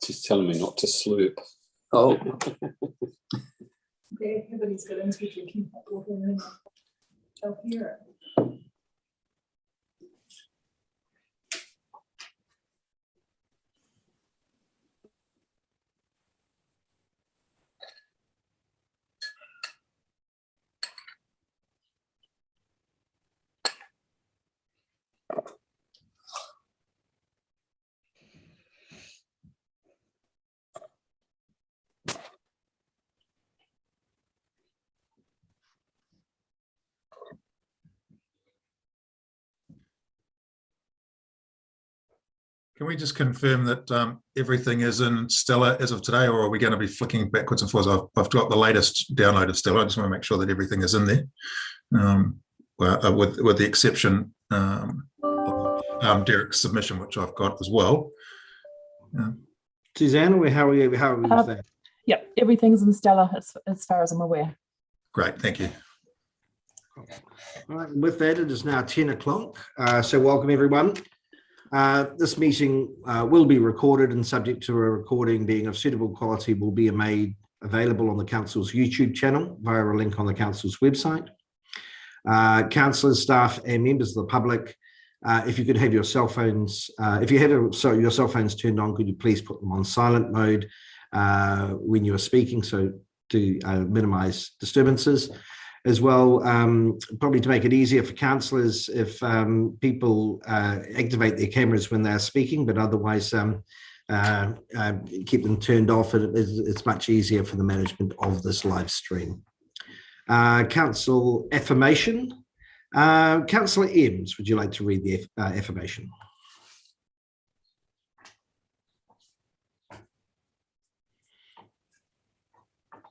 She's telling me not to slurp. Oh, Everybody's got into drinking hot water and they'll hear it. Can we just confirm that everything is in Stella as of today, or are we going to be flicking backwards and forwards? I've got the latest download of Stella. I just want to make sure that everything is in there, with the exception of Derek's submission, which I've got as well. Suzanne, how are you with that? Yep, everything's in Stella as far as I'm aware. Great, thank you. All right, with that, it is now 10 o'clock. So welcome everyone. This meeting will be recorded, and subject to a recording being of suitable quality will be made available on the Council's YouTube channel via a link on the Council's website. Councillors, staff and members of the public, if you could have your cell phones, if you have your cell phones turned on, could you please put them on silent mode when you are speaking, so to minimise disturbances. As well, probably to make it easier for councillors, if people activate their cameras when they're speaking, but otherwise keep them turned off, it's much easier for the management of this live stream. Council affirmation. Councillor Eames, would you like to read the affirmation?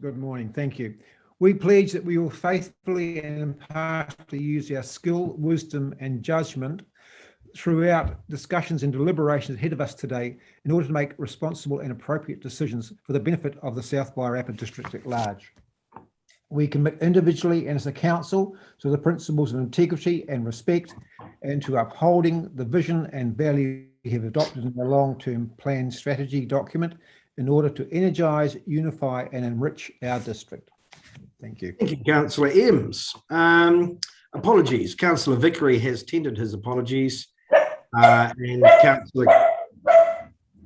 Good morning, thank you. We pledge that we will faithfully and impartially use our skill, wisdom and judgment throughout discussions and deliberations ahead of us today in order to make responsible and appropriate decisions for the benefit of the South Wairarapa district at large. We commit individually and as a council to the principles of integrity and respect, and to upholding the vision and value we have adopted in the long-term plan strategy document in order to energise, unify and enrich our district. Thank you. Thank you, Councillor Eames. Apologies. Councillor Vickery has tendered his apologies, and Councillor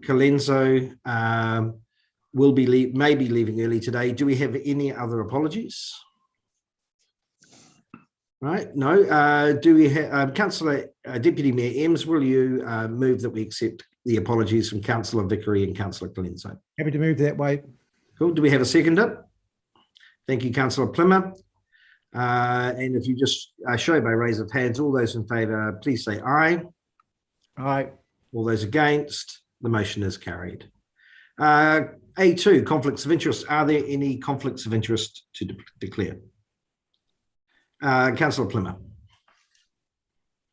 Colenso may be leaving early today. Do we have any other apologies? Right, no. Do we have Councillor Deputy Mayor Eames? Will you move that we accept the apologies from Councillor Vickery and Councillor Colenso? Happy to move that way. Cool. Do we have a seconder? Thank you, Councillor Plymmer. And if you just show by raise of hands, all those in favour, please say aye. Aye. All those against, the motion is carried. A2, conflicts of interest. Are there any conflicts of interest to declare? Councillor Plymmer.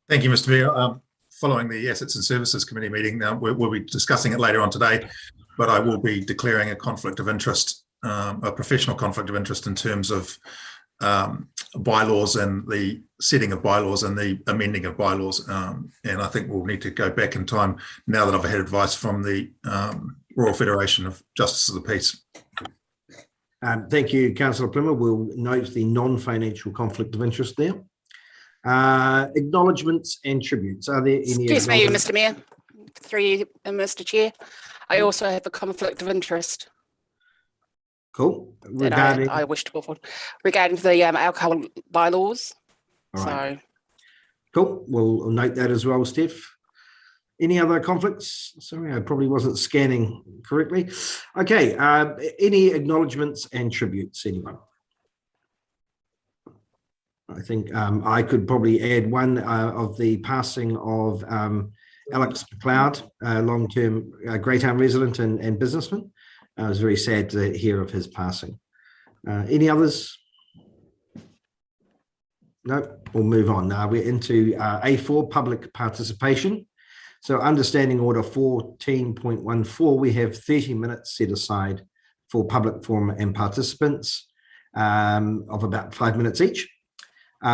Thank you, Mr. Mayor. Following the Assets and Services Committee meeting, we'll be discussing it later on today, but I will be declaring a conflict of interest, a professional conflict of interest in terms of bylaws and the setting of bylaws and the amending of bylaws. And I think we'll need to go back in time now that I've had advice from the Royal Federation of Justice of the Peace. Thank you, Councillor Plymmer. We'll note the non-financial conflict of interest there. Acknowledgements and tributes. Are there any? Excuse me, Mr. Mayor, through you, Mr. Chair. I also have a conflict of interest. Cool. Regarding, I wish to put forward regarding the alcohol bylaws. All right. So, cool. We'll note that as well, Steph. Any other conflicts? Sorry, I probably wasn't scanning correctly. Okay. Any acknowledgements and tributes? Anyone? I think I could probably add one of the passing of Alex McLeod, long-term Greytown resident and businessman. I was very sad to hear of his passing. Any others? No, we'll move on. Now we're into A4, public participation. So understanding order 14.14, we have 30 minutes set aside for public forum and participants of about 5 minutes each.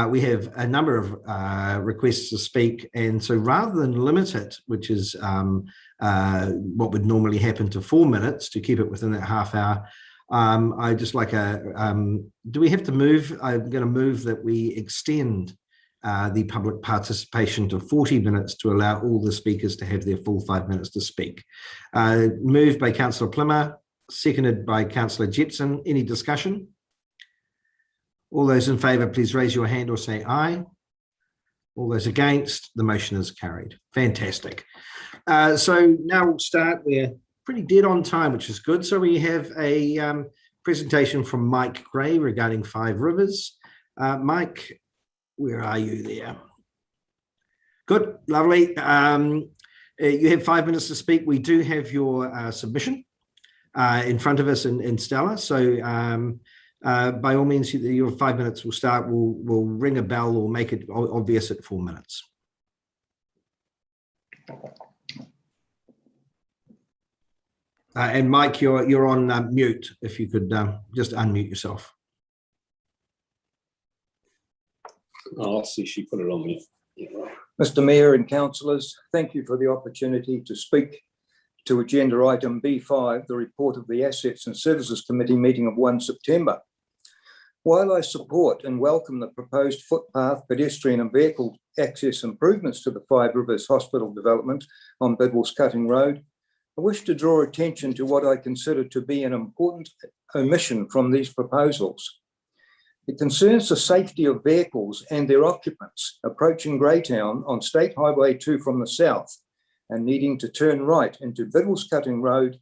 We have a number of requests to speak, and so rather than limit it, which is what would normally happen, to 4 minutes, to keep it within that half hour, I just like do we have to move? I'm going to move that we extend the public participation to 40 minutes to allow all the speakers to have their full 5 minutes to speak. Moved by Councillor Plimmer, seconded by Councillor Jepson. Any discussion? All those in favour, please raise your hand or say aye. All those against, the motion is carried. Fantastic. So now we'll start. We're pretty dead on time, which is good. So we have a presentation from Mike Gray regarding Five Rivers. Mike, where are you there? Good, lovely. You have 5 minutes to speak. We do have your submission in front of us in Stella. So by all means, your 5 minutes will start. We'll ring a bell or make it obvious at 4 minutes. And Mike, you're on mute. If you could just unmute yourself. Oh, I see she put it on me. Yeah. Mr. Mayor and councillors, thank you for the opportunity to speak to agenda item B5, the report of the Assets and Services Committee meeting of 1 September. While I support and welcome the proposed footpath, pedestrian and vehicle access improvements to the Five Rivers Hospital development on Bidwell's Cutting Road, I wish to draw attention to what I consider to be an important omission from these proposals. It concerns the safety of vehicles and their occupants approaching Greytown on State Highway 2 from the south and needing to turn right into Bidwell's Cutting Road.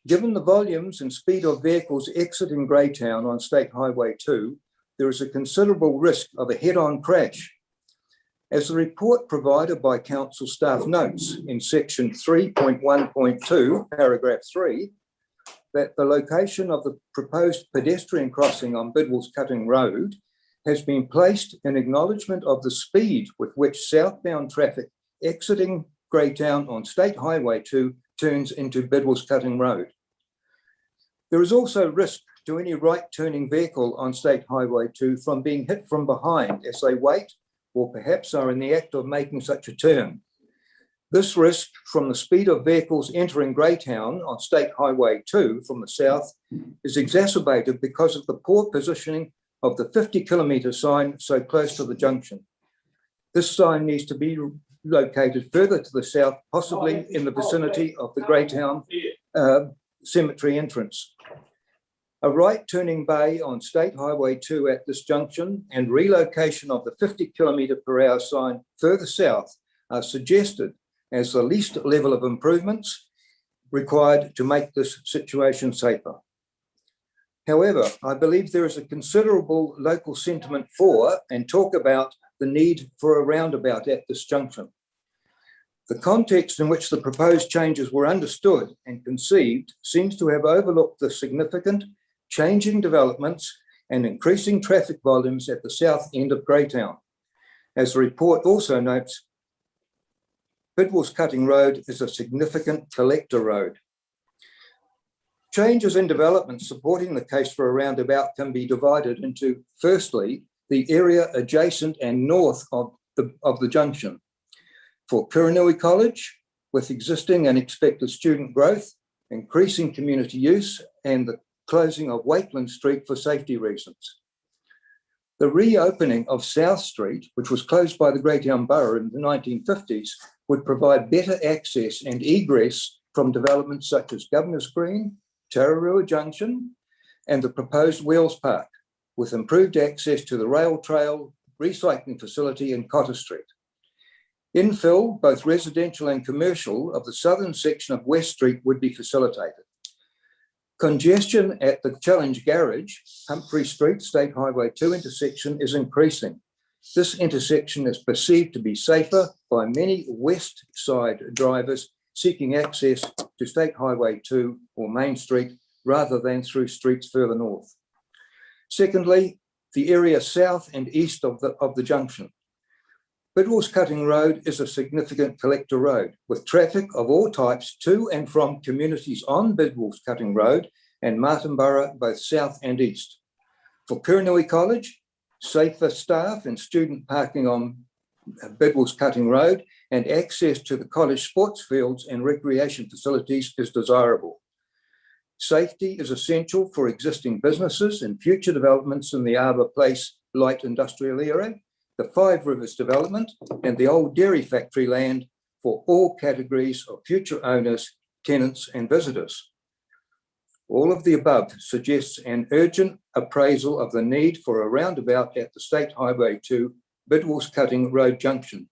Given the volumes and speed of vehicles exiting Greytown on State Highway 2, there is a considerable risk of a head-on crash. As the report provided by council staff notes in section 3.1.2, paragraph 3, that the location of the proposed pedestrian crossing on Bidwell's Cutting Road has been placed in acknowledgement of the speed with which southbound traffic exiting Greytown on State Highway 2 turns into Bidwell's Cutting Road. There is also risk to any right-turning vehicle on State Highway 2 from being hit from behind as they wait or perhaps are in the act of making such a turn. This risk from the speed of vehicles entering Greytown on State Highway 2 from the south is exacerbated because of the poor positioning of the 50-kilometre sign so close to the junction. This sign needs to be located further to the south, possibly in the vicinity of the Greytown Cemetery entrance. A right-turning bay on State Highway 2 at this junction and relocation of the 50-kilometre/hour sign further south are suggested as the least level of improvements required to make this situation safer. However, I believe there is a considerable local sentiment for and talk about the need for a roundabout at this junction. The context in which the proposed changes were understood and conceived seems to have overlooked the significant changing developments and increasing traffic volumes at the south end of Greytown. As the report also notes, Bidwell's Cutting Road is a significant collector road. Changes in development supporting the case for a roundabout can be divided into, firstly, the area adjacent and north of the junction. For Kuranui College, with existing and expected student growth, increasing community use, and the closing of Wakeland Street for safety reasons. The reopening of South Street, which was closed by the Greytown Borough in the 1950s, would provide better access and egress from developments such as Governor's Green, Tararua Junction, and the proposed Wheels Park, with improved access to the rail trail, recycling facility, and Cotter Street. Infill, both residential and commercial, of the southern section of West Street would be facilitated. Congestion at the Challenge Garage, Humphrey Street, State Highway 2 intersection is increasing. This intersection is perceived to be safer by many west side drivers seeking access to State Highway 2 or Main Street rather than through streets further north. Secondly, the area south and east of the junction. Bidwell's Cutting Road is a significant collector road with traffic of all types to and from communities on Bidwell's Cutting Road and Martinborough, both south and east. For Kuranui College, safer staff and student parking on Bidwell's Cutting Road, and access to the college sports fields and recreation facilities is desirable. Safety is essential for existing businesses and future developments in the Arbour Place light industrial area, the Five Rivers development, and the old dairy factory land for all categories of future owners, tenants, and visitors. All of the above suggests an urgent appraisal of the need for a roundabout at the State Highway 2 Bidwell's Cutting Road Junction.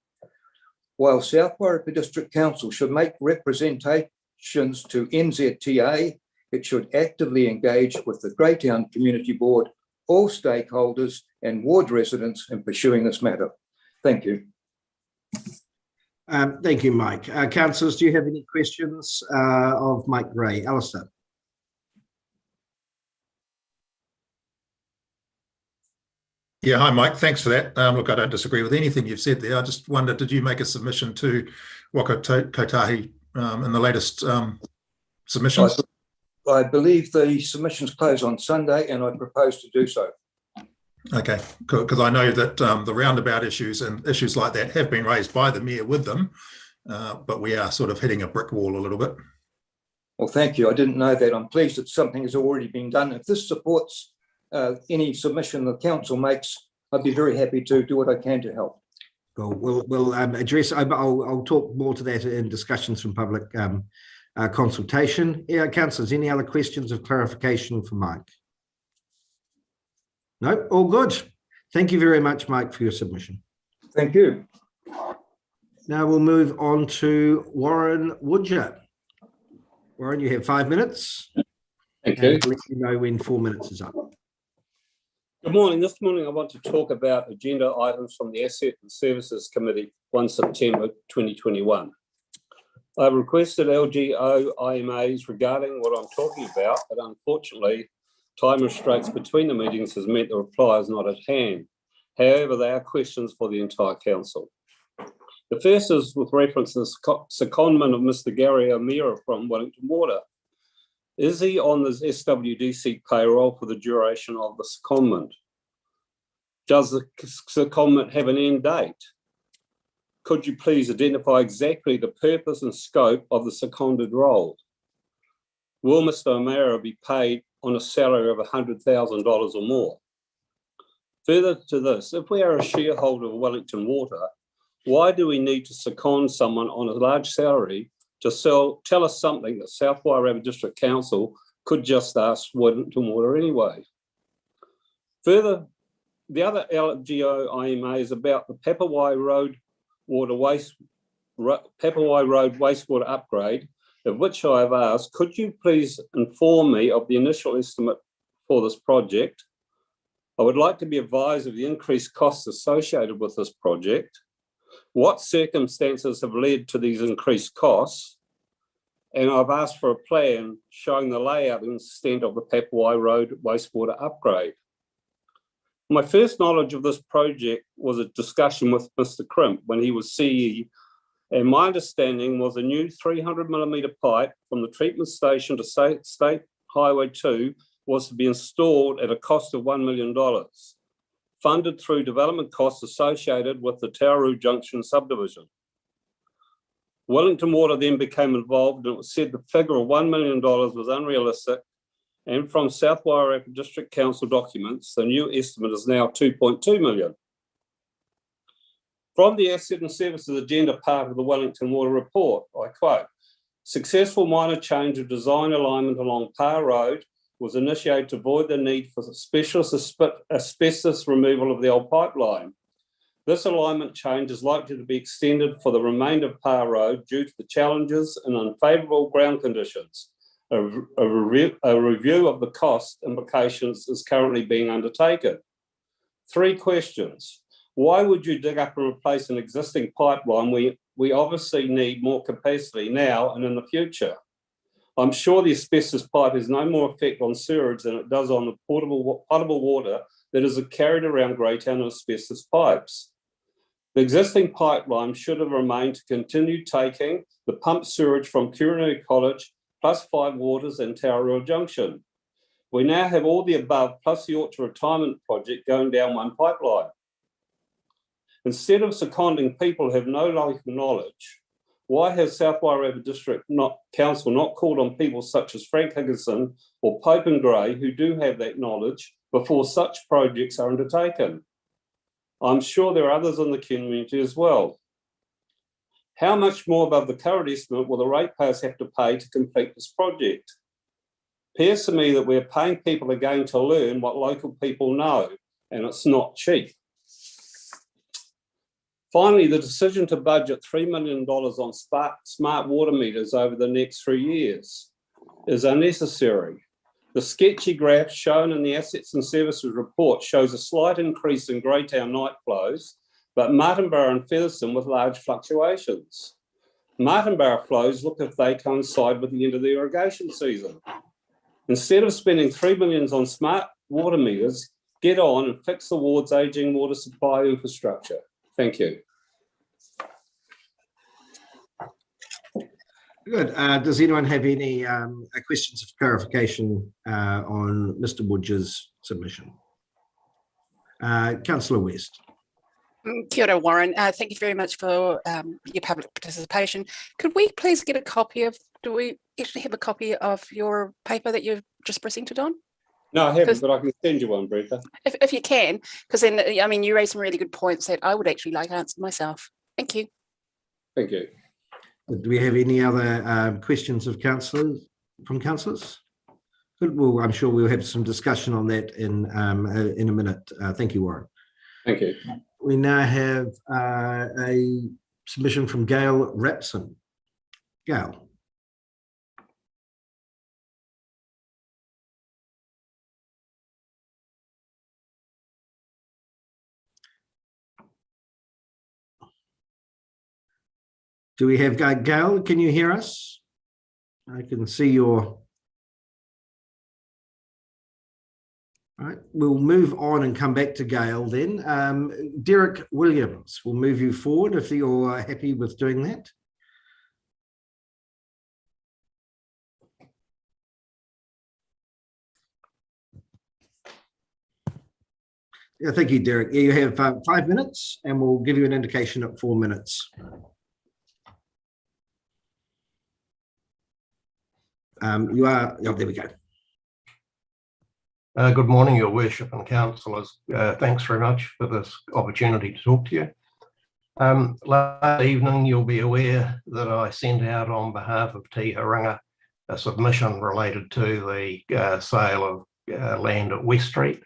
While South Wairarapa District Council should make representations to NZTA, it should actively engage with the Greytown Community Board, all stakeholders and ward residents in pursuing this matter. Thank you. Thank you, Mike. Councillors, do you have any questions of Mike Gray? Alistair. Yeah, hi, Mike. Thanks for that. Look, I don't disagree with anything you've said there. I just wondered, did you make a submission to Waka Kotahi in the latest submissions? I believe the submissions close on Sunday, and I propose to do so. Okay, cool. Because I know that the roundabout issues and issues like that have been raised by the Mayor with them, but we are sort of hitting a brick wall a little bit. Well, thank you. I didn't know that. I'm pleased that something has already been done. If this supports any submission the council makes, I'd be very happy to do what I can to help. Well, we'll address. I'll talk more to that in discussions from public consultation. Yeah, councillors, any other questions of clarification for Mike? No, all good. Thank you very much, Mike, for your submission. Thank you. Now we'll move on to Warren Woodger. Warren, you have 5 minutes. Thank you. And let you know when 4 minutes is up. Good morning. This morning I want to talk about agenda items from the Asset and Services Committee 1 September 2021. I've requested LGO IMAs regarding what I'm talking about, but unfortunately time restraints between the meetings has meant the reply is not at hand. However, they are questions for the entire council. The first is with reference to the secondment of Mr. Gary O'Meara from Wellington Water. Is he on the SWDC payroll for the duration of the secondment? Does the secondment have an end date? Could you please identify exactly the purpose and scope of the seconded role? Will Mr. O'Meara be paid on a salary of $100,000 or more? Further to this, if we are a shareholder of Wellington Water, why do we need to second someone on a large salary to tell us something that South Wairarapa District Council could just ask Wellington Water anyway? Further, the other LGO IMA is about the Papawai Road wastewater upgrade, of which I have asked, could you please inform me of the initial estimate for this project? I would like to be advised of the increased costs associated with this project. What circumstances have led to these increased costs? And I've asked for a plan showing the layout and extent of the Papawai Road wastewater upgrade. My first knowledge of this project was a discussion with Mr. Crimp when he was CE, and my understanding was a new 300mm pipe from the treatment station to State Highway 2 was to be installed at a cost of $1 million, funded through development costs associated with the Tauru Junction subdivision. Wellington Water then became involved, and it was said the figure of $1 million was unrealistic, and from South Wairarapa District Council documents, the new estimate is now $2.2 million. From the Asset and Services Agenda part of the Wellington Water report, I quote, successful minor change of design alignment along Parr Road was initiated to avoid the need for specialist asbestos removal of the old pipeline. This alignment change is likely to be extended for the remainder of Parr Road due to the challenges and unfavourable ground conditions. A review of the cost implications is currently being undertaken. 3 questions. Why would you dig up and replace an existing pipeline? We obviously need more capacity now and in the future. I'm sure the asbestos pipe has no more effect on sewerage than it does on the potable water that is carried around Greytown in asbestos pipes. The existing pipeline should have remained to continue taking the pumped sewerage from Kirinui College plus 5 Waters and Taurua Junction. We now have all the above plus the Orchard Retirement Project going down one pipeline. Instead of seconding people who have no local knowledge, why has South Wairarapa District Council not called on people such as Frank Higginson or Pope and Gray who do have that knowledge before such projects are undertaken? I'm sure there are others in the community as well. How much more above the current estimate will the ratepayers have to pay to complete this project? It appears to me that we're paying people again to learn what local people know, and it's not cheap. Finally, the decision to budget $3 million on smart water meters over the next 3 years is unnecessary. The sketchy graph shown in the Assets and Services report shows a slight increase in Greytown night flows, but Martinborough and Featherston with large fluctuations. Martinborough flows look if they coincide with the end of the irrigation season. Instead of spending $3 million on smart water meters, get on and fix the ward's ageing water supply infrastructure. Thank you. Good. Does anyone have any questions of clarification on Mr. Woodger's submission? Councillor West. Kia ora, Warren. Thank you very much for your public participation. Could we please get a copy of, do we actually have a copy of your paper that you've just presented on? No, I haven't, but I can send you one, Brita. If you can, because then, I mean, you raised some really good points that I would actually like answered myself. Thank you. Thank you. Do we have any other questions of councillors, from councillors? Good. Well, I'm sure we'll have some discussion on that in a minute. Thank you, Warren. Thank you. We now have a submission from Gail Rapson. Gail. Do we have Gail? Can you hear us? I can see your. All right, we'll move on and come back to Gail then. Derek Williams, we'll move you forward if you're happy with doing that. Yeah, thank you, Derek. Yeah, you have 5 minutes and we'll give you an indication at 4 minutes. You are, oh, there we go. Good morning, Your Worship and councillors. Thanks very much for this opportunity to talk to you. Last evening, you'll be aware that I sent out on behalf of Te Haranga a submission related to the sale of land at West Street.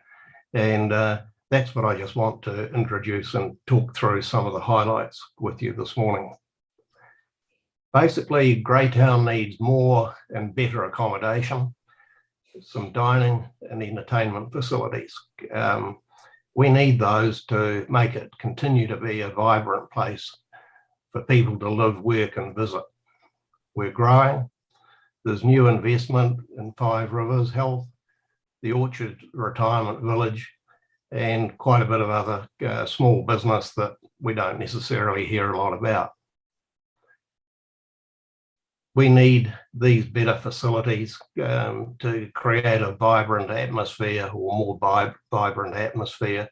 And that's what I just want to introduce and talk through some of the highlights with you this morning. Basically, Greytown needs more and better accommodation, some dining and entertainment facilities. We need those to make it continue to be a vibrant place for people to live, work and visit. We're growing. There's new investment in Five Rivers Health, the Orchard Retirement Village, and quite a bit of other small business that we don't necessarily hear a lot about. We need these better facilities to create a vibrant atmosphere, or more vibrant atmosphere,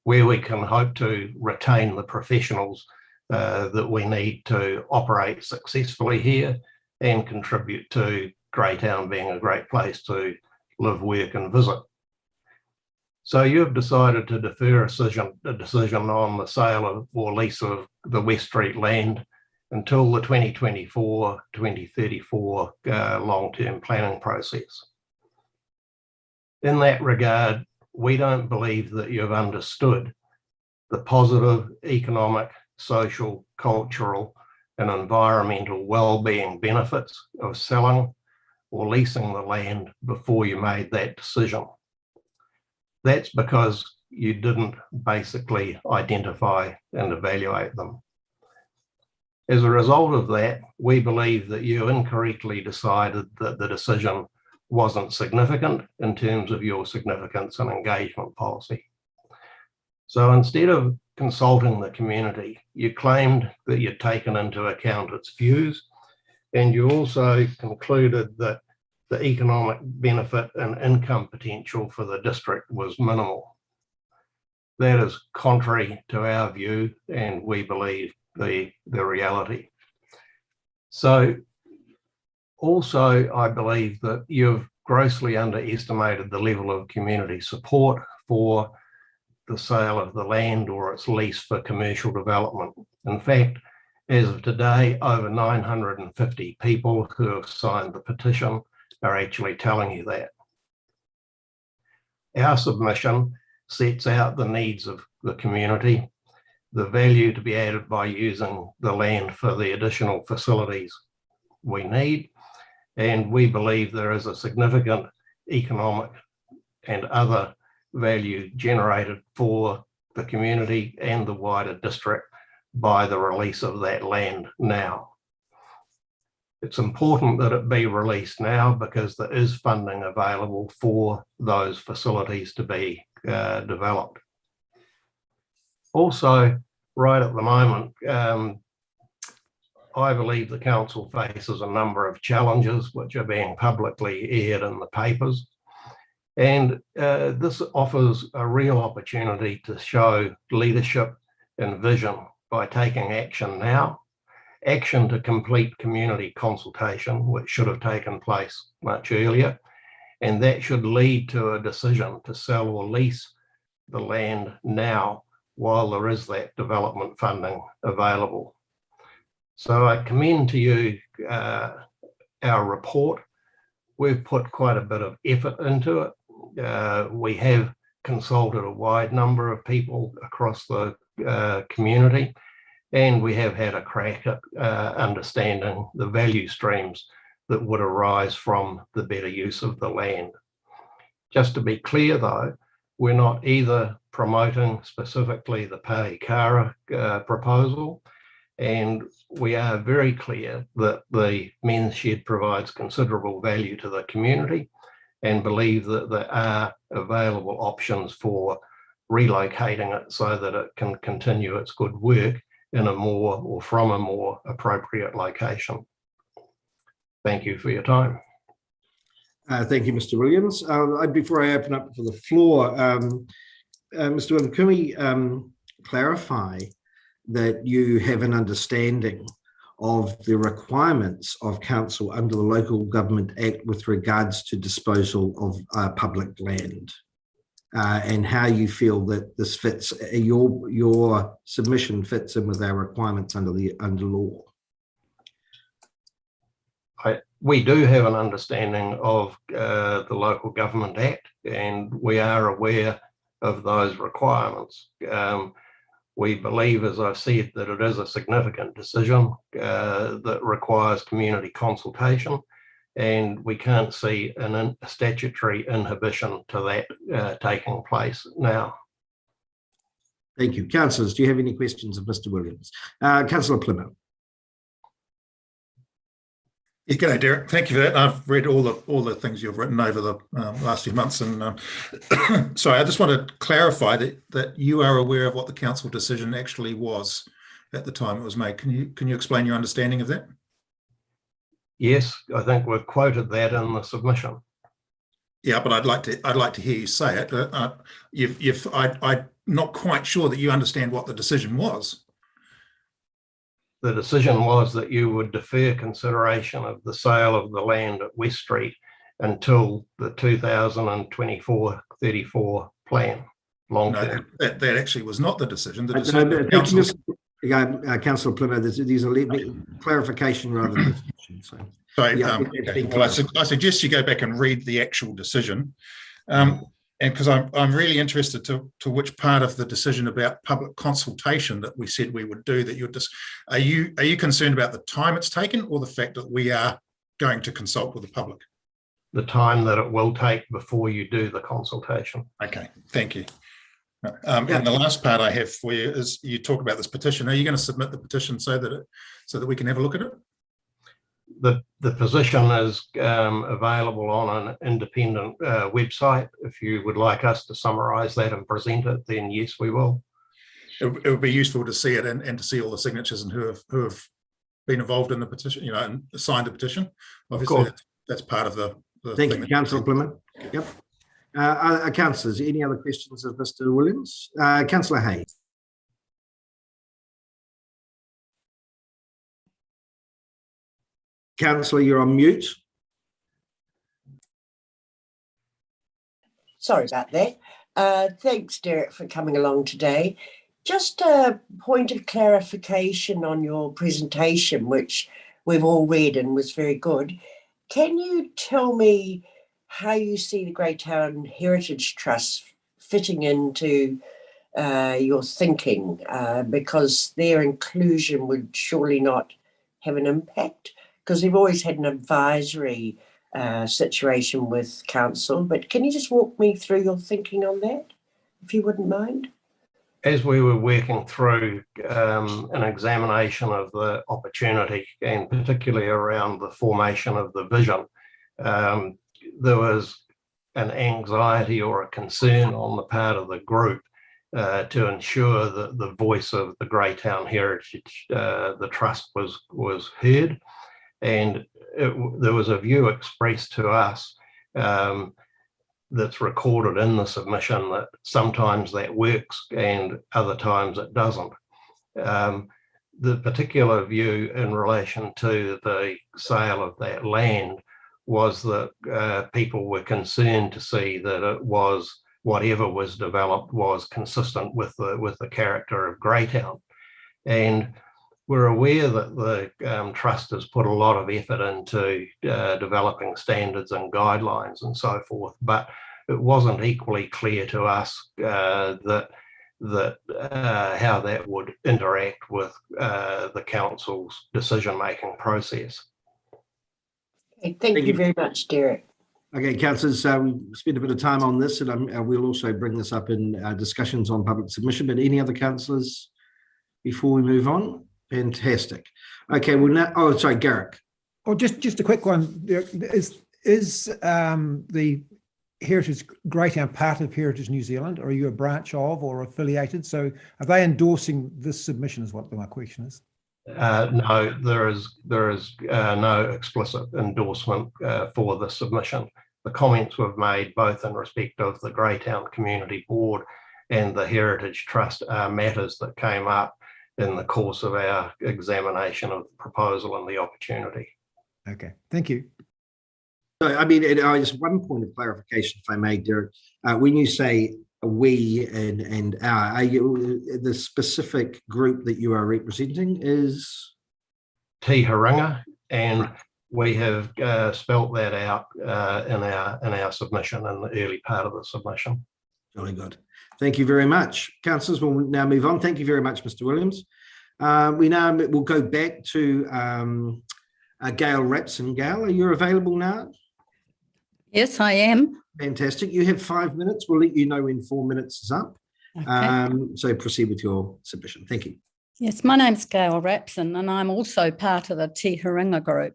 where we can hope to retain the professionals that we need to operate successfully here and contribute to Greytown being a great place to live, work and visit. So you've decided to defer a decision on the sale of or lease of the West Street land until the 2024-2034 long-term planning process. In that regard, we don't believe that you've understood the positive economic, social, cultural and environmental well-being benefits of selling or leasing the land before you made that decision. That's because you didn't basically identify and evaluate them. As a result of that, we believe that you incorrectly decided that the decision wasn't significant in terms of your significance and engagement policy. So instead of consulting the community, you claimed that you'd taken into account its views, and you also concluded that the economic benefit and income potential for the district was minimal. That is contrary to our view, and we believe the reality. So also, I believe that you've grossly underestimated the level of community support for the sale of the land or its lease for commercial development. In fact, as of today, over 950 people who have signed the petition are actually telling you that. Our submission sets out the needs of the community, the value to be added by using the land for the additional facilities we need, and we believe there is a significant economic and other value generated for the community and the wider district by the release of that land now. It's important that it be released now because there is funding available for those facilities to be developed. Also, right at the moment, I believe the council faces a number of challenges which are being publicly aired in the papers. And this offers a real opportunity to show leadership and vision by taking action now. Action to complete community consultation, which should have taken place much earlier. And that should lead to a decision to sell or lease the land now while there is that development funding available. So I commend to you our report. We've put quite a bit of effort into it. We have consulted a wide number of people across the community, and we have had a crack at understanding the value streams that would arise from the better use of the land. Just to be clear though, we're not either promoting specifically the Pahikara proposal, and we are very clear that the men's shed provides considerable value to the community and believe that there are available options for relocating it so that it can continue its good work in a more or from a more appropriate location. Thank you for your time. Thank you, Mr. Williams. Before I open up for the floor, Mr. Williams, can we clarify that you have an understanding of the requirements of council under the Local Government Act with regards to disposal of public land, and how you feel that this fits, your submission fits in with our requirements under law? We do have an understanding of the Local Government Act, and we are aware of those requirements. We believe, as I've said, that it is a significant decision that requires community consultation, and we can't see a statutory inhibition to that taking place now. Thank you. Councillors, do you have any questions of Mr. Williams? Councillor Plymouth. Yeah, g'day, Derek. Thank you for that. I've read all the things you've written over the last few months, and sorry, I just want to clarify that you are aware of what the council decision actually was at the time it was made. Can you explain your understanding of that? Yes, I think we've quoted that in the submission. Yeah, but I'd like to hear you say it. I'm not quite sure that you understand what the decision was. The decision was that you would defer consideration of the sale of the land at West Street until the 2024-34 plan. No, that actually was not the decision. Councillor Plymouth, these are clarification rather than discussion. So. Sorry, yeah, okay. Well, I suggest you go back and read the actual decision. And because I'm really interested to which part of the decision about public consultation that we said we would do, that you're just, are you concerned about the time it's taken or the fact that we are going to consult with the public? The time that it will take before you do the consultation. Okay, thank you. And the last part I have for you is you talk about this petition. Are you going to submit the petition so that we can have a look at it? The position is available on an independent website. If you would like us to summarise that and present it, then yes, we will. It would be useful to see it and to see all the signatures and who have been involved in the petition, and signed the petition. Obviously, that's part of the the Thank thing you, that- Councillor Plymouth. Yep. Councillors, any other questions of Mr. Williams? Councillor Hayes. Councillor, you're on mute. Sorry about that. Thanks, Derek, for coming along today. Just a point of clarification on your presentation, which we've all read and was very good. Can you tell me how you see the Greytown Heritage Trust fitting into your thinking? Because their inclusion would surely not have an impact, because they've always had an advisory situation with council. But can you just walk me through your thinking on that, if you wouldn't mind? As we were working through an examination of the opportunity, and particularly around the formation of the vision, there was an anxiety or a concern on the part of the group to ensure that the voice of the Greytown Heritage, the Trust, was heard. And there was a view expressed to us that's recorded in the submission that sometimes that works and other times it doesn't. The particular view in relation to the sale of that land was that people were concerned to see that it was, whatever was developed was consistent with the character of Greytown. And we're aware that the Trust has put a lot of effort into developing standards and guidelines and so forth, but it wasn't equally clear to us that how that would interact with the council's decision-making process. Okay, thank you very much, Derek. Okay, councillors, we spent a bit of time on this, and we'll also bring this up in discussions on public submission. But any other councillors before we move on? Fantastic. Okay, well now, oh, sorry, Garrick. Oh, just a quick one. Is the Heritage Greytown part of Heritage New Zealand, or are you a branch of or affiliated? So are they endorsing this submission is what my question is. No, there is no explicit endorsement for the submission. The comments we've made both in respect of the Greytown Community Board and the Heritage Trust are matters that came up in the course of our examination of the proposal and the opportunity. Okay, thank you. So, I mean, just one point of clarification, if I may, Derek. When you say we and our, are you, the specific group that you are representing is? Te Haringa, and right. We have spelt that out in our submission, in the early part of the submission. Jolly good. Thank you very much. Councillors, we'll now move on. Thank you very much, Mr. Williams. We'll go back to Gail Rapson. Gail, are you available now? Yes, I am. Fantastic. You have 5 minutes. We'll let you know when 4 minutes is up. Okay. So proceed with your submission. Thank you. Yes, my name's Gail Rapson, and I'm also part of the Te Haringa group.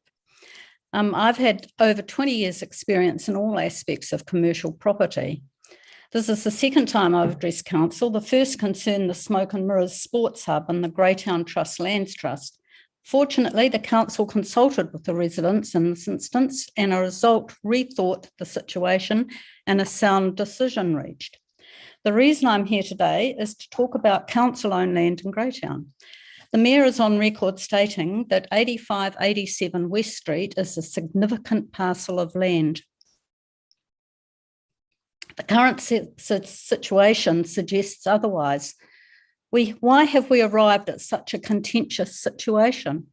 I've had over 20 years' experience in all aspects of commercial property. This is the second time I've addressed council. The first concerned the Smoke and Mirrors Sports Hub and the Greytown Trust Lands Trust. Fortunately, the council consulted with the residents in this instance, and a result rethought the situation and a sound decision reached. The reason I'm here today is to talk about council-owned land in Greytown. The Mayor is on record stating that 8587 West Street is a significant parcel of land. The current situation suggests otherwise. Why have we arrived at such a contentious situation?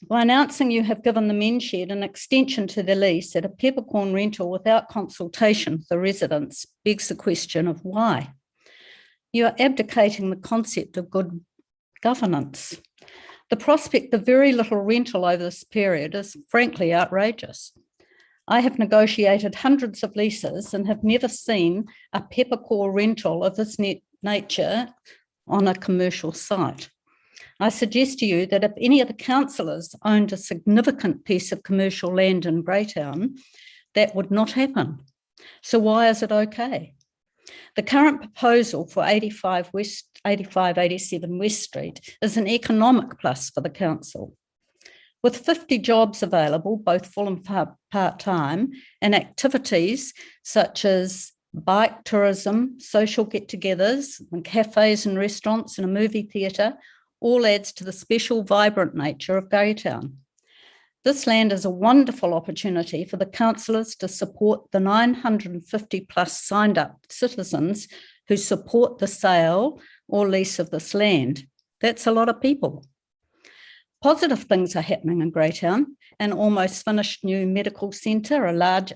By announcing you have given the men's shed an extension to the lease at a peppercorn rental without consultation with the residents begs the question of why. You are abdicating the concept of good governance. The prospect of very little rental over this period is frankly outrageous. I have negotiated hundreds of leases and have never seen a peppercorn rental of this nature on a commercial site. I suggest to you that if any of the councillors owned a significant piece of commercial land in Greytown, that would not happen. So why is it okay? The current proposal for 8587 West Street is an economic plus for the council. With 50 jobs available, both full and part-time, and activities such as bike tourism, social get-togethers, and cafes and restaurants and a movie theatre, all adds to the special, vibrant nature of Greytown. This land is a wonderful opportunity for the councillors to support the 950 plus signed up citizens who support the sale or lease of this land. That's a lot of people. Positive things are happening in Greytown: an almost finished new medical centre, a large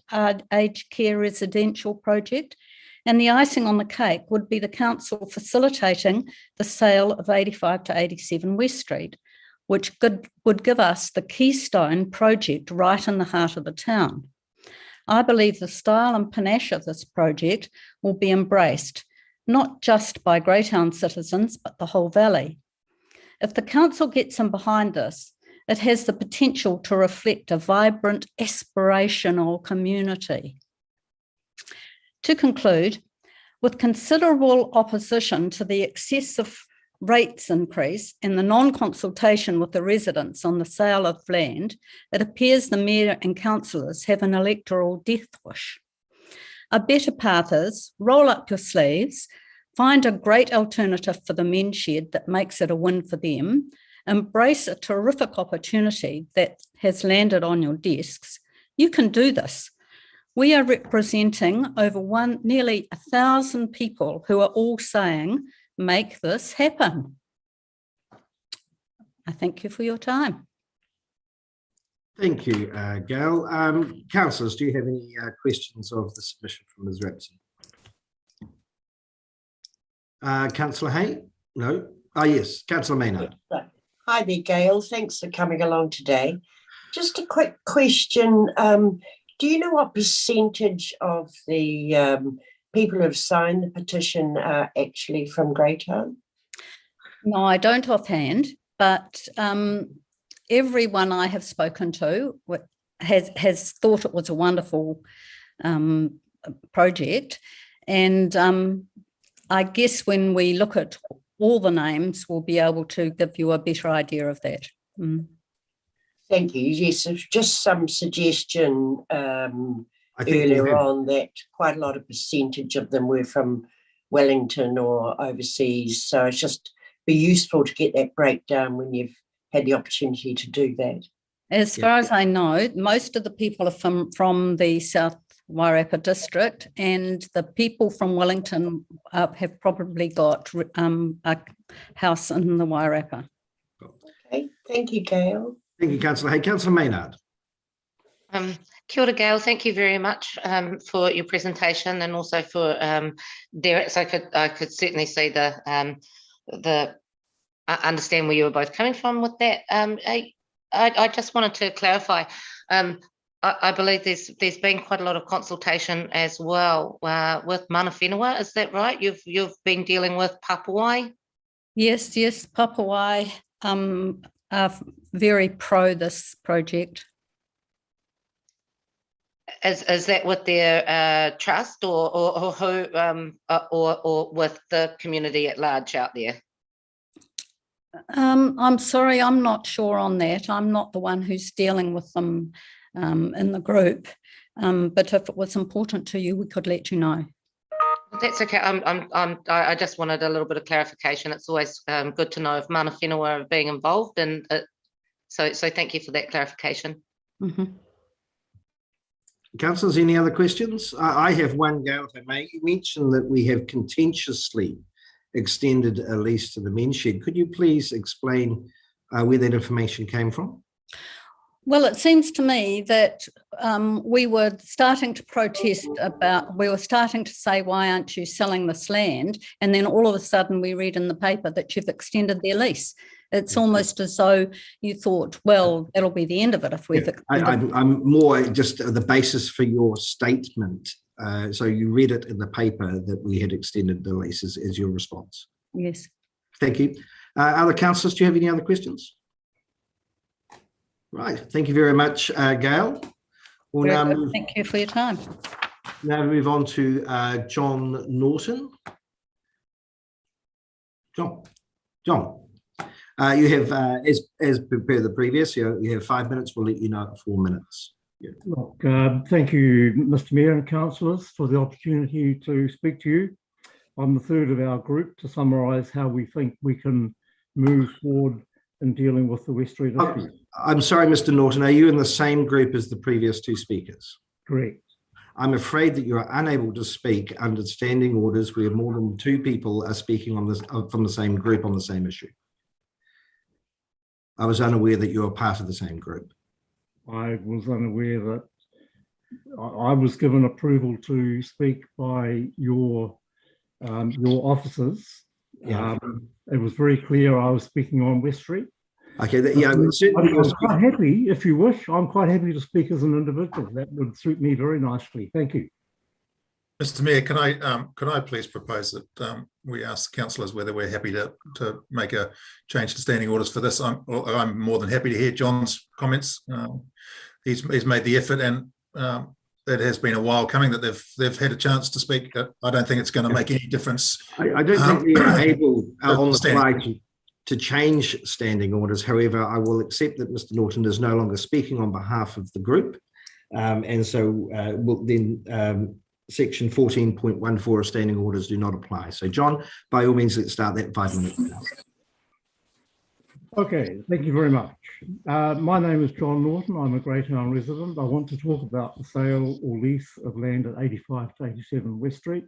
aged care residential project, and the icing on the cake would be the council facilitating the sale of 85 to 87 West Street, which would give us the keystone project right in the heart of the town. I believe the style and panache of this project will be embraced, not just by Greytown citizens, but the whole valley. If the council gets in behind this, it has the potential to reflect a vibrant, aspirational community. To conclude, with considerable opposition to the excessive rates increase and the non-consultation with the residents on the sale of land, it appears the mayor and councillors have an electoral death wish. A better path is roll up your sleeves, find a great alternative for the men's shed that makes it a win for them, embrace a terrific opportunity that has landed on your desks. You can do this. We are representing over nearly 1,000 people who are all saying, make this happen. I thank you for your time. Thank you, Gail. Councillors, do you have any questions of the submission from Ms. Rapson? Councillor Hay? No? Yes, Councillor Maynard. Hi there, Gail. Thanks for coming along today. Just a quick question. Do you know what percentage of the people who have signed the petition are actually from Greytown? No, I don't offhand, but everyone I have spoken to has thought it was a wonderful project. And I guess when we look at all the names, we'll be able to give you a better idea of that. Thank you. Yes, just some suggestion earlier on that quite a lot of percentage of them were from Wellington or overseas. So it's just be useful to get that breakdown when you've had the opportunity to do that. As far as I know, most of the people are from the South Wairarapa district, and the people from Wellington have probably got a house in the Wairarapa. Okay, thank you, Gail. Thank you, Councillor Hay. Councillor Maynard. Kia ora, Gail. Thank you very much for your presentation, and also for Derek's. I could certainly see I understand where you were both coming from with that. I just wanted to clarify. I believe there's been quite a lot of consultation as well with mana whenua. Is that right? You've been dealing with Papawai? Yes, Papawai are very pro this project. Is that with their trust or who or with the community at large out there? I'm sorry, I'm not sure on that. I'm not the one who's dealing with them in the group, but if it was important to you, we could let you know. That's okay. I just wanted a little bit of clarification. It's always good to know if mana whenua are being involved, and so thank you for that clarification. Councillors, any other questions? I have one, Gail, if I may. You mentioned that we have contentiously extended a lease to the men's shed. Could you please explain where that information came from? Well, it seems to me that we were starting to protest we were starting to say, why aren't you selling this land? And then all of a sudden we read in the paper that you've extended their lease. It's almost as though you thought, well, that'll be the end of it if we've extended. I'm more just the basis for your statement. So you read it in the paper that we had extended the lease as your response. Yes. Thank you. Other councillors, do you have any other questions? Right. Thank you very much, Gail. We'll now thank you for your time. Now move on to John Norton. John. You have, as per the previous, you have 5 minutes. We'll let you know at 4 minutes. Look, thank you, Mr. Mayor and councillors, for the opportunity to speak to you. I'm the third of our group to summarise how we think we can move forward in dealing with the West Street issue. I'm sorry, Mr. Norton, are you in the same group as the previous two speakers? Correct. I'm afraid that you are unable to speak under standing orders where more than 2 people are speaking on this from the same group on the same issue. I was unaware that you are part of the same group. I was unaware that I was given approval to speak by your officers. Yeah. It was very clear I was speaking on West Street. Okay, certainly I'm quite happy, if you wish, I'm quite happy to speak as an individual. That would suit me very nicely. Thank you. Mr. Mayor, can I please propose that we ask councillors whether we're happy to make a change to standing orders for this? I'm more than happy to hear John's comments. He's made the effort, and it has been a while coming that they've had a chance to speak. I don't think it's going to make any difference. I don't think we are able on the fly to change standing orders. However, I will accept that Mr. Norton is no longer speaking on behalf of the group, and so we'll then. Section 14.14 of standing orders do not apply. So, John, by all means, let's start that 5 minutes now. Okay, thank you very much. My name is John Norton. I'm a Greytown resident. I want to talk about the sale or lease of land at 85 to 87 West Street,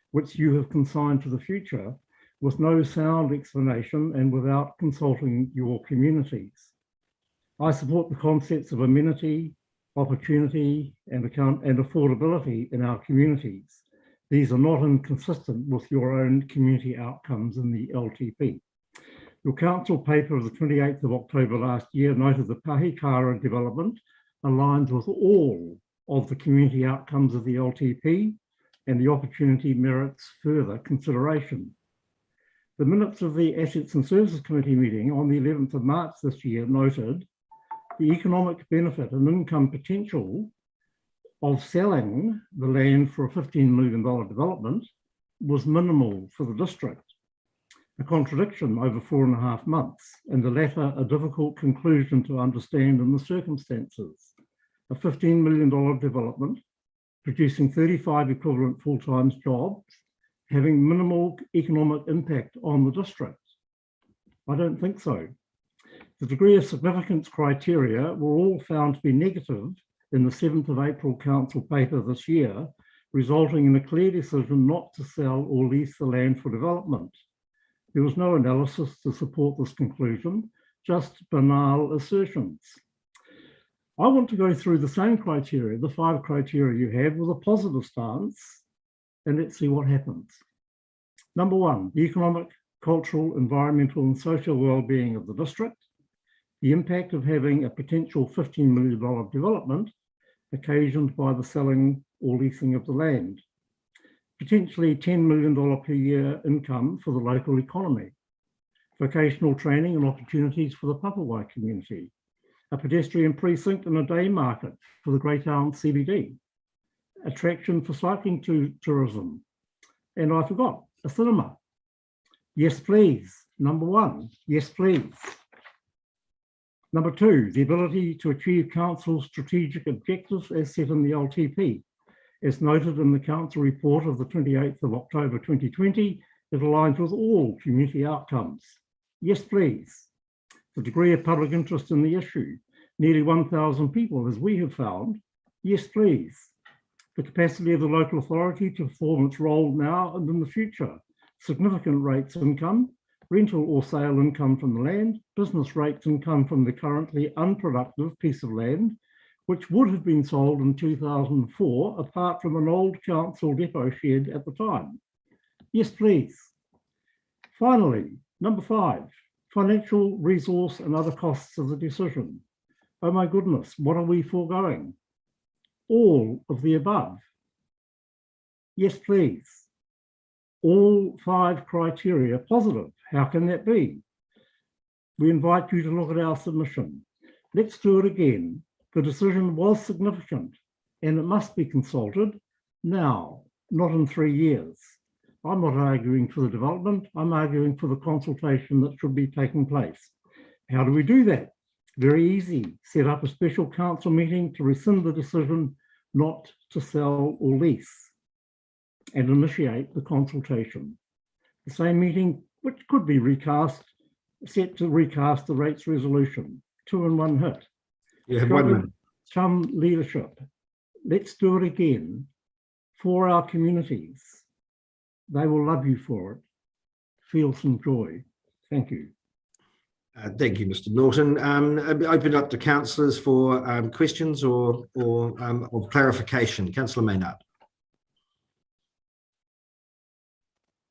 which you have consigned to the future with no sound explanation and without consulting your communities. I support the concepts of amenity, opportunity and affordability in our communities. These are not inconsistent with your own community outcomes in the LTP. Your council paper of the 28th of October last year noted the Pahikara development aligns with all of the community outcomes of the LTP, and the opportunity merits further consideration. The minutes of the Assets and Services Committee meeting on the 11th of March this year noted the economic benefit and income potential of selling the land for a $15 million development was minimal for the district, a contradiction over 4.5 months, and the latter a difficult conclusion to understand in the circumstances. A $15 million development producing 35 equivalent full-time jobs, having minimal economic impact on the district. I don't think so. The degree of significance criteria were all found to be negative in the 7th of April council paper this year, resulting in a clear decision not to sell or lease the land for development. There was no analysis to support this conclusion, just banal assertions. I want to go through the same criteria, the 5 criteria you have, with a positive stance, and let's see what happens. Number 1, the economic, cultural, environmental and social well-being of the district. The impact of having a potential $15 million development occasioned by the selling or leasing of the land. Potentially $10 million per year income for the local economy. Vocational training and opportunities for the Papawai community. A pedestrian precinct and a day market for the Greytown CBD. Attraction for cycling tourism. And I forgot, a cinema. Yes, please. Number 1, yes, please. Number 2, the ability to achieve council's strategic objectives as set in the LTP. As noted in the council report of the 28th of October 2020, it aligns with all community outcomes. Yes, please. The degree of public interest in the issue, nearly 1,000 people, as we have found. Yes, please. The capacity of the local authority to perform its role now and in the future. Significant rates of income, rental or sale income from the land, business rates income from the currently unproductive piece of land, which would have been sold in 2004, apart from an old council depot shed at the time. Yes, please. Finally, number 5, financial, resource and other costs of the decision. Oh my goodness, what are we foregoing? All of the above. Yes, please. All 5 criteria positive. How can that be? We invite you to look at our submission. Let's do it again. The decision was significant and it must be consulted now, not in 3 years. I'm not arguing for the development. I'm arguing for the consultation that should be taking place. How do we do that? Very easy. Set up a special council meeting to rescind the decision not to sell or lease and initiate the consultation. The same meeting, which could be recast, set to recast the rates resolution, 2 in 1 hit. You have 1 minute. Some leadership. Let's do it again for our communities. They will love you for it. Feel some joy. Thank you. Thank you, Mr. Norton. Open up to councillors for questions or clarification. Councillor Maynard.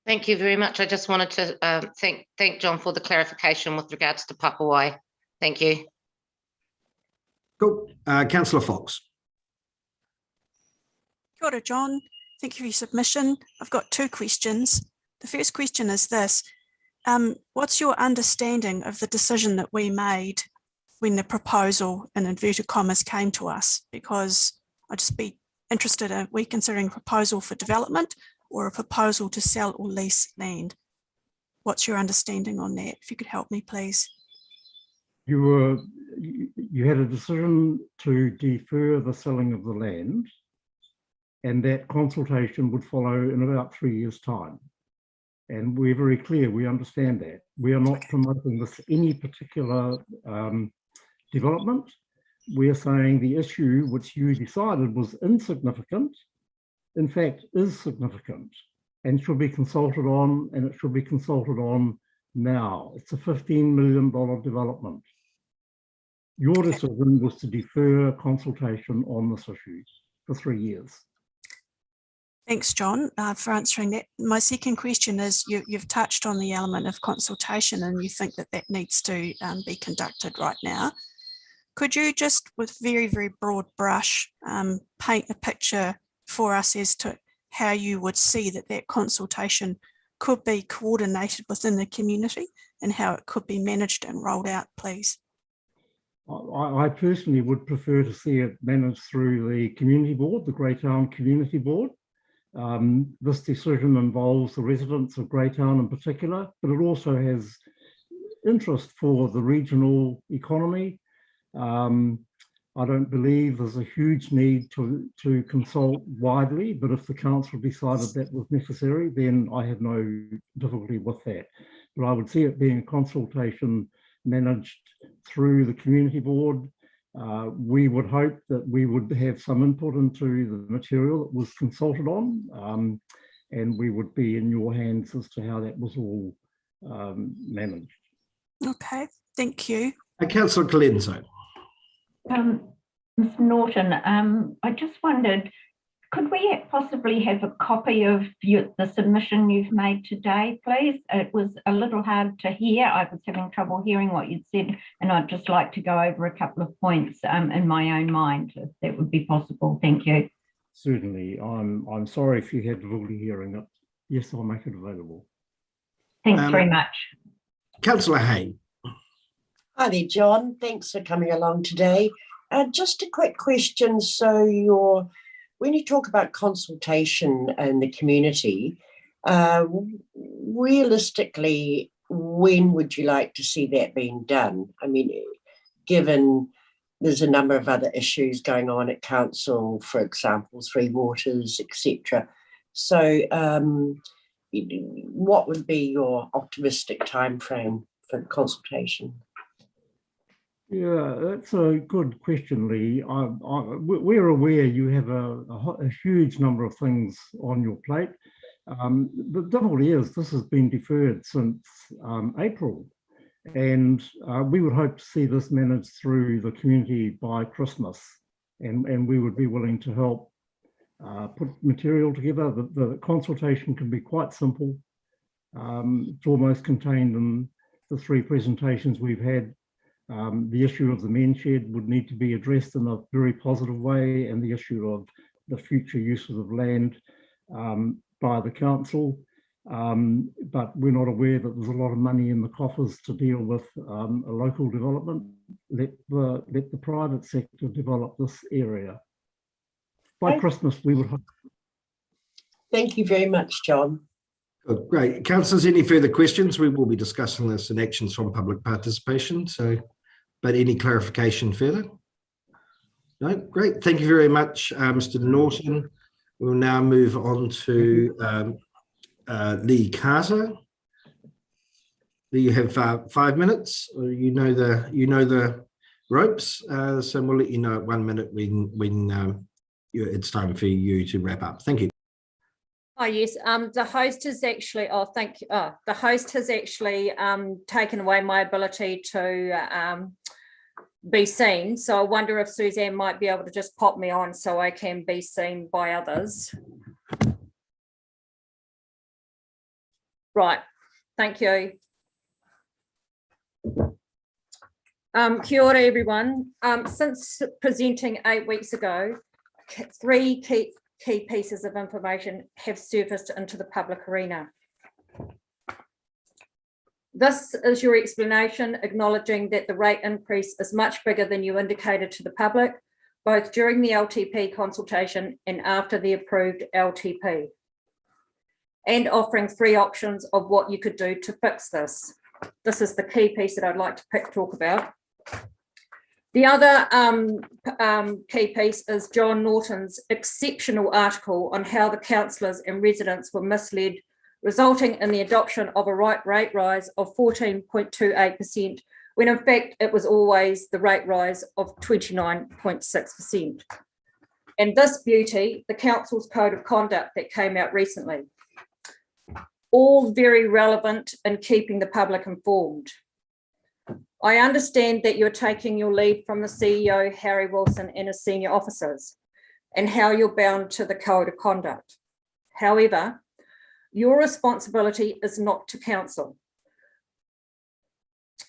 Thank you very much. I just wanted to thank John for the clarification with regards to Papawai. Thank you. Cool. Councillor Fox. Kia ora, John. Thank you for your submission. I've got 2 questions. The first question is this. What's your understanding of the decision that we made when the proposal, in inverted commas, came to us? Because I'd just be interested in, are we considering a proposal for development or a proposal to sell or lease land? What's your understanding on that? If you could help me, please. You had a decision to defer the selling of the land, and that consultation would follow in about 3 years' time. And we're very clear, we understand that. We are not promoting this any particular development. We are saying the issue which you decided was insignificant, in fact, is significant and should be consulted on, and it should be consulted on now. It's a $15 million development. Your decision was to defer consultation on this issue for 3 years. Thanks, John, for answering that. My second question is, you've touched on the element of consultation and you think that that needs to be conducted right now. Could you just, with very, very broad brush, paint a picture for us as to how you would see that that consultation could be coordinated within the community and how it could be managed and rolled out, please? I personally would prefer to see it managed through the community board, the Greytown Community Board. This decision involves the residents of Greytown in particular, but it also has interest for the regional economy. I don't believe there's a huge need to consult widely, but if the council decided that was necessary, then I have no difficulty with that. But I would see it being a consultation managed through the community board. We would hope that we would have some input into the material that was consulted on, and we would be in your hands as to how that was all managed. Okay, thank you. Councillor Colenso. Ms. Norton, I just wondered, could we possibly have a copy of the submission you've made today, please? It was a little hard to hear. I was having trouble hearing what you'd said, and I'd just like to go over a couple of points in my own mind, if that would be possible. Thank you. Certainly. I'm sorry if you had difficulty hearing it. Yes, I'll make it available. Thanks very much. Councillor Hay. Hi there, John. Thanks for coming along today. Just a quick question. So when you talk about consultation in the community, realistically, when would you like to see that being done? I mean, given there's a number of other issues going on at council, for example, Three Waters, etc. So what would be your optimistic timeframe for consultation? Yeah, that's a good question, Lee. We're aware you have a huge number of things on your plate. The difficulty is this has been deferred since April, and we would hope to see this managed through the community by Christmas, and we would be willing to help put material together. The consultation can be quite simple. It's almost contained in the 3 presentations we've had. The issue of the men shed would need to be addressed in a very positive way, and the issue of the future uses of land by the council. But we're not aware that there's a lot of money in the coffers to deal with a local development. Let the private sector develop this area. By Christmas, we would hope. Thank you very much, John. Oh, great. Councillors, any further questions? We will be discussing this in actions from public participation. So, but any clarification further? No, great. Thank you very much, Mr. Norton. We'll now move on to Lee Carter. Lee, you have 5 minutes. You know the ropes, so we'll let you know at 1 minute when it's time for you to wrap up. Thank you. Oh yes, the host has actually. Oh, thank you. Oh, the host has actually taken away my ability to be seen. So I wonder if Suzanne might be able to just pop me on so I can be seen by others. Right. Thank you. Kia ora, everyone. Since presenting 8 weeks ago, 3 key pieces of information have surfaced into the public arena. This is your explanation, acknowledging that the rate increase is much bigger than you indicated to the public, both during the LTP consultation and after the approved LTP, and offering 3 options of what you could do to fix this. This is the key piece that I'd like to talk about. The other key piece is John Norton's exceptional article on how the councillors and residents were misled, resulting in the adoption of a rate rise of 14.28%, when in fact it was always the rate rise of 29.6%. And this beauty, the council's code of conduct that came out recently, all very relevant in keeping the public informed. I understand that you're taking your lead from the CEO, Harry Wilson, and his senior officers, and how you're bound to the code of conduct. However, your responsibility is not to council,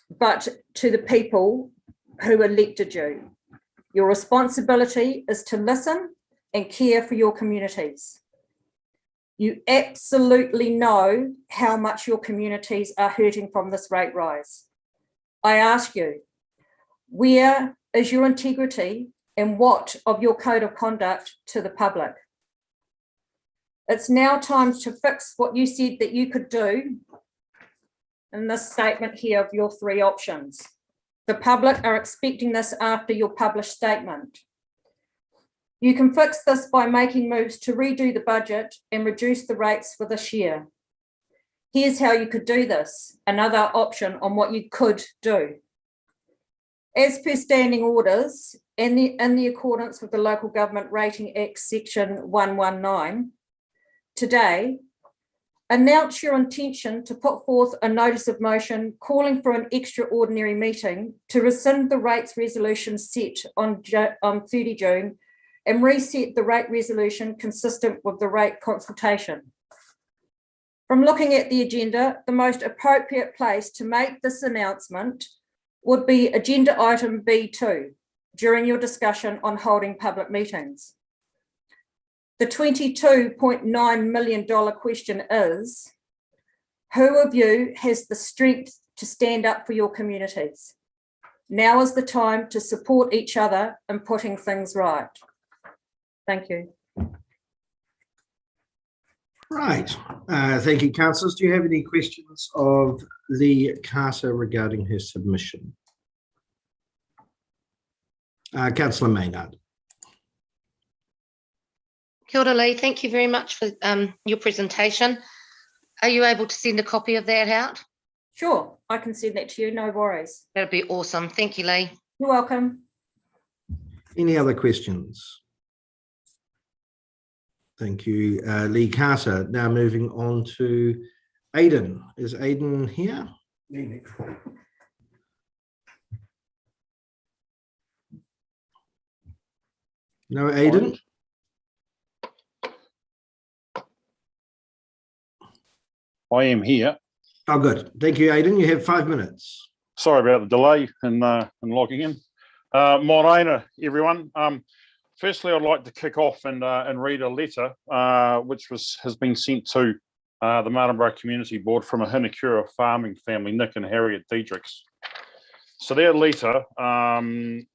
but to the people who elected you. Your responsibility is to listen and care for your communities. You absolutely know how much your communities are hurting from this rate rise. I ask you, where is your integrity and what of your code of conduct to the public? It's now time to fix what you said that you could do in this statement here of your 3 options. The public are expecting this after your published statement. You can fix this by making moves to redo the budget and reduce the rates for this year. Here's how you could do this, another option on what you could do. As per standing orders, in the accordance with the Local Government Rating Act Section 119, today, announce your intention to put forth a notice of motion calling for an extraordinary meeting to rescind the rates resolution set on 30 June and reset the rate resolution consistent with the rate consultation. From looking at the agenda, the most appropriate place to make this announcement would be agenda item B2 during your discussion on holding public meetings. The $22.9 million question is, who of you has the strength to stand up for your communities? Now is the time to support each other in putting things right. Thank you. Right. Thank you, councillors. Do you have any questions of Lee Carter regarding her submission? Councillor Maynard. Kia ora, Lee. Thank you very much for your presentation. Are you able to send a copy of that out? Sure, I can send that to you, no worries. That'd be awesome. Thank you, Lee. You're welcome. Any other questions? Thank you, Lee Carter. Now moving on to Aiden. Is Aiden here? No, Aiden? I am here. Oh, good. Thank you, Aiden. You have 5 minutes. Sorry about the delay in logging in. Morena, everyone. Firstly, I'd like to kick off and read a letter which has been sent to the Martinborough Community Board from a Hinakura farming family, Nick and Harriet Diedrichs. So their letter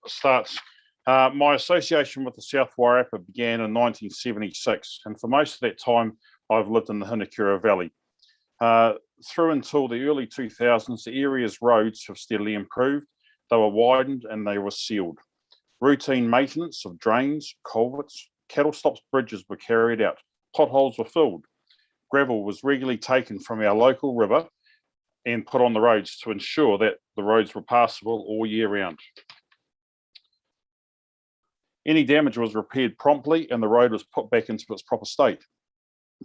starts, my association with the South Wairarapa began in 1976, and for most of that time, I've lived in the Hinakura Valley. Through until the early 2000s, the area's roads have steadily improved. They were widened and they were sealed. Routine maintenance of drains, culverts, cattle stops, bridges were carried out. Potholes were filled. Gravel was regularly taken from our local river and put on the roads to ensure that the roads were passable all year round. Any damage was repaired promptly and the road was put back into its proper state.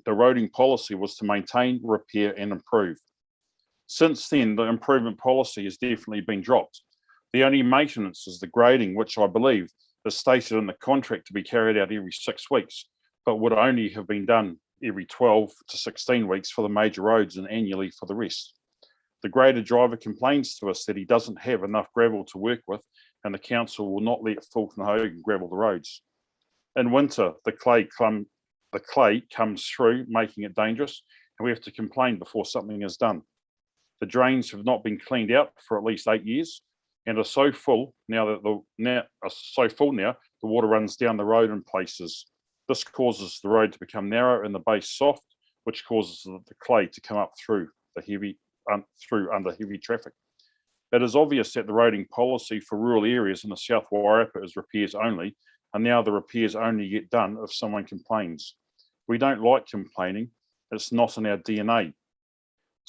The roading policy was to maintain, repair and improve. Since then, the improvement policy has definitely been dropped. The only maintenance is the grading, which I believe is stated in the contract to be carried out every 6 weeks, but would only have been done every 12 to 16 weeks for the major roads and annually for the rest. The grader driver complains to us that he doesn't have enough gravel to work with and the council will not let Fulton Hogan gravel the roads. In winter, the clay comes through, making it dangerous, and we have to complain before something is done. The drains have not been cleaned out for at least 8 years and are so full now that the water runs down the road in places. This causes the road to become narrow and the base soft, which causes the clay to come up through under heavy traffic. It is obvious that the roading policy for rural areas in the South Wairarapa is repairs only, and now the repairs only get done if someone complains. We don't like complaining, it's not in our DNA.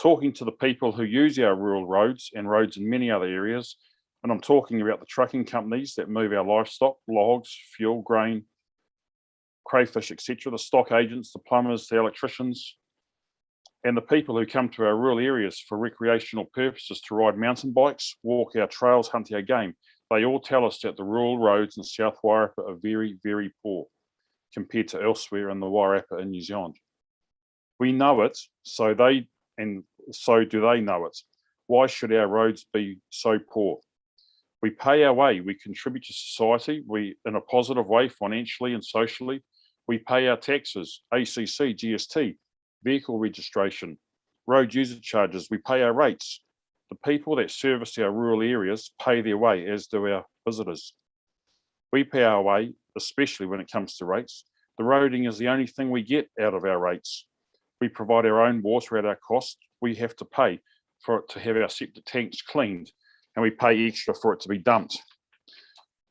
Talking to the people who use our rural roads and roads in many other areas, and I'm talking about the trucking companies that move our livestock, logs, fuel, grain, crayfish, etc., the stock agents, the plumbers, the electricians, and the people who come to our rural areas for recreational purposes to ride mountain bikes, walk our trails, hunt our game. They all tell us that the rural roads in South Wairarapa are very, very poor compared to elsewhere in the Wairarapa in New Zealand. We know it, so do they know it. Why should our roads be so poor? We pay our way, we contribute to society, in a positive way, financially and socially. We pay our taxes, ACC, GST, vehicle registration, road user charges, we pay our rates. The people that service our rural areas pay their way, as do our visitors. We pay our way, especially when it comes to rates. The roading is the only thing we get out of our rates. We provide our own water at our cost. We have to pay for it to have our septic tanks cleaned, and we pay extra for it to be dumped.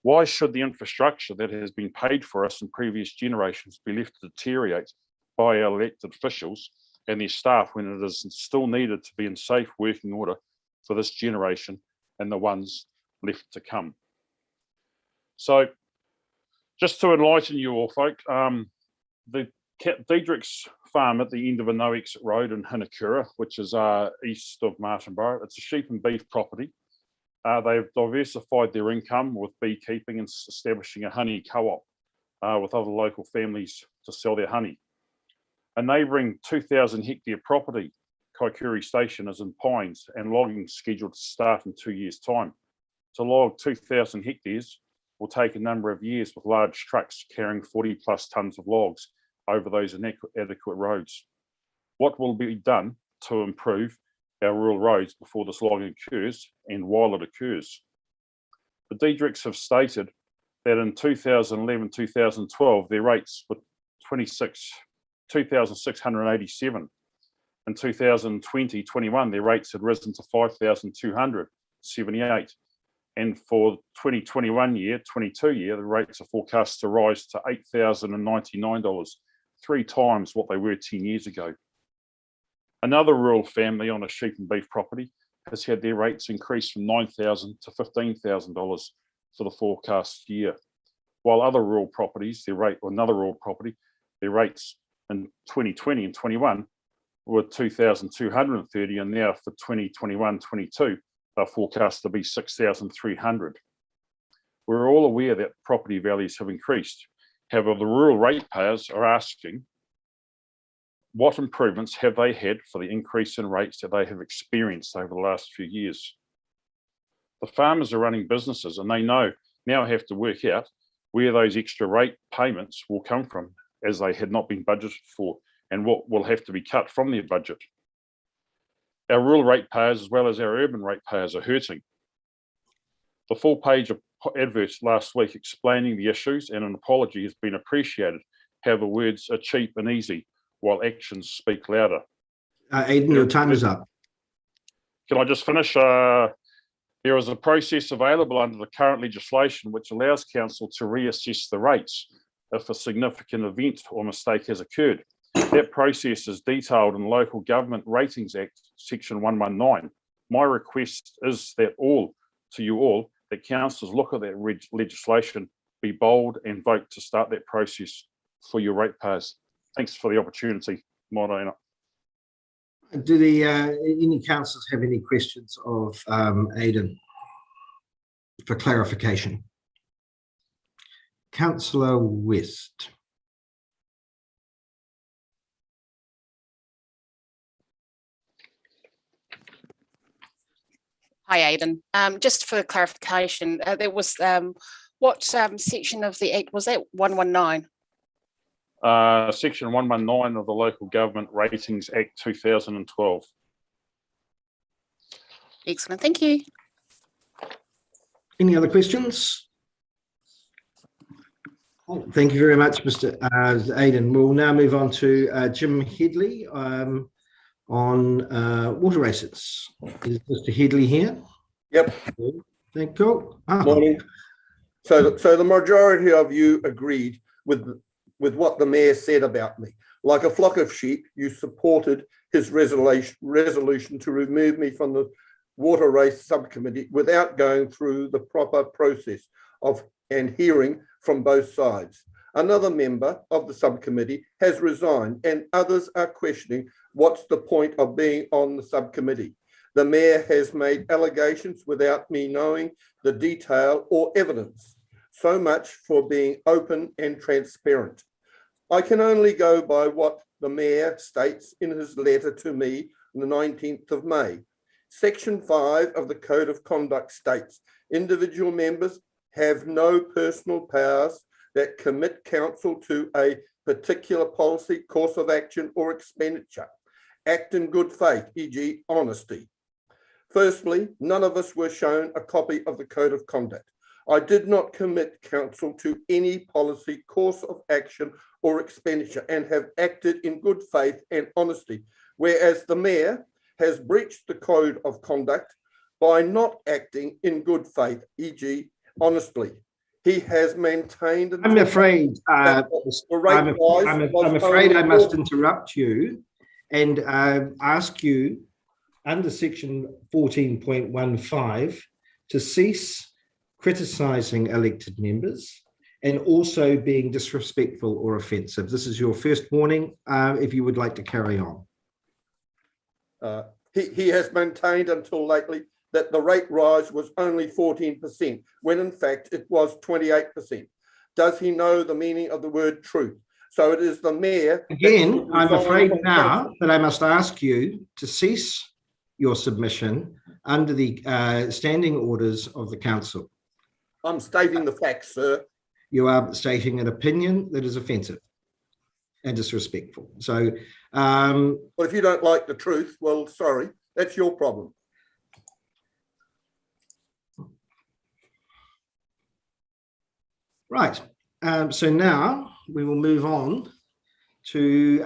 Why should the infrastructure that has been paid for us in previous generations be left to deteriorate by our elected officials and their staff when it is still needed to be in safe working order for this generation and the ones left to come? So just to enlighten you all, folk, the Diedrich's farm at the end of a no exit road in Hinakura, which is east of Martinborough, it's a sheep and beef property. They've diversified their income with beekeeping and establishing a honey co-op with other local families to sell their honey. A neighbouring 2,000 hectare property, Kaikouri Station, is in Pines and logging scheduled to start in 2 years' time. To log 2,000 hectares will take a number of years with large trucks carrying 40 plus tonnes of logs over those inadequate roads. What will be done to improve our rural roads before this logging occurs and while it occurs? The Diedrichs have stated that in 2011-2012 their rates were 2,687. In 2020-21 their rates had risen to 5,278, and for 2021-22 year the rates are forecast to rise to $8,099, 3 times what they were 10 years ago. Another rural family on a sheep and beef property has had their rates increase from $9,000 to $15,000 for the forecast year, while other rural properties, their rates in 2020 and 21 were 2,230, and now for 2021-22 they're forecast to be 6,300. We're all aware that property values have increased. However, the rural ratepayers are asking, what improvements have they had for the increase in rates that they have experienced over the last few years? The farmers are running businesses and they now have to work out where those extra rate payments will come from, as they had not been budgeted for, and what will have to be cut from their budget. Our rural ratepayers as well as our urban ratepayers are hurting. The full page of adverts last week explaining the issues and an apology has been appreciated. However, words are cheap and easy, while actions speak louder. Aiden, your time is up. Can I just finish? There is a process available under the current legislation which allows council to reassess the rates if a significant event or mistake has occurred. That process is detailed in Local Government Ratings Act, section 119. My request is that that councillors look at that legislation, be bold and vote to start that process for your ratepayers. Thanks for the opportunity, Morena. Do any councillors have any questions of Aiden for clarification? Councillor West. Hi, Aiden. Just for clarification, there was what section of the Act was that? 119. Section 119 of the Local Government Ratings Act 2012. Excellent, thank you. Any other questions? Thank you very much, Mr. Aiden. We'll now move on to Jim Hedley on water races. Is Mr. Hedley here? Yep. Thank you. Morning. So the majority of you agreed with what the mayor said about me. Like a flock of sheep, you supported his resolution to remove me from the water race subcommittee without going through the proper process and hearing from both sides. Another member of the subcommittee has resigned and others are questioning what's the point of being on the subcommittee. The mayor has made allegations without me knowing the detail or evidence. So much for being open and transparent. I can only go by what the mayor states in his letter to me on the 19th of May. Section 5 of the Code of Conduct states individual members have no personal powers that commit council to a particular policy, course of action or expenditure. Act in good faith, e.g. honesty. Firstly, none of us were shown a copy of the Code of Conduct. I did not commit council to any policy, course of action or expenditure and have acted in good faith and honesty, whereas the mayor has breached the Code of Conduct by not acting in good faith, e.g. honestly. He has maintained... I'm afraid I must interrupt you and ask you under section 14.15 to cease criticising elected members and also being disrespectful or offensive. This is your first warning, if you would like to carry on. He has maintained until lately that the rate rise was only 14%, when in fact it was 28%. Does he know the meaning of the word truth? So it is the mayor... Again, I'm afraid now that I must ask you to cease your submission under the standing orders of the council. I'm stating the facts, sir. You are stating an opinion that is offensive and disrespectful. So, well, if you don't like the truth, well, sorry, that's your problem. Right. So now we will move on to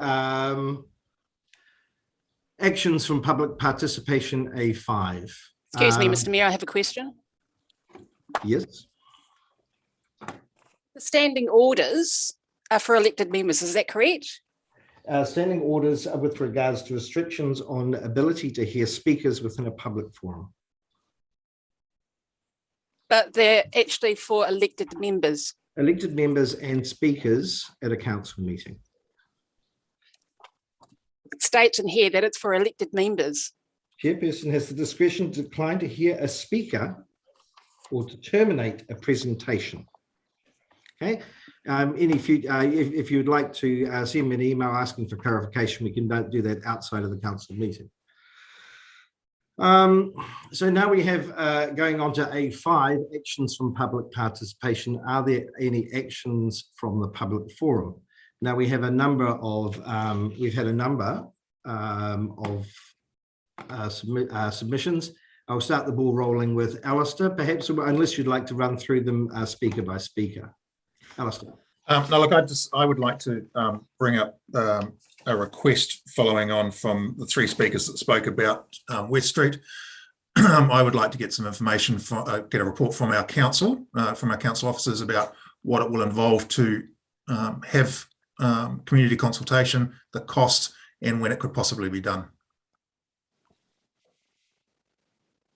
actions from public participation A5. Excuse me, Mr. Mayor, I have a question. Yes. The standing orders are for elected members, is that correct? Standing orders are with regards to restrictions on ability to hear speakers within a public forum. But they're actually for elected members. Elected members and speakers at a council meeting. It states in here that it's for elected members. Chairperson has the discretion to decline to hear a speaker or to terminate a presentation. Okay. If you would like to send me an email asking for clarification, we can do that outside of the council meeting. So now we have going on to A5, actions from public participation. Are there any actions from the public forum? Now we have a number of, we've had a number of submissions. I'll start the ball rolling with Alistair, perhaps, unless you'd like to run through them speaker by speaker. Alistair. No, look, I would like to bring up a request following on from the three speakers that spoke about West Street. I would like to get some information, get a report from our council officers about what it will involve to have community consultation, the cost, and when it could possibly be done.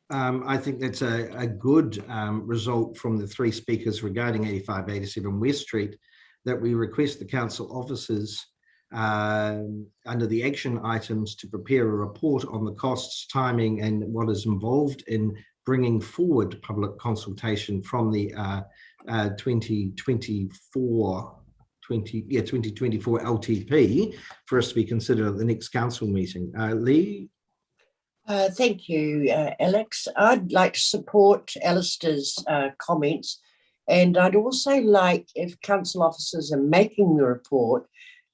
I think that's a good result from the three speakers regarding 8587 West Street, that we request the council officers under the action items to prepare a report on the costs, timing, and what is involved in bringing forward public consultation from the 2024 LTP for us to be considered at the next council meeting. Lee? Thank you, Alex. I'd like to support Alistair's comments, and I'd also like, if council officers are making the report,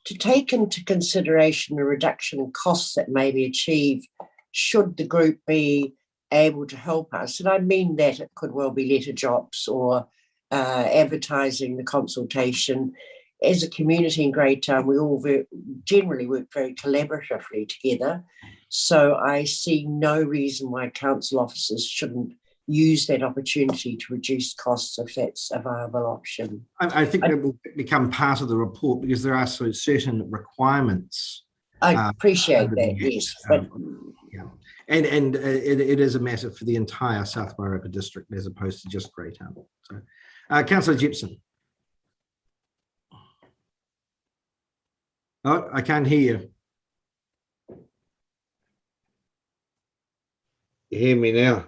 to take into consideration a reduction in costs that may be achieved should the group be able to help us. And I mean that it could well be letter jobs or advertising the consultation. As a community in Greytown, we all generally work very collaboratively together. So I see no reason why council officers shouldn't use that opportunity to reduce costs if that's a viable option. I think that will become part of the report because there are certain requirements. I appreciate that, yes. But yeah, and it is a matter for the entire South Wairarapa district as opposed to just Greytown. So, Councillor Jepson. Oh, I can't hear you. You hear me now?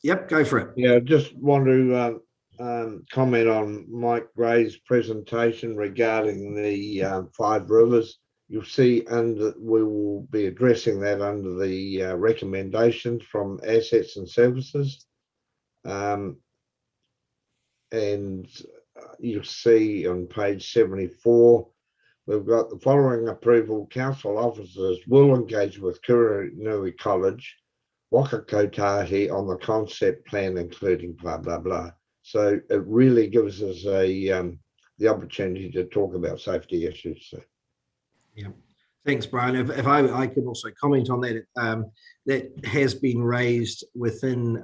Yep, go for it. Yeah, I just want to comment on Mike Gray's presentation regarding the 5 rivers. You'll see, we will be addressing that under the recommendations from assets and services. And you'll see on page 74, we've got the following approval. Council officers will engage with Kuranui College, Waka Kotahi on the concept plan, including blah, blah, blah. So it really gives us the opportunity to talk about safety issues. So. Yeah, thanks, Brian. If I could also comment on that, that has been raised within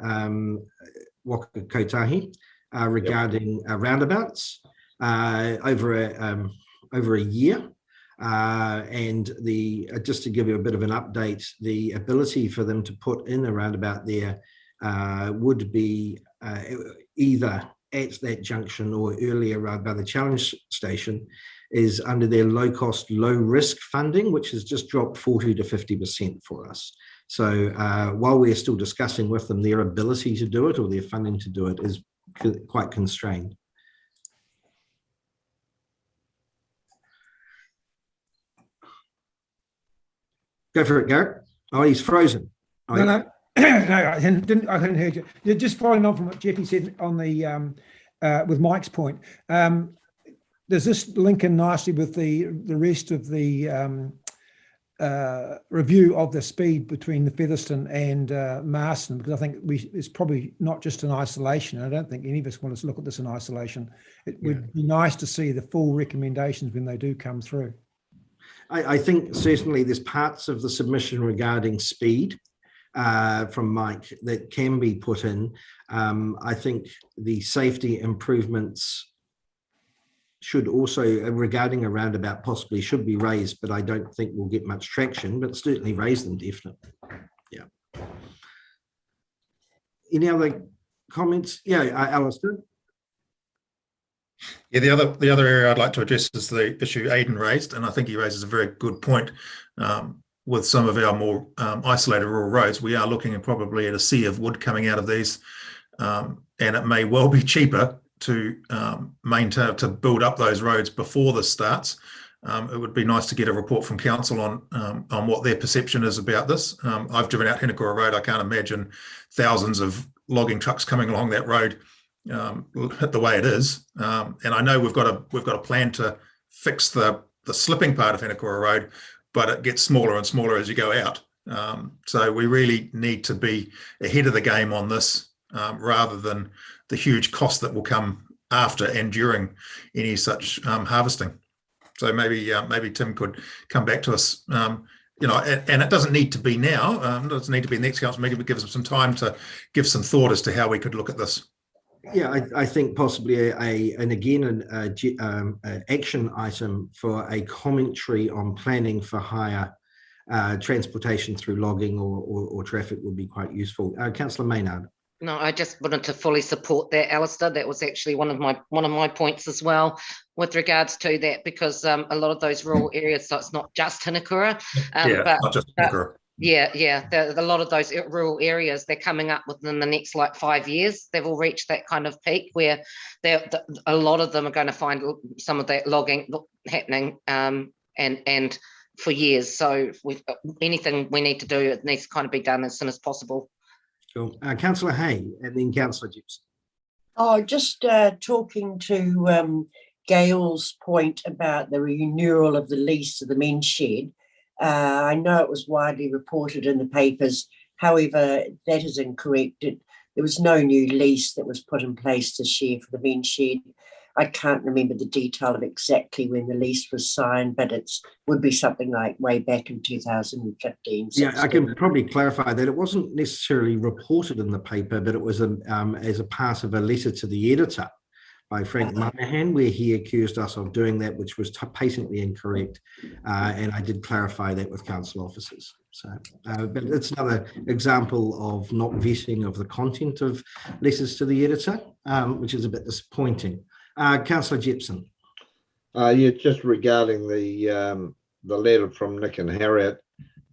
Waka Kotahi regarding roundabouts over a year. And just to give you a bit of an update, the ability for them to put in a roundabout there would be either at that junction or earlier by the challenge station is under their low cost, low risk funding, which has just dropped 40 to 50% for us. So while we're still discussing with them, their ability to do it or their funding to do it is quite constrained. Go for it, Garrett. Oh, he's frozen. Oh, no, no, I couldn't hear you. Just following on from what Jeffy said on the with Mike's point. Does this link in nicely with the rest of the review of the speed between the Featherston and Marston? Because I think it's probably not just in isolation. I don't think any of us want to look at this in isolation. It would be nice to see the full recommendations when they do come through. I think certainly there's parts of the submission regarding speed from Mike that can be put in. I think the safety improvements should also, regarding a roundabout, possibly should be raised, but I don't think we'll get much traction, but certainly raise them definitely. Yeah. Any other comments? Yeah, Alistair. Yeah, the other area I'd like to address is the issue Aiden raised, and I think he raises a very good point. With some of our more isolated rural roads, we are looking at probably at a sea of wood coming out of these, and it may well be cheaper to maintain, to build up those roads before this starts. It would be nice to get a report from council on what their perception is about this. I've driven out Henekura Road. I can't imagine thousands of logging trucks coming along that road the way it is, and I know we've got a plan to fix the slipping part of Henekura Road, but it gets smaller and smaller as you go out. So we really need to be ahead of the game on this, rather than the huge cost that will come after and during any such harvesting. So maybe Tim could come back to us. And it doesn't need to be now. It doesn't need to be the next council meeting, but gives us some time to give some thought as to how we could look at this. Yeah, I think possibly an action item for a commentary on planning for higher transportation through logging or traffic would be quite useful. Councillor Maynard. No, I just wanted to fully support that, Alistair. That was actually one of my points as well with regards to that, because a lot of those rural areas, so it's not just Hinakura, not just Hinakura. A lot of those rural areas, they're coming up within the next 5 years. They've all reached that kind of peak where a lot of them are going to find some of that logging happening and for years. So anything we need to do, it needs to kind of be done as soon as possible. Cool. Councillor Hay and then Councillor Gibson. Oh, just talking to Gail's point about the renewal of the lease of the men's shed. I know it was widely reported in the papers. However, that is incorrect. There was no new lease that was put in place this year for the men's shed. I can't remember the detail of exactly when the lease was signed, but it would be something like way back in 2015. 16. Yeah, I can probably clarify that it wasn't necessarily reported in the paper, but it was as a part of a letter to the editor by Frank Monahan, where he accused us of doing that, which was patently incorrect. And I did clarify that with council officers. So, but it's another example of not vetting of the content of letters to the editor, which is a bit disappointing. Councillor Gibson. Just regarding the letter from Nick and Harriet,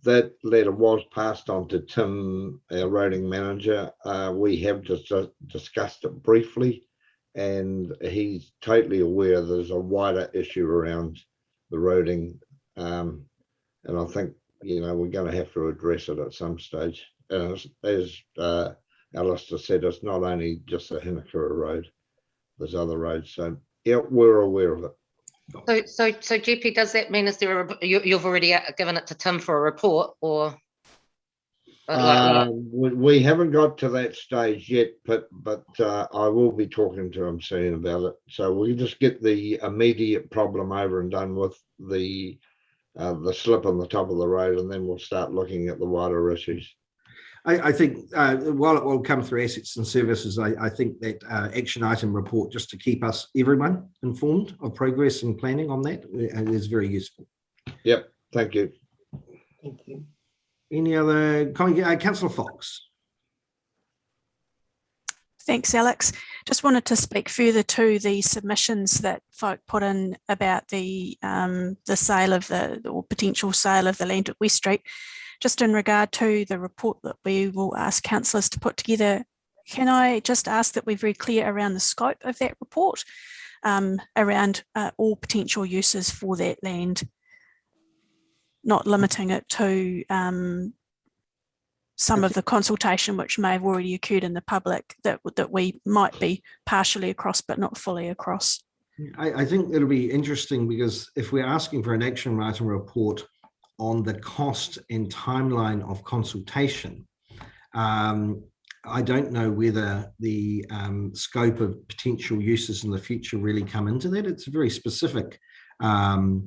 that letter was passed on to Tim, our roading manager. We have just discussed it briefly, and he's totally aware there's a wider issue around the roading, and I think we're going to have to address it at some stage. And as Alistair said, it's not only just the Hinakura Road. There's other roads, so yeah, we're aware of it. So GP, does that mean you've already given it to Tim for a report, or? We haven't got to that stage yet, but I will be talking to him soon about it. So we'll just get the immediate problem over and done with, the slip on the top of the road, and then we'll start looking at the wider issues. I think while it will come through assets and services, I think that action item report, just to keep everyone informed of progress and planning on that, is very useful. Yep, thank you. Thank you. Any other comment? Councillor Fox. Thanks, Alex. Just wanted to speak further to the submissions that folk put in about the sale of or potential sale of the land at West Street. Just in regard to the report that we will ask councillors to put together, can I just ask that we're very clear around the scope of that report, around all potential uses for that land, not limiting it to some of the consultation which may have already occurred in the public that we might be partially across but not fully across. I think it'll be interesting, because if we're asking for an action item report on the cost and timeline of consultation, I don't know whether the scope of potential uses in the future really come into that. It's a very specific area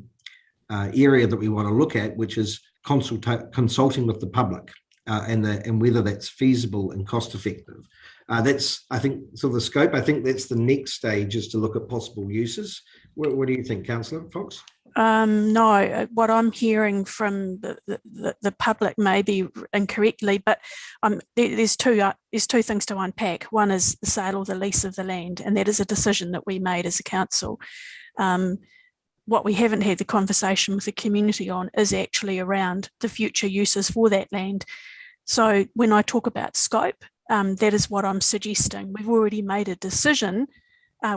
that we want to look at, which is consulting with the public and whether that's feasible and cost effective. That's, I think, so the scope. I think that's the next stage, is to look at possible uses. What do you think, Councillor Fox? No, what I'm hearing from the public may be incorrectly, but there's two things to unpack. One is the sale or the lease of the land, and that is a decision that we made as a council. What we haven't had the conversation with the community on is actually around the future uses for that land. So when I talk about scope, that is what I'm suggesting. We've already made a decision.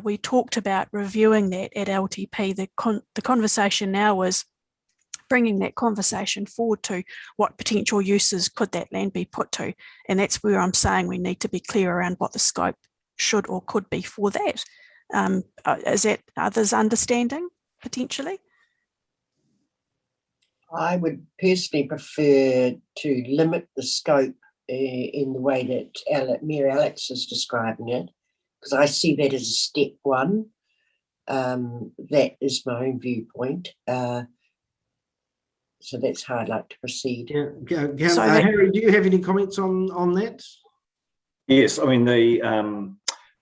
We talked about reviewing that at LTP. The conversation now is bringing that conversation forward to what potential uses could that land be put to. And that's where I'm saying we need to be clear around what the scope should or could be for that. Is that others' understanding, potentially? I would personally prefer to limit the scope in the way that Mayor Alex is describing it, because I see that as a step one. That is my own viewpoint. So that's how I'd like to proceed. Harry, do you have any comments on that? Yes, I mean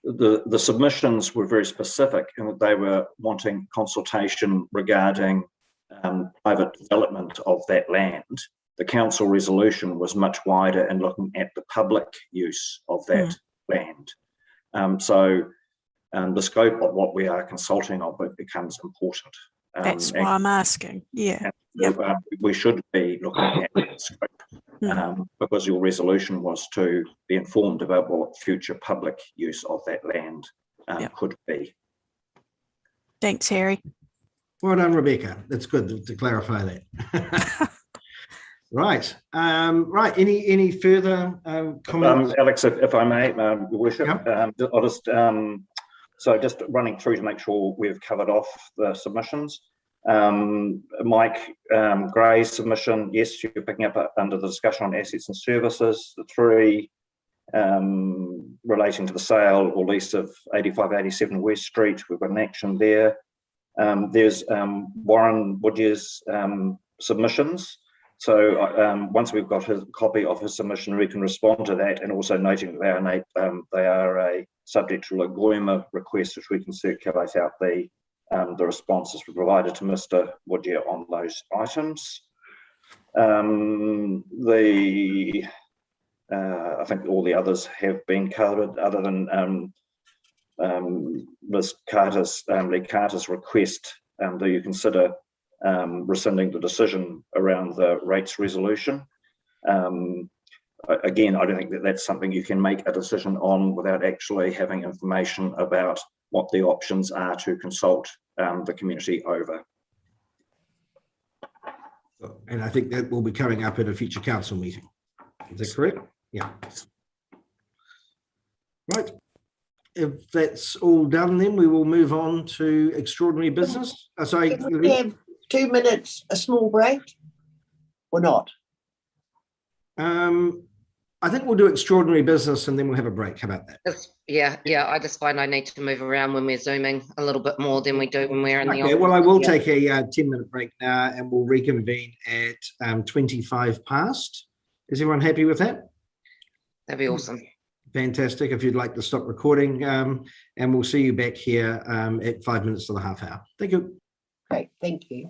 the submissions were very specific in that they were wanting consultation regarding private development of that land. The council resolution was much wider in looking at the public use of that land. So the scope of what we are consulting on becomes important. That's why I'm asking. Yeah. We should be looking at that scope because your resolution was to be informed about what future public use of that land could be. Thanks, Harry. Well done, Rebecca. That's good to clarify that. Right. Right. Any further comments? Alex, if I may, Your Worship, I'll just so just running through to make sure we've covered off the submissions. Mike Gray's submission, yes, you're picking up under the discussion on assets and services. The 3 relating to the sale or lease of 8587 West Street, we've got an action there. There's Warren Woodyear's submissions. So once we've got his copy of his submission, we can respond to that, and also noting that they are a subject to a Goima request, which we can circulate out the responses we provided to Mr. Woodyear on those items. I think all the others have been covered, other than Ms. Lee Carter's request that you consider rescinding the decision around the rates resolution. Again, I don't think that that's something you can make a decision on without actually having information about what the options are to consult the community over. And I think that will be coming up at a future council meeting. Is that correct? Yeah. Right. If that's all done, then we will move on to extraordinary business. Sorry, Can we have 2 minutes, a small break, or not? I think we'll do extraordinary business and then we'll have a break. How about that? Yeah. I just find I need to move around when we're Zooming a little bit more than we do when we're in the office. Well, I will take a 10-minute break now and we'll reconvene at 25 past. Is everyone happy with that? That'd be awesome. Fantastic. If you'd like to stop recording, and we'll see you back here at 5 minutes to the half hour. Thank you. Great, thank you.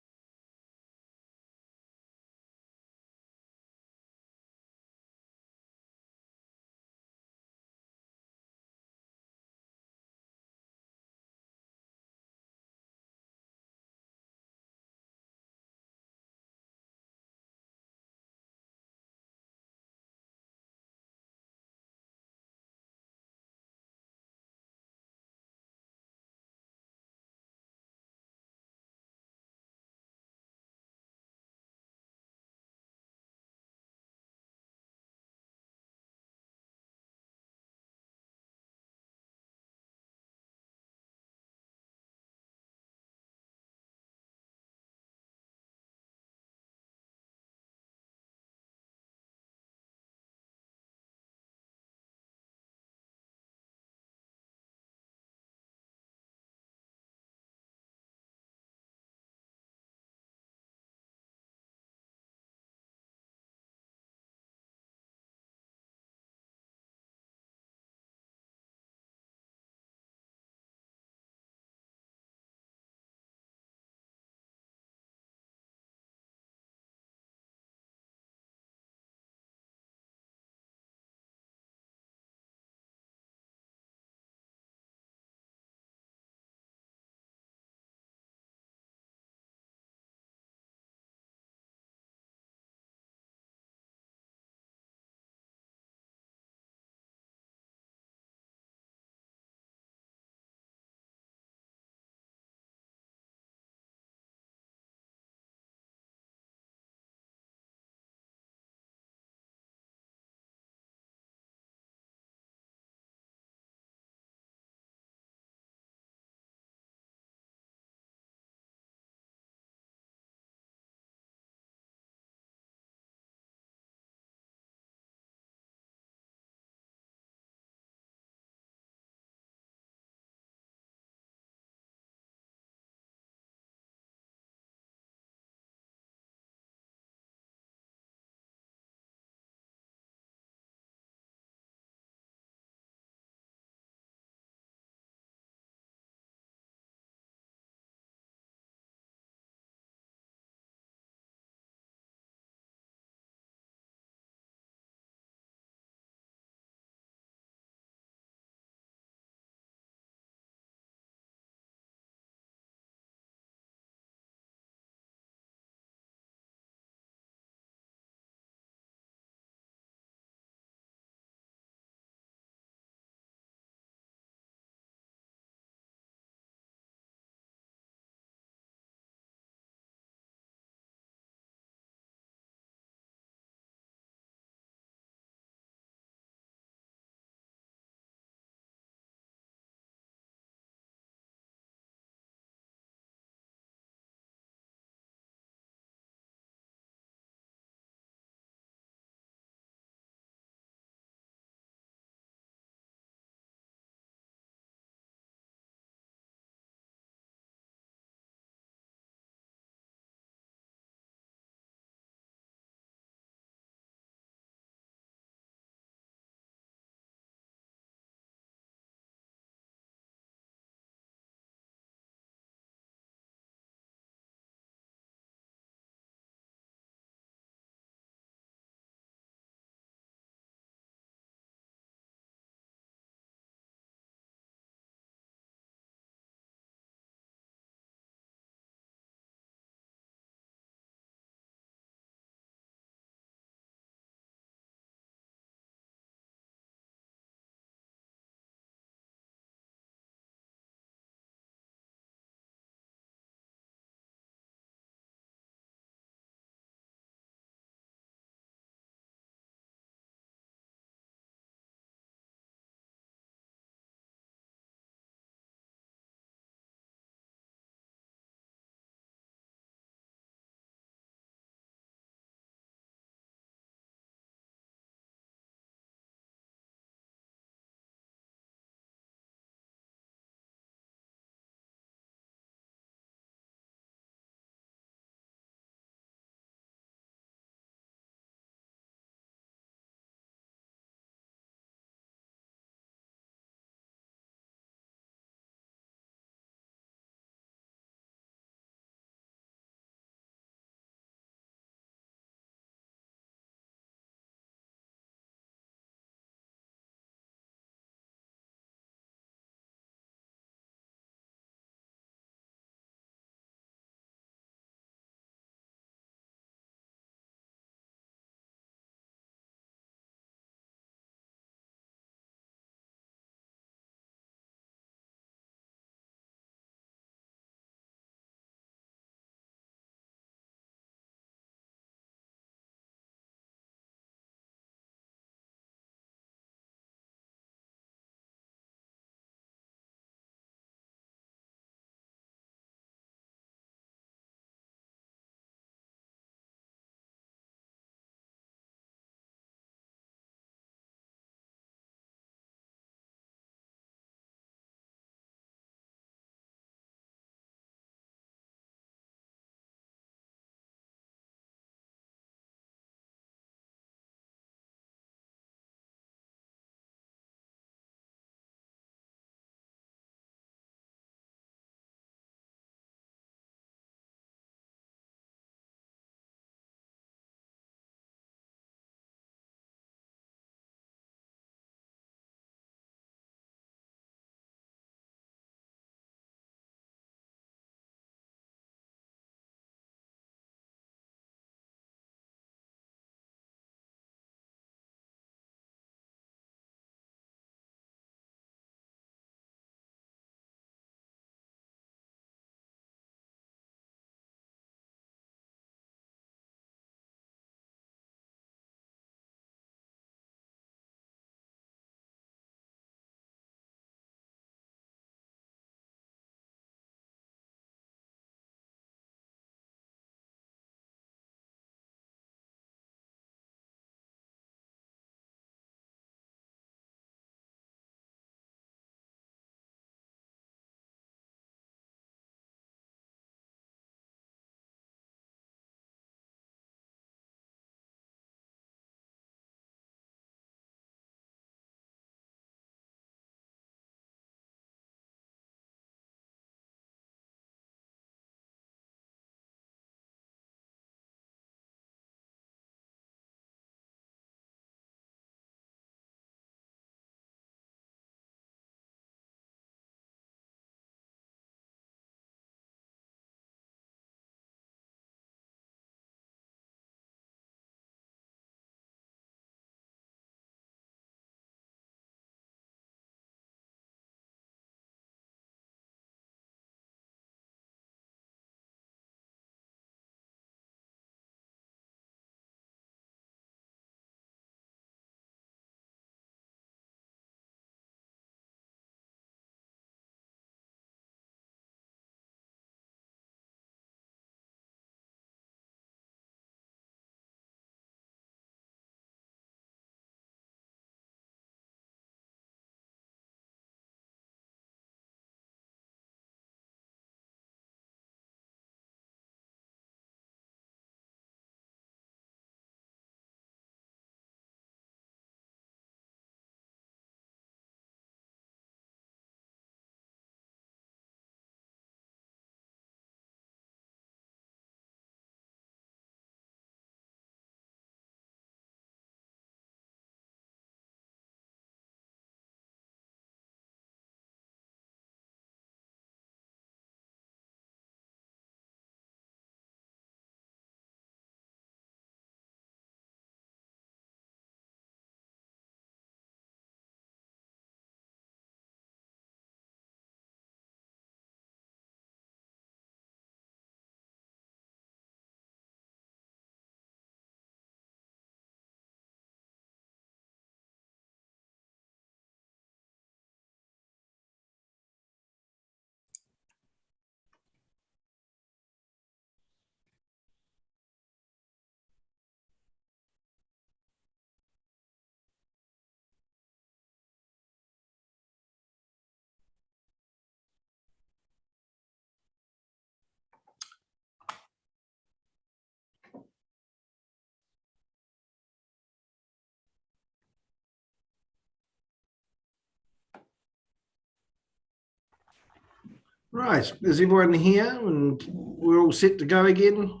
Right, is everyone here and we're all set to go again?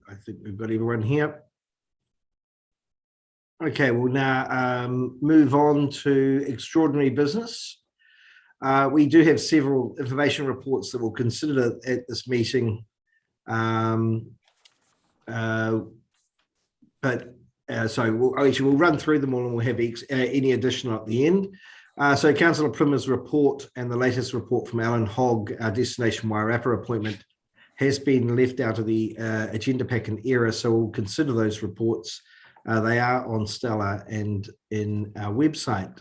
I think we've got everyone here. Okay, we'll now move on to extraordinary business. We do have several information reports that we'll consider at this meeting. So we'll run through them all and we'll have any additional at the end. So Councillor Primer's report and the latest report from Alan Hogg, our Destination Wairarapa appointment, has been left out of the agenda pack in error, so we'll consider those reports. They are on Stella and in our website.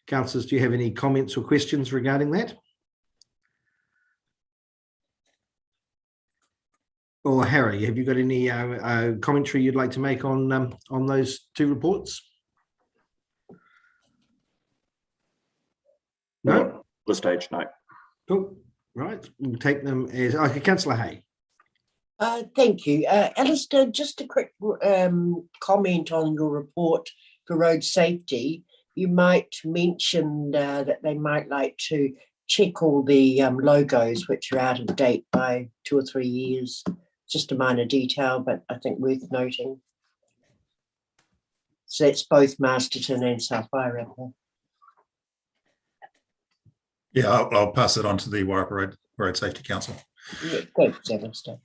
Councillors, do you have any comments or questions regarding that? Or Harry, have you got any commentary you'd like to make on those two reports? No? At this stage, no. Cool. Right, we'll take them as Councillor Hay. Thank you. Alistair, just a quick comment on your report for road safety. You might mention that they might like to check all the logos which are out of date by 2 or 3 years. Just a minor detail, but I think worth noting. So it's both Masterton and South Wairarapa. Yeah, I'll pass it on to the Wairarapa Road Safety Council. Yeah, thanks, Alistair.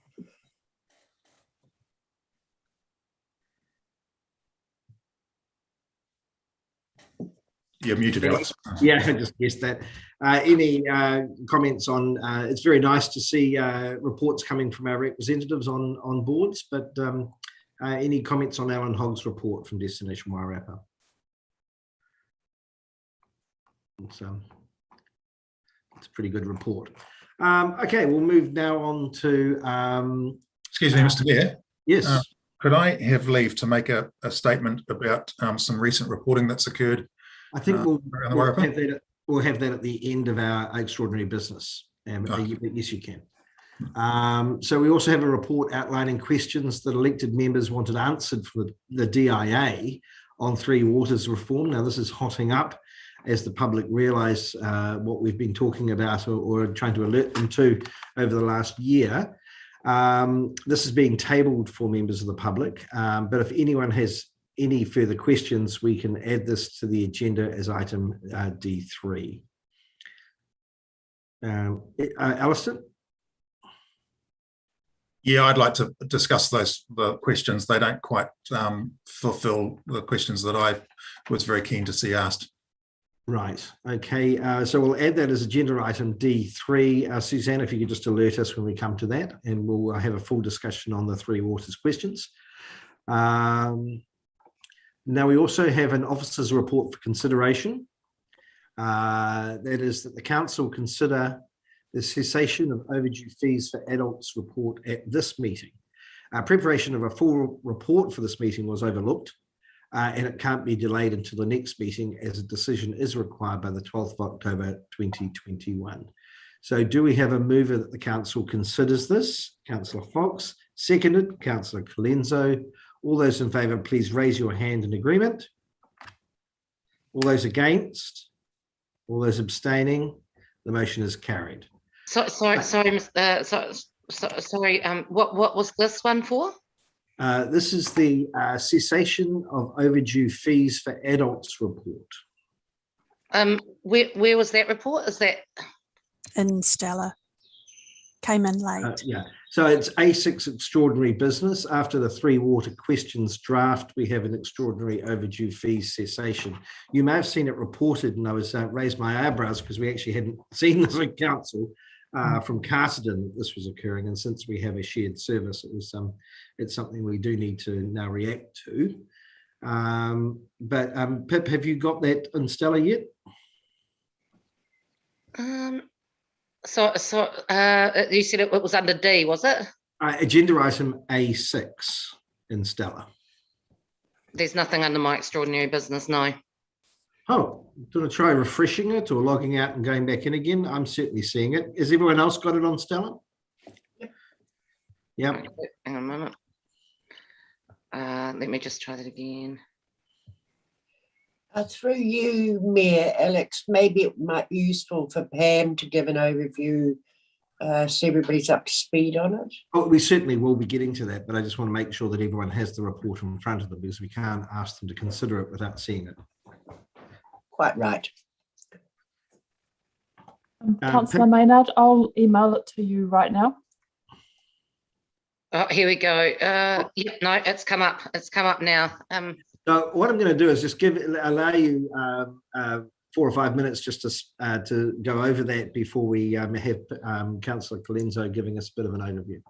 You're muted, Alex. Yeah, I just guessed that. Any comments on, it's very nice to see reports coming from our representatives on boards, but any comments on Alan Hogg's report from Destination Wairarapa? So it's a pretty good report. Okay, we'll move now on to... Excuse me, Mr. Mayor. Yes. Could I have leave to make a statement about some recent reporting that's occurred? I think we'll have that at the end of our extraordinary business. Yes, you can. So we also have a report outlining questions that elected members wanted answered for the DIA on Three Waters reform. Now, this is hotting up as the public realise what we've been talking about or trying to alert them to over the last year. This is being tabled for members of the public, but if anyone has any further questions, we can add this to the agenda as item D3. Alistair? Yeah, I'd like to discuss the questions. They don't quite fulfill the questions that I was very keen to see asked. Right. Okay. So we'll add that as agenda item D3. Suzanne, if you could just alert us when we come to that, and we'll have a full discussion on the Three Waters questions. Now, we also have an officer's report for consideration. That is that the council consider the cessation of overdue fees for adults report at this meeting. Preparation of a full report for this meeting was overlooked, and it can't be delayed until the next meeting as a decision is required by the 12th of October 2021. So do we have a mover that the council considers this? Councillor Fox, seconded, Councillor Colenso. All those in favour, please raise your hand in agreement. All those against? All those abstaining? The motion is carried. Sorry. What was this one for? This is the cessation of overdue fees for adults report. Where was that report? Is that in Stella? Came in late. Yeah, so it's A6 extraordinary business. After the Three Water questions draft, we have an extraordinary overdue fees cessation. You may have seen it reported, and I was raised my eyebrows because we actually hadn't seen this in council from Carterton that this was occurring, and since we have a shared service, it's something we do need to now react to. But Pip, have you got that in Stella yet? So you said it was under D, was it? Agenda item A6 in Stella. There's nothing under my extraordinary business, no. Oh, do I try refreshing it or logging out and going back in again? I'm certainly seeing it. Has everyone else got it on Stella? Yep. Hang on a moment. Let me just try that again. Through you, Mayor Alex, maybe it might be useful for Pam to give an overview so everybody's up to speed on it. Oh, we certainly will be getting to that, but I just want to make sure that everyone has the report in front of them because we can't ask them to consider it without seeing it. Quite right. Councillor Maynard, I'll email it to you right now. Oh, here we go. Yep, no, it's come up. It's come up now. So what I'm going to do is just allow you 4 or 5 minutes just to go over that before we have Councillor Colenso giving us a bit of an overview.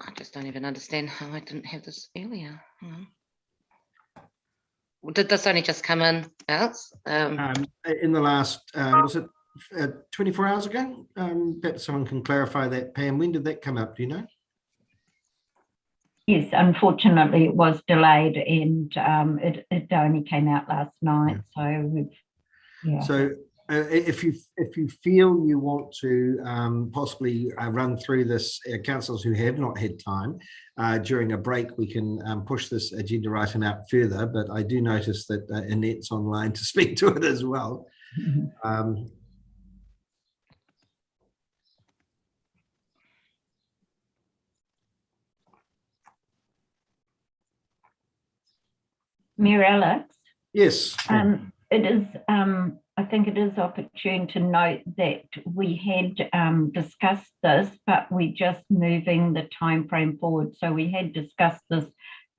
I just don't even understand how I didn't have this earlier. Did this only just come in, Alex? In the last, was it 24 hours ago? Perhaps someone can clarify that. Pam, when did that come up? Do you know? Yes, unfortunately, it was delayed and it only came out last night. Yeah. So, yeah. So if you feel you want to possibly run through this, councillors who have not had time during a break, we can push this agenda item out further. But I do notice that Annette's online to speak to it as well. Mayor Alex? Yes. It is, I think it is opportune to note that we had discussed this, but we're just moving the time frame forward. So we had discussed this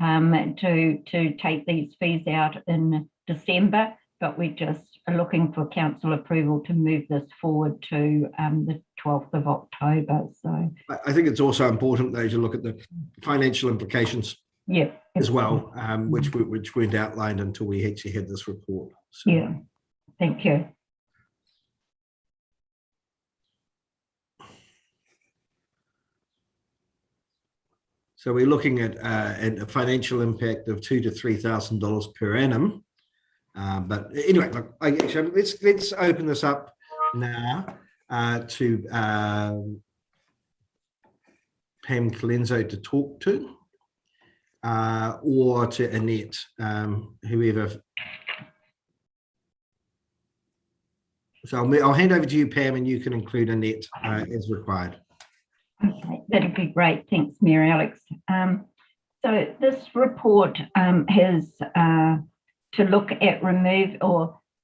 to take these fees out in December, but we're just looking for council approval to move this forward to the 12th of October. So I think it's also important though to look at the financial implications. Yeah, as well, which weren't outlined until we actually had this report. So. Yeah, thank you. So we're looking at a financial impact of $2,000 to $3,000 per annum. But anyway, look, let's open this up now to Pam Colenso to talk to. Or to Annette, whoever. So I'll hand over to you, Pam, and you can include Annette as required. Okay, that'd be great. Thanks, Mayor Alex. So this report has to look at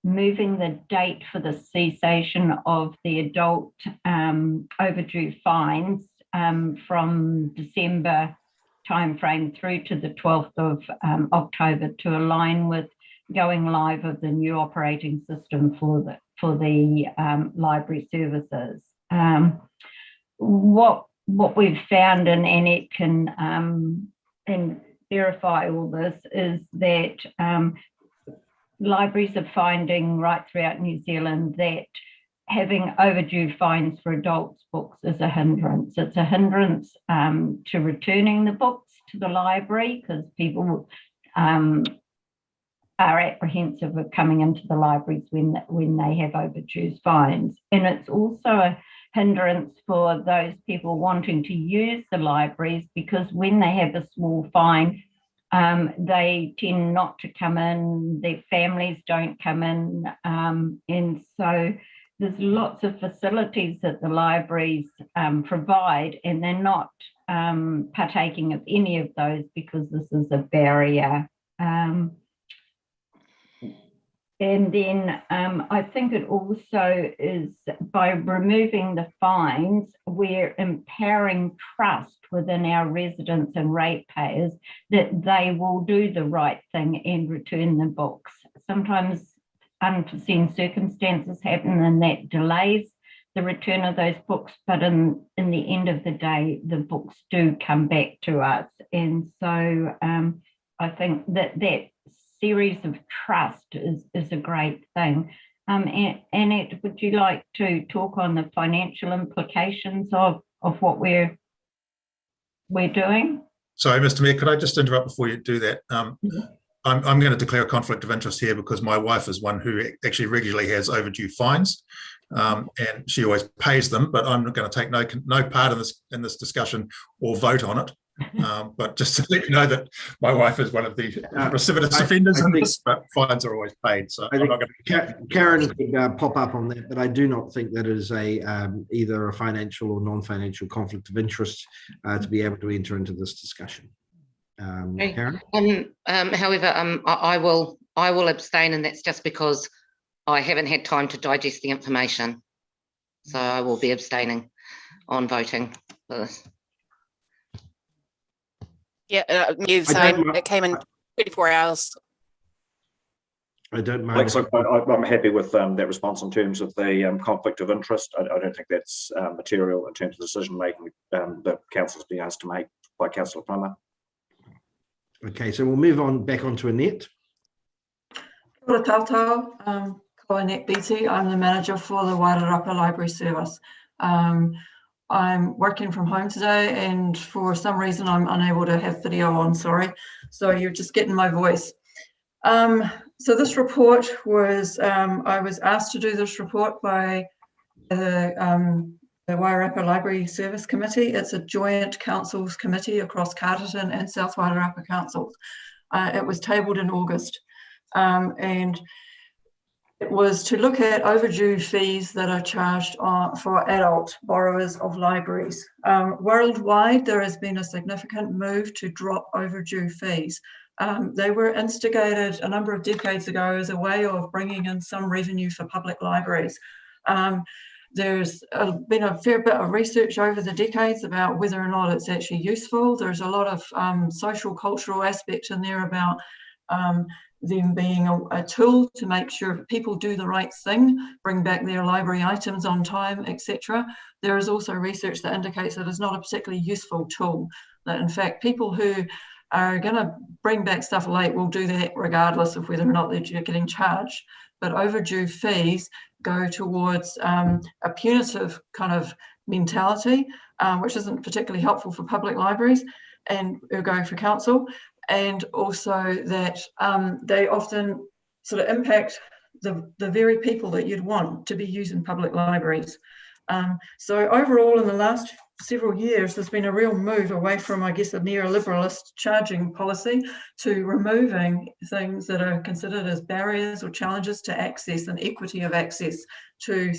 moving the date for the cessation of the adult overdue fines from December timeframe through to the 12th of October to align with going live of the new operating system for the library services. What we've found, and it can verify all this, is that libraries are finding right throughout New Zealand that having overdue fines for adults books is a hindrance. It's a hindrance to returning the books to the library because people are apprehensive of coming into the libraries when they have overdue fines. And it's also a hindrance for those people wanting to use the libraries because when they have a small fine, they tend not to come in, their families don't come in, and so there's lots of facilities that the libraries provide, and they're not partaking of any of those because this is a barrier. And then I think it also is by removing the fines, we're empowering trust within our residents and ratepayers that they will do the right thing and return the books. Sometimes unforeseen circumstances happen and that delays the return of those books, but in the end of the day, the books do come back to us. And so I think that series of trust is a great thing. Annette, would you like to talk on the financial implications of what we're doing? Sorry, Mr. Mayor, could I just interrupt before you do that? I'm going to declare a conflict of interest here because my wife is one who actually regularly has overdue fines, and she always pays them. But I'm not going to take no part in this discussion or vote on it. But just to let you know that my wife is one of the recidivist offenders in this, but fines are always paid. So I'm not going to. Karen could pop up on that, but I do not think that is either a financial or non-financial conflict of interest to be able to enter into this discussion. Karen? However, I will abstain, and that's just because I haven't had time to digest the information. So I will be abstaining on voting for this. Yeah, me the same. It came in 24 hours. I don't mind. I'm happy with that response in terms of the conflict of interest. I don't think that's material in terms of decision making that council's being asked to make by Councillor Plummer. Okay, so we'll move on back onto Annette. Kia ora tātou, ko Annette Beattie. I'm the manager for the Wairarapa Library Service. I'm working from home today, and for some reason I'm unable to have video on, sorry. So you're just getting my voice. So this report was, I was asked to do this report by the Wairarapa Library Service Committee. It's a joint councils committee across Carterton and South Wairarapa councils. It was tabled in August, and it was to look at overdue fees that are charged for adult borrowers of libraries. Worldwide, there has been a significant move to drop overdue fees. They were instigated a number of decades ago as a way of bringing in some revenue for public libraries. There's been a fair bit of research over the decades about whether or not it's actually useful. There's a lot of social, cultural aspects in there about them being a tool to make sure people do the right thing, bring back their library items on time, etc. There is also research that indicates that it's not a particularly useful tool, that in fact people who are going to bring back stuff late will do that regardless of whether or not they're getting charged. But overdue fees go towards a punitive kind of mentality, which isn't particularly helpful for public libraries and go for council, and also that they often sort of impact the very people that you'd want to be using public libraries. So overall, in the last several years, there's been a real move away from, I guess, a neoliberalist charging policy to removing things that are considered as barriers or challenges to access and equity of access to,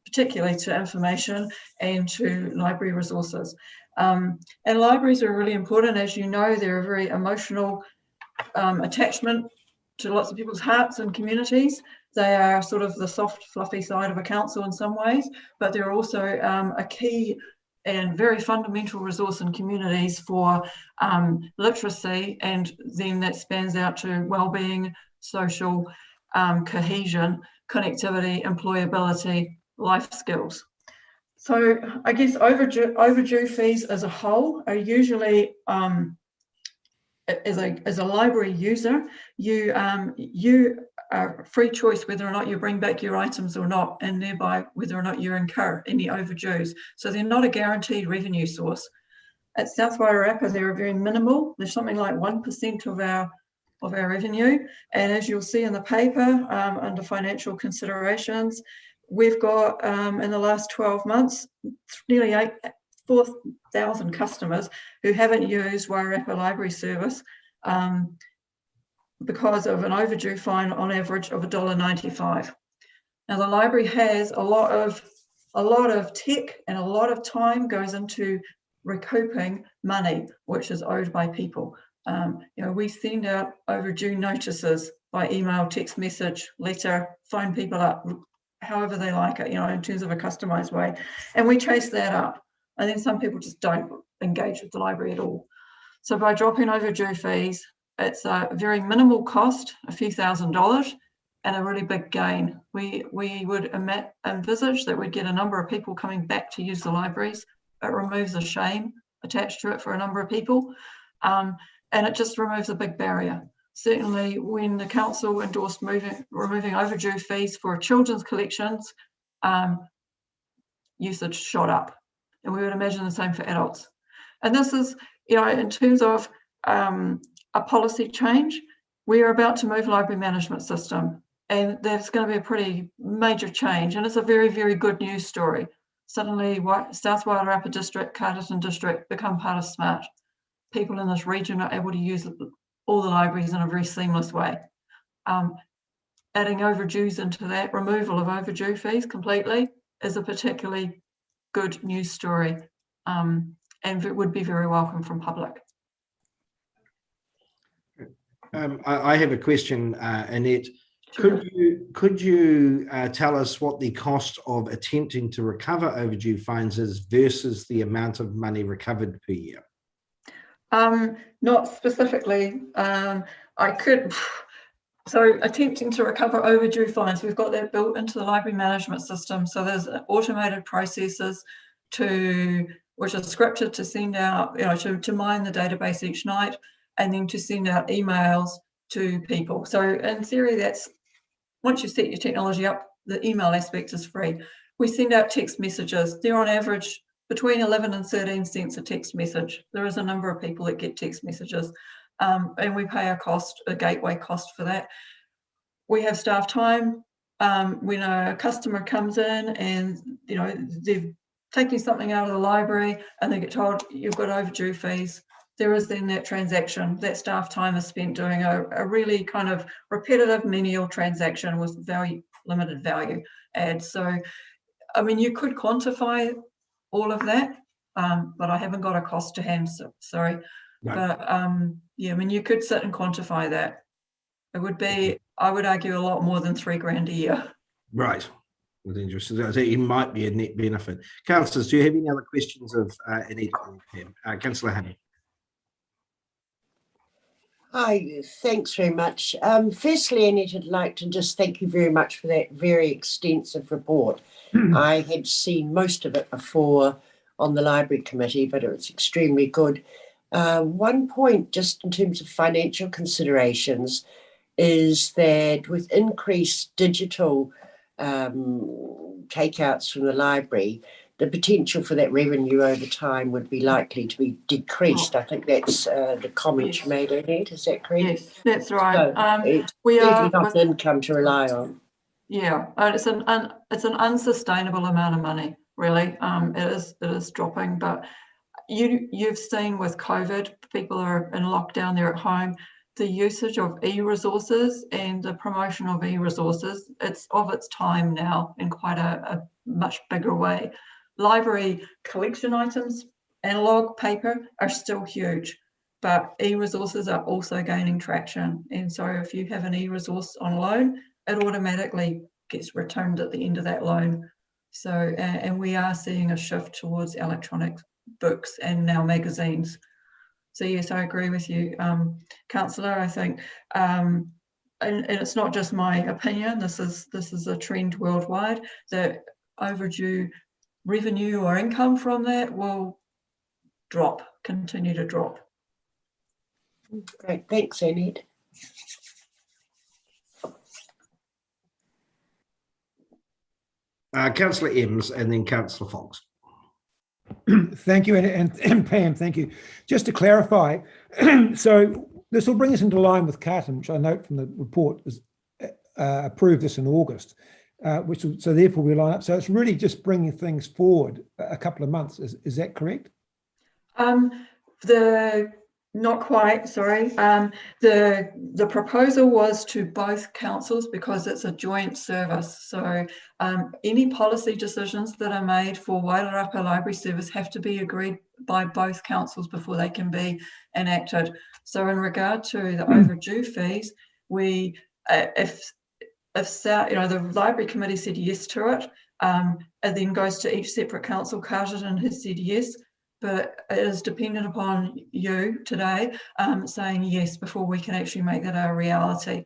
particularly to information and to library resources. And libraries are really important. As you know, they're a very emotional attachment to lots of people's hearts and communities. They are sort of the soft, fluffy side of a council in some ways, but they're also a key and very fundamental resource in communities for literacy, and then that spans out to well-being, social cohesion, connectivity, employability, life skills. So I guess overdue fees as a whole are usually, as a library user, you are free choice whether or not you bring back your items or not, and thereby whether or not you incur any overdues. So they're not a guaranteed revenue source. At South Wairarapa, they're very minimal. There's something like 1% of our revenue. And as you'll see in the paper, under financial considerations, we've got in the last 12 months, nearly 4,000 customers who haven't used Wairarapa Library Service because of an overdue fine on average of $1.95. Now the library has a lot of tech, and a lot of time goes into recouping money which is owed by people. We send out overdue notices by email, text message, letter, phone people up, however they like it, in terms of a customized way, and we chase that up. And then some people just don't engage with the library at all. So by dropping overdue fees, it's a very minimal cost, a few $1,000s, and a really big gain. We would envisage that we'd get a number of people coming back to use the libraries. It removes the shame attached to it for a number of people, and it just removes a big barrier. Certainly when the council endorsed removing overdue fees for children's collections, usage shot up. And we would imagine the same for adults. And this is you know, in terms of a policy change, we are about to move library management system, and there's going to be a pretty major change, and it's a very, very good news story. Suddenly, South Wairarapa District, Carterton District become part of SMART. People in this region are able to use all the libraries in a very seamless way. Adding overdues into that, removal of overdue fees completely, is a particularly good news story, and it would be very welcome from public. I have a question, Annette. Could you tell us what the cost of attempting to recover overdue fines is versus the amount of money recovered per year? Not specifically. I could. So attempting to recover overdue fines, we've got that built into the library management system. So there's automated processes which are scripted to send out, you know, to mine the database each night, and then to send out emails to people. So in theory, that's, once you set your technology up, the email aspect is free. We send out text messages. They're on average between 11 and 13 cents a text message. There is a number of people that get text messages, and we pay a gateway cost for that. We have staff time. When a customer comes in and, you know, they've taken something out of the library and they get told you've got overdue fees, there is then that transaction. That staff time is spent doing a really kind of repetitive menial transaction with limited value add. So, I mean, you could quantify all of that, but I haven't got a cost to hand, so sorry. Right. But yeah, I mean, you could sit and quantify that. It would be, I would argue, a lot more than $3,000 a year. Right. That's interesting. So it might be a net benefit. Councillors, do you have any other questions of Annette or Pam? Councillor Hammer. Hi, thanks very much. Firstly, Annette, I'd like to just thank you very much for that very extensive report. I had seen most of it before on the Library Committee, but it was extremely good. One point, just in terms of financial considerations, is that with increased digital takeouts from the library, the potential for that revenue over time would be likely to be decreased. I think that's the comment you made, Annette. Is that correct? Yes, that's right. So it's certainly not an income to rely on. Yeah, it's an unsustainable amount of money, really. It is dropping, but you've seen with COVID, people are in lockdown, they're at home. The usage of e-resources and the promotion of e-resources, it's of its time now in quite a much bigger way. Library collection items, analog paper, are still huge, but e-resources are also gaining traction. And so if you have an e-resource on loan, it automatically gets returned at the end of that loan. So, and we are seeing a shift towards electronic books and now magazines. So yes, I agree with you, Councillor. I think, and it's not just my opinion. This is a trend worldwide that overdue revenue or income from that will continue to drop. Great, thanks, Annette. Councillor Ems and then Councillor Fox. Thank you, and Pam, thank you. Just to clarify, so this will bring us into line with Carton, which I note from the report is approved this in August, so therefore we line up. So it's really just bringing things forward a couple of months. Is that correct? Not quite, sorry. The proposal was to both councils because it's a joint service. So any policy decisions that are made for Wairarapa Library Service have to be agreed by both councils before they can be enacted. So in regard to the overdue fees, we, if the Library Committee said yes to it, it then goes to each separate council. Carterton has said yes. But it is dependent upon you today saying yes before we can actually make that a reality.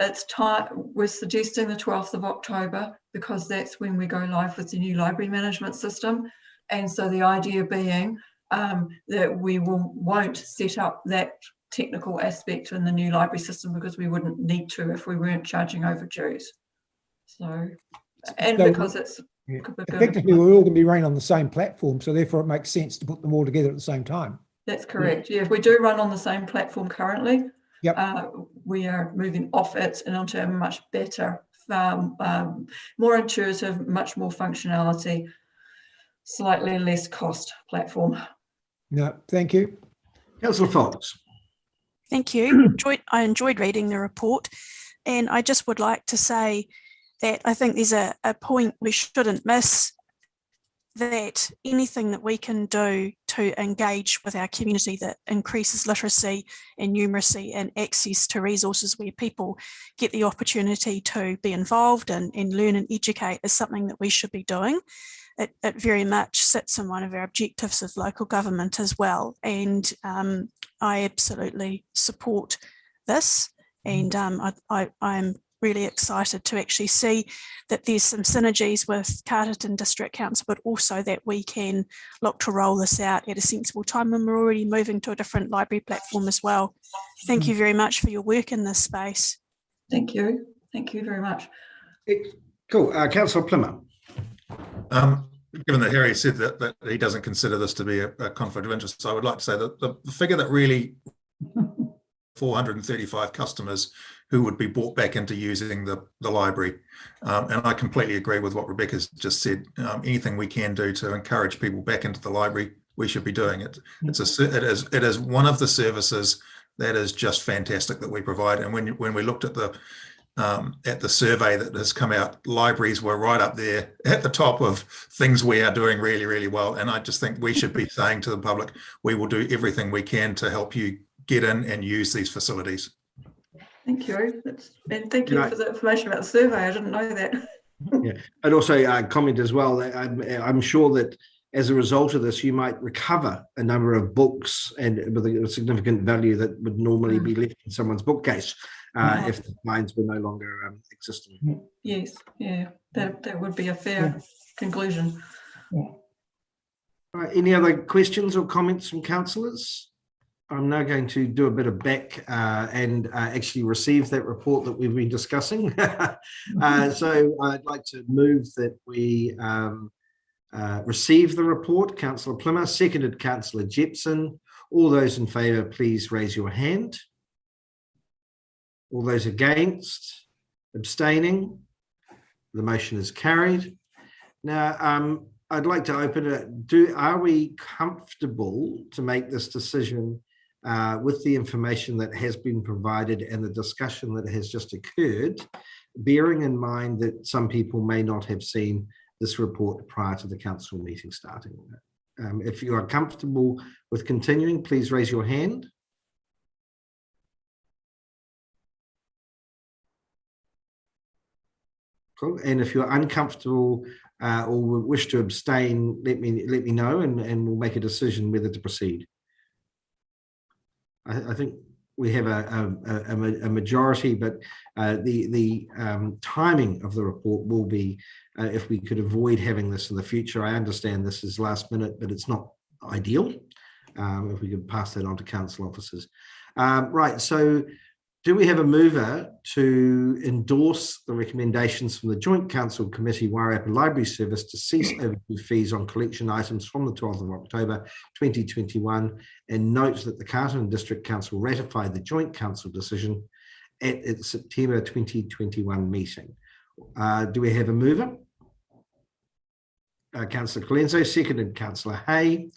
It's time, we're suggesting the 12th of October because that's when we go live with the new library management system. And so the idea being that we won't set up that technical aspect in the new library system because we wouldn't need to if we weren't charging overdues. So, and so because it's... Yeah. Effectively, we're all going to be running on the same platform, so therefore it makes sense to put them all together at the same time. That's correct. Yeah, we do run on the same platform currently. Yep. We are moving off it and onto a much better, more intuitive, much more functionality, slightly less cost platform. No, thank you. Councillor Fox. Thank you. I enjoyed reading the report, and I just would like to say that I think there's a point we shouldn't miss, that anything that we can do to engage with our community that increases literacy and numeracy and access to resources where people get the opportunity to be involved and learn and educate is something that we should be doing. It very much sits in one of our objectives of local government as well. And I absolutely support this. And I'm really excited to actually see that there's some synergies with Carterton District Council, but also that we can look to roll this out at a sensible time when we're already moving to a different library platform as well. Thank you very much for your work in this space. Thank you. Thank you very much. Cool. Councillor Plimmer. Given that Harry said that he doesn't consider this to be a conflict of interest, I would like to say that the figure that really 435 customers who would be brought back into using the library. And I completely agree with what Rebecca's just said. Anything we can do to encourage people back into the library, we should be doing it. It is one of the services that is just fantastic that we provide. And when we looked at the survey that has come out, libraries were right up there at the top of things we are doing really, really well. And I just think we should be saying to the public, we will do everything we can to help you get in and use these facilities. Thank you. And thank you for the information about the survey. I didn't know that. Yeah, and also comment as well that I'm sure that as a result of this, you might recover a number of books and with a significant value that would normally be left in someone's bookcase if the fines were no longer existing. Yes, yeah, that would be a fair conclusion. All right, any other questions or comments from councillors? I'm now going to do a bit of back and actually receive that report that we've been discussing. So I'd like to move that we receive the report. Councillor Plimmer, seconded Councillor Jepson. All those in favour, please raise your hand. All those against, abstaining, the motion is carried. Now, I'd like to open it. Are we comfortable to make this decision with the information that has been provided and the discussion that has just occurred, bearing in mind that some people may not have seen this report prior to the council meeting starting? If you are comfortable with continuing, please raise your hand. Cool. And if you're uncomfortable or wish to abstain, let me know, and we'll make a decision whether to proceed. I think we have a majority, but the timing of the report will be, if we could avoid having this in the future. I understand this is last minute, but it's not ideal. If we could pass that on to council officers. Right, so do we have a mover to endorse the recommendations from the Joint Council Committee Wairarapa Library Service to cease overdue fees on collection items from the 12th of October 2021 and note that the Carterton District Council ratified the Joint Council decision at its September 2021 meeting? Do we have a mover? Councillor Colenso, seconded Councillor Hay.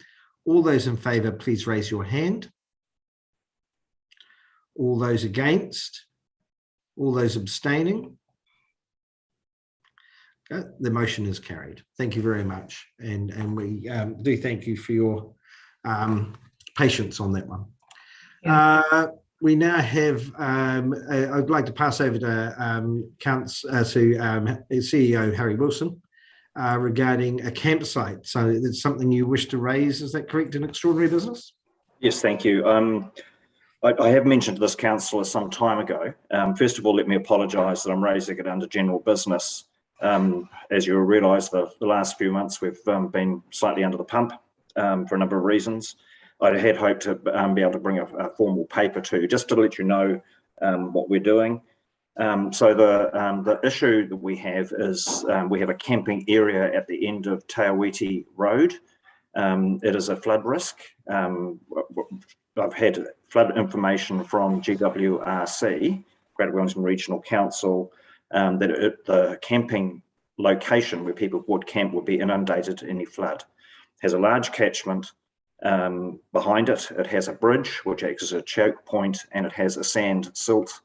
All those in favour, please raise your hand. All those against? All those abstaining? Okay, the motion is carried. Thank you very much. And we do thank you for your patience on that one. We now have, I'd like to pass over to CEO Harry Wilson regarding a campsite. So it's something you wish to raise, is that correct, in extraordinary business? Yes, thank you. I have mentioned to this councillor some time ago. First of all, let me apologise that I'm raising it under general business. As you'll realise, the last few months we've been slightly under the pump for a number of reasons. I had hoped to be able to bring a formal paper to, just to let you know what we're doing. So the issue that we have is we have a camping area at the end of Te Awiti Road. It is a flood risk. I've had flood information from GWRC, Greater Wellington Regional Council, that the camping location where people would camp would be inundated in any flood. It has a large catchment behind it. It has a bridge which acts as a choke point, and it has a sand silt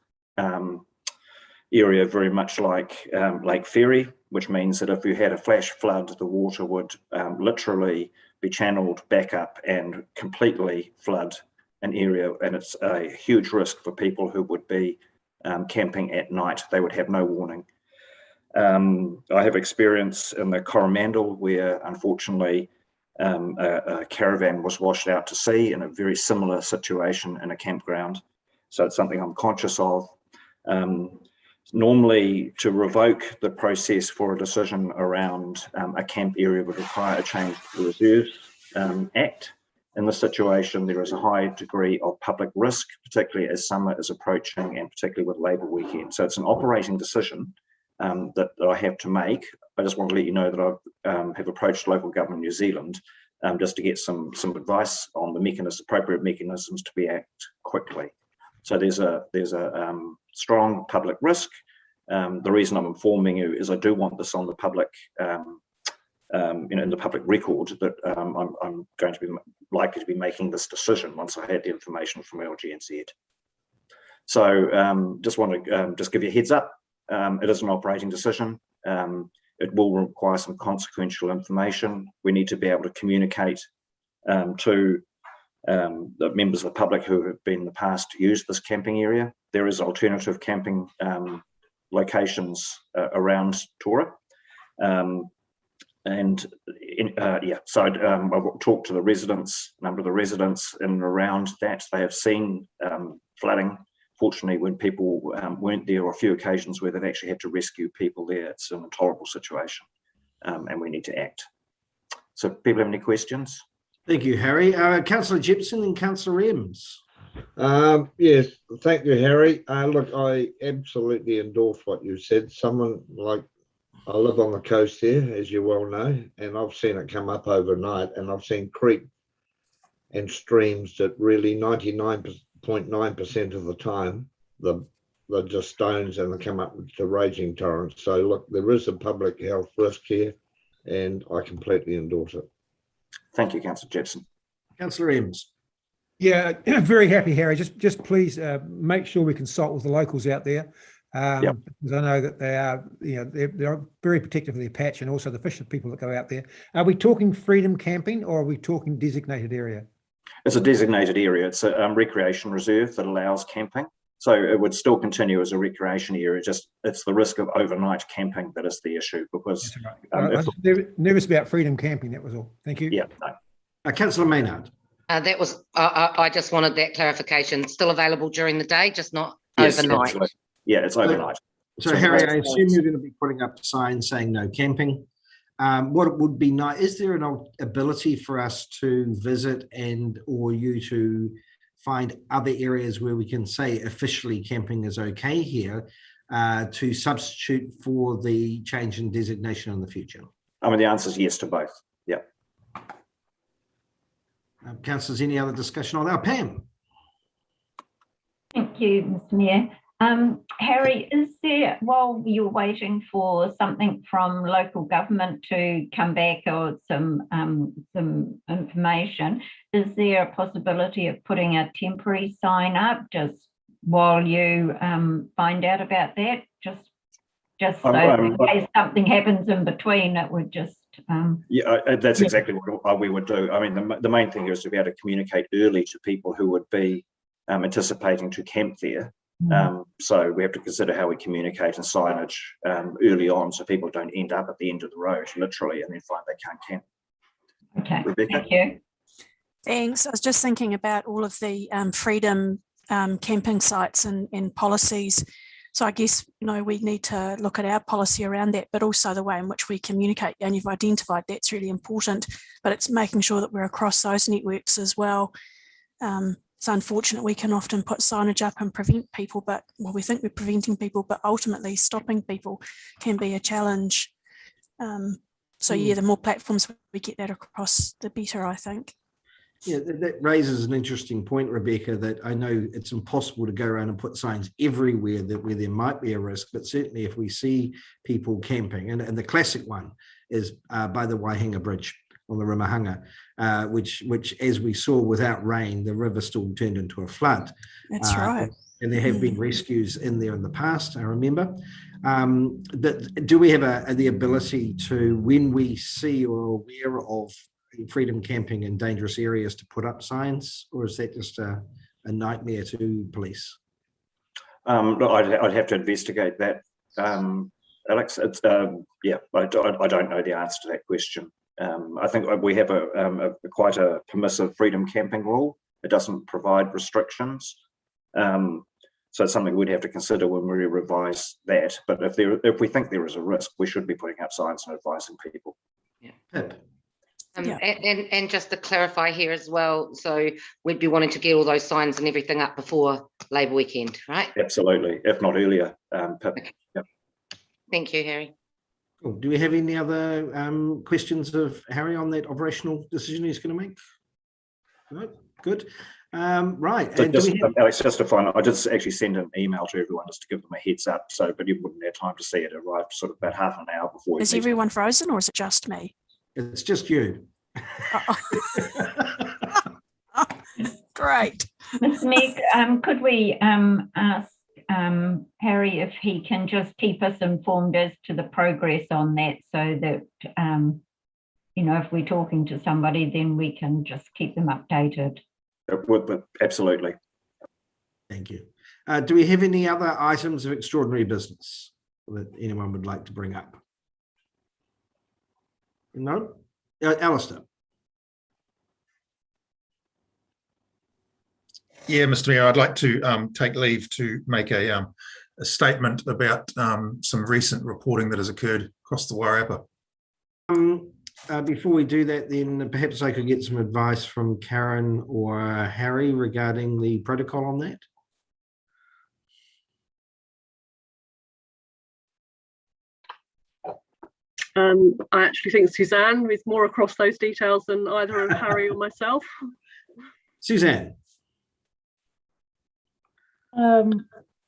area very much like Lake Ferry, which means that if you had a flash flood, the water would literally be channeled back up and completely flood an area, and it's a huge risk for people who would be camping at night. They would have no warning. I have experience in the Coromandel where unfortunately a caravan was washed out to sea in a very similar situation in a campground. So it's something I'm conscious of. Normally, to revoke the process for a decision around a camp area would require a change to the Reserves Act. In this situation, there is a high degree of public risk, particularly as summer is approaching and particularly with Labour weekend. So it's an operating decision that I have to make. I just want to let you know that I have approached local government New Zealand just to get some advice on the appropriate mechanisms to be act quickly. So there's a strong public risk. The reason I'm informing you is I do want this on the public, in the public record that I'm going to be likely to be making this decision once I had the information from LGNZ. So just want to just give you a heads up. It is an operating decision. It will require some consequential information. We need to be able to communicate to the members of the public who have been in the past to use this camping area. There is alternative camping locations around Tora. So I've talked to the residents, a number of the residents in and around that. They have seen flooding. Fortunately, when people weren't there, or a few occasions where they've actually had to rescue people there, it's an intolerable situation, and we need to act. So people have any questions? Thank you, Harry. Councillor Gibson and Councillor Eames. Yes, thank you, Harry. Look, I absolutely endorse what you said. Someone like, I live on the coast here, as you well know, and I've seen it come up overnight, and I've seen creek and streams that really 99.9% of the time, they're just stones and they come up to raging torrents. So look, there is a public health risk here, and I completely endorse it. Thank you, Councillor Gibson. Councillor Eames. Yeah, very happy, Harry. Just please make sure we consult with the locals out there. Because I know that they are, they're very protective of their patch and also the fishing people that go out there. Are we talking freedom camping or are we talking designated area? It's a designated area. It's a recreation reserve that allows camping. So it would still continue as a recreation area. Just it's the risk of overnight camping that is the issue, because I was nervous about freedom camping. That was all. Thank you. Yeah. No. Councillor Maynard. That was. I just wanted that clarification. Still available during the day, just not Yes, overnight. absolutely. Yeah, it's overnight. So Harry, I assume you're going to be putting up signs saying no camping. What would be nice, is there an ability for us to visit or you to find other areas where we can say officially camping is okay here to substitute for the change in designation in the future? I mean, the answer is yes to both. Yeah. Councillors, any other discussion on that? Pam. Thank you, Mr. Mayor. Harry, is there, while you're waiting for something from local government to come back or some information, is there a possibility of putting a temporary sign up just while you find out about that? Just so in case something happens in between, it would just... that's exactly what we would do. I mean, the main thing is to be able to communicate early to people who would be anticipating to camp there. So we have to consider how we communicate and signage early on, so people don't end up at the end of the road literally and then find they can't camp. Okay, Rebecca? thank you. Thanks. I was just thinking about all of the freedom camping sites and policies. So I guess, we need to look at our policy around that, but also the way in which we communicate. And you've identified that's really important, but it's making sure that we're across those networks as well. It's unfortunate we can often put signage up and prevent people, we think we're preventing people, but ultimately stopping people can be a challenge. So yeah, the more platforms we get that across, the better, I think. Yeah, that raises an interesting point, Rebecca, that I know it's impossible to go around and put signs everywhere where there might be a risk, but certainly if we see people camping, and the classic one is by the Waihanga Bridge on the Rimahanga, which as we saw without rain, the river still turned into a flood. That's right. And there have been rescues in there in the past, I remember. But do we have the ability to, when we see or are aware of freedom camping in dangerous areas, to put up signs, or is that just a nightmare to police? Look, I'd have to investigate that, Alex. It's yeah, I don't know the answer to that question. I think we have quite a permissive freedom camping rule. It doesn't provide restrictions, so it's something we'd have to consider when we revise that. But if we think there is a risk, we should be putting up signs and advising people. Yeah. And just to clarify here as well, so we'd be wanting to get all those signs and everything up before Labour weekend, right? Absolutely, if not earlier. Okay. Yep. Thank you, Harry. Cool. Do we have any other questions of Harry on that operational decision he's going to make? No? Good. Right. So and just, do we have... Alex, just to find out, I just actually sent an email to everyone just to give them a heads up. So, but you wouldn't have time to see it arrive sort of about half an hour before. Is everyone frozen, or is it just me? It's just you. Great. Ms. Meg, could we ask Harry if he can just keep us informed as to the progress on that, so that, you know, if we're talking to somebody, then we can just keep them updated. Absolutely. Thank you. Do we have any other items of extraordinary business that anyone would like to bring up? No? Alistair. Yeah, Mr. Mayor, I'd like to take leave to make a statement about some recent reporting that has occurred across the Wairarapa. Before we do that, then perhaps I could get some advice from Karen or Harry regarding the protocol on that. I actually think Suzanne is more across those details than either Harry or myself. Suzanne.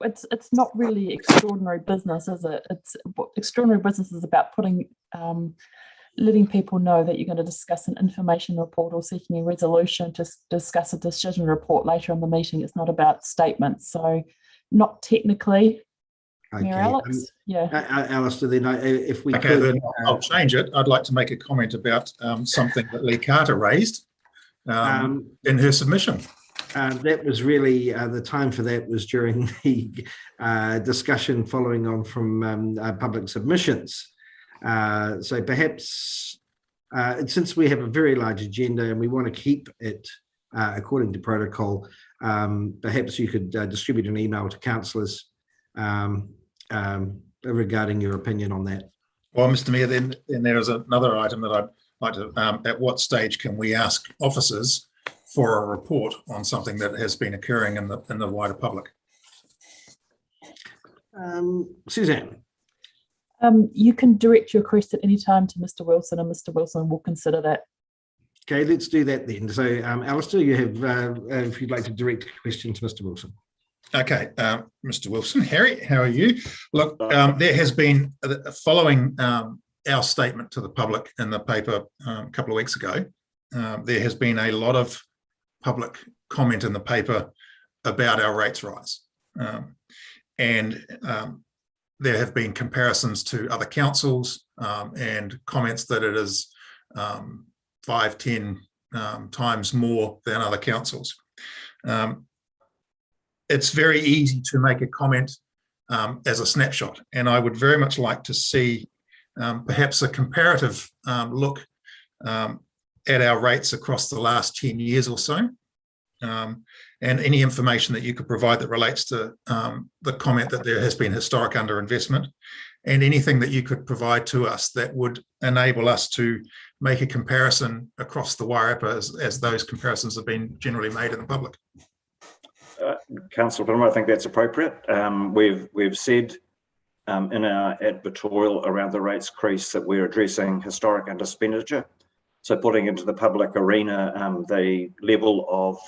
It's not really extraordinary business, is it? It's extraordinary business is about putting letting people know that you're going to discuss an information report or seeking a resolution to discuss a decision report later in the meeting. It's not about statements, so not technically. Okay. Mayor Alex, yeah. Alistair, then if we okay, could, then I'll change it. I'd like to make a comment about something that Lee Carter raised in her submission. That was really the time for that was during the discussion following on from public submissions. So perhaps since we have a very large agenda and we want to keep it according to protocol, perhaps you could distribute an email to councillors regarding your opinion on that. Well, Mr. Mayor, then there is another item that I'd like to, at what stage can we ask officers for a report on something that has been occurring in the wider public? Suzanne. You can direct your request at any time to Mr. Wilson, and Mr. Wilson will consider that. Okay, let's do that then. So, Alistair, you have, if you'd like to direct a question to Mr. Wilson. Okay, Mr. Wilson. Harry, how are you? Look, there has been, following our statement to the public in the paper a couple of weeks ago, there has been a lot of public comment in the paper about our rates rise. And there have been comparisons to other councils and comments that it is 5-10 times more than other councils. It's very easy to make a comment as a snapshot, and I would very much like to see perhaps a comparative look at our rates across the last 10 years or so, and any information that you could provide that relates to the comment that there has been historic underinvestment, and anything that you could provide to us that would enable us to make a comparison across the Wairarapa as those comparisons have been generally made in the public. Councillor Plummer, I think that's appropriate. We've said in our advertorial around the rates increase that we're addressing historic underexpenditure. So putting into the public arena the level of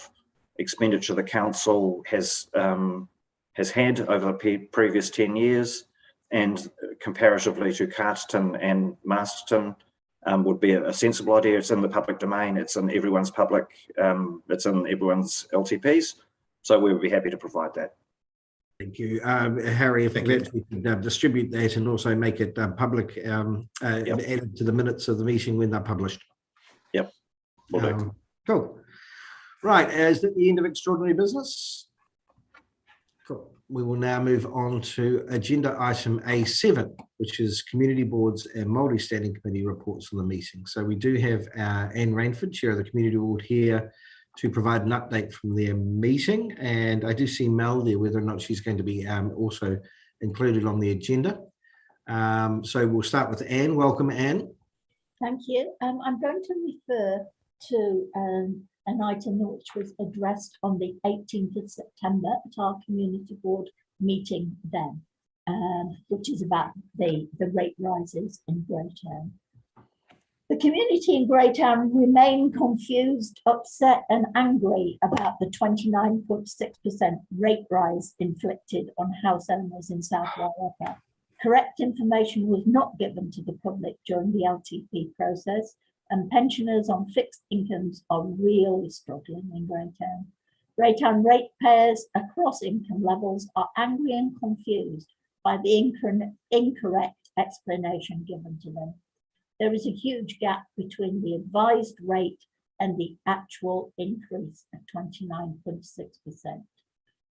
expenditure the council has had over the previous 10 years, and comparatively to Carterton and Masterton would be a sensible idea. It's in the public domain, it's in everyone's public, it's in everyone's LTPs. So we would be happy to provide that. Thank you. Harry, if we could distribute that and also make it public, added to the minutes of the meeting when they're published. Yep. Cool. Right, is that the end of extraordinary business? Cool. We will now move on to agenda item A7, which is Community Boards and Māori Standing Committee reports for the meeting. So we do have Anne Rainford, Chair of the Community Board, here to provide an update from their meeting. And I do see Mel there, whether or not she's going to be also included on the agenda. So we'll start with Anne. Welcome, Anne. Thank you. I'm going to refer to an item which was addressed on the 18th of September at our community board meeting then, which is about the rate rises in Greytown. The community in Greytown remain confused, upset and angry about the 29.6% rate rise inflicted on house owners in South Wairarapa. Correct information was not given to the public during the LTP process, and pensioners on fixed incomes are really struggling in Greytown. Greytown ratepayers across income levels are angry and confused by the incorrect explanation given to them. There is a huge gap between the advised rate and the actual increase of 29.6%.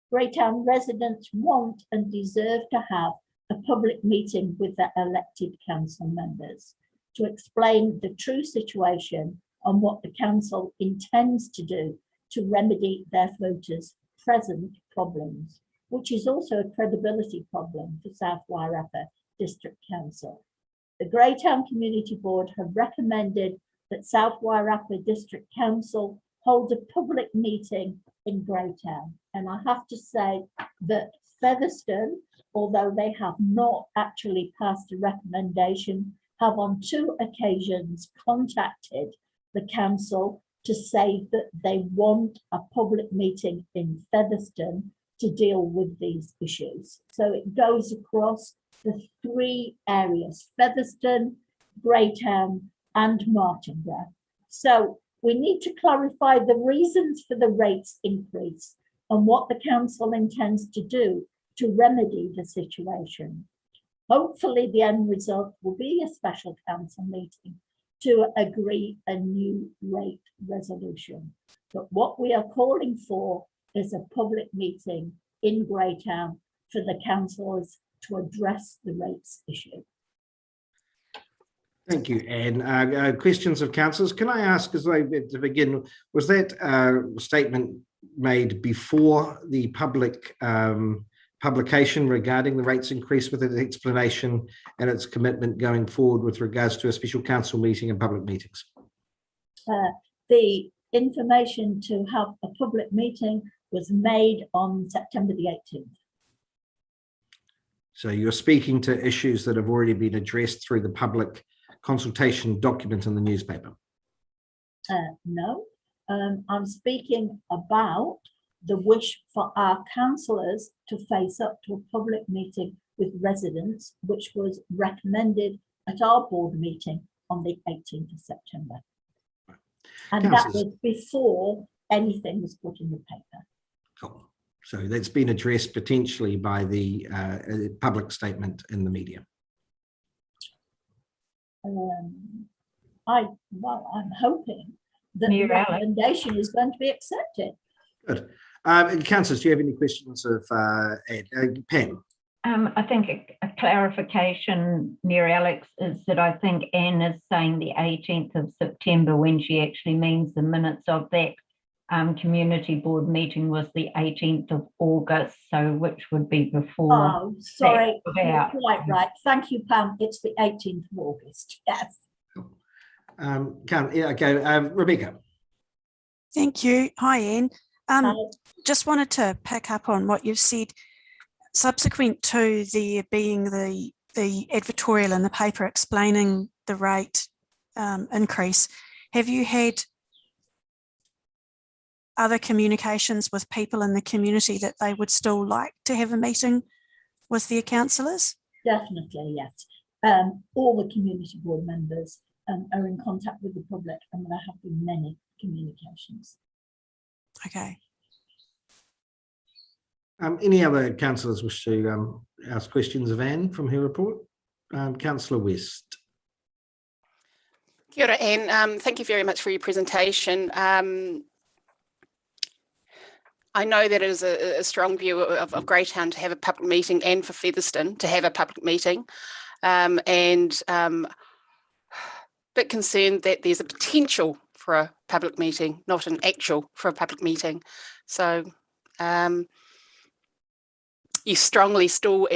Greytown residents want and deserve to have a public meeting with their elected council members to explain the true situation and what the council intends to do to remedy their voters' present problems, which is also a credibility problem for South Wairarapa District Council. The Greytown Community Board have recommended that South Wairarapa District Council hold a public meeting in Greytown. And I have to say that Featherstone, although they have not actually passed a recommendation, have on 2 occasions contacted the council to say that they want a public meeting in Featherstone to deal with these issues. So it goes across the 3 areas: Featherstone, Greytown and Martinborough. So we need to clarify the reasons for the rates increase and what the council intends to do to remedy the situation. Hopefully the end result will be a special council meeting to agree a new rate resolution. But what we are calling for is a public meeting in Greytown for the councillors to address the rates issue. Thank you, Anne. Questions of councillors. Can I ask, as I to begin, was that statement made before the public publication regarding the rates increase, with its explanation and its commitment going forward with regards to a special council meeting and public meetings? The information to have a public meeting was made on September the 18th. So you're speaking to issues that have already been addressed through the public consultation document in the newspaper? No, I'm speaking about the wish for our councillors to face up to a public meeting with residents, which was recommended at our board meeting on the 18th of September. And that was before anything was put in the paper. Cool. So that's been addressed potentially by the public statement in the media. I'm hoping that the recommendation is going to be accepted. Good. Councillors, do you have any questions of Pam? I think a clarification, Mayor Alex, is that I think Anne is saying the 18th of September when she actually means the minutes of that community board meeting was the 18th of August, so which would be before. Oh, sorry, you're quite right. Thank you, Pam. It's the 18th of August. Yes. Rebecca. Thank you. Hi, Anne. Just wanted to pick up on what you've said subsequent to there being the advertorial in the paper explaining the rate increase, have you had other communications with people in the community that they would still like to have a meeting with their councillors? Definitely, yes. All the community board members are in contact with the public, and there have been many communications. Okay. Any other councillors wish to ask questions of Anne from her report? Councillor West. Kia ora, Anne. Thank you very much for your presentation. I know that it is a strong view of Greytown to have a public meeting and for Featherston to have a public meeting. And a bit concerned that there's a potential for a public meeting, not an actual for a public meeting. So you strongly still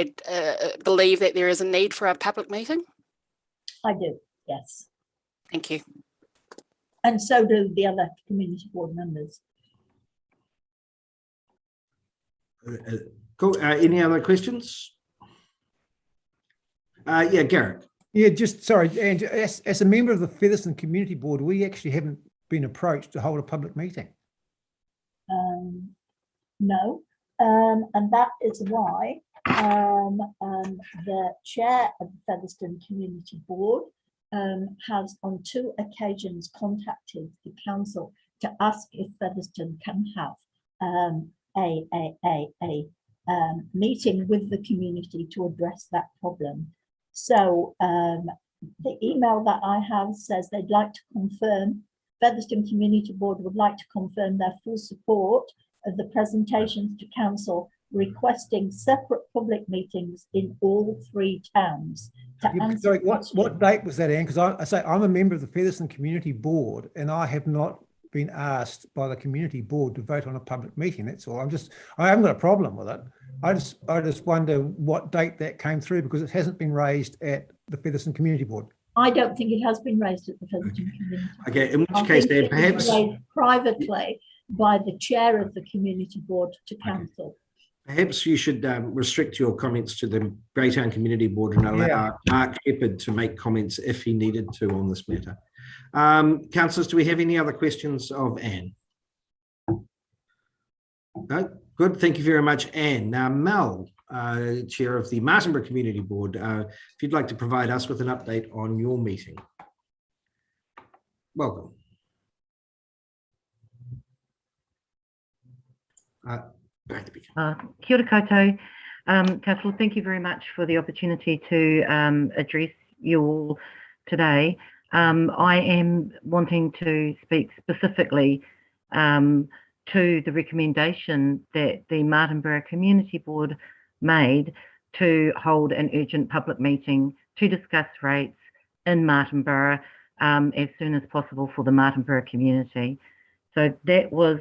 believe that there is a need for a public meeting? I do, yes. Thank you. And so do the other community board members. Cool. Any other questions? Yeah, Garrett. Yeah, just sorry, and as a member of the Featherston Community Board, we actually haven't been approached to hold a public meeting. No, and that is why the chair of the Featherston Community Board has on 2 occasions contacted the council to ask if Featherston can have a meeting with the community to address that problem. So the email that I have says they'd like to confirm, Featherston Community Board would like to confirm their full support of the presentations to council, requesting separate public meetings in all 3 towns. Sorry, what date was that, Anne? Because I say I'm a member of the Featherston Community Board, and I have not been asked by the community board to vote on a public meeting. That's all. I haven't got a problem with it. I just wonder what date that came through, because it hasn't been raised at the Featherston Community Board. I don't think it has been raised at the Featherston Community Board. Okay, in which case then perhaps privately by the chair of the community board to council. Perhaps you should restrict your comments to the Greytown Community Board and allow Mark Shepherd to make comments if he needed to on this matter. Councillors, do we have any other questions of Anne? No? Good, thank you very much, Anne. Now, Mel, Chair of the Martinborough Community Board, if you'd like to provide us with an update on your meeting. Welcome. Kia ora koutou. Councillor, thank you very much for the opportunity to address you all today. I am wanting to speak specifically to the recommendation that the Martinborough Community Board made to hold an urgent public meeting to discuss rates in Martinborough as soon as possible for the Martinborough community. So that was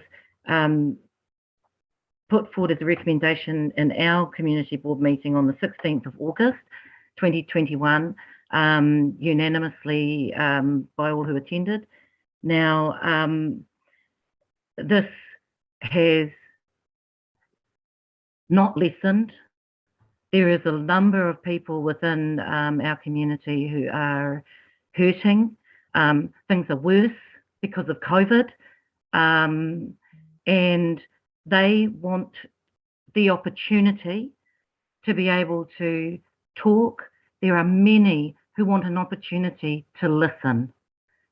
put forward as a recommendation in our community board meeting on the 16th of August 2021, unanimously by all who attended. Now, this has not lessened. There is a number of people within our community who are hurting. Things are worse because of COVID, and they want the opportunity to be able to talk. There are many who want an opportunity to listen.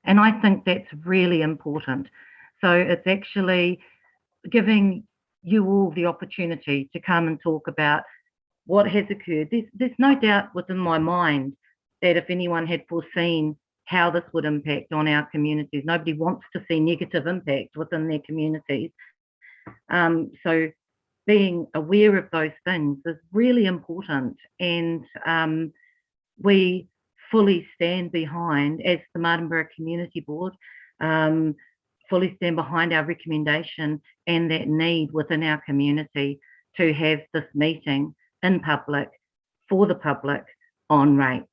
And I think that's really important. So it's actually giving you all the opportunity to come and talk about what has occurred. There's no doubt within my mind that if anyone had foreseen how this would impact on our communities, nobody wants to see negative impact within their communities. So being aware of those things is really important, and we fully stand behind, as the Martinborough Community Board, fully stand behind our recommendation and that need within our community to have this meeting in public, for the public, on rates.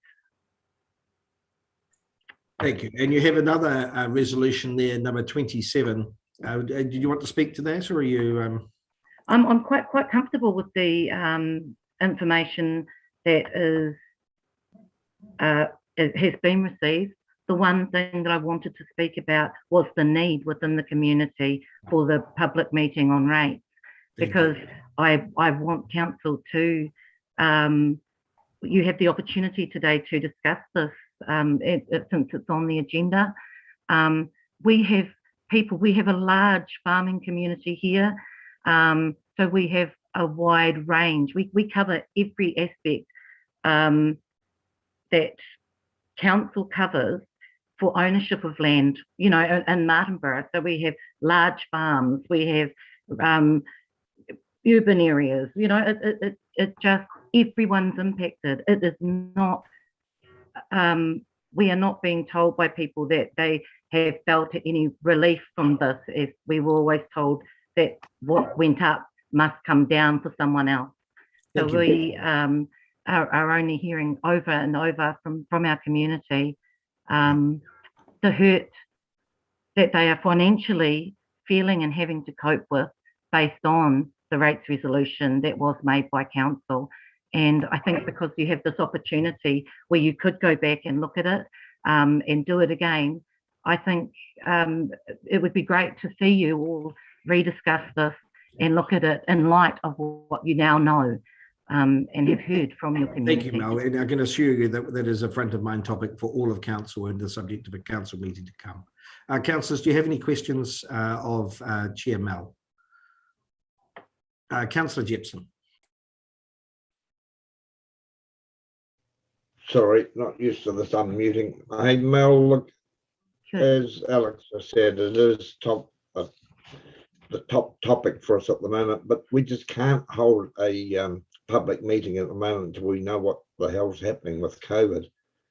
Thank you. And you have another resolution there, number 27. Did you want to speak to that, or are you? I'm quite comfortable with the information that has been received, the one thing that I wanted to speak about was the need within the community for the public meeting on rates, because I want council to, you have the opportunity today to discuss this since it's on the agenda. We have people, we have a large farming community here, so we have a wide range. We cover every aspect that council covers for ownership of land, you know, in Martinborough. So we have large farms, we have urban areas, you know, it just, everyone's impacted. It is not, we are not being told by people that they have felt any relief from this, as we were always told that what went up must come down for someone else. So we are only hearing over and over from our community the hurt that they are financially feeling and having to cope with based on the rates resolution that was made by council. And I think because you have this opportunity where you could go back and look at it and do it again, I think it would be great to see you all rediscuss this and look at it in light of what you now know and have heard from your community. Thank you, Mel. And I can assure you that that is a front of mind topic for all of council and the subject of a council meeting to come. Councillors, do you have any questions of Chair Mel? Councillor Jepson. Sorry, not used to this unmuting. Hey, Mel, look, as Alex has said, it is the top topic for us at the moment, but we just can't hold a public meeting at the moment until we know what the hell's happening with COVID.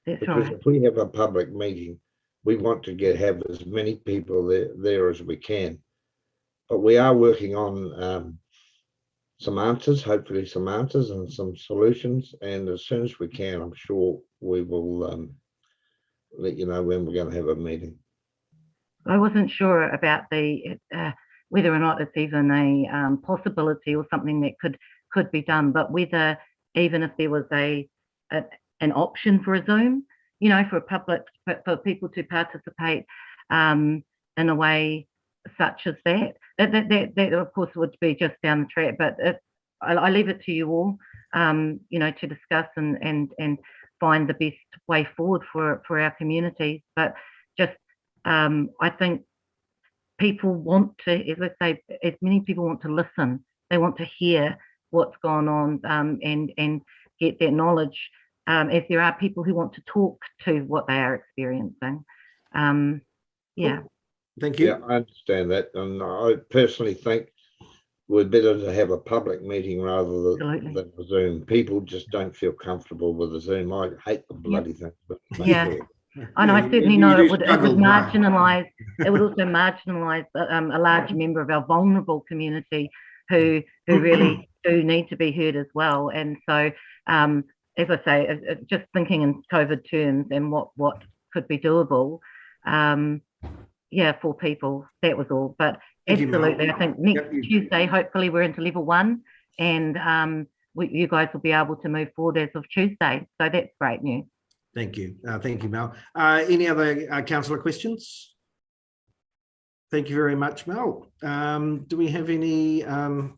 That's because right. if we have a public meeting, we want to have as many people there as we can. But we are working on some answers, hopefully some answers and some solutions. And as soon as we can, I'm sure we will let you know when we're going to have a meeting. I wasn't sure about the whether or not it's even a possibility or something that could be done, but whether even if there was an option for a Zoom, you know, for a public, for people to participate in a way such as that of course would be just down the track. But I leave it to you all, you know, to discuss and find the best way forward for our communities. But just I think people want to, as I say, as many people want to listen, they want to hear what's going on and get that knowledge, as there are people who want to talk to what they are experiencing. Yeah. Thank you. Yeah, I understand that. And I personally think we're better to have a public meeting rather than a Zoom. People just don't feel comfortable with the Zoom. I hate the bloody thing. But yeah. And I certainly know it would marginalise, it would also marginalise a large member of our vulnerable community who really do need to be heard as well. And so, as I say, just thinking in COVID terms and what could be doable, yeah, for people, that was all. But absolutely, I think next Tuesday, hopefully we're into level 1 and you guys will be able to move forward as of Tuesday. So that's great news. Thank you. Thank you, Mel. Any other councillor questions? Thank you very much, Mel. Do we have any? No,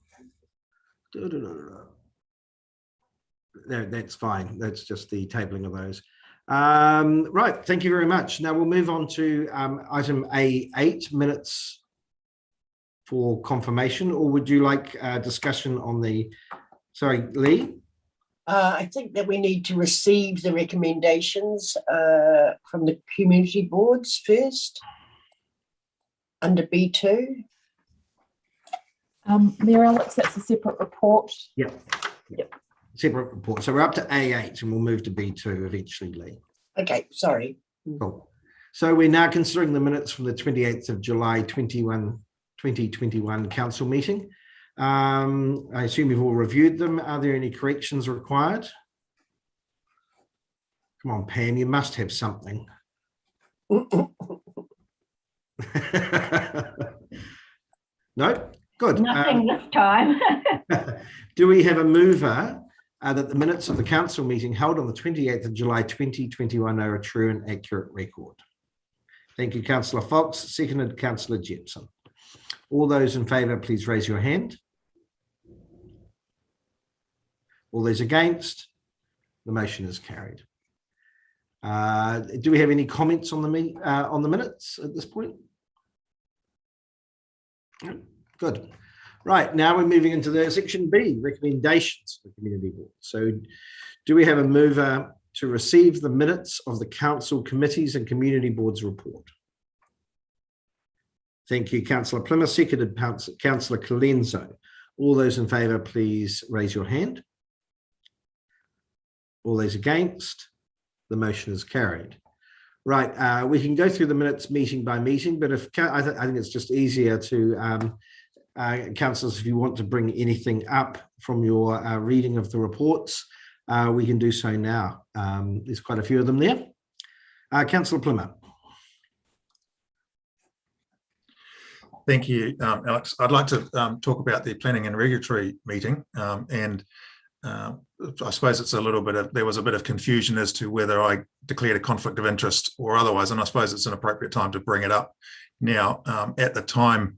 that's fine. That's just the tabling of those. Right. Thank you very much. Now we'll move on to item A8, minutes for confirmation, or would you like discussion on the, sorry, Lee? I think that we need to receive the recommendations from the community boards first, under B2. Mayor Alex, that's a separate report. Yep. Separate report. So we're up to A8 and we'll move to B2 eventually, Lee. Okay, sorry. Cool. So we're now considering the minutes from the 28th of July 2021 council meeting. I assume you've all reviewed them. Are there any corrections required? Come on, Pam, you must have something. No? Good. Nothing this time. Do we have a mover that the minutes of the council meeting held on the 28th of July 2021 are a true and accurate record. Thank you, Councillor Fox. Seconded, Councillor Jepson. All those in favour, please raise your hand. All those against? The motion is carried. Do we have any comments on the minutes at this point? Good. Right, now we're moving into the section B, recommendations for the community board. So do we have a mover to receive the minutes of the council committees and community boards report? Thank you, Councillor Plymouth. Seconded, Councillor Colenso. All those in favour, please raise your hand. All those against? The motion is carried. Right, we can go through the minutes meeting by meeting, but if I think it's just easier to, councillors, if you want to bring anything up from your reading of the reports, we can do so now. There's quite a few of them there. Councillor Plymouth. Thank you, Alex. I'd like to talk about the planning and regulatory meeting, and I suppose it's a little bit of, there was a bit of confusion as to whether I declared a conflict of interest or otherwise, and I suppose it's an appropriate time to bring it up now. At the time,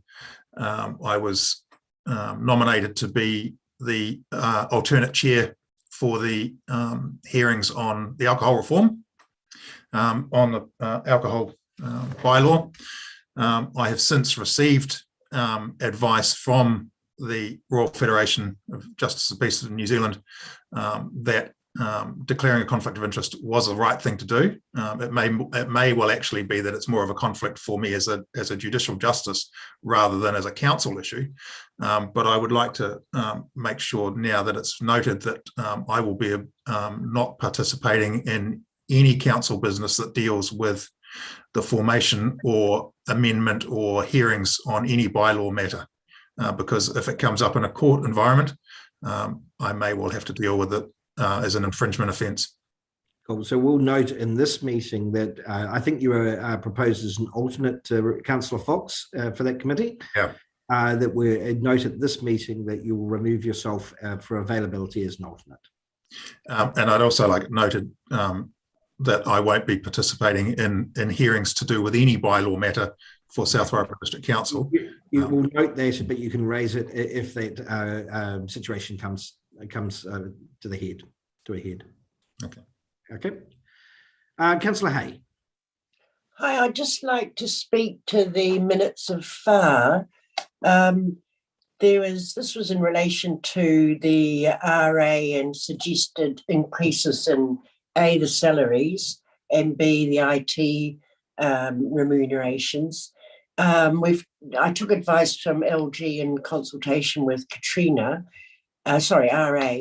I was nominated to be the alternate chair for the hearings on the alcohol reform, on the alcohol bylaw. I have since received advice from the Royal Federation of Justice and Peace in New Zealand that declaring a conflict of interest was the right thing to do. It may well actually be that it's more of a conflict for me as a judicial justice rather than as a council issue. But I would like to make sure now that it's noted that I will be not participating in any council business that deals with the formation or amendment or hearings on any bylaw matter. Because if it comes up in a court environment, I may well have to deal with it as an infringement offence. Cool. So we'll note in this meeting that I think you were proposed as an alternate to Councillor Fox for that committee. Yeah. That we note at this meeting that you will remove yourself for availability as an alternate. And I'd also like it noted that I won't be participating in hearings to do with any bylaw matter for South Wairarapa District Council. You will note that, but you can raise it if that situation comes to a head. Okay. Okay. Councillor Hay. Hi, I'd just like to speak to the minutes of FAR. This was in relation to the RA and suggested increases in A, the salaries, and B, the IT remunerations. I took advice from LG in consultation with Katrina, RA,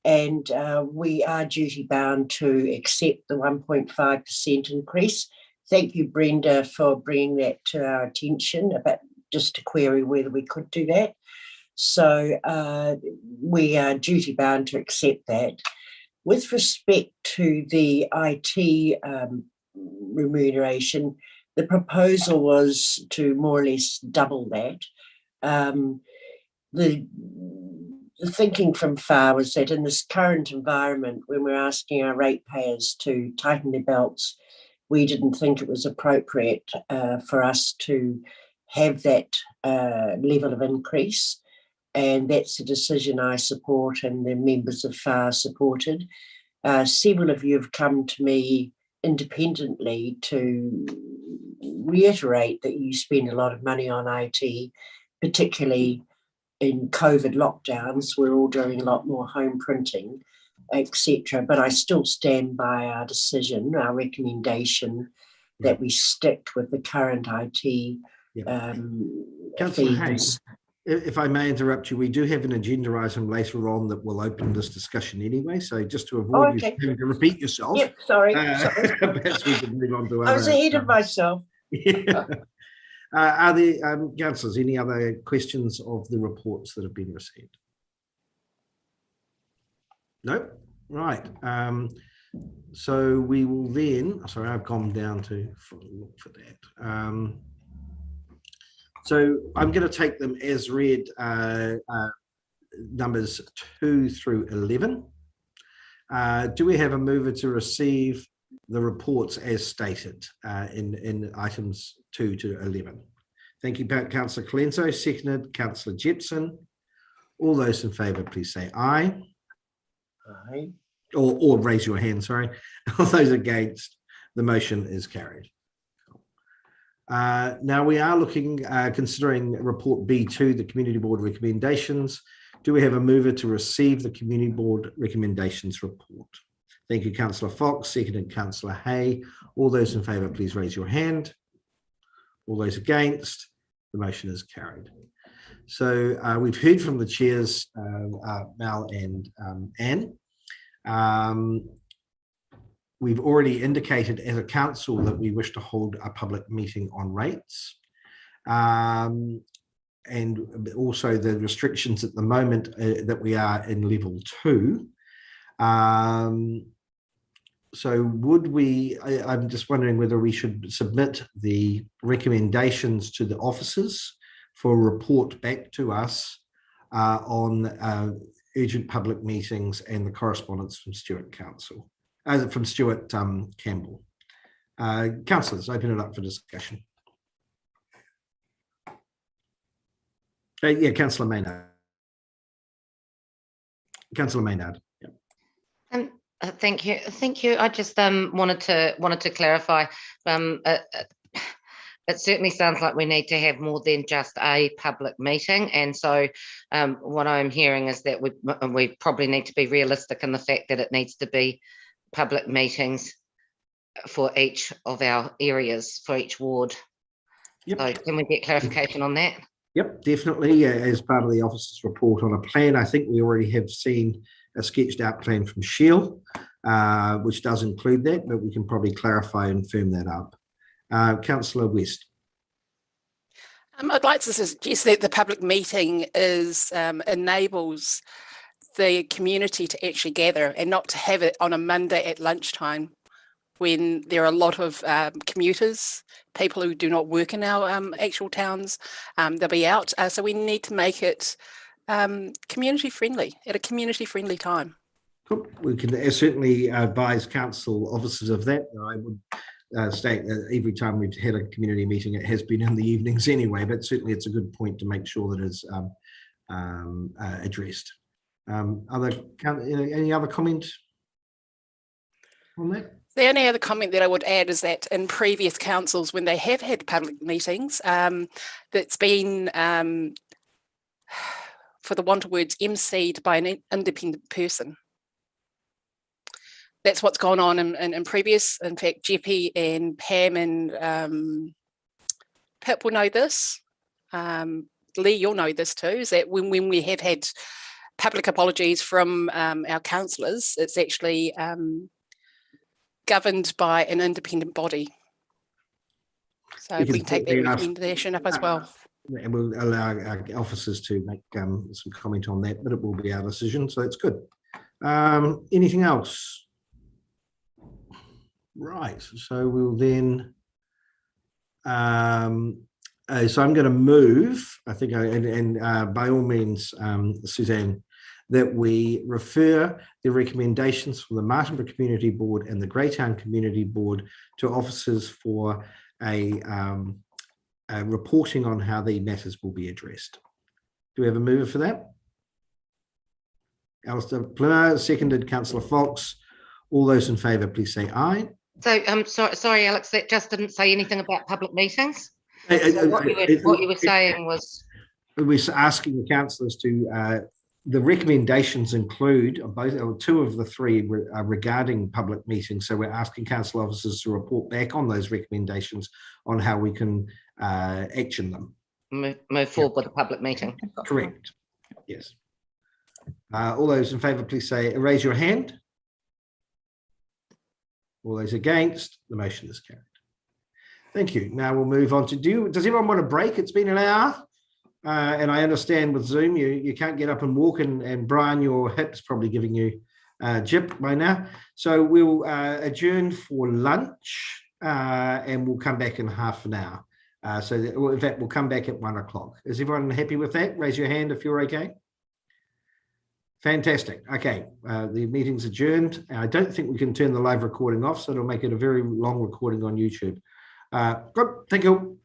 and we are duty bound to accept the 1.5% increase. Thank you, Brenda, for bringing that to our attention, about just to query whether we could do that. So we are duty bound to accept that. With respect to the IT remuneration, the proposal was to more or less double that. The thinking from FAR was that in this current environment, when we're asking our ratepayers to tighten their belts, we didn't think it was appropriate for us to have that level of increase. And that's a decision I support and the members of FAR supported. Several of you have come to me independently to reiterate that you spend a lot of money on IT, particularly in COVID lockdowns. We're all doing a lot more home printing, etc. But I still stand by our decision, our recommendation that we stick with the current IT Councillor fees. Hayes, if I may interrupt you, we do have an agenda item later on that will open this discussion anyway. So just to avoid you having to repeat yourself. Yep, sorry. Perhaps we can move on to other. I was ahead of myself. Yeah. Are there, councillors, any other questions of the reports that have been received? No? Right. So we will then, sorry, I've gone down to look for that. So I'm going to take them as read, numbers 2 through 11. Do we have a mover to receive the reports as stated in items 2 to 11? Thank you, Councillor Colenso. Seconded, Councillor Jepson. All those in favour, please say aye. Aye. Or raise your hand, sorry. All those against, the motion is carried. Now we are looking, considering report B2, the Community Board recommendations. Do we have a mover to receive the Community Board recommendations report? Thank you, Councillor Fox. Seconded, Councillor Hay. All those in favour, please raise your hand. All those against, the motion is carried. So we've heard from the chairs, Mal and Anne. We've already indicated as a council that we wish to hold a public meeting on rates. And also the restrictions at the moment that we are in level 2. So would we, I'm just wondering whether we should submit the recommendations to the officers for a report back to us on urgent public meetings and the correspondence from Stewart Council, from Stewart Campbell. Councillors, open it up for discussion. Yeah, Councillor Maynard. Councillor Maynard. Yeah. Thank you. I just wanted to clarify. It certainly sounds like we need to have more than just a public meeting, and so what I'm hearing is that we probably need to be realistic in the fact that it needs to be public meetings for each of our areas, for each ward. Yep. So can we get clarification on that? Yep, definitely. As part of the officer's report on a plan, I think we already have seen a sketched out plan from Shield, which does include that, but we can probably clarify and firm that up. Councillor West. I'd like to suggest that the public meeting enables the community to actually gather and not to have it on a Monday at lunchtime when there are a lot of commuters, people who do not work in our actual towns. They'll be out. So we need to make it community friendly at a community friendly time. Cool. We can certainly advise council officers of that. I would state that every time we've had a community meeting, it has been in the evenings anyway, but certainly it's a good point to make sure that it's addressed. Any other comment on that? The only other comment that I would add is that in previous councils, when they have had public meetings, that's been, for the want of words, emceed by an independent person. That's what's gone on in previous. In fact, Jeppy and Pam and Pip will know this. Lee, you'll know this too, is that when we have had public apologies from our councillors, it's actually governed by an independent body. So we can take that recommendation up as well. And we'll allow our officers to make some comment on that, but it will be our decision, so that's good. Anything else? Right, so we'll then, so I'm going to move, I think, and by all means, Suzanne, that we refer the recommendations from the Martinborough Community Board and the Greytown Community Board to officers for a reporting on how the matters will be addressed. Do we have a mover for that? Alistair Plummer, seconded, Councillor Fox. All those in favour, please say aye. So sorry, Alex, that just didn't say anything about public meetings. So what you were saying was, we're asking the councillors to the recommendations include both, 2 of the 3 regarding public meetings. So we're asking council officers to report back on those recommendations on how we can action them. Move forward with a public meeting. Correct. Yes. All those in favour, please say, raise your hand. All those against, the motion is carried. Thank you. Now we'll move on to does everyone want a break? It's been an hour. And I understand with Zoom, you can't get up and walk, and Brian, your hip's probably giving you jip by now. So we'll adjourn for lunch and we'll come back in half an hour. In fact, we'll come back at 1 o'clock. Is everyone happy with that? Raise your hand if you're okay. Fantastic. Okay, the meeting's adjourned. I don't think we can turn the live recording off, so it'll make it a very long recording on YouTube. Good, thank you.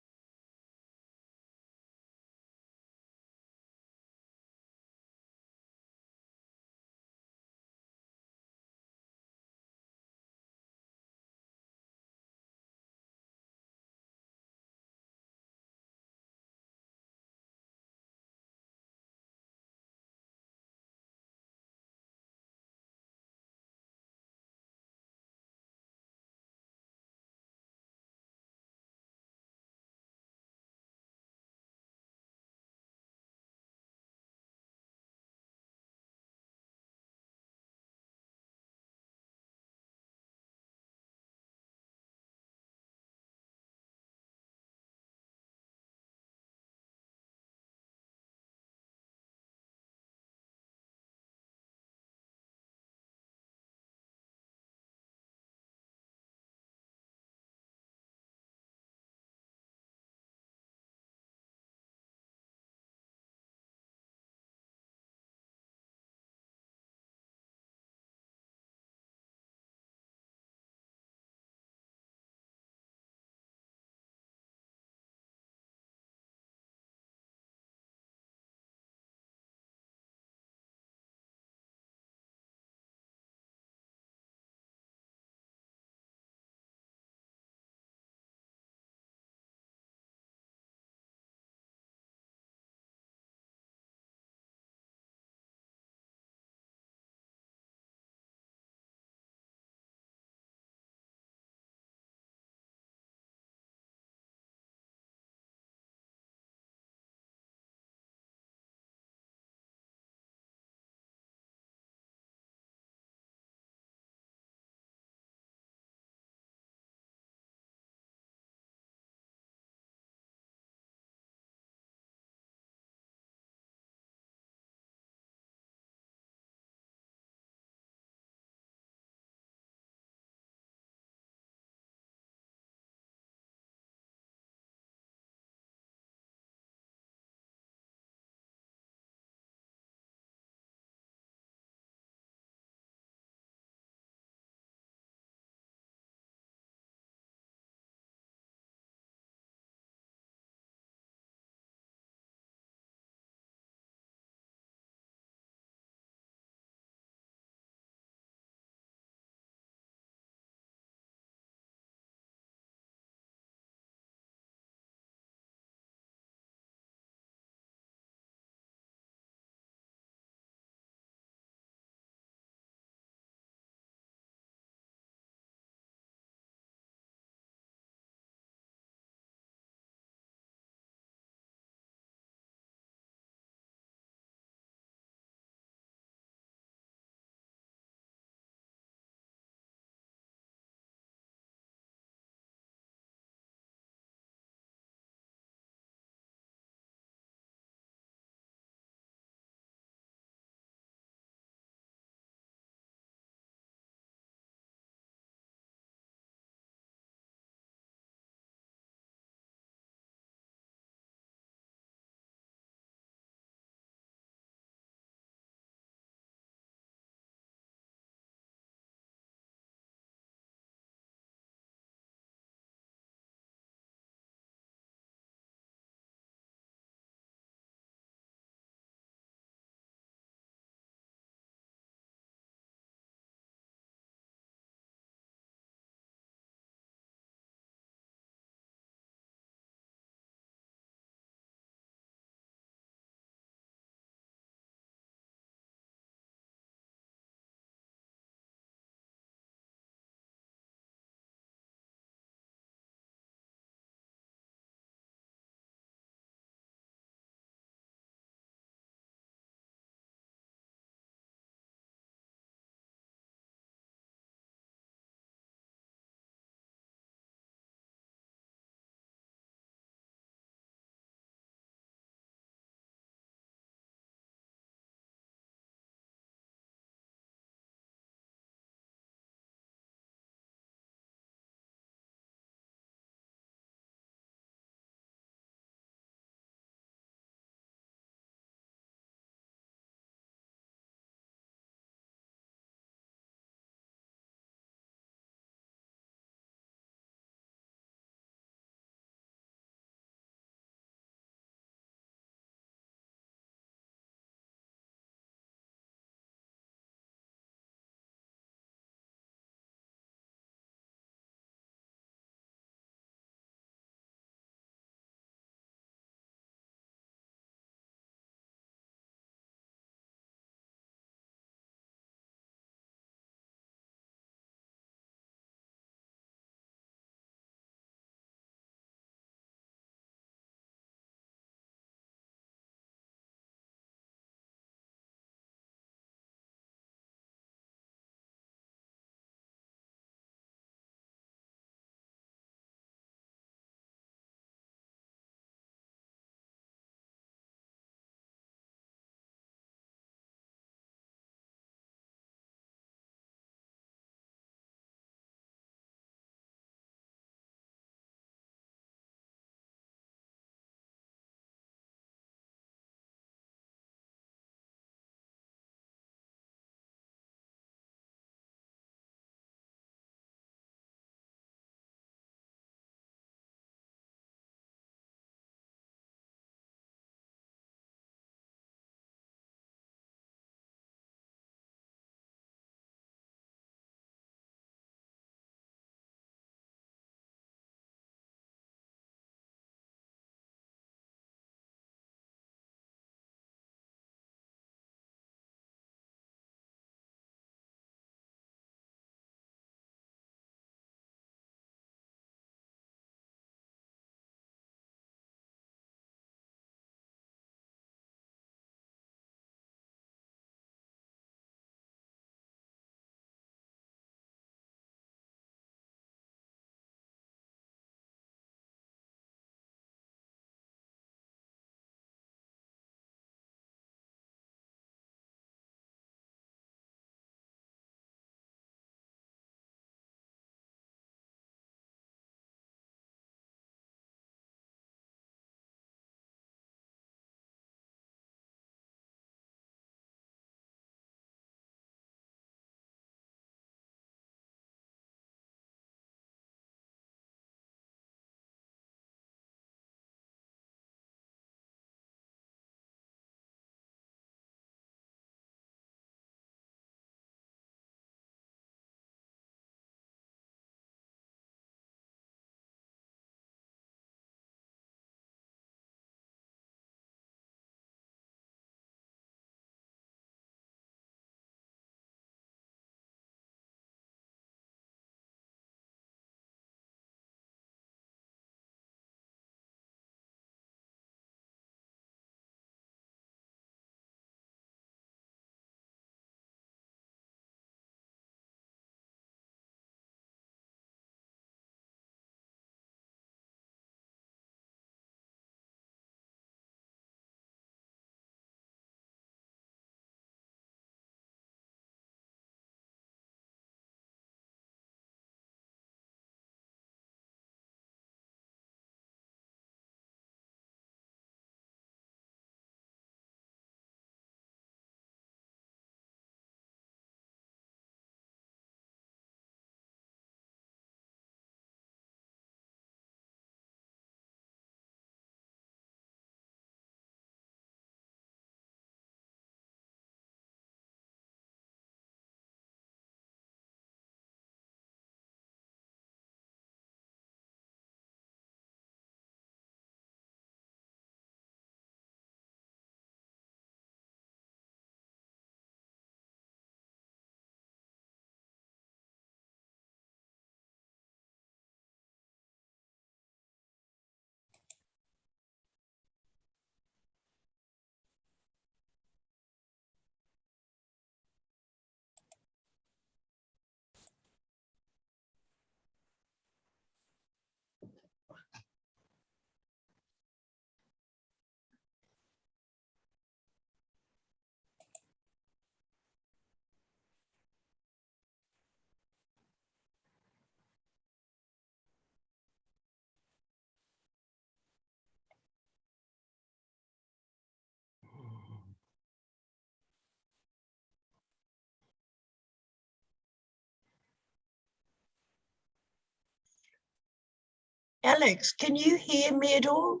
Alex, can you hear me at all?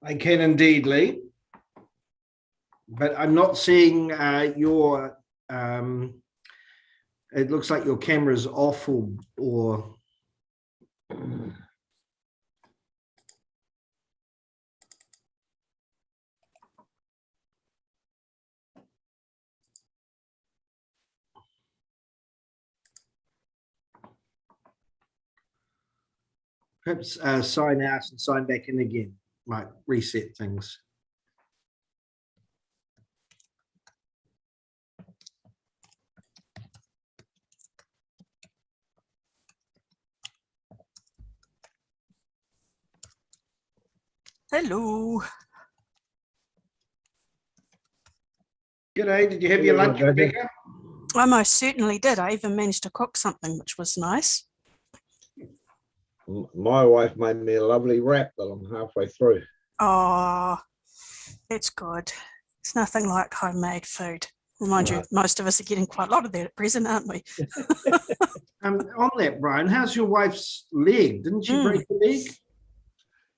I can indeed, Lee. But I'm not seeing your, it looks like your camera's off or perhaps sign out and sign back in again. Might reset things. Hello. G'day, did you have your lunch, Rebecca? I most certainly did. I even managed to cook something, which was nice. My wife made me a lovely wrap that I'm halfway through. Oh, that's good. It's nothing like homemade food. Mind you, most of us are getting quite a lot of that at present, aren't we? On that, Brian, how's your wife's leg? Didn't she break the leg?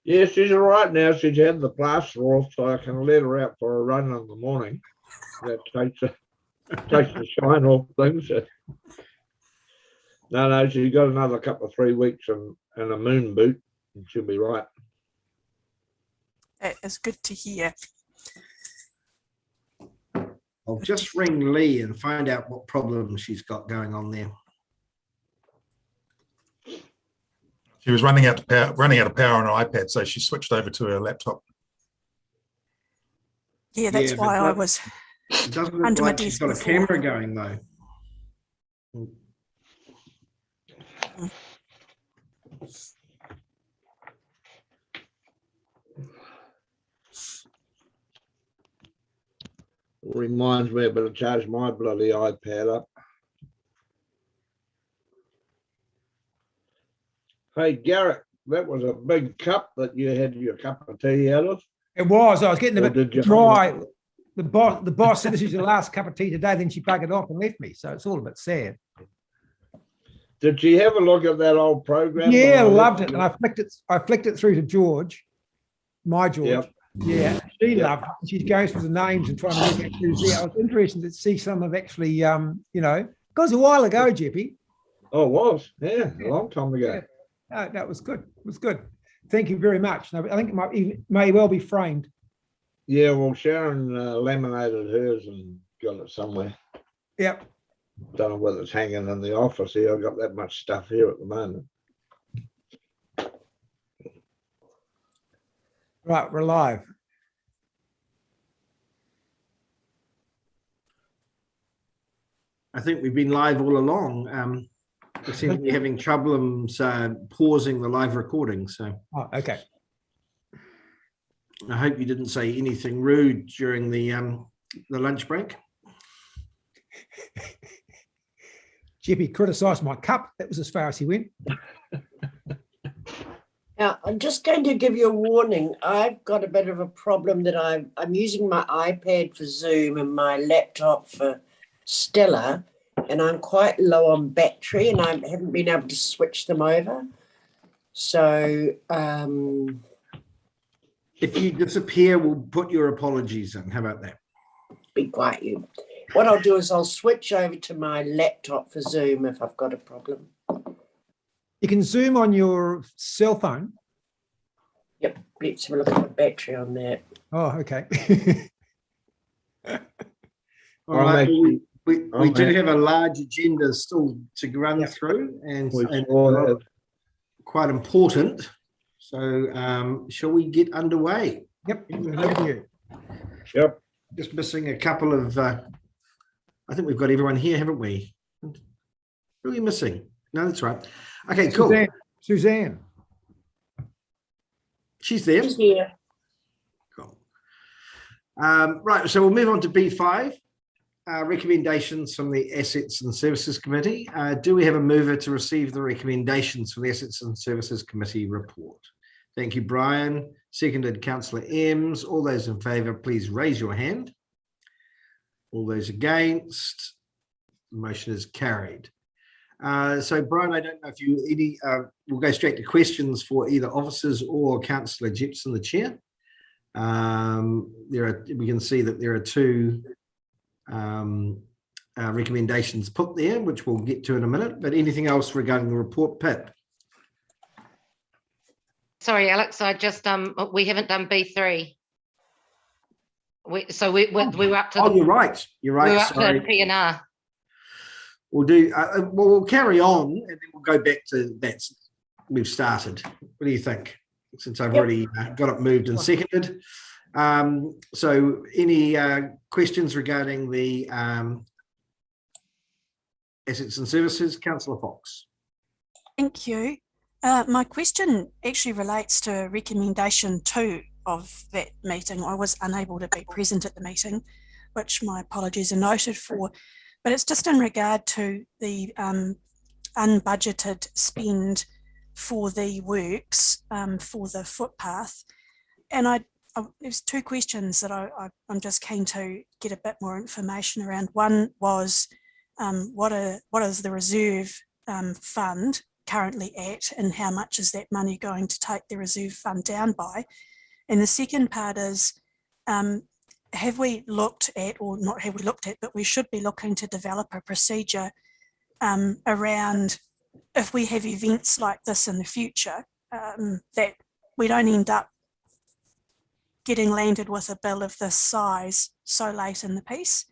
Yeah, she's all right now. She's had the plaster off, so I can let her out for a run in the morning. That takes the shine off things. No, she's got another couple of 3 weeks and a moon boot, and she'll be right. That is good to hear. I'll just ring Lee and find out what problem she's got going on there. She was running out of power on her iPad, so she switched over to her laptop. Yeah, that's why I was It doesn't look under my like she's desk got a before. camera going though. Reminds me I better charge my bloody iPad up. Hey, Garrett, that was a big cup that you had your cup of tea out of. It was. I was getting a Or bit did you- dry. The boss said this is your last cup of tea today, then she buggered off and left me. So it's all a bit sad. Did you have a look at that old program? Yeah, that I loved left it. you? And I flicked it through to George, my George. Yep. Yeah, she loved it. She's going through the names and trying to work out who's there. I was interested to see some of actually, because a while ago, Jeppy. Oh, it was. Yeah, a long time ago. Yeah. No, that was good. It was good. Thank you very much. No, I think it may well be framed. Yeah, well, Sharon laminated hers and got it somewhere. Yep. Don't know whether it's hanging in the office here. I've got that much stuff here at the moment. Right, we're live. I think we've been live all along. We seem to be having problems pausing the live recording. So, okay. I hope you didn't say anything rude during the lunch break. Jeppy criticised my cup. That was as far as he went. Now, I'm just going to give you a warning. I've got a bit of a problem that I'm using my iPad for Zoom and my laptop for Stella, and I'm quite low on battery and I haven't been able to switch them over. So, if you disappear, we'll put your apologies in. How about that? Be quiet, you. What I'll do is I'll switch over to my laptop for Zoom if I've got a problem. You can Zoom on your cell phone. Yep, let's have a look at the battery on that. Oh, okay. All right. We do have a large agenda still to run through, and quite important. So, shall we get underway? Yep. Over to you. Yep. Just missing a couple of. I think we've got everyone here, haven't we? Who are we missing? No, that's right. Okay, cool. Suzanne. She's there. She's here. Cool. Right, so we'll move on to B5. Recommendations from the Assets and Services Committee. Do we have a mover to receive the recommendations from the Assets and Services Committee report? Thank you, Brian. Seconded, Councillor Eames. All those in favour, please raise your hand. All those against, the motion is carried. So Brian, I don't know if you we'll go straight to questions for either officers or Councillor Jepson, the chair. We can see that there are two recommendations put there, which we'll get to in a minute, but anything else regarding the report, Pip? Sorry, Alex, I just, we haven't done B3. We were up to Oh, you're right. You're right. We were up Sorry. to PNR. We'll do, we'll carry on and then we'll go back to that. We've started. What do you think? Since I've already got it moved and seconded. So any questions regarding the assets and services? Councillor Fox. Thank you. My question actually relates to recommendation 2 of that meeting. I was unable to be present at the meeting, which my apologies are noted for, but it's just in regard to the unbudgeted spend for the works for the footpath. And there's two questions that I'm just keen to get a bit more information around. One was what is the reserve fund currently at, and how much is that money going to take the reserve fund down by? And the second part is, have we looked at, or not have we looked at, but we should be looking to develop a procedure around if we have events like this in the future, that we don't end up getting landed with a bill of this size so late in the piece.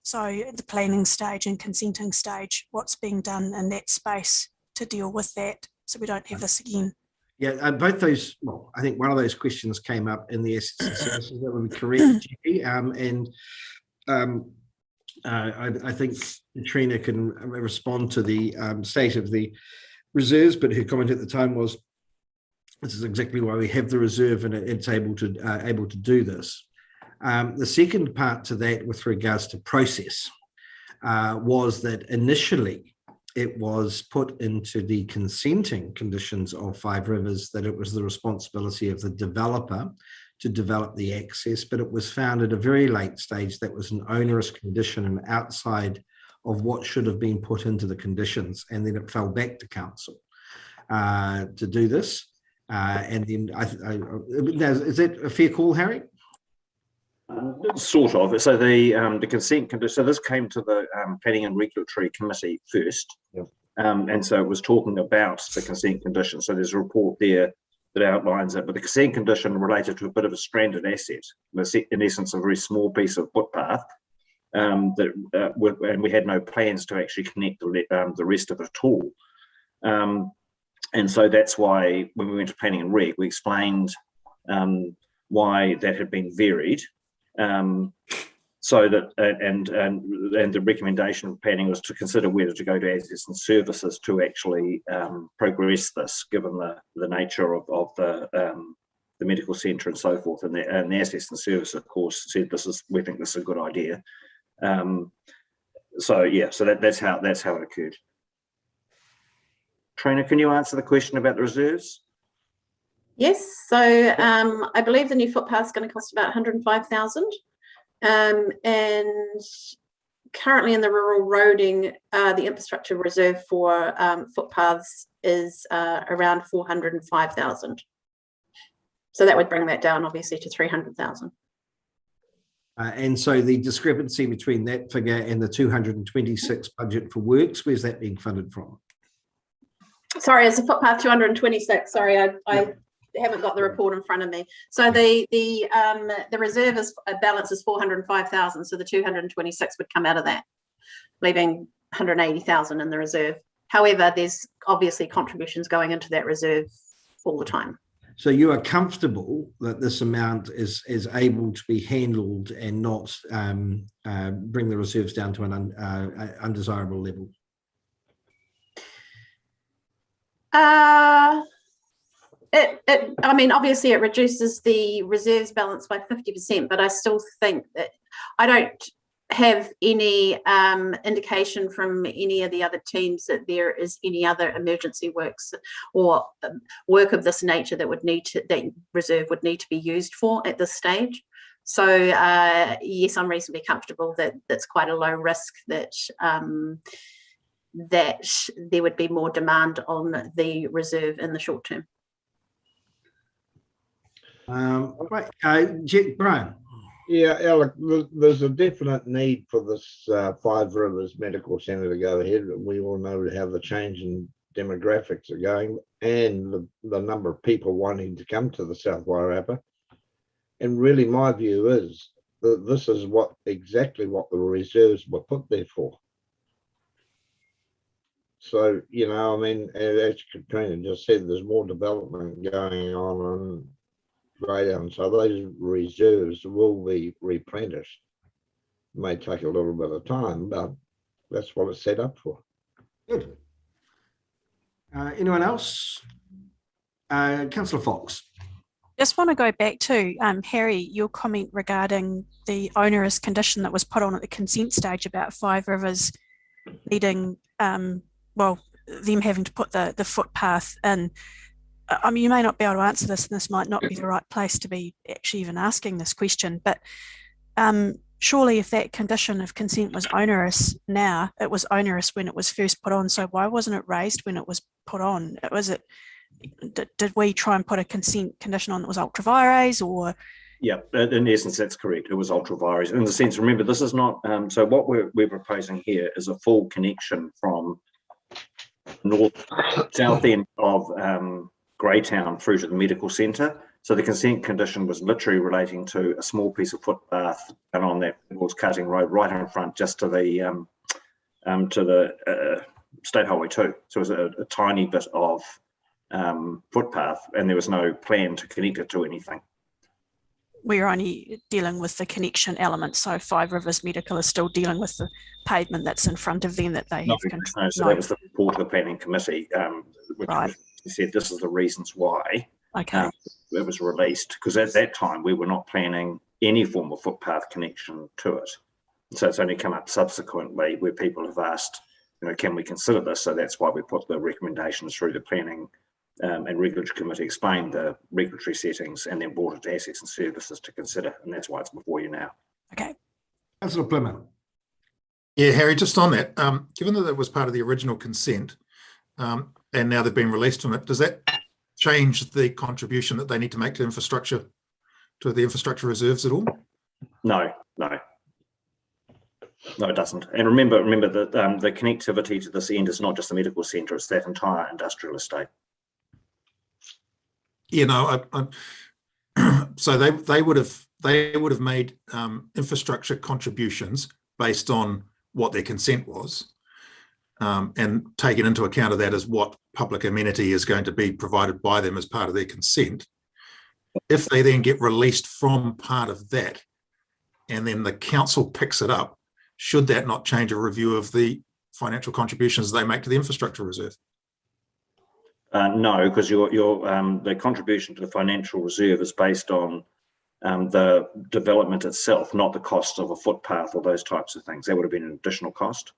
So the planning stage and consenting stage, what's being done in that space to deal with that, so we don't have this again. Yeah, both those, well, I think one of those questions came up in the assets and services. That would be correct, Jackie. I think Katrina can respond to the state of the reserves, but her comment at the time was, this is exactly why we have the reserve, and it's able to do this. The second part to that with regards to process was that initially it was put into the consenting conditions of Five Rivers that it was the responsibility of the developer to develop the access, but it was found at a very late stage that was an onerous condition and outside of what should have been put into the conditions, and then it fell back to council to do this. And then is that a fair call, Harry? Sort of. So the consent condition. So this came to the Planning and Regulatory Committee first, and so it was talking about the consent condition. So there's a report there that outlines it, but the consent condition related to a bit of a stranded asset, in essence, a very small piece of footpath, and we had no plans to actually connect the rest of it at all. And so that's why when we went to Planning and Reg, we explained why that had been varied. So that and the recommendation of planning was to consider whether to go to assets and services to actually progress this, given the nature of the medical centre and so forth. And the assets and services, of course, said we think this is a good idea. So yeah, so that's how it occurred. Trina, can you answer the question about the reserves? Yes, so I believe the new footpath is going to cost about 105,000, and currently in the rural roading, the infrastructure reserve for footpaths is around 405,000. So that would bring that down obviously to 300,000. And so the discrepancy between that figure and the 226 budget for works, where's that being funded from? Sorry, it's a footpath 226. Sorry, I haven't got the report in front of me. So the reserve balance is 405,000. So the 226 would come out of that, leaving 180,000 in the reserve. However, there's obviously contributions going into that reserve all the time. So you are comfortable that this amount is able to be handled and not bring the reserves down to an undesirable level? I mean, obviously it reduces the reserves balance by 50%, but I still think that I don't have any indication from any of the other teams that there is any other emergency works or work of this nature that that reserve would need to be used for at this stage. So yes, I'm reasonably comfortable that that's quite a low risk that that there would be more demand on the reserve in the short term. Right, Brian. Yeah, Alec, there's a definite need for this Five Rivers Medical Centre to go ahead. We all know how the change in demographics are going and the number of people wanting to come to the South Wairarapa. And really my view is that this is exactly what the reserves were put there for. So, you know, I mean, as Katrina just said, there's more development going on and so those reserves will be replenished. It may take a little bit of time, but that's what it's set up for. Good. Anyone else? Councillor Fox. Just want to go back to Harry, your comment regarding the onerous condition that was put on at the consent stage about Five Rivers needing, well, them having to put the footpath in. I mean, you may not be able to answer this, and this might not be the right place to be actually even asking this question, but surely if that condition of consent was onerous now, it was onerous when it was first put on. So why wasn't it raised when it was put on? Did we try and put a consent condition on that was ultra vires, or? Yeah, in essence, that's correct. It was ultra vires. In the sense, remember, this is not, so what we're proposing here is a full connection from south end of Greytown through to the medical centre. So the consent condition was literally relating to a small piece of footpath and on that was cutting road right in front just to the State Highway 2. So it was a tiny bit of footpath and there was no plan to connect it to anything. We're only dealing with the connection element. So Five Rivers Medical is still dealing with the pavement that's in front of them that they have control. No, so that was the report of the planning committee, which said this is the reasons why it was released, because at that time we were not planning any form of footpath connection to it. So it's only come up subsequently where people have asked, you know, can we consider this? So that's why we put the recommendations through the planning and regulatory committee, explained the regulatory settings, and then brought it to assets and services to consider, and that's why it's before you now. Okay. Councillor Plymouth. Yeah, Harry, just on that, given that it was part of the original consent, and now they've been released from it, does that change the contribution that they need to make to infrastructure, to the infrastructure reserves at all? No, it doesn't. And remember that the connectivity to this end is not just the medical centre; it's that entire industrial estate. You know, so they would have made infrastructure contributions based on what their consent was, and taken into account of that as what public amenity is going to be provided by them as part of their consent. If they then get released from part of that, and then the council picks it up, should that not change a review of the financial contributions they make to the infrastructure reserve? No, because the contribution to the financial reserve is based on the development itself, not the cost of a footpath or those types of things. That would have been an additional cost.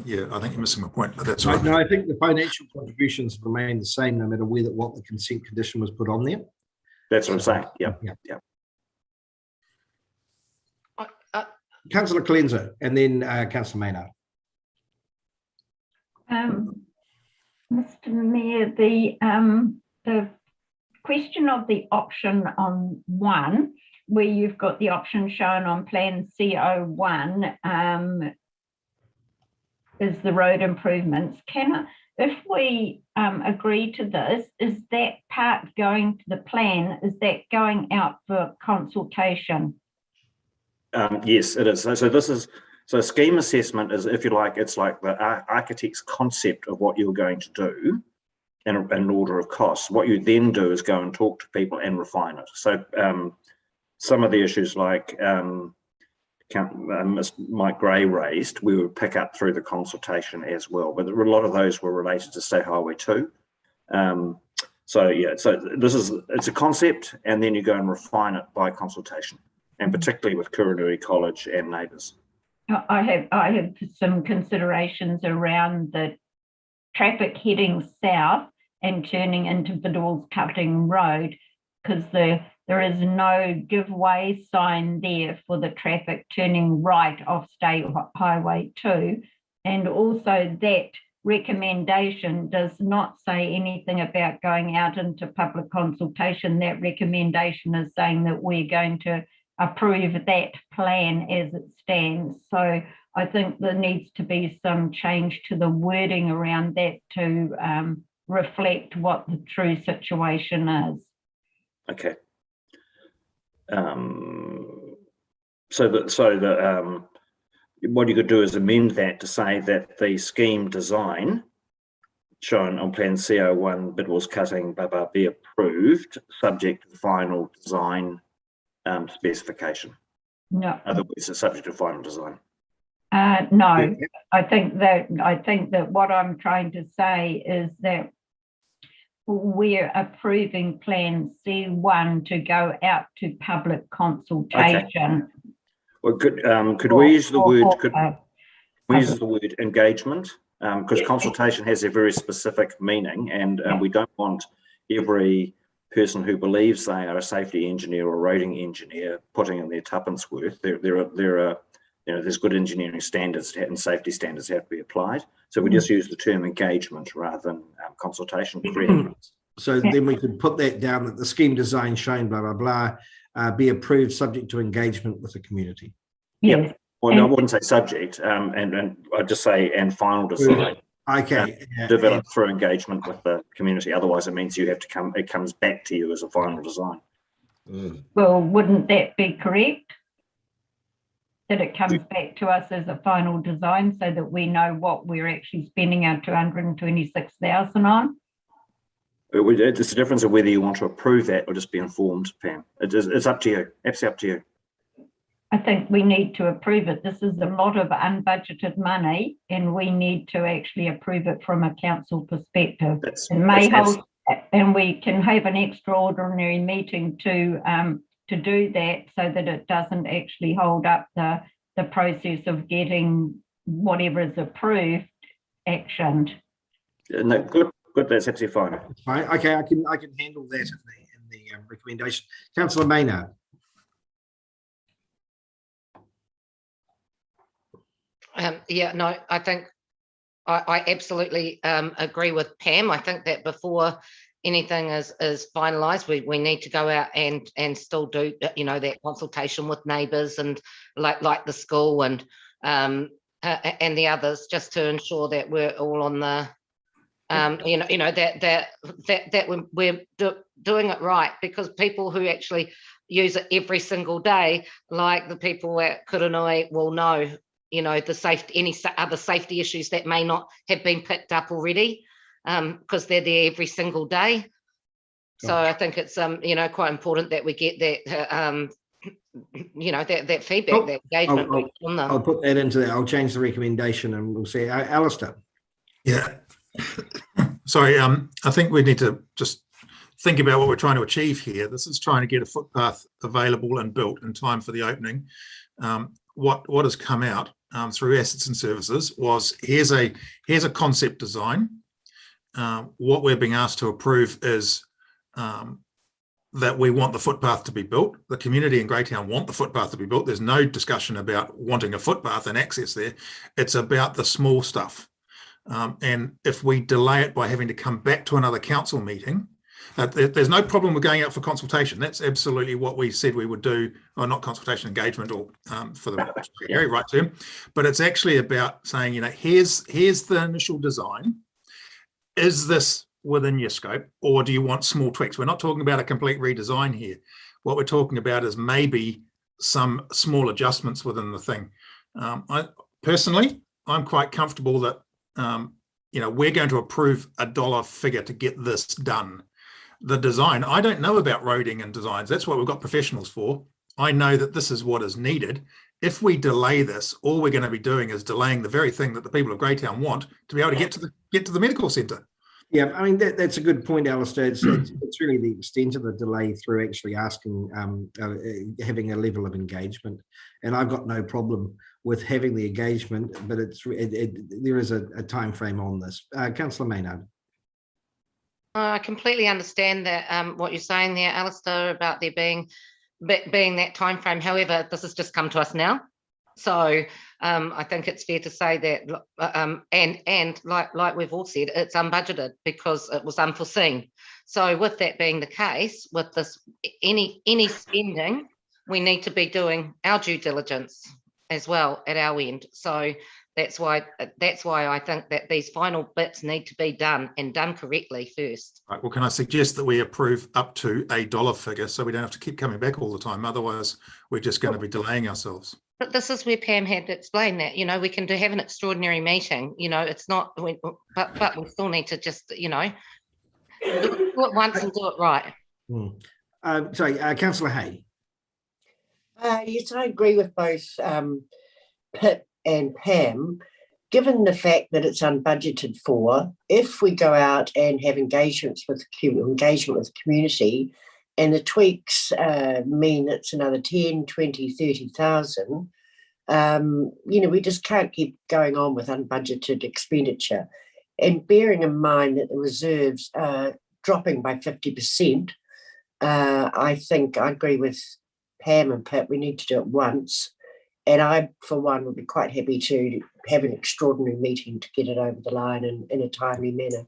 Yeah, I think you're missing my point, but that's right. right. No, I think the financial contributions remain the same no matter what the consent condition was put on there. That's what I'm saying. Yeah. Councillor Colenso and then Councillor Maynard. Mr. Mayor, the question of the option on 1, where you've got the option shown on Plan CO1, is the road improvements. If we agree to this, is that part going to the plan? Is that going out for consultation? Yes, it is. So scheme assessment is, if you like, it's like the architect's concept of what you're going to do in an order of costs. What you then do is go and talk to people and refine it. So some of the issues like Mike Gray raised, we would pick up through the consultation as well. But a lot of those were related to State Highway 2. So it's a concept, and then you go and refine it by consultation, and particularly with Kuranui College and neighbours. I have some considerations around the traffic heading south and turning into Vidal's Cutting Road, because the There is no give way sign there for the traffic turning right off State Highway 2. And also that recommendation does not say anything about going out into public consultation. That recommendation is saying that we're going to approve that plan as it stands. So I think there needs to be some change to the wording around that to reflect what the true situation is. Okay. What you could do is amend that to say that the scheme design shown on plan CO1 Bidwell's cutting be approved subject to final design specification. No. Otherwise, it's subject to final design. No, I think that what I'm trying to say is that we're approving plan C1 to go out to public consultation. Okay. Well, could we use the word? Could we use the word engagement? Because consultation has a very specific meaning, and we don't want every person who believes they are a safety engineer or roading engineer putting in their tuppence worth. There's good engineering standards and safety standards have to be applied. So we just use the term engagement rather than consultation. So then we could put that down that the scheme design shown blah, blah, blah, be approved subject to engagement with the community. Yes. Yep. Well, no, I wouldn't say subject, and I'd just say and final design. Okay. Developed through engagement with the community. Otherwise, it means you have to come. It comes back to you as a final design. Well, wouldn't that be correct? That it comes back to us as a final design, so that we know what we're actually spending our 226,000 on. It's a difference of whether you want to approve that or just be informed, Pam. It's up to you. Absolutely up to you. I think we need to approve it. This is a lot of unbudgeted money, and we need to actually approve it from a council perspective. And we can have an extraordinary meeting to do that, so that it doesn't actually hold up the process of getting whatever is approved actioned. No, good. That's absolutely fine. Fine. Okay, I can handle that in the recommendation. Councillor Maynard. Yeah, no, I think I absolutely agree with Pam. I think that before anything is finalised, we need to go out and still do that consultation with neighbours and like the school and the others, just to ensure that we're all on the that we're doing it right, because people who actually use it every single day, like the people at Kuranui, will know the safety, any other safety issues that may not have been picked up already, because they're there every single day. So I think it's quite important that we get that that feedback, that engagement from them. I'll put that into that. I'll change the recommendation and we'll see. Alistair. Yeah. Sorry, I think we need to just think about what we're trying to achieve here. This is trying to get a footpath available and built in time for the opening. What has come out through assets and services was here's a concept design. What we're being asked to approve is that we want the footpath to be built. The community in Greytown want the footpath to be built. There's no discussion about wanting a footpath and access there. It's about the small stuff. And if we delay it by having to come back to another council meeting, there's no problem with going out for consultation. That's absolutely what we said we would do, or not consultation, engagement, or for the area right term. But it's actually about saying, here's the initial design. Is this within your scope, or do you want small tweaks? We're not talking about a complete redesign here. What we're talking about is maybe some small adjustments within the thing. I'm quite comfortable that we're going to approve a dollar figure to get this done. The design, I don't know about roading and designs. That's what we've got professionals for. I know that this is what is needed. If we delay this, all we're going to be doing is delaying the very thing that the people of Greytown want to be able to get to the medical centre. Yeah, I mean, that's a good point, Alistair. It's really the extent of the delay through actually asking, having a level of engagement. And I've got no problem with having the engagement, but there is a time frame on this. Councillor Maynard. I completely understand that what you're saying there, Alistair, about there being that time frame. However, this has just come to us now, so I think it's fair to say that, and like we've all said, it's unbudgeted because it was unforeseen. So with that being the case, with this any spending, we need to be doing our due diligence as well at our end. So that's why I think that these final bits need to be done and done correctly first. Right, well, can I suggest that we approve up to a dollar figure so we don't have to keep coming back all the time? Otherwise, we're just going to be delaying ourselves. But this is where Pam had explained that, have an extraordinary meeting, it's not, but we still need to just, do it once and do it right. Sorry, Councillor Hay. Yes, I agree with both Pip and Pam. Given the fact that it's unbudgeted for, if we go out and have engagement with the community, and the tweaks mean it's another 10, 20, 30,000, we just can't keep going on with unbudgeted expenditure. And bearing in mind that the reserves are dropping by 50%, I think I agree with Pam and Pip, we need to do it once. And I, for one, would be quite happy to have an extraordinary meeting to get it over the line in a timely manner.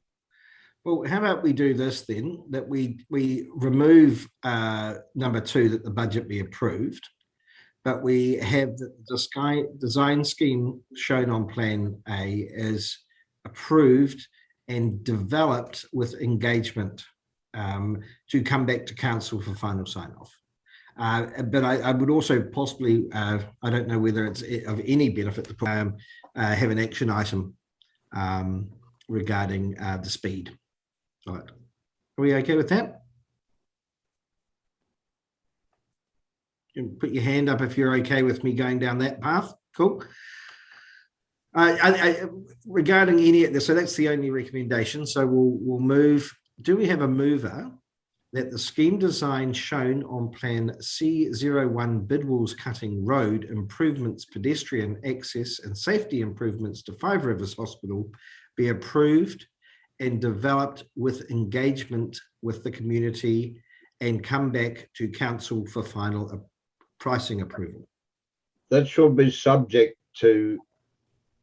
Well, how about we do this then, that we remove number 2, that the budget be approved, but we have the design scheme shown on Plan A is approved and developed with engagement to come back to council for final sign-off. But I would also possibly, I don't know whether it's of any benefit to have an action item regarding the speed. All right. Are we okay with that? You can put your hand up if you're okay with me going down that path. Cool. Regarding any, so that's the only recommendation. So we'll move. Do we have a mover that the scheme design shown on Plan C01 Bidwells Cutting Road improvements, pedestrian access and safety improvements to Five Rivers Hospital be approved and developed with engagement with the community and come back to council for final pricing approval? That should be subject to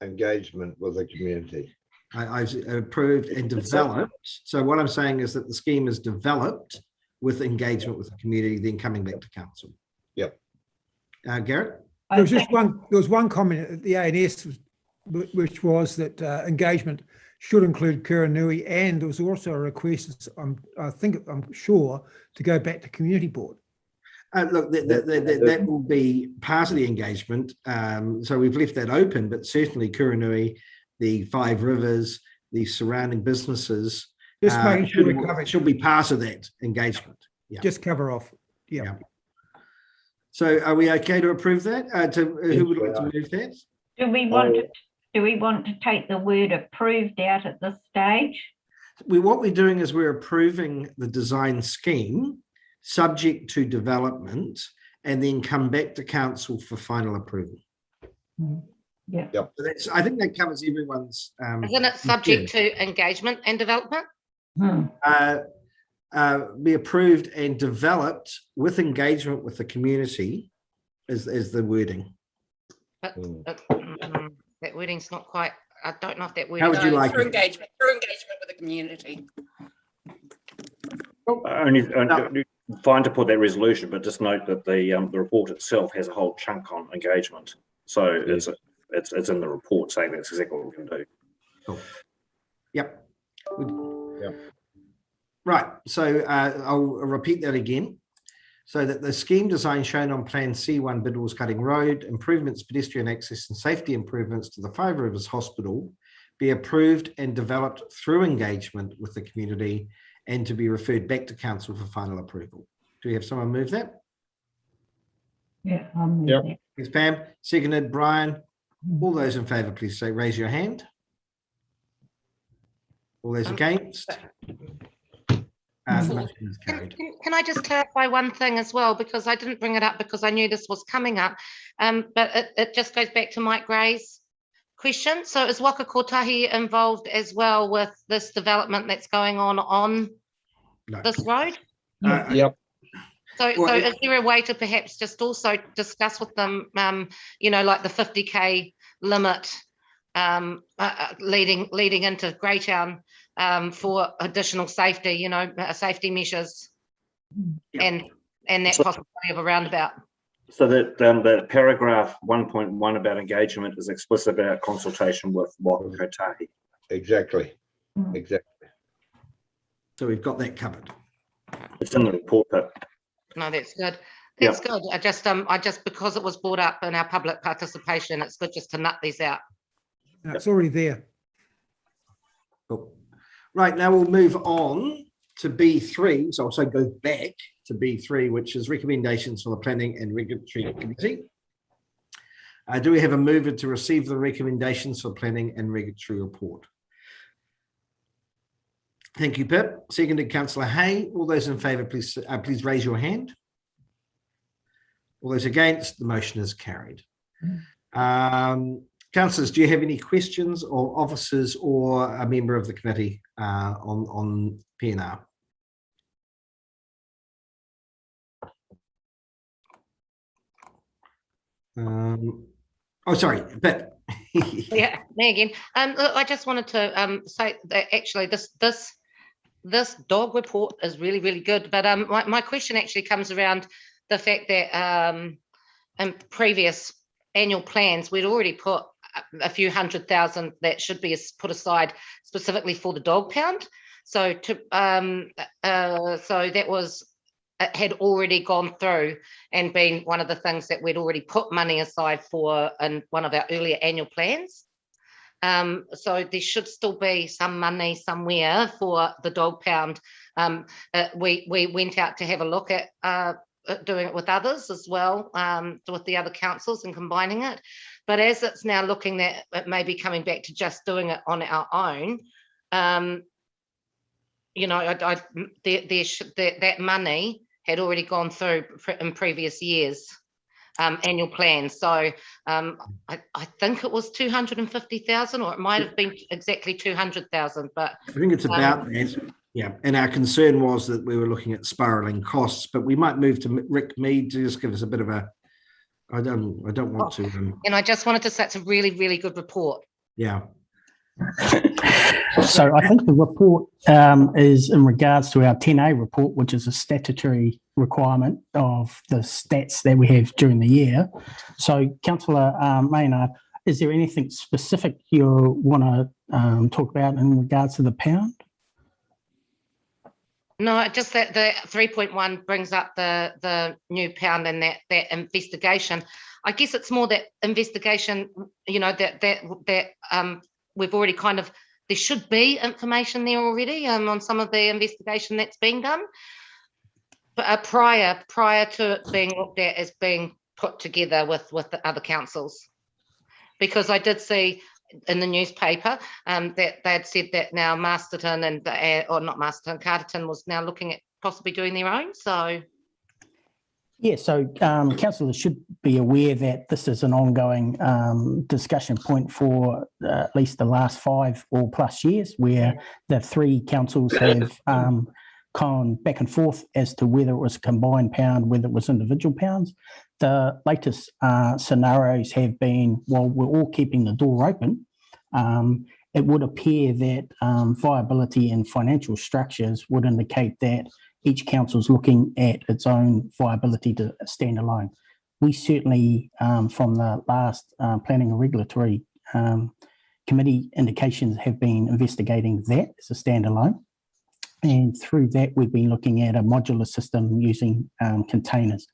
engagement with the community. I've approved and developed. So what I'm saying is that the scheme is developed with engagement with the community, then coming back to council. Yep. Garrett? There was one comment at the ANS, which was that engagement should include Kuranui, and there was also a request, I'm sure, to go back to community board. Look, that will be part of the engagement. So we've left that open, but certainly Kuranui, the Five Rivers, the surrounding businesses, just making sure we cover it. Should be part of that engagement. Yeah. Just cover off. Yeah. So are we okay to approve that? Who would like to move that? Do we want to take the word approved out at this stage? What we're doing is we're approving the design scheme subject to development and then come back to council for final approval. Yeah. Yep. So I think that covers everyone's. Isn't it subject to engagement and development? Be approved and developed with engagement with the community is the wording. But that wording's not quite, I don't know if that wording. How would you like through it? engagement with the community. Only fine to put that resolution, but just note that the report itself has a whole chunk on engagement. So it's in the report saying that's exactly what we can do. Cool. Yep. Yep. Right. So I'll repeat that again. So that the scheme design shown on Plan C1 Bidwells Cutting Road, improvements, pedestrian access and safety improvements to the Five Rivers Hospital be approved and developed through engagement with the community and to be referred back to council for final approval. Do we have someone move that? Yeah, I'll move that. Thanks, Pam. Seconded, Brian. All those in favour, please say, raise your hand. All those against? Motion is carried. Can I just clarify one thing as well, because I didn't bring it up because I knew this was coming up, but it just goes back to Mike Gray's question. So is Waka Kotahi involved as well with this development that's going on this road? Yep. So is there a way to perhaps just also discuss with them, like the 50k limit leading into Greytown for additional safety, safety measures, and that possibility of a roundabout? So that the paragraph 1.1 about engagement is explicit about consultation with Waka Kotahi. Exactly. So we've got that covered. It's in the report, but no, that's good. That's good. I just because it was brought up in our public participation, it's good just to nut these out. No, it's already there. Cool. Right, now we'll move on to B3. So I'll also go back to B3, which is recommendations for the Planning and Regulatory Committee. Do we have a mover to receive the recommendations for Planning and Regulatory Report? Thank you, Pip. Seconded, Councillor Hay. All those in favour, please raise your hand. All those against, the motion is carried. Councillors, do you have any questions, or officers or a member of the committee on PNR? Sorry, Pip. Yeah, me again. Look, I just wanted to say that actually this dog report is really, really good. But my question actually comes around the fact that in previous annual plans, we'd already put a few $100,000 that should be put aside specifically for the dog pound. So so that was, it had already gone through and been one of the things that we'd already put money aside for in one of our earlier annual plans. So there should still be some money somewhere for the dog pound. We went out to have a look at doing it with others as well, with the other councils and combining it. But as it's now looking that it may be coming back to just doing it on our own, that money had already gone through in previous years' annual plans. So I think it was 250,000, or it might have been exactly 200,000. But I think it's about that. Yeah, and our concern was that we were looking at spiralling costs, but we might move to Rick Mead to just give us a bit of a. I don't want to. And I just wanted to say it's a really, really good report. Yeah. So I think the report is in regards to our 10A report, which is a statutory requirement of the stats that we have during the year. So, Councillor Maynard, is there anything specific you want to talk about in regards to the pound? No, just that the 3.1 brings up the new pound and that investigation. I guess it's more that investigation, that we've already kind of, there should be information there already on some of the investigation that's being done, but prior to it being looked at as being put together with the other councils. Because I did see in the newspaper that they had said that now Masterton or not Masterton, Carterton was now looking at possibly doing their own. So yeah, so councillors should be aware that this is an ongoing discussion point for at least the last 5 or plus years, where the 3 councils have gone back and forth as to whether it was a combined pound, whether it was individual pounds. The latest scenarios have been, while we're all keeping the door open, it would appear that viability and financial structures would indicate that each council is looking at its own viability to stand alone. We certainly, from the last Planning and Regulatory Committee, indications have been investigating that as a standalone. And through that, we've been looking at a modular system using containers.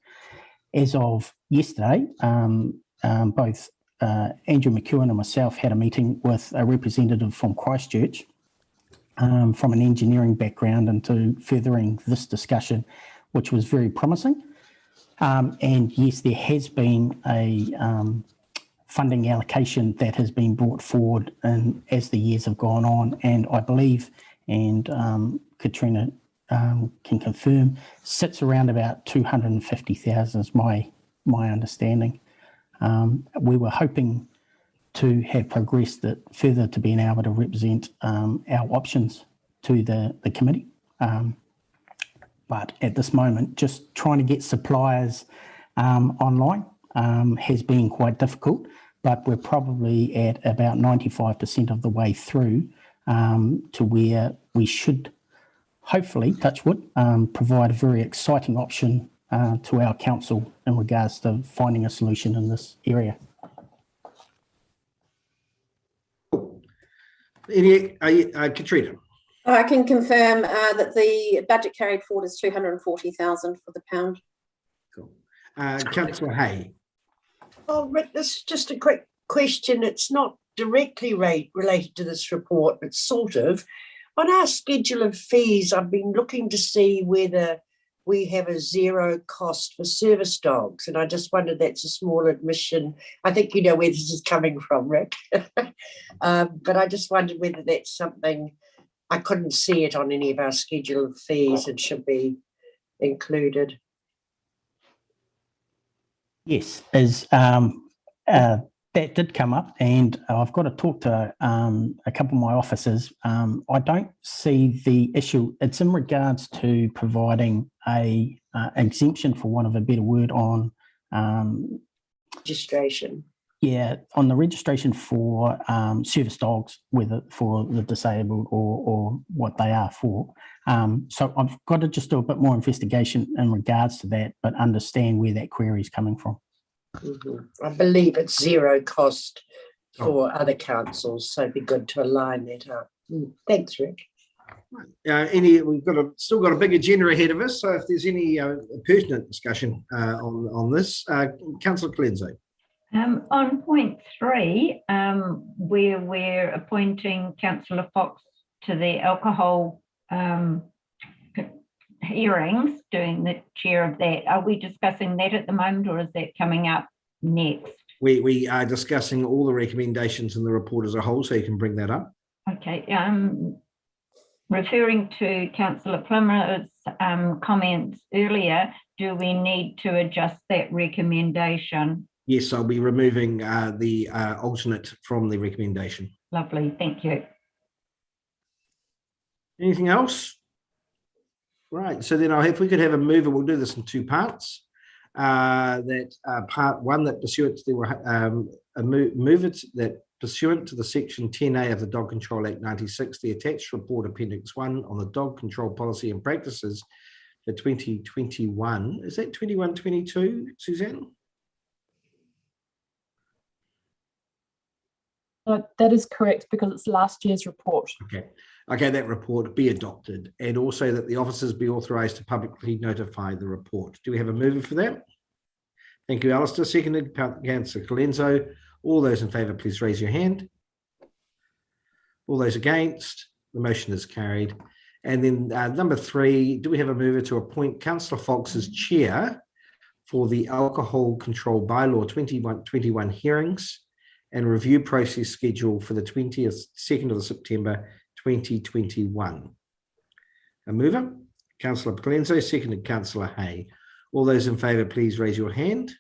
As of yesterday, both Andrew McEwen and myself had a meeting with a representative from Christchurch from an engineering background into furthering this discussion, which was very promising. And yes, there has been a funding allocation that has been brought forward as the years have gone on. And I believe, and Katrina can confirm, sits around about 250,000 is my understanding. We were hoping to have progressed it further to being able to represent our options to the committee. But at this moment, just trying to get suppliers online has been quite difficult, but we're probably at about 95% of the way through to where we should hopefully, touch wood, provide a very exciting option to our council in regards to finding a solution in this area. Katrina? I can confirm that the budget carried forward is 240,000 for the pound. Cool. Councillor Hay. Oh, Rick, this is just a quick question. It's not directly related to this report, but sort of. On our schedule of fees, I've been looking to see whether we have a zero cost for service dogs. And I just wondered, that's a small admission. I think you know where this is coming from, Rick. But I just wondered whether that's something, I couldn't see it on any of our schedule of fees. It should be included. Yes, that did come up, and I've got to talk to a couple of my officers. I don't see the issue. It's in regards to providing a exemption, for want of a better word, on registration. Yeah, on the registration for service dogs, whether for the disabled or what they are for. So I've got to just do a bit more investigation in regards to that, but understand where that query is coming from. I believe it's zero cost for other councils, so it'd be good to align that up. Thanks, Rick. We've still got a big agenda ahead of us, so if there's any pertinent discussion on this, Councillor Colenso. On point 3, where we're appointing Councillor Fox to the alcohol hearings, doing the chair of that, are we discussing that at the moment, or is that coming up next? We are discussing all the recommendations in the report as a whole, so you can bring that up. Okay. Referring to Councillor Plummer's comments earlier, do we need to adjust that recommendation? Yes, I'll be removing the alternate from the recommendation. Lovely, thank you. Anything else? Right, so then if we could have a mover, we'll do this in 2 parts. Part 1, that pursuant to pursuant to the section 10A of the Dog Control Act 1960, attached report appendix 1 on the dog control policy and practices for 2021. Is that 21-22, Suzanne? That is correct, because it's last year's report. Okay, that report be adopted, and also that the officers be authorised to publicly notify the report. Do we have a mover for that? Thank you, Alistair. Seconded, Councillor Colenso. All those in favour, please raise your hand. All those against? The motion is carried. And then number 3, do we have a mover to appoint Councillor Fox as chair for the Alcohol Control Bylaw 21 hearings and review process schedule for the 2nd of September 2021. A mover, Councillor Colenso, seconded Councillor Hay. All those in favour, please raise your hand.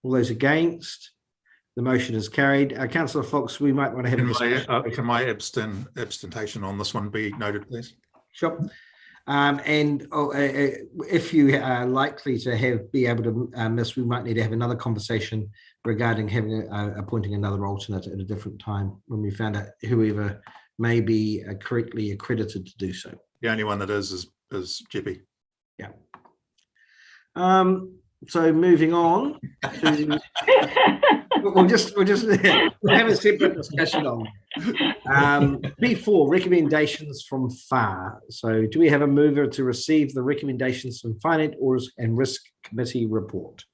All those against? The motion is carried. Councillor Fox, we might want to have a discussion. Can my abstention on this one be noted, please? Sure. If you are likely to be able to miss, we might need to have another conversation regarding appointing another alternate at a different time when we found out whoever may be correctly accredited to do so. The only one that is Jeppy. Yeah. So moving on to we'll have a separate discussion on B4, recommendations from FAR. So do we have a mover to receive the recommendations from Finance, Audit and Risk Committee report?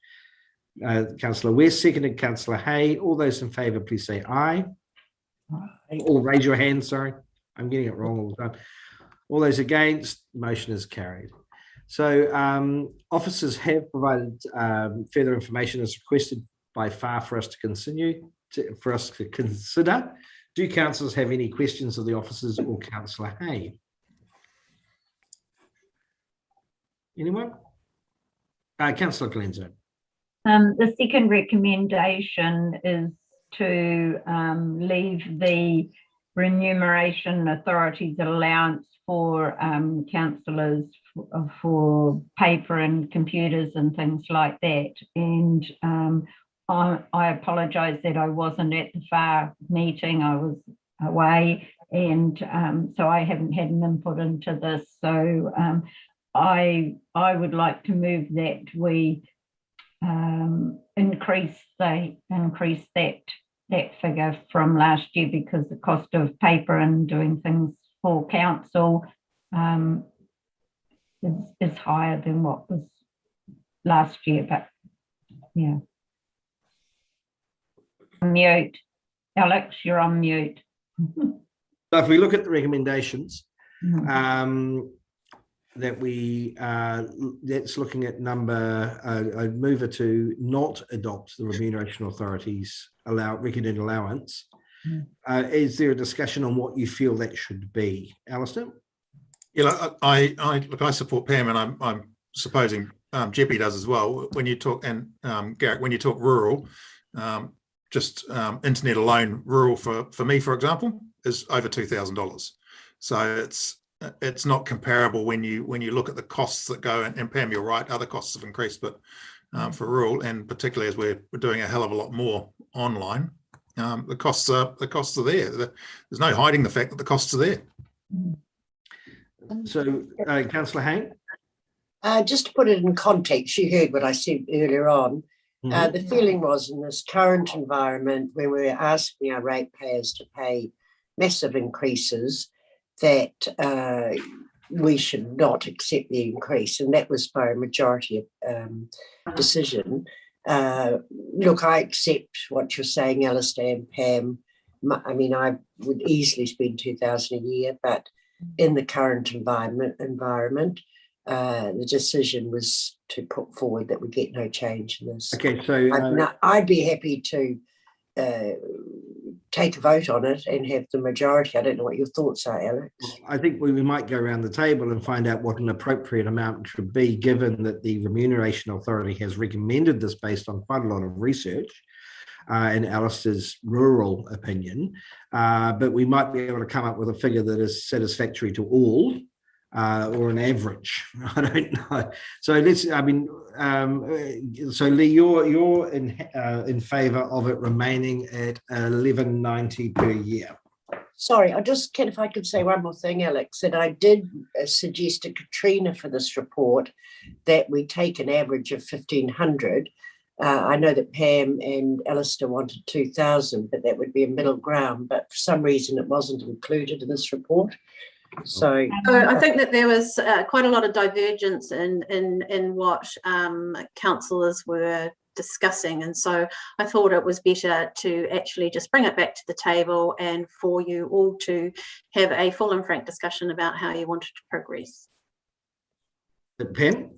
Councillor West, seconded Councillor Hay. All those in favour, please say aye. Or raise your hand, sorry. I'm getting it wrong all the time. All those against, motion is carried. So officers have provided further information as requested by FAR for us to consider. Do councillors have any questions of the officers or Councillor Hay? Anyone? Councillor Colenso. The second recommendation is to leave the remuneration authorities allowance for councillors for paper and computers and things like that. And I apologise that I wasn't at the FAR meeting. I was away, and so I haven't had an input into this. So I would like to move that we increase that figure from last year, because the cost of paper and doing things for council is higher than what was last year. But yeah. Mute. Alex, you're on mute. So if we look at the recommendations, that we that's looking at number, I'd move it to not adopt the remuneration authorities recommended allowance. Is there a discussion on what you feel that should be, Alistair? Yeah, I support Pam, and I'm supposing Jeppy does as well. When you talk, and Garrick, when you talk rural, just internet alone, rural for me, for example, is over $2,000. So it's not comparable when you look at the costs that go, and Pam, you're right, other costs have increased, but for rural, and particularly as we're doing a hell of a lot more online, the costs are there. There's no hiding the fact that the costs are there. So, Councillor Hain? Just to put it in context, you heard what I said earlier on. The feeling was, in this current environment, when we were asking our ratepayers to pay massive increases, that we should not accept the increase, and that was by a majority decision. Look, I accept what you're saying, Alistair and Pam. I mean, I would easily spend $2,000 a year, but in the current environment, the decision was to put forward that we get no change in this. Okay, so I'd be happy to take a vote on it and have the majority. I don't know what your thoughts are, Alex. I think we might go around the table and find out what an appropriate amount should be, given that the Remuneration Authority has recommended this based on quite a lot of research and Alistair's rural opinion. But we might be able to come up with a figure that is satisfactory to all, or an average. I don't know. So let's. I mean, so Lee, you're in favour of it remaining at $11.90 per year. Sorry, if I could say one more thing, Alex, that I did suggest to Katrina for this report that we take an average of 1,500. I know that Pam and Alistair wanted 2,000, but that would be a middle ground. But for some reason, it wasn't included in this report. So I think that there was quite a lot of divergence in what councillors were discussing, and so I thought it was better to actually just bring it back to the table and for you all to have a full and frank discussion about how you wanted to progress. Pam?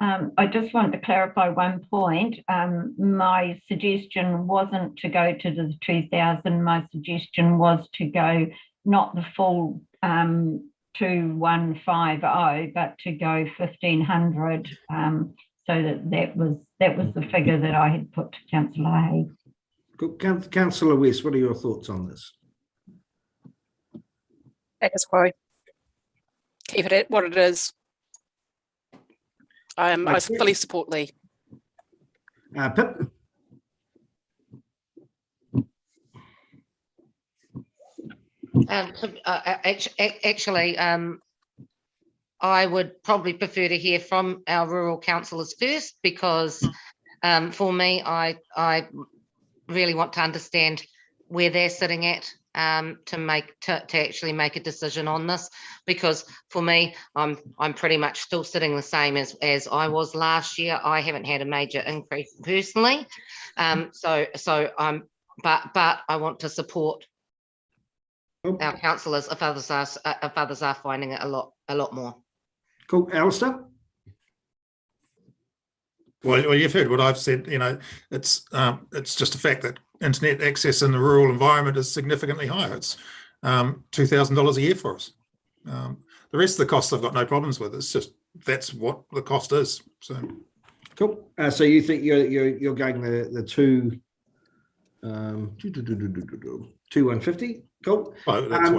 I just want to clarify one point. My suggestion wasn't to go to the 2,000. My suggestion was to go not the full 2,150, but to go 1,500. So that was the figure that I had put to Councillor Hay. Councillor West, what are your thoughts on this? Status quo. Keep it at what it is. I fully support Lee. Pip? Actually, I would probably prefer to hear from our rural councillors first, because for me, I really want to understand where they're sitting at to actually make a decision on this, because for me, I'm pretty much still sitting the same as I was last year. I haven't had a major increase personally, but I want to support our councillors if others are finding it a lot more. Cool, Alistair. Well, you've heard what I've said. You know, it's just a fact that internet access in the rural environment is significantly higher. It's $2,000 a year for us. The rest of the costs I've got no problems with. It's just that's what the cost is. So cool. So you think you're going the 2150. Cool.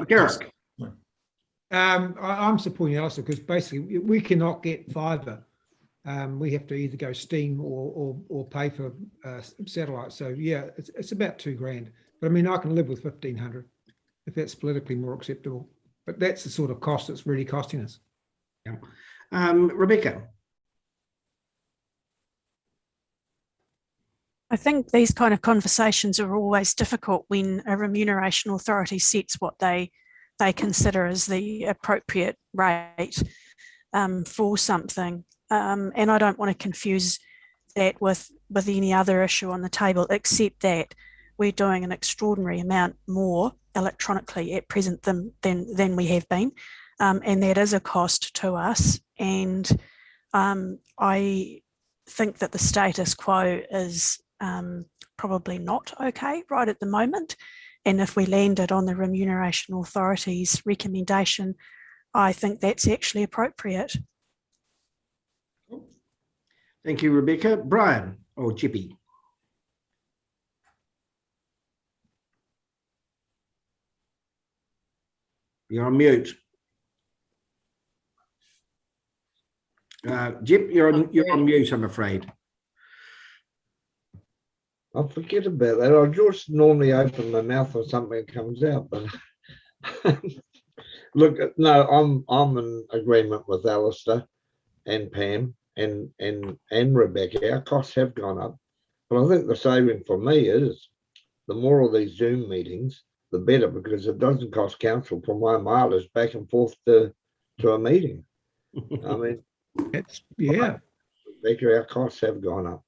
Gareth. I'm supporting Alistair because basically we cannot get fibre. We have to either go steam or pay for satellite. So yeah, it's about $2,000. But I mean, I can live with 1,500 if that's politically more acceptable. But that's the sort of cost that's really costing us. Yeah. Rebecca. I think these kind of conversations are always difficult when a remuneration authority sets what they consider as the appropriate rate for something. And I don't want to confuse that with any other issue on the table, except that we're doing an extraordinary amount more electronically at present than we have been. And that is a cost to us. And I think that the status quo is probably not okay right at the moment. And if we landed on the Remuneration Authority's recommendation, I think that's actually appropriate. Thank you, Rebecca. Brian or Chippy. You're on mute. Jip, you're on mute, I'm afraid. I forget about that. I just normally open my mouth or something comes out, but look, no, I'm in agreement with Alistair and Pam and Rebecca. Our costs have gone up, but I think the saving for me is the more of these Zoom meetings, the better, because it doesn't cost council for my mileage back and forth to a meeting. I mean, yeah, Rebecca, our costs have gone up.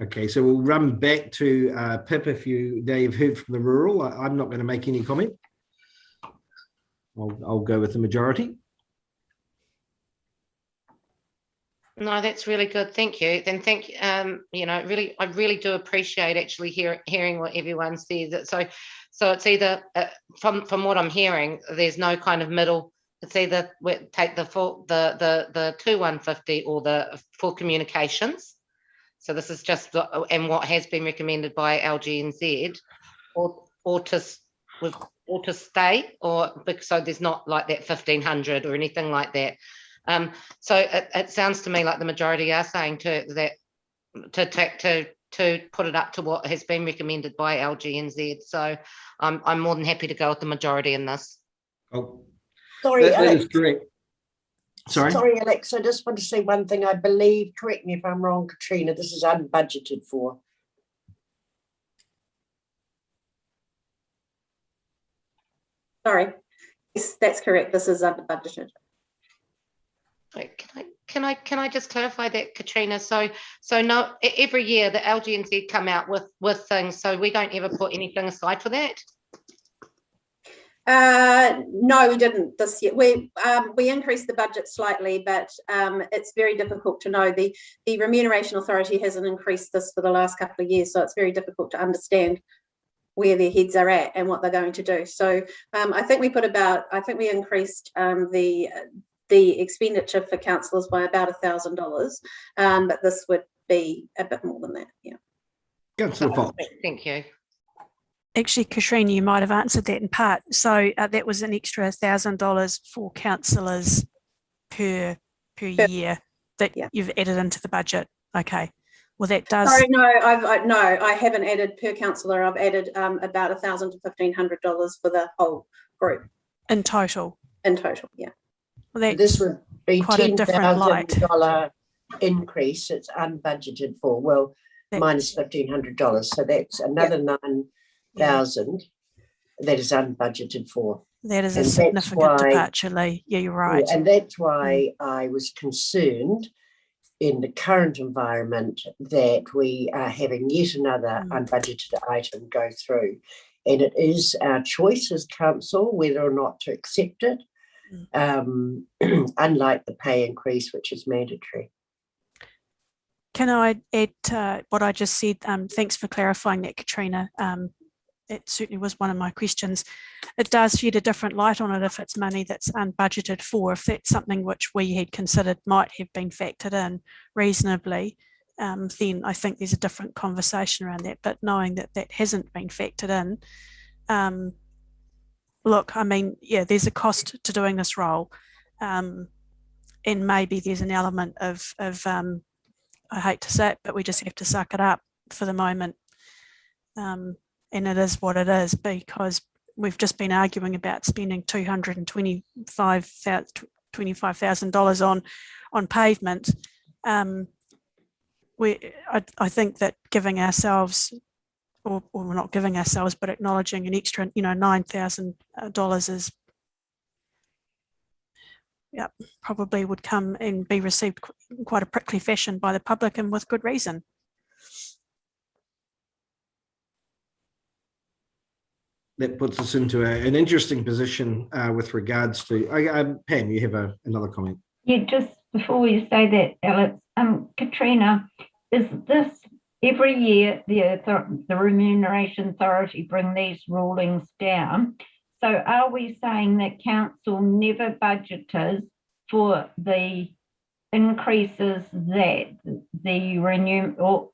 Okay, so we'll run back to Pip if now you've heard from the rural. I'm not going to make any comment. I'll go with the majority. No, that's really good. Thank you. Then thank you. I really do appreciate actually hearing what everyone says. So it's either from what I'm hearing, there's no kind of middle. It's either we take the full the 2150 or the full communications. So this is just and what has been recommended by LGNZ, or to stay, or so there's not like that 1,500 or anything like that. So it sounds to me like the majority are saying to put it up to what has been recommended by LGNZ. So I'm more than happy to go with the majority in this. Oh, sorry, that Alex. is correct. Sorry, Alex. I just want to say one thing. I believe, correct me if I'm wrong, Katrina, this is unbudgeted for. Sorry, yes, that's correct. This is under-budgeted. Can I just clarify that, Katrina? So no, every year the LGNZ come out with things, so we don't ever put anything aside for that? No, we didn't this year. We increased the budget slightly, but it's very difficult to know. The Remuneration Authority hasn't increased this for the last couple of years, so it's very difficult to understand where their heads are at and what they're going to do. So I think we increased the expenditure for councillors by about $1,000, but this would be a bit more than that. Yeah. Councillor Fox. Thank you. Actually, Katrina, you might have answered that in part. So that was an extra $1,000 for councillors per year that you've added into the budget. Okay. Well, that does. Sorry, no, I haven't added per councillor. I've added about $1,000 to $1,500 for the whole group. In total. In total, yeah. Well, this would be quite a different light. $10,000 increase. It's unbudgeted for. Well, minus $1,500, so that's another $9,000 that is unbudgeted for. That is a significant departure, Lee. Yeah, you're right. Yeah, and that's why I was concerned in the current environment that we are having yet another unbudgeted item go through. And it is our choice as council whether or not to accept it, unlike the pay increase, which is mandatory. Can I add what I just said? Thanks for clarifying that, Katrina. It certainly was one of my questions. It does shed a different light on it if it's money that's unbudgeted for. If that's something which we had considered might have been factored in reasonably, then I think there's a different conversation around that. But knowing that that hasn't been factored in, look, I mean, yeah, there's a cost to doing this role, and maybe there's an element of I hate to say it, but we just have to suck it up for the moment. And it is what it is, because we've just been arguing about spending $225,000 on pavement. I think that giving ourselves, or not giving ourselves, but acknowledging an extra, $9,000 is, yeah, probably would come and be received in quite a prickly fashion by the public, and with good reason. That puts us into an interesting position with regards to, Pam, you have another comment. Yeah, just before you say that, Alex, Katrina, is this every year the Remuneration Authority bring these rulings down? So are we saying that council never budgeted for the increases that the renew, or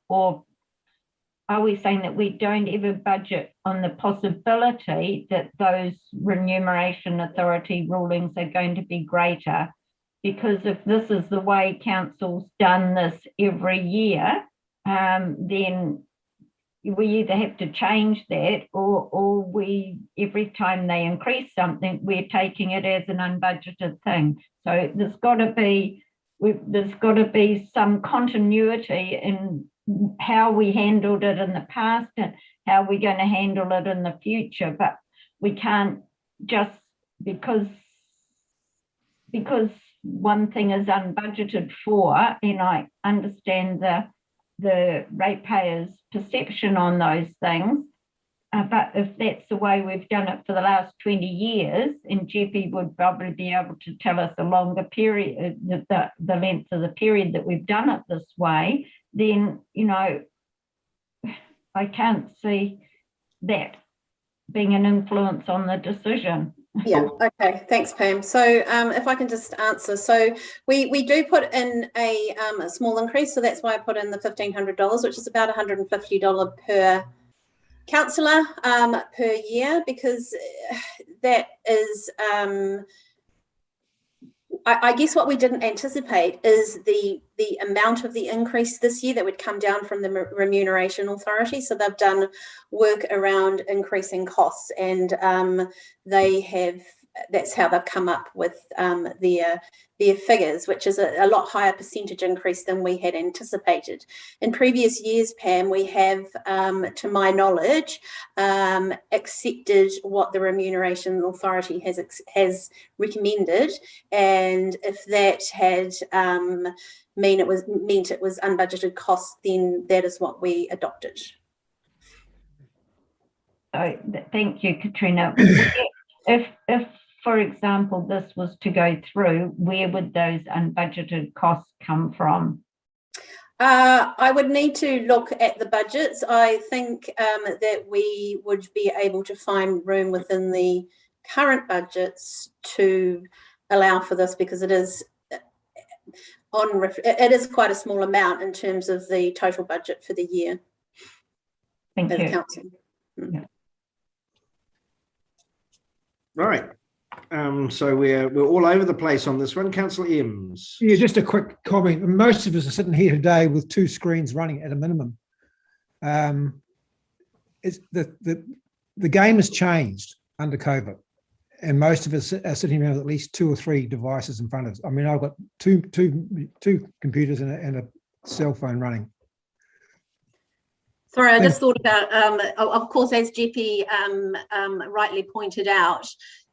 are we saying that we don't ever budget on the possibility that those Remuneration Authority rulings are going to be greater? Because if this is the way council's done this every year, then we either have to change that, or we, every time they increase something, we're taking it as an unbudgeted thing. So there's got to be some continuity in how we handled it in the past and how we're going to handle it in the future. But we can't just, because one thing is unbudgeted for, and I understand the ratepayers' perception on those things, but if that's the way we've done it for the last 20 years, and Jeppy would probably be able to tell us a longer period, the length of the period that we've done it this way, then, I can't see that being an influence on the decision. Yeah, okay, thanks, Pam. So if I can just answer. So we do put in a small increase, so that's why I put in the $1,500, which is about $150 per councillor per year, because that is, I guess what we didn't anticipate is the amount of the increase this year that would come down from the Remuneration Authority. So they've done work around increasing costs, and that's how they've come up with their figures, which is a lot higher percentage increase than we had anticipated. In previous years, Pam, we have, to my knowledge, accepted what the Remuneration Authority has recommended, and if that had meant it was unbudgeted costs, then that is what we adopted. So thank you, Katrina. If for example, this was to go through, where would those unbudgeted costs come from? I would need to look at the budgets. I think that we would be able to find room within the current budgets to allow for this, because it is quite a small amount in terms of the total budget for the year. Thank you. Council. Yeah. All right. So we're all over the place on this one. Councillor Eames. Yeah, just a quick comment. Most of us are sitting here today with two screens running at a minimum. It's the game has changed under COVID, and most of us are sitting around with at least 2 or 3 devices in front of us. I mean, I've got two computers and a cell phone running. Sorry, I just thought about, of course, as Jeppy rightly pointed out,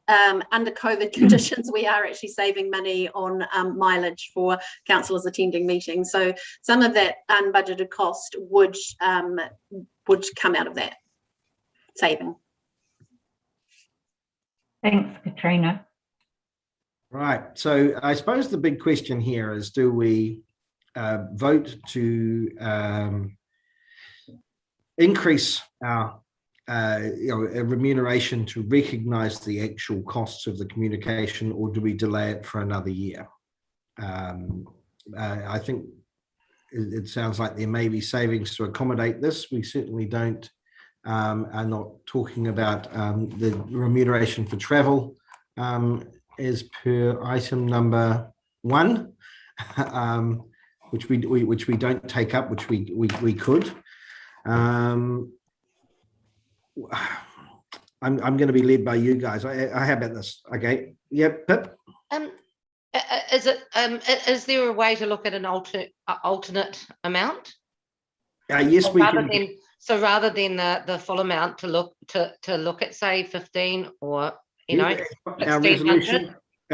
under COVID conditions, we are actually saving money on mileage for councillors attending meetings. So some of that unbudgeted cost would come out of that saving. Thanks, Katrina. Right. So I suppose the big question here is, do we vote to increase our remuneration to recognise the actual costs of the communication, or do we delay it for another year? I think it sounds like there may be savings to accommodate this. We certainly don't are not talking about the remuneration for travel as per item number 1, which we don't take up, which we could. I'm going to be led by you guys. How about this? Okay. Yep. Pip? Is there a way to look at an alternate amount? Yes, we can. So rather than the full amount, to look at say 15 or our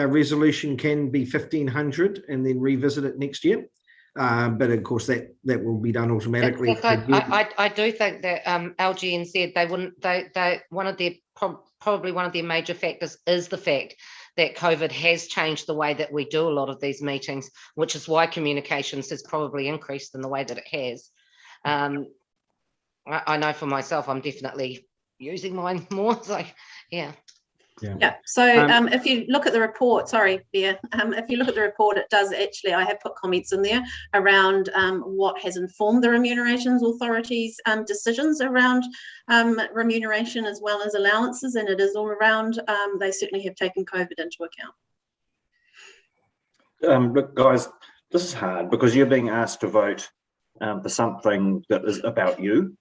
resolution can be 1,500 and then revisit it next year. But of course that will be done automatically. I do think that LGN said they wouldn't. They one of their probably one of their major factors is the fact that COVID has changed the way that we do a lot of these meetings, which is why communications has probably increased in the way that it has. I know for myself, I'm definitely using mine more. So yeah. Yeah. So if you look at the report, sorry, Bea, if you look at the report, it does actually, I have put comments in there around what has informed the remunerations authorities' decisions around remuneration as well as allowances, and it is all around, they certainly have taken COVID into account. Look, guys, this is hard because you're being asked to vote for something that is about you.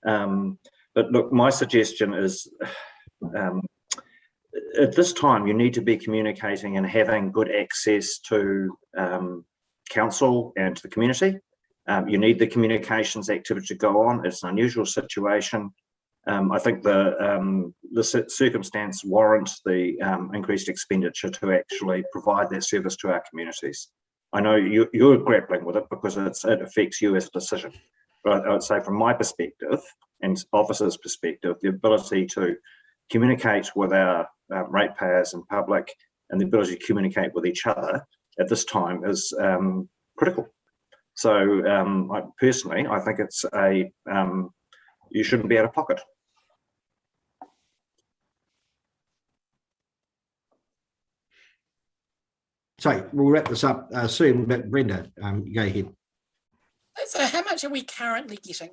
But look, my suggestion is, at this time, you need to be communicating and having good access to council and to the community. You need the communications activity to go on. It's an unusual situation. I think the circumstance warrants the increased expenditure to actually provide that service to our communities. I know you're grappling with it because it affects you as a decision. But I would say from my perspective and officers' perspective, the ability to communicate with our ratepayers and public and the ability to communicate with each other at this time is critical. So I think it's you shouldn't be out of pocket. So we'll wrap this up soon, but Brenda, go ahead. So how much are we currently getting?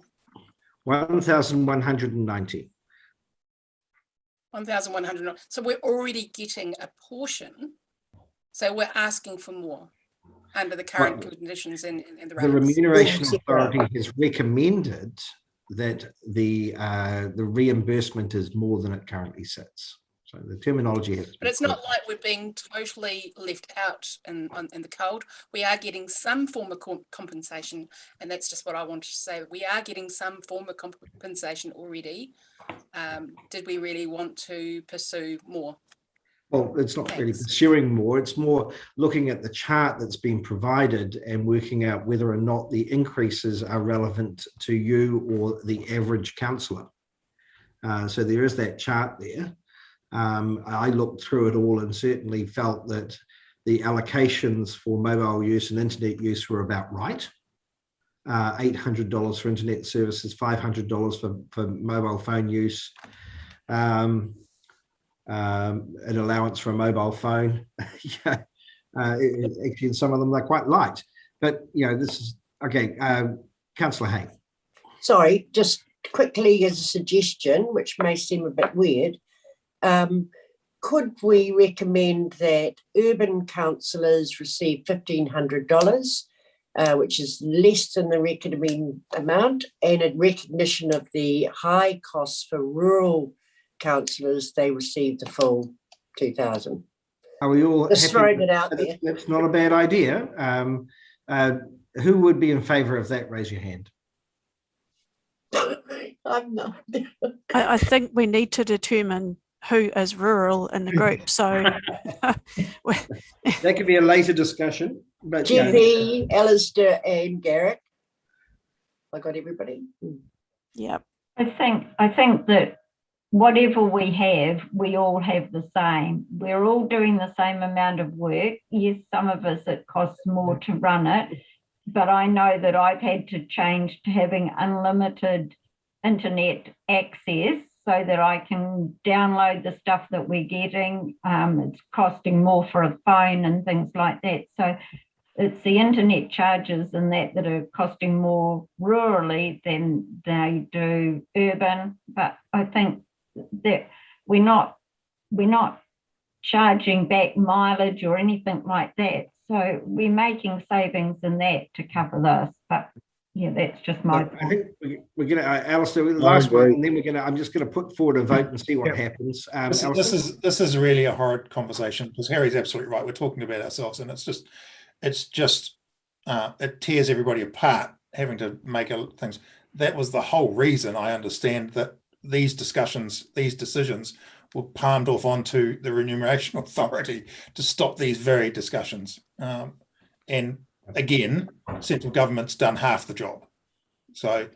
1,190. 1,100. So we're already getting a portion. So we're asking for more under the current conditions and the rates. The remuneration authority has recommended that the reimbursement is more than it currently sits. So the terminology has. But it's not like we're being totally left out in the cold. We are getting some form of compensation, and that's just what I wanted to say. We are getting some form of compensation already. Did we really want to pursue more? Well, it's not really pursuing more. It's more looking at the chart that's been provided and working out whether or not the increases are relevant to you or the average councillor. So there is that chart there. I looked through it all and certainly felt that the allocations for mobile use and internet use were about right. $800 for internet services, $500 for mobile phone use, an allowance for a mobile phone. Actually, in some of them, they're quite light. But, this is, okay, Councillor Hay. Sorry, just quickly as a suggestion, which may seem a bit weird, could we recommend that urban councillors receive $1,500, which is less than the recommended amount, and in recognition of the high costs for rural councillors, they receive the full 2,000. Are we all just throwing it out there? That's not a bad idea. Who would be in favour of that? Raise your hand. I'm not. I think we need to determine who is rural in the group. So that could be a later discussion. But Jeffy, Alistair, and Garrick. I got everybody. Yep. I think that whatever we have, we all have the same. We're all doing the same amount of work. Yes, some of us it costs more to run it, but I know that I've had to change to having unlimited internet access so that I can download the stuff that we're getting. It's costing more for a phone and things like that. So it's the internet charges and that are costing more rurally than they do urban. But I think that we're not charging back mileage or anything like that. So we're making savings in that to cover this. But yeah, that's just my point. I think we're going to, Alistair, the last one, and then I'm just going to put forward a vote and see what happens. This is really a hard conversation, because Harry's absolutely right. We're talking about ourselves, and it tears everybody apart having to make things. That was the whole reason, I understand, that these decisions were palmed off onto the Remuneration Authority to stop these very discussions. And again, central government's done half the job. So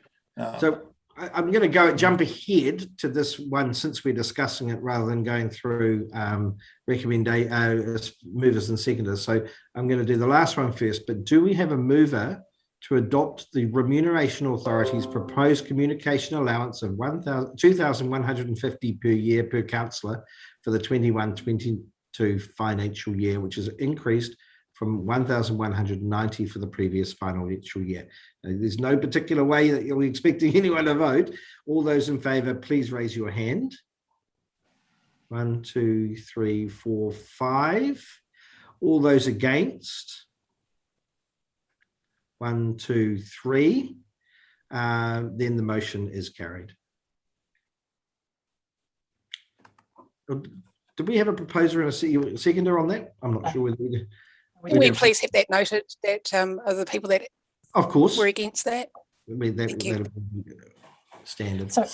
I'm going to jump ahead to this one, since we're discussing it rather than going through movers and seconders. So I'm going to do the last one first. But do we have a mover to adopt the Remuneration Authority's proposed communication allowance of $2,150 per year per councillor for the 21-22 financial year, which is increased from 1,190 for the previous financial year? There's no particular way that you're expecting anyone to vote. All those in favour, please raise your hand. 1, 2, 3, 4, 5. All those against? 1, 2, 3. Then the motion is carried. Did we have a proposer and a seconder on that? I'm not sure whether we did. Can we please have that noted, that are the people that of course were against that? That'll be standard. So,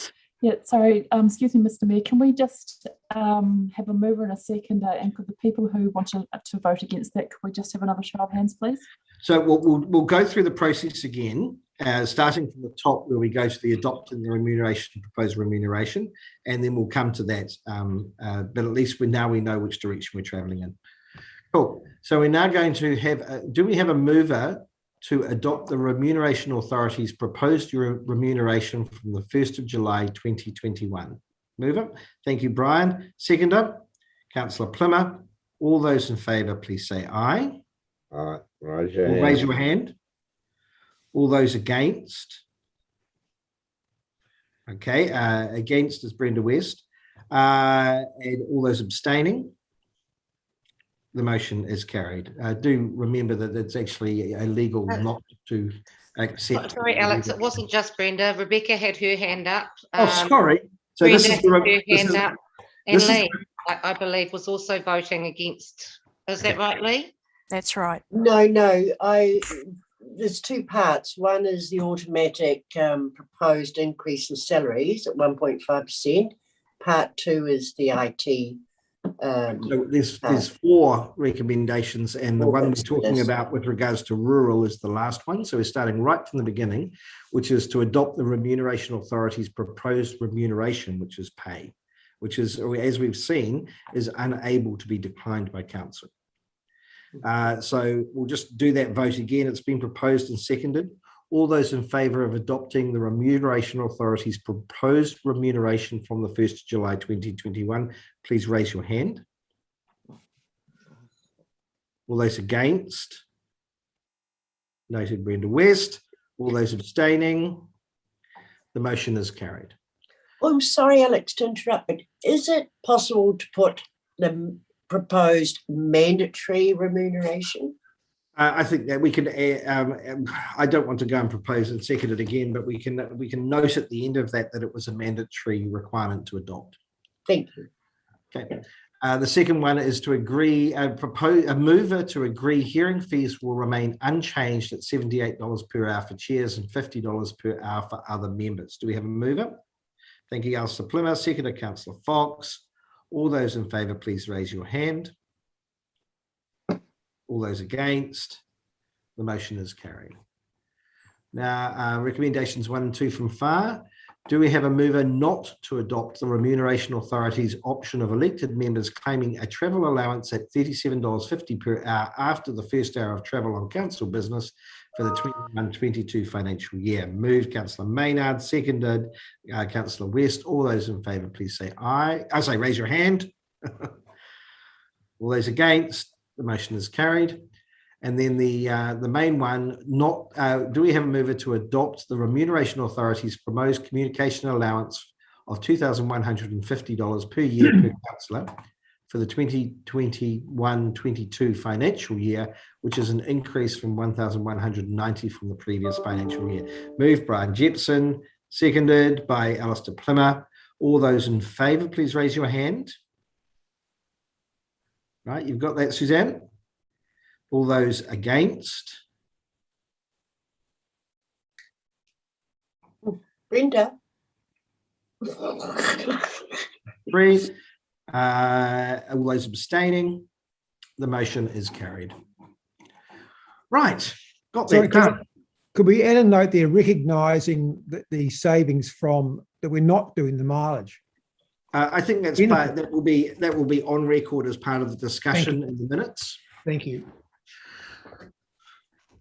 yeah, sorry, excuse me, Mr. Mayor, can we just have a mover and a seconder, and could the people who want to vote against that, could we just have another show of hands, please? So we'll go through the process again, starting from the top where we go to the adopting the proposed remuneration, and then we'll come to that. But at least we know which direction we're travelling in. Cool. So we're now going to have, do we have a mover to adopt the Remuneration Authority's proposed remuneration from the 1st of July 2021? Mover. Thank you, Brian. Seconder, Councillor Plimmer. All those in favour, please say aye. Aye. Raise your hand. All those against? Okay, against is Brenda West. And all those abstaining? The motion is carried. Do remember that it's actually illegal not to accept. Sorry, Alex, it wasn't just Brenda. Rebecca had her hand up. Sorry. So Brenda this is had her hand up. And Lee, I believe, was also voting against. Is that right, Lee? That's right. No, there's two parts. One is the automatic proposed increase in salaries at 1.5%. Part two is the IT. So there's 4 recommendations, and the one we're talking about with regards to rural is the last one. So we're starting right from the beginning, which is to adopt the Remuneration Authority's proposed remuneration, which is pay, which is, as we've seen, is unable to be declined by council. So we'll just do that vote again. It's been proposed and seconded. All those in favour of adopting the Remuneration Authority's proposed remuneration from the 1st of July 2021, please raise your hand. All those against? Noted, Brenda West. All those abstaining? The motion is carried. Oh, I'm sorry, Alex, to interrupt, but is it possible to put the proposed mandatory remuneration? I think that we can. I don't want to go and propose and second it again, but we can note at the end of that it was a mandatory requirement to adopt. Thank you. Okay. The second one is to agree. A mover to agree hearing fees will remain unchanged at $78 per hour for chairs and $50 per hour for other members. Do we have a mover? Thank you, Councillor Plimmer. Seconder, Councillor Fox. All those in favour, please raise your hand. All those against? The motion is carried. Now, recommendations 1 and 2 from FAR. Do we have a mover not to adopt the Remuneration Authority's option of elected members claiming a travel allowance at $37.50 per hour after the first hour of travel on council business for the 21-22 financial year? Moved, Councillor Maynard. Seconded, Councillor West. All those in favour, please say aye. I say raise your hand. All those against? The motion is carried. And then the main one, do we have a mover to adopt the Remuneration Authority's proposed communication allowance of $2,150 per year per councillor for the 2021-22 financial year, which is an increase from $1,190 from the previous financial year. Moved Brian Jepson, seconded by Alistair Plimmer. All those in favour, please raise your hand. Right, you've got that, Suzanne? All those against? Brenda. 3. All those abstaining? The motion is carried. Right, got that done. Could we add a note there recognising that the savings from that we're not doing the mileage? I think that's part, that will be on record as part of the discussion in the minutes. Thank you.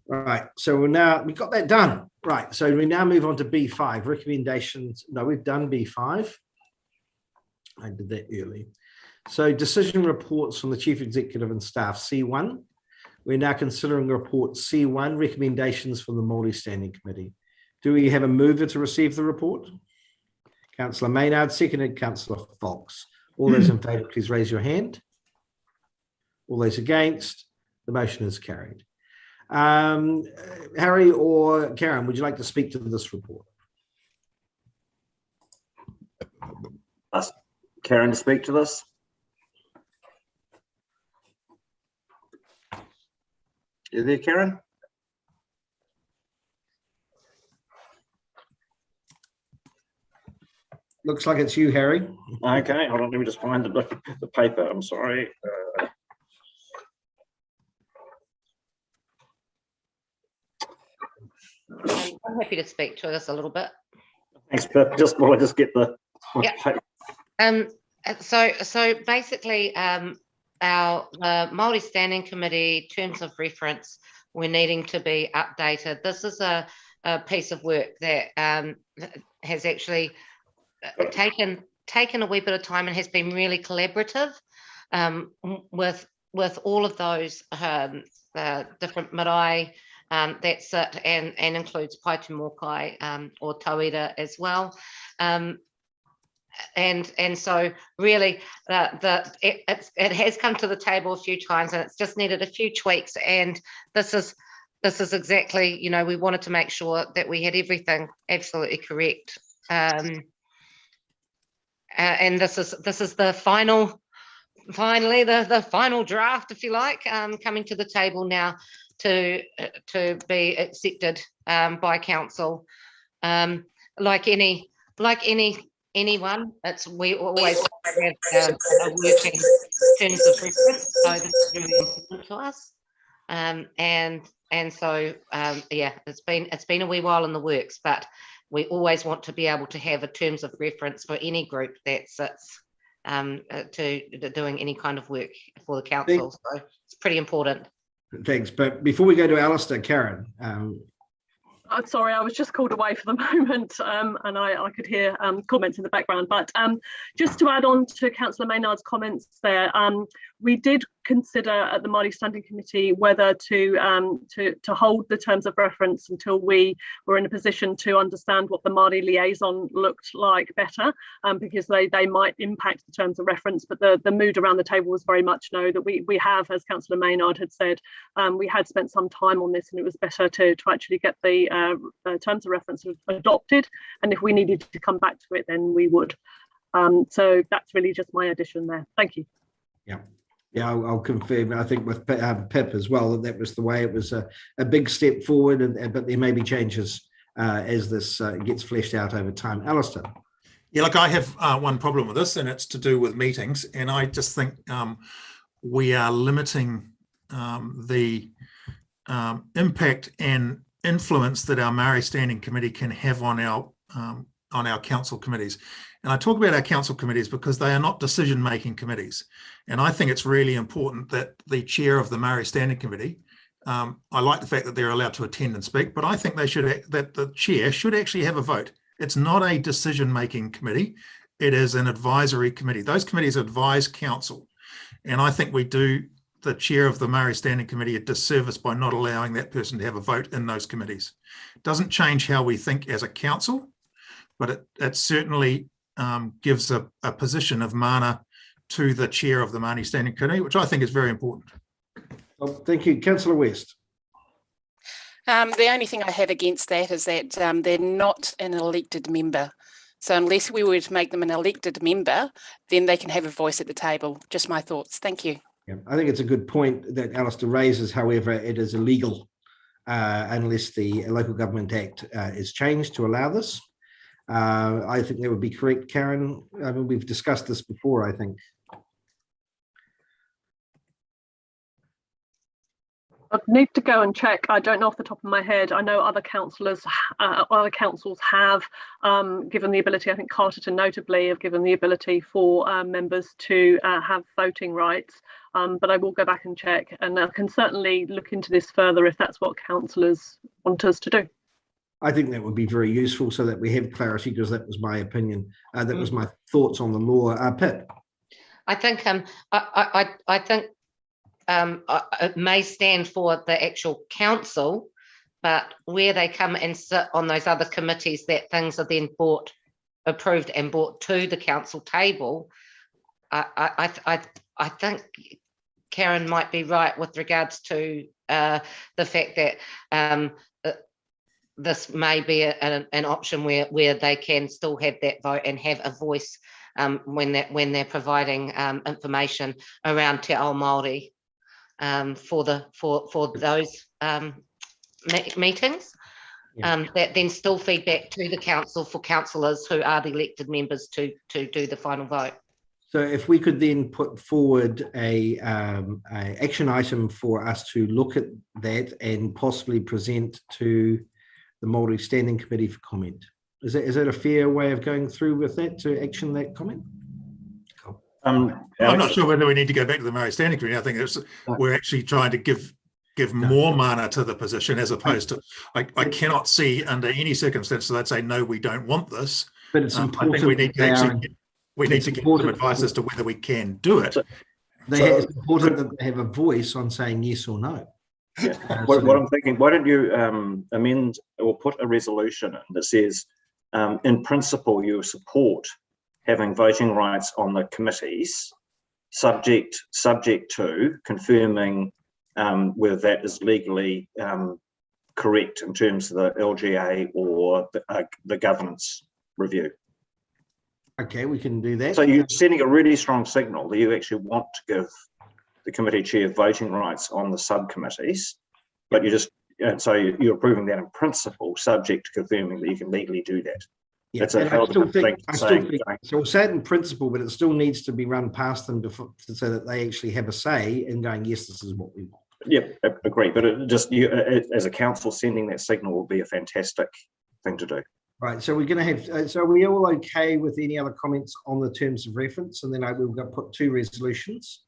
Right, so we got that done. Right, so we now move on to B5, recommendations. No, we've done B5. I did that early. So decision reports from the Chief Executive and staff, C1. We're now considering report C1, recommendations from the Māori Standing Committee. Do we have a mover to receive the report? Councillor Maynard, seconded Councillor Fox. All those in favour, please raise your hand. All those against, the motion is carried. Harry or Karen, would you like to speak to this report? Ask Karen to speak to this. You there, Karen? Looks like it's you, Harry. Okay, hold on, let me just find the paper. I'm sorry. I'm happy to speak to this a little bit. Thanks, Pip. Just while I just get the paper. So basically, our Māori Standing Committee terms of reference were needing to be updated. This is a piece of work that has actually taken a wee bit of time and has been really collaborative with all of those different marae that sit and includes Paitimokai or Tauira as well. And so really it has come to the table a few times and it's just needed a few tweaks, and this is exactly, you know, we wanted to make sure that we had everything absolutely correct. And this is the finally the final draft, if you like, coming to the table now to be accepted by council. Like anyone, we always have a working terms of reference, so that's really important to us. And so yeah, it's been a wee while in the works, but we always want to be able to have a terms of reference for any group that sits to doing any kind of work for the council. So it's pretty important. Thanks. But before we go to Alistair, Karen. Sorry, I was just called away for the moment and I could hear comments in the background. But just to add on to Councillor Maynard's comments there, we did consider at the Māori Standing Committee whether to hold the terms of reference until we were in a position to understand what the Māori liaison looked like better, because they might impact the terms of reference. But the mood around the table was very much no, that we have, as Councillor Maynard had said, we had spent some time on this and it was better to actually get the terms of reference adopted, and if we needed to come back to it then we would. So that's really just my addition there. Thank you. Yeah, I'll confirm. I think with Pip as well, that was the way. It was a big step forward, but there may be changes as this gets fleshed out over time. Alistair. Yeah, look, I have one problem with this, and it's to do with meetings. And I just think we are limiting the impact and influence that our Māori Standing Committee can have on our council committees. And I talk about our council committees because they are not decision-making committees. And I think it's really important that the chair of the Māori Standing Committee, I like the fact that they're allowed to attend and speak, but I think that the chair should actually have a vote. It's not a decision-making committee. It is an advisory committee. Those committees advise council. And I think we do the chair of the Māori Standing Committee a disservice by not allowing that person to have a vote in those committees. It doesn't change how we think as a council, but it certainly gives a position of mana to the chair of the Māori Standing Committee, which I think is very important. Well, thank you. Councillor West. The only thing I have against that is that they're not an elected member. So unless we were to make them an elected member, then they can have a voice at the table. Just my thoughts. Thank you. Yeah, I think it's a good point that Alistair raises. However, it is illegal unless the Local Government Act is changed to allow this. I think that would be correct, Karen. I mean, we've discussed this before, I think. I need to go and check. I don't know off the top of my head. I know other councils have given the ability, I think Carterton notably have given the ability for members to have voting rights. But I will go back and check, and I can certainly look into this further if that's what councillors want us to do. I think that would be very useful so that we have clarity, because that was my opinion. That was my thoughts on the law. Pip. I think I think it may stand for the actual council, but where they come and sit on those other committees that things are then approved and brought to the council table, I think Karen might be right with regards to the fact that this may be an option where they can still have that vote and have a voice when they're providing information around Te Ao Māori for those meetings. Yeah. That then still feed back to the council for councillors who are the elected members to do the final vote. So if we could then put forward a action item for us to look at that and possibly present to the Māori Standing Committee for comment. Is that a fair way of going through with that, to action that comment? Cool. I'm not sure whether we need to go back to the Māori Standing Committee. I think we're actually trying to give more mana to the position, as opposed to, I cannot see under any circumstance that I'd say, no, we don't want this. But it's important. I think we need to get some advice as to whether we can do it. It's important that they have a voice on saying yes or no. Yeah. What I'm thinking, why don't you amend or put a resolution in that says, in principle, you support having voting rights on the committees, subject to confirming whether that is legally correct in terms of the LGA or the governance review. Okay, we can do that. So you're sending a really strong signal that you actually want to give the committee chair voting rights on the subcommittees, but you're approving that in principle, subject to confirming that you can legally do that. Yeah, that's a hell of a thing to say. So we'll say it in principle, but it still needs to be run past them so that they actually have a say in going, yes, this is what we want. Yeah, agree. But as a council, sending that signal will be a fantastic thing to do. Right, so we're going to have, so are we all okay with any other comments on the terms of reference? And then I will put two resolutions.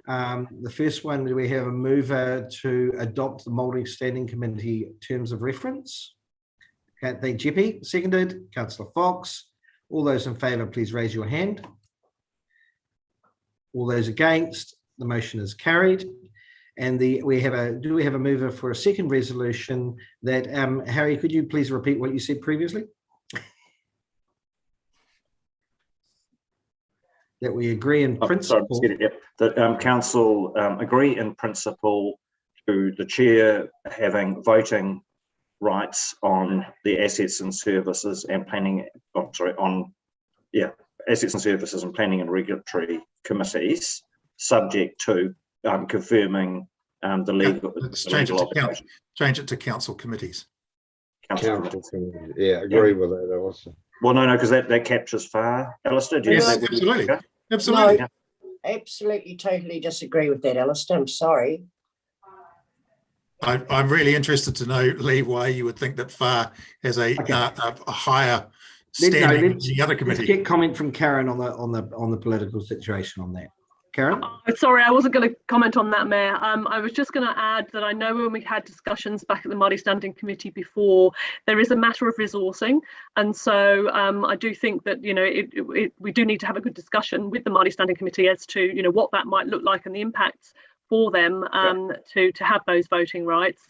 The first one, do we have a mover to adopt the Māori Standing Committee terms of reference? Thank Jeppy. Seconded. Councillor Fox. All those in favour, please raise your hand. All those against, the motion is carried. And do we have a mover for a second resolution that, Harry, could you please repeat what you said previously? That we agree in principle. That council agree in principle to the chair having voting rights on the assets and services and planning. Assets and services and planning and regulatory committees, subject to confirming the legal. Change it to council committees. Council committees. Yeah, agree with that also. Well, no, because that captures far. Alistair, do you yes, absolutely. Absolutely. No, absolutely, totally disagree with that, Alistair. I'm sorry. I'm really interested to know, Lee, why you would think that FAR has a higher standing than the other committee. Let's get comment from Karen on the political situation on that. Karen? Sorry, I wasn't going to comment on that, Mayor. I was just going to add that I know when we had discussions back at the Māori Standing Committee before, there is a matter of resourcing. And so I do think that, we do need to have a good discussion with the Māori Standing Committee as to, what that might look like and the impacts for them to have those voting rights.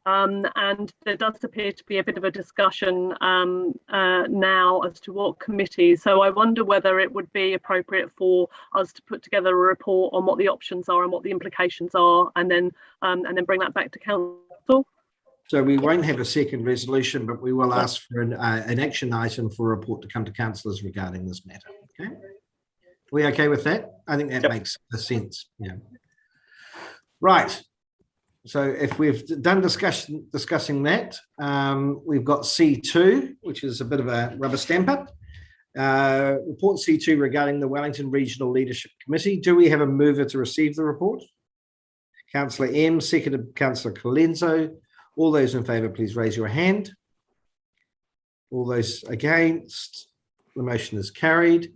And there does appear to be a bit of a discussion now as to what committees. So I wonder whether it would be appropriate for us to put together a report on what the options are and what the implications are, and then bring that back to council. So we won't have a second resolution, but we will ask for an action item for a report to come to councillors regarding this matter. Okay, are we okay with that? I think that makes sense. Yeah. Right. So if we've done discussing that, we've got C2, which is a bit of a rubber stamper. Report C2 regarding the Wellington Regional Leadership Committee. Do we have a mover to receive the report? Councillor M, seconded Councillor Colenso. All those in favour, please raise your hand. All those against, the motion is carried.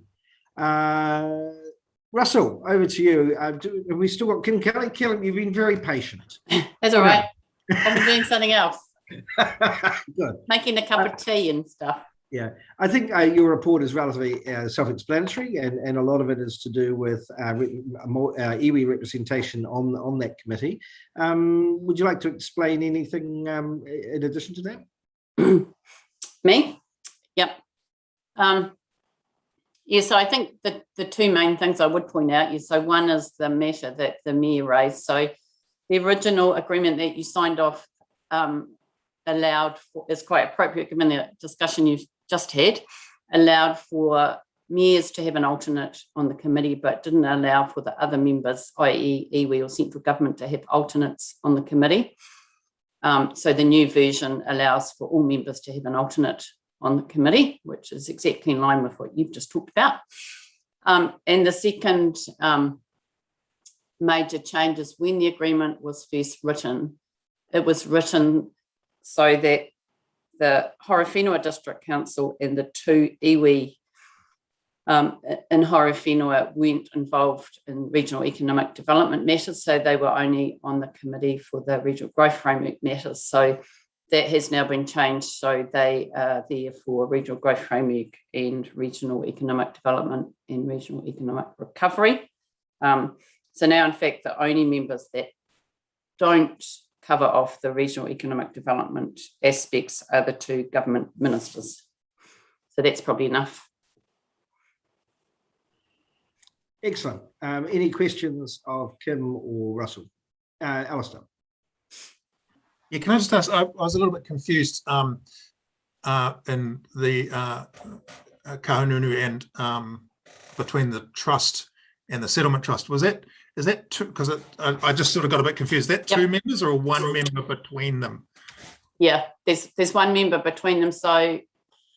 Russell, over to you. Have we still got Kim Kelly? Kelly, you've been very patient. That's all right. I've been doing something else. Good. Making a cup of tea and stuff. Yeah, I think your report is relatively self-explanatory, and a lot of it is to do with more iwi representation on that committee. Would you like to explain anything in addition to that? Me? Yep. Yeah, so I think the two main things I would point out is, so one is the matter that the Mayor raised. So the original agreement that you signed off allowed for, is quite appropriate given the discussion you've just had, allowed for mayors to have an alternate on the committee, but didn't allow for the other members, i.e. iwi or central government, to have alternates on the committee. So the new version allows for all members to have an alternate on the committee, which is exactly in line with what you've just talked about. And the second major change is when the agreement was first written, it was written so that the Horowhenua District Council and the two iwi in Horowhenua weren't involved in regional economic development matters, so they were only on the committee for the regional growth framework matters. So that has now been changed, so they are there for regional growth framework and regional economic development and regional economic recovery. So now, in fact, the only members that don't cover off the regional economic development aspects are the two government ministers. So that's probably enough. Excellent. Any questions of Kim or Russell? Alistair. Yeah, can I just ask, I was a little bit confused in the kahununu and between the trust and the settlement trust. Is that two, because I just sort of got a bit confused. Is that two members or one member between them? Yeah, there's one member between them. So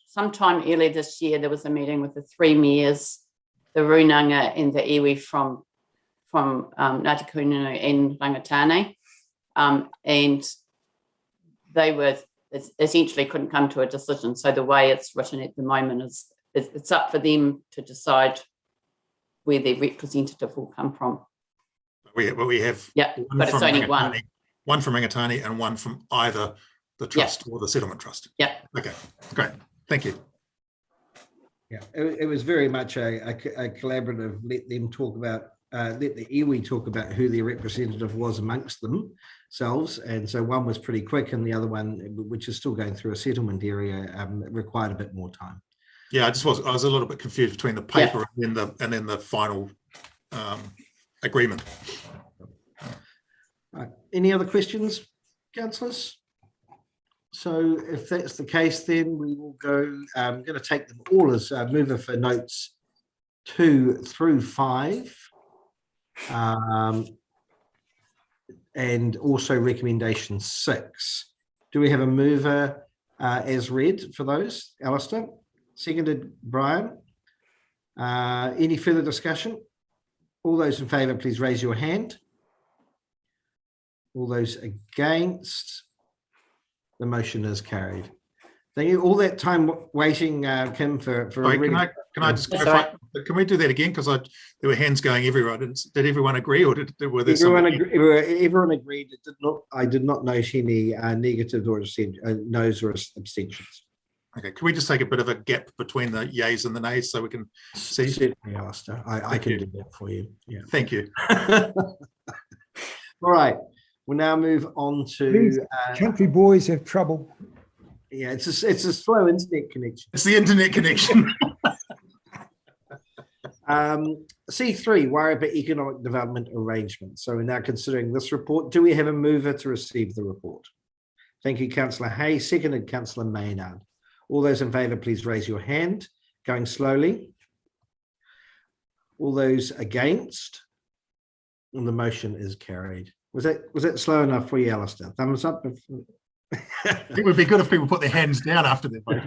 sometime earlier this year, there was a meeting with the three mayors, the Runanga and the iwi from Ngāti Kahungunu and Rangatane. And they were essentially couldn't come to a decision. So the way it's written at the moment is it's up for them to decide where their representative will come from. We have but it's only one. One from Rangatane and one from either the trust or the settlement trust. Yeah. Okay, great. Thank you. Yeah, it was very much a collaborative. Let them talk about, let the iwi talk about who their representative was amongst themselves, and so one was pretty quick, and the other one, which is still going through a settlement area, required a bit more time. Yeah, I was a little bit confused between the paper and then the final agreement. Right. Any other questions, councillors? So if that's the case, then we will go. I'm going to take them all as mover for notes 2 through 5, and also recommendation 6. Do we have a mover as read for those? Alistair, seconded Brian. Any further discussion? All those in favour, please raise your hand. All those against. The motion is carried. Thank you. All that time waiting, Kim, for Sorry, can I just clarify? Can we do that again? Because there were hands going everywhere. Did everyone agree, or were there everyone agreed? It did not. I did not note any negatives or no's or abstentions. Okay. Can we just take a bit of a gap between the yays and the nays so we can see? Certainly, Alistair. I can do that for you. Yeah. Thank you. All right, we'll now move on to These country boys have trouble. yeah, it's a slow internet connection. It's the internet connection. C3, Wairarapa Economic Development Arrangement. So we're now considering this report. Do we have a mover to receive the report? Thank you, Councillor Hay. Seconded, Councillor Maynard. All those in favour, please raise your hand. Going slowly. All those against? And the motion is carried. Was that slow enough for you, Alistair? Thumbs up. It would be good if people put their hands down after their vote.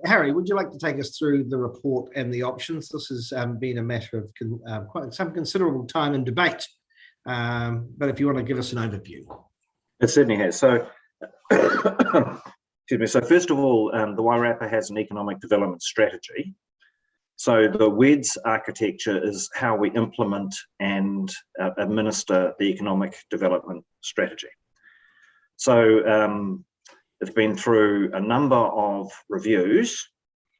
Harry, would you like to take us through the report and the options? This has been a matter of quite some considerable time and debate, but if you want to give us an overview. It certainly has. So, excuse me. So first of all, the Wairarapa has an economic development strategy. So the WEDS architecture is how we implement and administer the economic development strategy. So it's been through a number of reviews.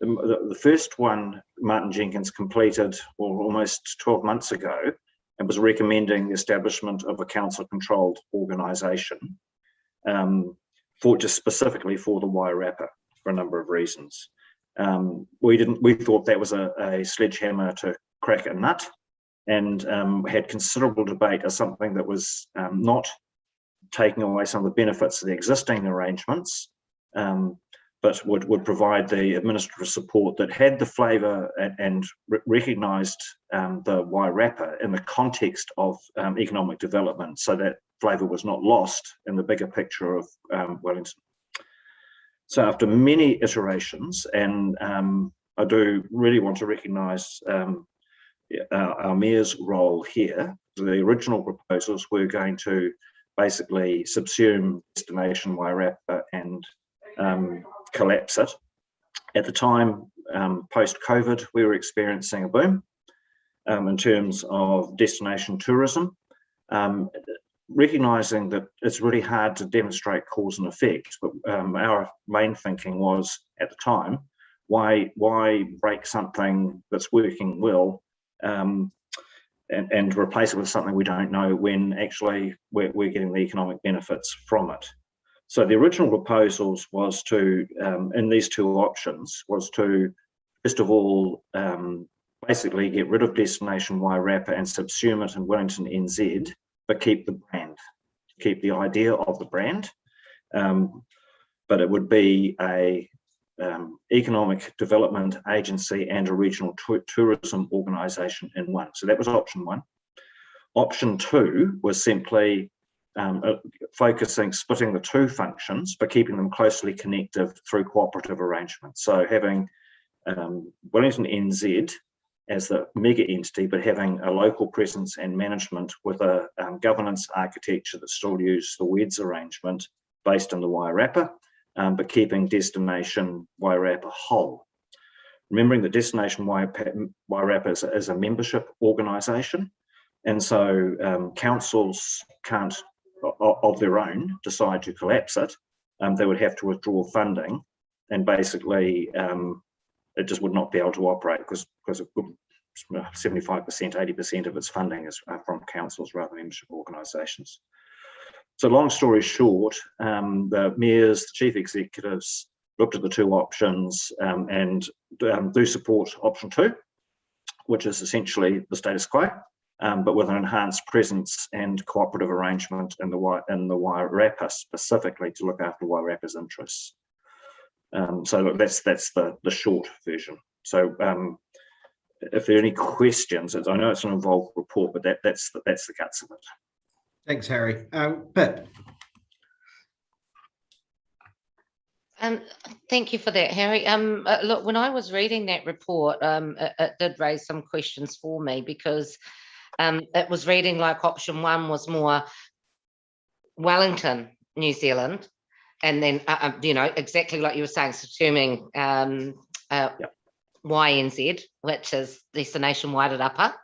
The first one, Martin Jenkins completed almost 12 months ago and was recommending the establishment of a council-controlled organisation just specifically for the Wairarapa for a number of reasons. We thought that was a sledgehammer to crack a nut, and had considerable debate as something that was not taking away some of the benefits of the existing arrangements, but would provide the administrative support that had the flavour and recognised the Wairarapa in the context of economic development, so that flavour was not lost in the bigger picture of Wellington. So after many iterations, and I do really want to recognise our Mayor's role here, the original proposals were going to basically subsume Destination Wairarapa and collapse it. At the time, post-COVID, we were experiencing a boom in terms of destination tourism. Recognising that it's really hard to demonstrate cause and effect, but our main thinking was at the time, why break something that's working well and replace it with something we don't know when actually we're getting the economic benefits from it. So the original proposals was to, in these two options, was to, first of all, basically get rid of Destination Wairarapa and subsume it in Wellington NZ, but keep the brand, keep the idea of the brand, but it would be a economic development agency and a regional tourism organisation in one. So that was option one. Option two was simply splitting the two functions, but keeping them closely connected through cooperative arrangements. So having Wellington NZ as the mega entity, but having a local presence and management with a governance architecture that still uses the WEDS arrangement based on the Wairarapa, but keeping Destination Wairarapa whole. Remembering that Destination Wairarapa is a membership organisation, and so councils can't, of their own, decide to collapse it. They would have to withdraw funding, and basically it just would not be able to operate because 75%, 80% of its funding is from councils rather than membership organisations. So long story short, the mayors, the chief executives looked at the two options and do support option two, which is essentially the status quo, but with an enhanced presence and cooperative arrangement in the Wairarapa specifically to look after Wairarapa's interests. So that's the short version. So if there are any questions, I know it's an involved report, but that's the guts of it. Thanks, Harry. Pip. Thank you for that, Harry. Look, when I was reading that report, it did raise some questions for me because it was reading like option one was more Wellington, New Zealand, and then, exactly like you were saying, subsuming YNZ, which is Destination Wairarapa.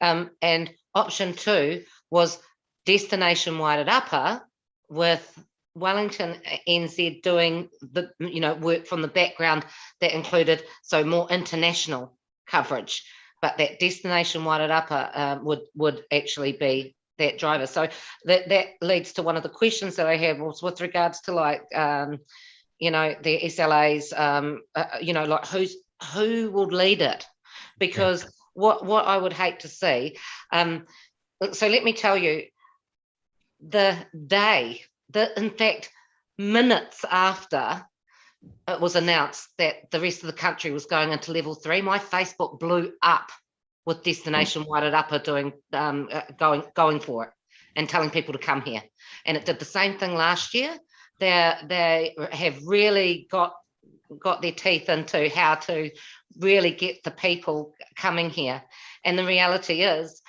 And option two was Destination Wairarapa with Wellington NZ doing the work from the background that included more international coverage. but that destination Wairarapa would actually be that driver. So that leads to one of the questions that I have was with regards to like, you know, the SLAs, you know, like who will lead it? Because what I would hate to see, so let me tell you, the day, in fact, minutes after it was announced that the rest of the country was going into level 3, my Facebook blew up with Destination Wairarapa doing going for it and telling people to come here. And it did the same thing last year. They have really got their teeth into how to really get the people coming here. And the reality is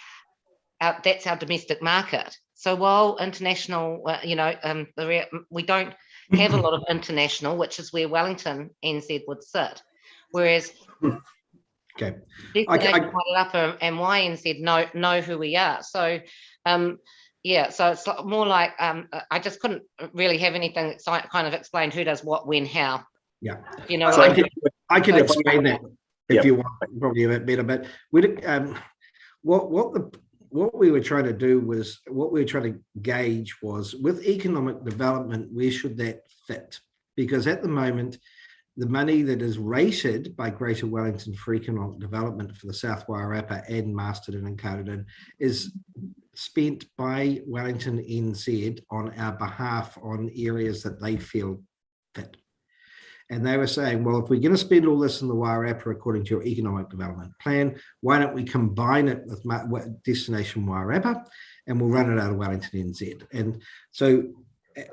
that's our domestic market. So while international, you know, we don't have a lot of international, which is where Wellington NZ would sit. Whereas Destination Wairarapa and YNZ know who we are. So yeah, so it's more like I just couldn't really have anything that kind of explained who does what, when, how. Yeah, you know. So I can explain that if you want, probably a bit better. But we what we were trying to do was, what we were trying to gauge was, with economic development, where should that fit? Because at the moment, the money that is rated by Greater Wellington for economic development for the South Wairarapa and Masterton and Carterton is spent by Wellington NZ on our behalf on areas that they feel fit. And they were saying, well, if we're going to spend all this in the Wairarapa according to your economic development plan, why don't we combine it with Destination Wairarapa and we'll run it out of Wellington NZ. And so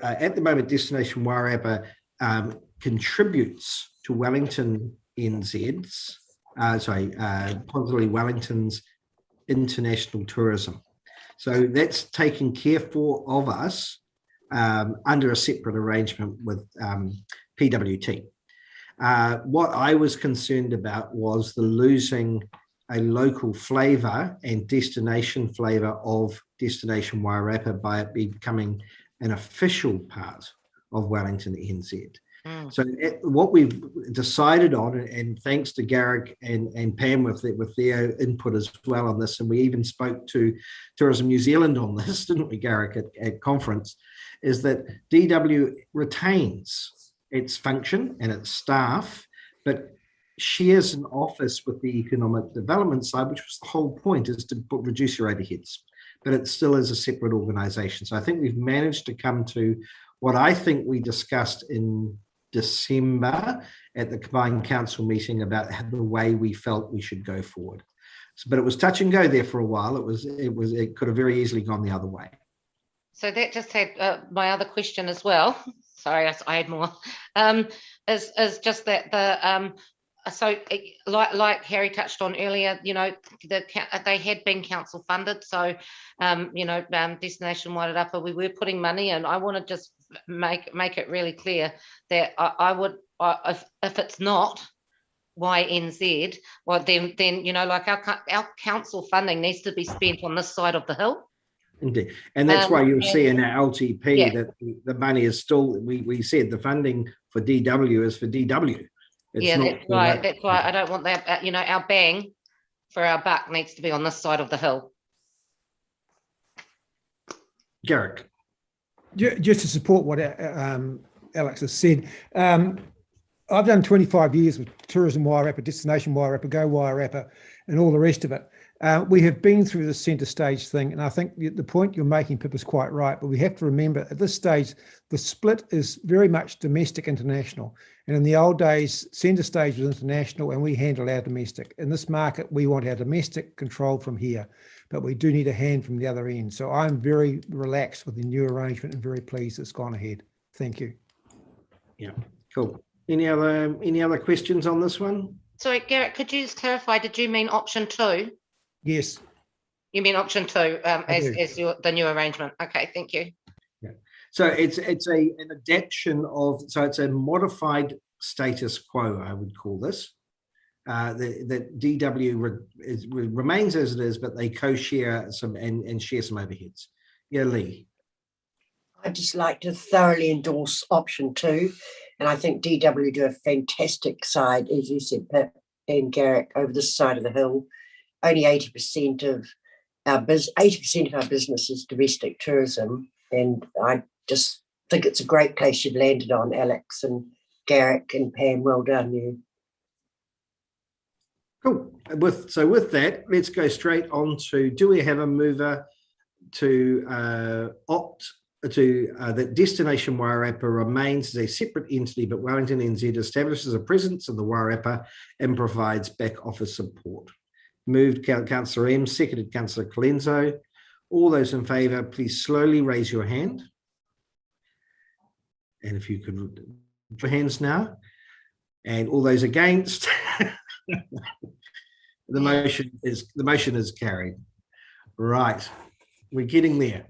at the moment, Destination Wairarapa contributes to Wellington NZ's, possibly Wellington's international tourism. So that's taken care for of us under a separate arrangement with PWT. What I was concerned about was the losing a local flavour and destination flavour of Destination Wairarapa by it becoming an official part of Wellington NZ. So what we've decided on, and thanks to Garrick and Pam with their input as well on this, and we even spoke to Tourism New Zealand on this, didn't we, Garrick, at conference, is that DW retains its function and its staff, but shares an office with the economic development side, which was the whole point, is to reduce your overheads, but it still is a separate organisation. So I think we've managed to come to what I think we discussed in December at the combined council meeting about the way we felt we should go forward. So, but it was touch and go there for a while. It could have very easily gone the other way. So that just had my other question as well. Sorry, I had more. Is just that the so like Harry touched on earlier, you know, they had been council funded. So you know, Destination Wairarapa, we were putting money, and I want to just make it really clear that I would, if it's not YNZ, well then you know, like our council funding needs to be spent on this side of the hill. Indeed, and that's why you'll see in our LTP that the money is still, we said the funding for DW is for DW. It's not that's right. That's why I don't want that. You know, our bang for our buck needs to be on this side of the hill. Garrick. Just to support what Alex has said, I've done 25 years with Tourism Wairarapa, Destination Wairarapa, Go Wairarapa, and all the rest of it. We have been through the centre stage thing, and I think the point you're making, Pip, is quite right, but we have to remember at this stage, the split is very much domestic international. And in the old days, centre stage was international and we handle our domestic. In this market, we want our domestic controlled from here, but we do need a hand from the other end. So I'm very relaxed with the new arrangement and very pleased it's gone ahead. Thank you. Yeah, cool. Any other questions on this one? Sorry, Garrett, could you just clarify, did you mean option 2? Yes. You mean option 2 as the new arrangement? Okay, thank you. Yeah. So it's an adaptation of, so it's a modified status quo, I would call this. That DW remains as it is, but they co-share some and share some overheads. Yeah, Lee. I'd just like to thoroughly endorse option 2. And I think DW do a fantastic side, as you said, Pip and Garrick, over this side of the hill. only 80% of our 80% of our business is domestic tourism, and I just think it's a great place you've landed on, Alex and Garrick and Pam. Well done, you. Cool. So with that, let's go straight on to, do we have a mover to opt to that Destination Wairarapa remains as a separate entity, but Wellington NZ establishes a presence in the Wairarapa and provides back office support? Moved Councillor M, seconded Councillor Colenso. All those in favour, please slowly raise your hand. And if you could put your hands now. And all those against. The motion is carried. Right, we're getting there.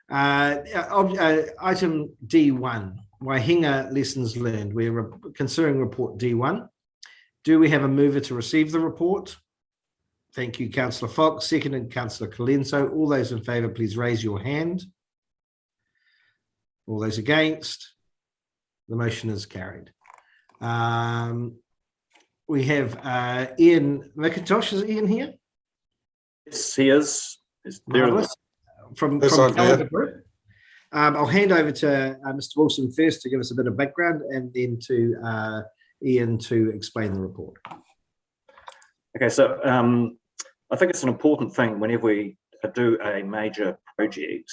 Item D1, Waihinga lessons learned. We're considering report D1. Do we have a mover to receive the report? Thank you, Councillor Fox. Seconded Councillor Colenso. All those in favour, please raise your hand. All those against. The motion is carried. We have Ian McIntosh. Is Ian here? Yes, he is. From Calendar Group. I'll hand over to Mr. Wilson first to give us a bit of background, and then to Ian to explain the report. Okay, so I think it's an important thing whenever we do a major project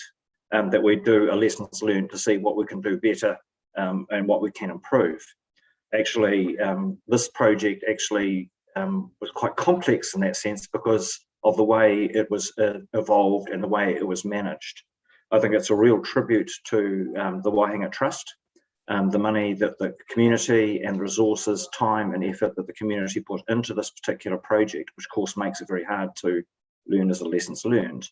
that we do a lessons learned to see what we can do better and what we can improve. Actually, this project actually was quite complex in that sense because of the way it was evolved and the way it was managed. I think it's a real tribute to the Waihinga Trust, the money that the community and resources, time and effort that the community put into this particular project, which of course makes it very hard to learn as a lessons learned.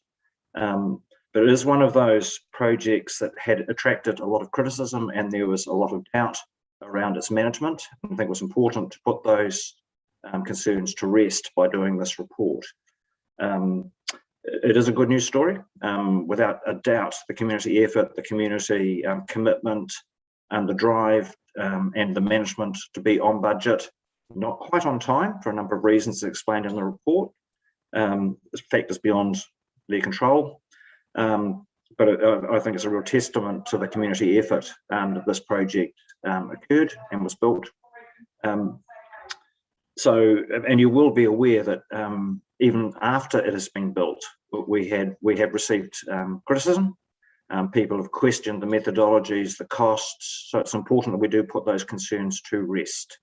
But it is one of those projects that had attracted a lot of criticism, and there was a lot of doubt around its management. I think it was important to put those concerns to rest by doing this report. It is a good news story. Without a doubt, the community effort, the community commitment, and the drive and the management to be on budget, not quite on time for a number of reasons explained in the report. Factors beyond their control. But I think it's a real testament to the community effort that this project occurred and was built. And you will be aware that even after it has been built, we have received criticism. People have questioned the methodologies, the costs. So it's important that we do put those concerns to rest.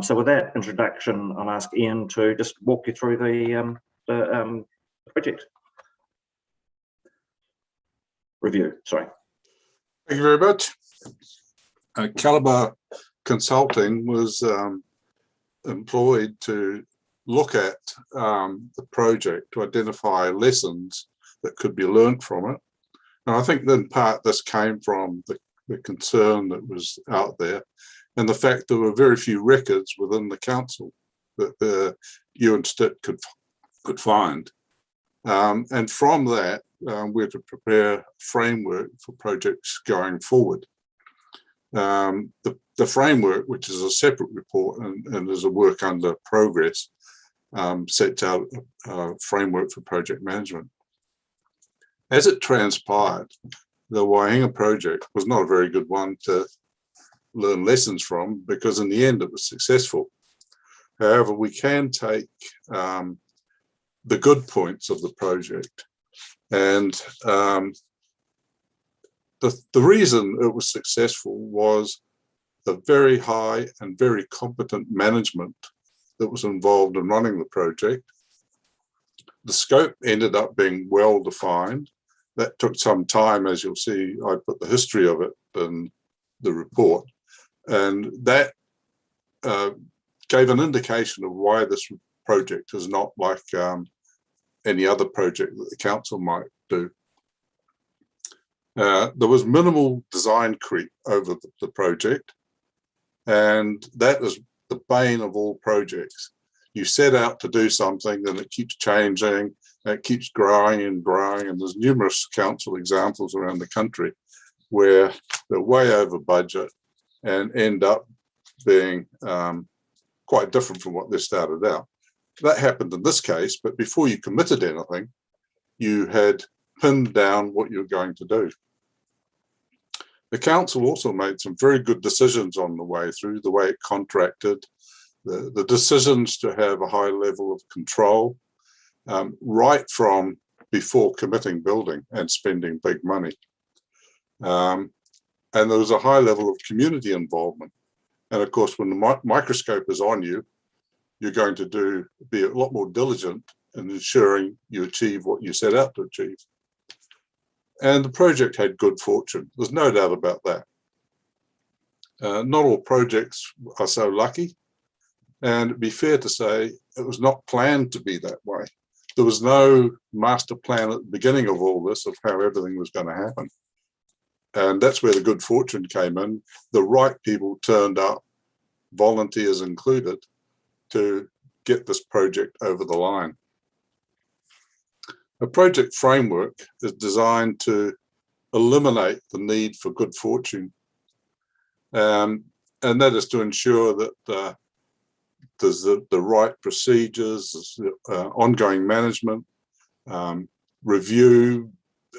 So with that introduction, I'll ask Ian to just walk you through the project. Review, sorry. Thank you very much. Calibre Consulting was employed to look at the project to identify lessons that could be learned from it. And I think in part this came from the concern that was out there and the fact there were very few records within the council that you and STIT could find. And from that, we're to prepare a framework for projects going forward. The framework, which is a separate report and is a work under progress, sets out a framework for project management. As it transpired, the Waihinga project was not a very good one to learn lessons from because in the end it was successful. However, we can take the good points of the project, and the reason it was successful was the very high and very competent management that was involved in running the project. The scope ended up being well defined. That took some time, as you'll see. I put the history of it in the report, and that gave an indication of why this project is not like any other project that the council might do. There was minimal design creep over the project, and that is the bane of all projects. You set out to do something and it keeps changing, and it keeps growing and growing, and there's numerous council examples around the country where they're way over budget and end up being quite different from what they started out. that happened in this case, but before you committed anything, you had pinned down what you're going to do. The council also made some very good decisions on the way through, the way it contracted, the decisions to have a high level of control, right from before committing building and spending big money. And there was a high level of community involvement. And of course, when the microscope is on you, you're going to be a lot more diligent in ensuring you achieve what you set out to achieve. And the project had good fortune. There's no doubt about that. Not all projects are so lucky. And it'd be fair to say it was not planned to be that way. There was no master plan at the beginning of all this of how everything was going to happen. And that's where the good fortune came in. The right people turned up, volunteers included, to get this project over the line. A project framework is designed to eliminate the need for good fortune. And that is to ensure that there's the right procedures, ongoing management, review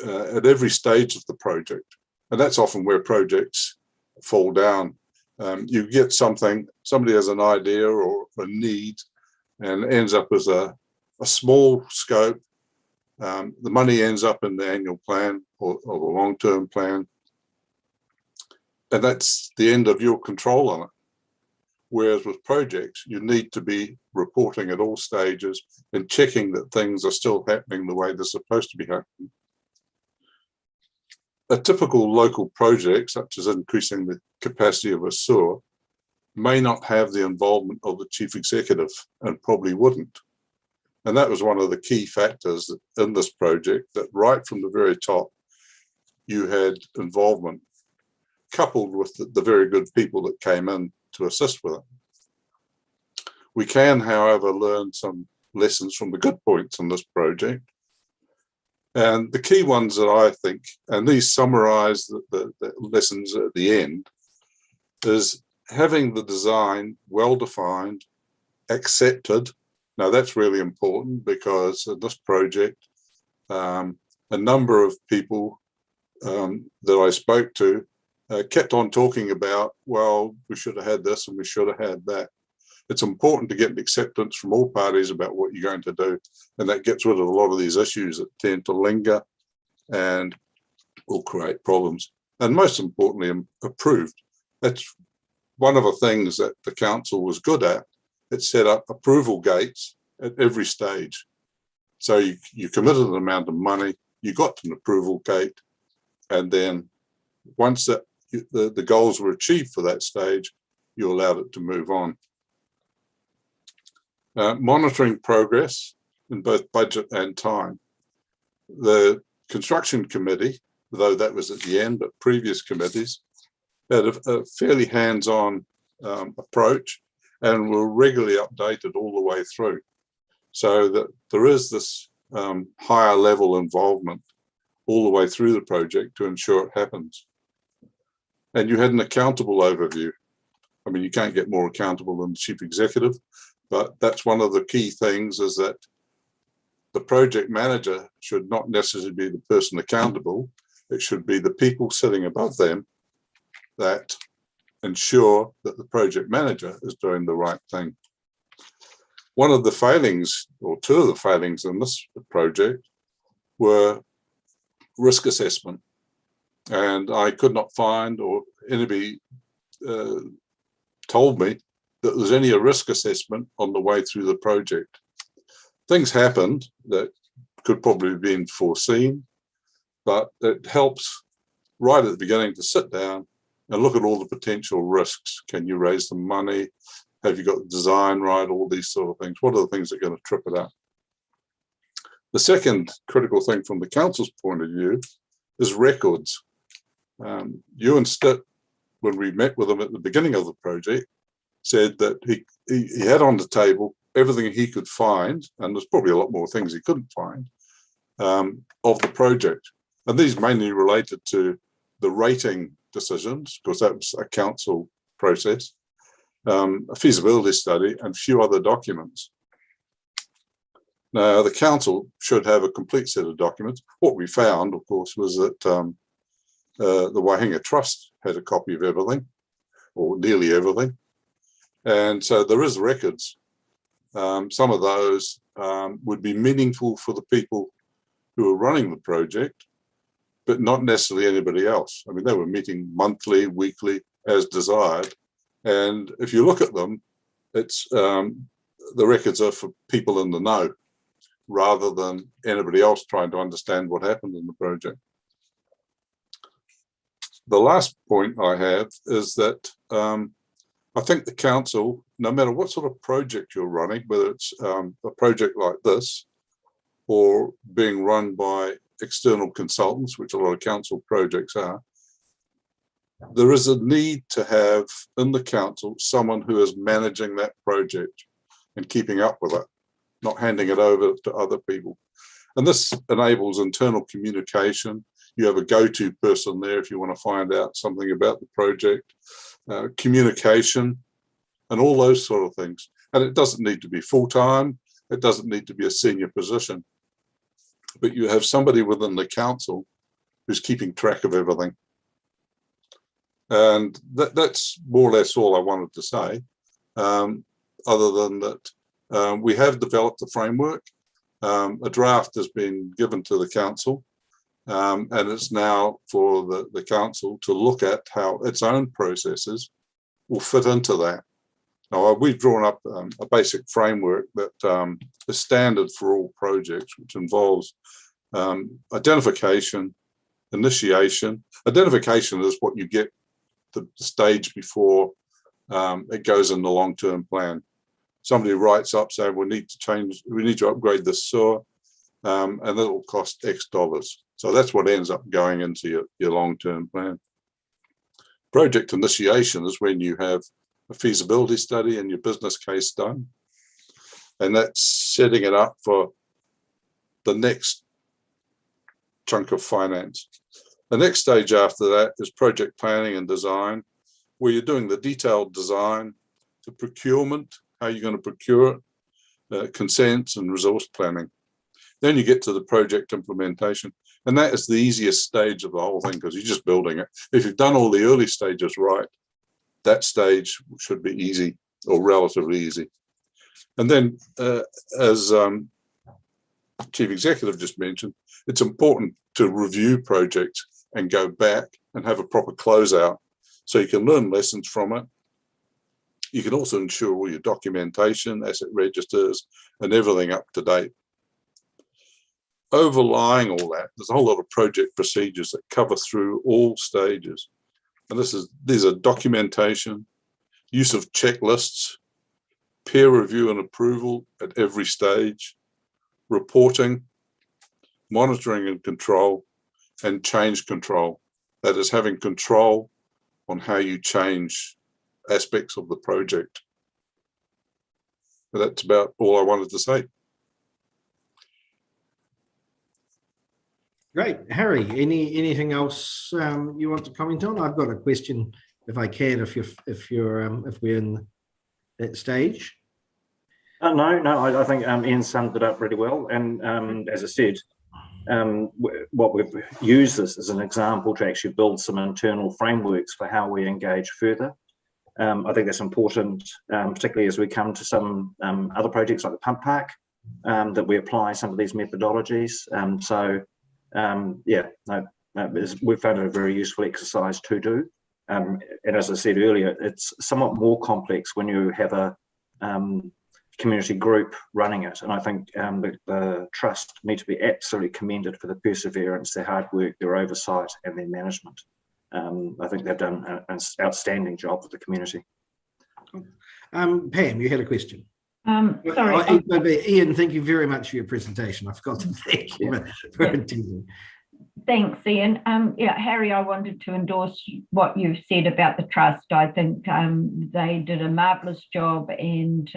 at every stage of the project. And that's often where projects fall down. You get somebody has an idea or a need and it ends up as a small scope. The money ends up in the annual plan or the long-term plan. And that's the end of your control on it. Whereas with projects, you need to be reporting at all stages and checking that things are still happening the way they're supposed to be happening. A typical local project, such as increasing the capacity of a sewer, may not have the involvement of the chief executive and probably wouldn't. And that was one of the key factors in this project, that right from the very top, you had involvement, coupled with the very good people that came in to assist with it. We can, however, learn some lessons from the good points in this project. And the key ones that I think, and these summarize the lessons at the end, is having the design well-defined, accepted. Now that's really important because in this project, a number of people that I spoke to kept on talking about, well, we should have had this and we should have had that. It's important to get an acceptance from all parties about what you're going to do. And that gets rid of a lot of these issues that tend to linger and will create problems. And most importantly, approved. That's one of the things that the council was good at. It set up approval gates at every stage. So you committed an amount of money, you got to an approval gate, and then once that the goals were achieved for that stage, you allowed it to move on. Monitoring progress in both budget and time. The construction committee, though that was at the end, but previous committees had a fairly hands-on approach and were regularly updated all the way through, so that there is this higher level involvement all the way through the project to ensure it happens. And you had an accountable overview. I mean, you can't get more accountable than the chief executive, but that's one of the key things, is that the project manager should not necessarily be the person accountable. It should be the people sitting above them that ensure that the project manager is doing the right thing. One of the failings, or two of the failings in this project, were risk assessment. And I could not find, or anybody told me, that there's any risk assessment on the way through the project. Things happened that could probably have been foreseen, but it helps right at the beginning to sit down and look at all the potential risks. Can you raise the money? Have you got the design right? All these sort of things. What are the things that are going to trip it up? The second critical thing from the council's point of view is records. Ewan Stitt, when we met with him at the beginning of the project, said that he had on the table everything he could find, and there's probably a lot more things he couldn't find, of the project. And these mainly related to the rating decisions, because that was a council process, a feasibility study, and a few other documents. Now, the council should have a complete set of documents. What we found, of course, was that the Waihinga Trust had a copy of everything, or nearly everything. And so there is records. Some of those would be meaningful for the people who are running the project, but not necessarily anybody else. I mean, they were meeting monthly, weekly, as desired. And if you look at them, it's the records are for people in the know, rather than anybody else trying to understand what happened in the project. The last point I have is that I think the council, no matter what sort of project you're running, whether it's a project like this or being run by external consultants, which a lot of council projects are, there is a need to have in the council someone who is managing that project and keeping up with it, not handing it over to other people. And this enables internal communication. You have a go-to person there if you want to find out something about the project, communication, and all those sort of things. And it doesn't need to be full-time. It doesn't need to be a senior position. But you have somebody within the council who's keeping track of everything. And that's more or less all I wanted to say, other than that we have developed a framework. A draft has been given to the council, and it's now for the council to look at how its own processes will fit into that. Now, we've drawn up a basic framework that is standard for all projects, which involves identification, initiation. Identification is what you get the stage before it goes in the long-term plan. Somebody writes up saying we need to upgrade this sewer, and it'll cost X dollars. So that's what ends up going into your long-term plan. Project initiation is when you have a feasibility study and your business case done, and that's setting it up for the next chunk of finance. The next stage after that is project planning and design, where you're doing the detailed design, the procurement, how you're going to procure it, consents and resource planning. Then you get to the project implementation, and that is the easiest stage of the whole thing because you're just building it. If you've done all the early stages right, that stage should be easy or relatively easy. And then as Chief Executive just mentioned, it's important to review projects and go back and have a proper closeout so you can learn lessons from it. You can also ensure all your documentation, asset registers, and everything up to date. Overlying all that, there's a whole lot of project procedures that cover through all stages. And these are documentation, use of checklists, peer review and approval at every stage, reporting, monitoring and control, and change control. That is having control on how you change aspects of the project. And that's about all I wanted to say. Great. Harry, anything else you want to comment on? I've got a question, if I can, if we're in that stage. No, I think Ian summed it up really well. And as I said, what we've used this as an example to actually build some internal frameworks for how we engage further. I think that's important, particularly as we come to some other projects like the pump park, that we apply some of these methodologies. We found it a very useful exercise to do. And as I said earlier, it's somewhat more complex when you have a community group running it. And I think the trust need to be absolutely commended for the perseverance, their hard work, their oversight, and their management. I think they've done an outstanding job for the community. Pam, you had a question. Sorry. Ian, thank you very much for your presentation. I forgot to thank you for attending. Thanks, Ian. Harry, I wanted to endorse what you've said about the trust. I think they did a marvellous job and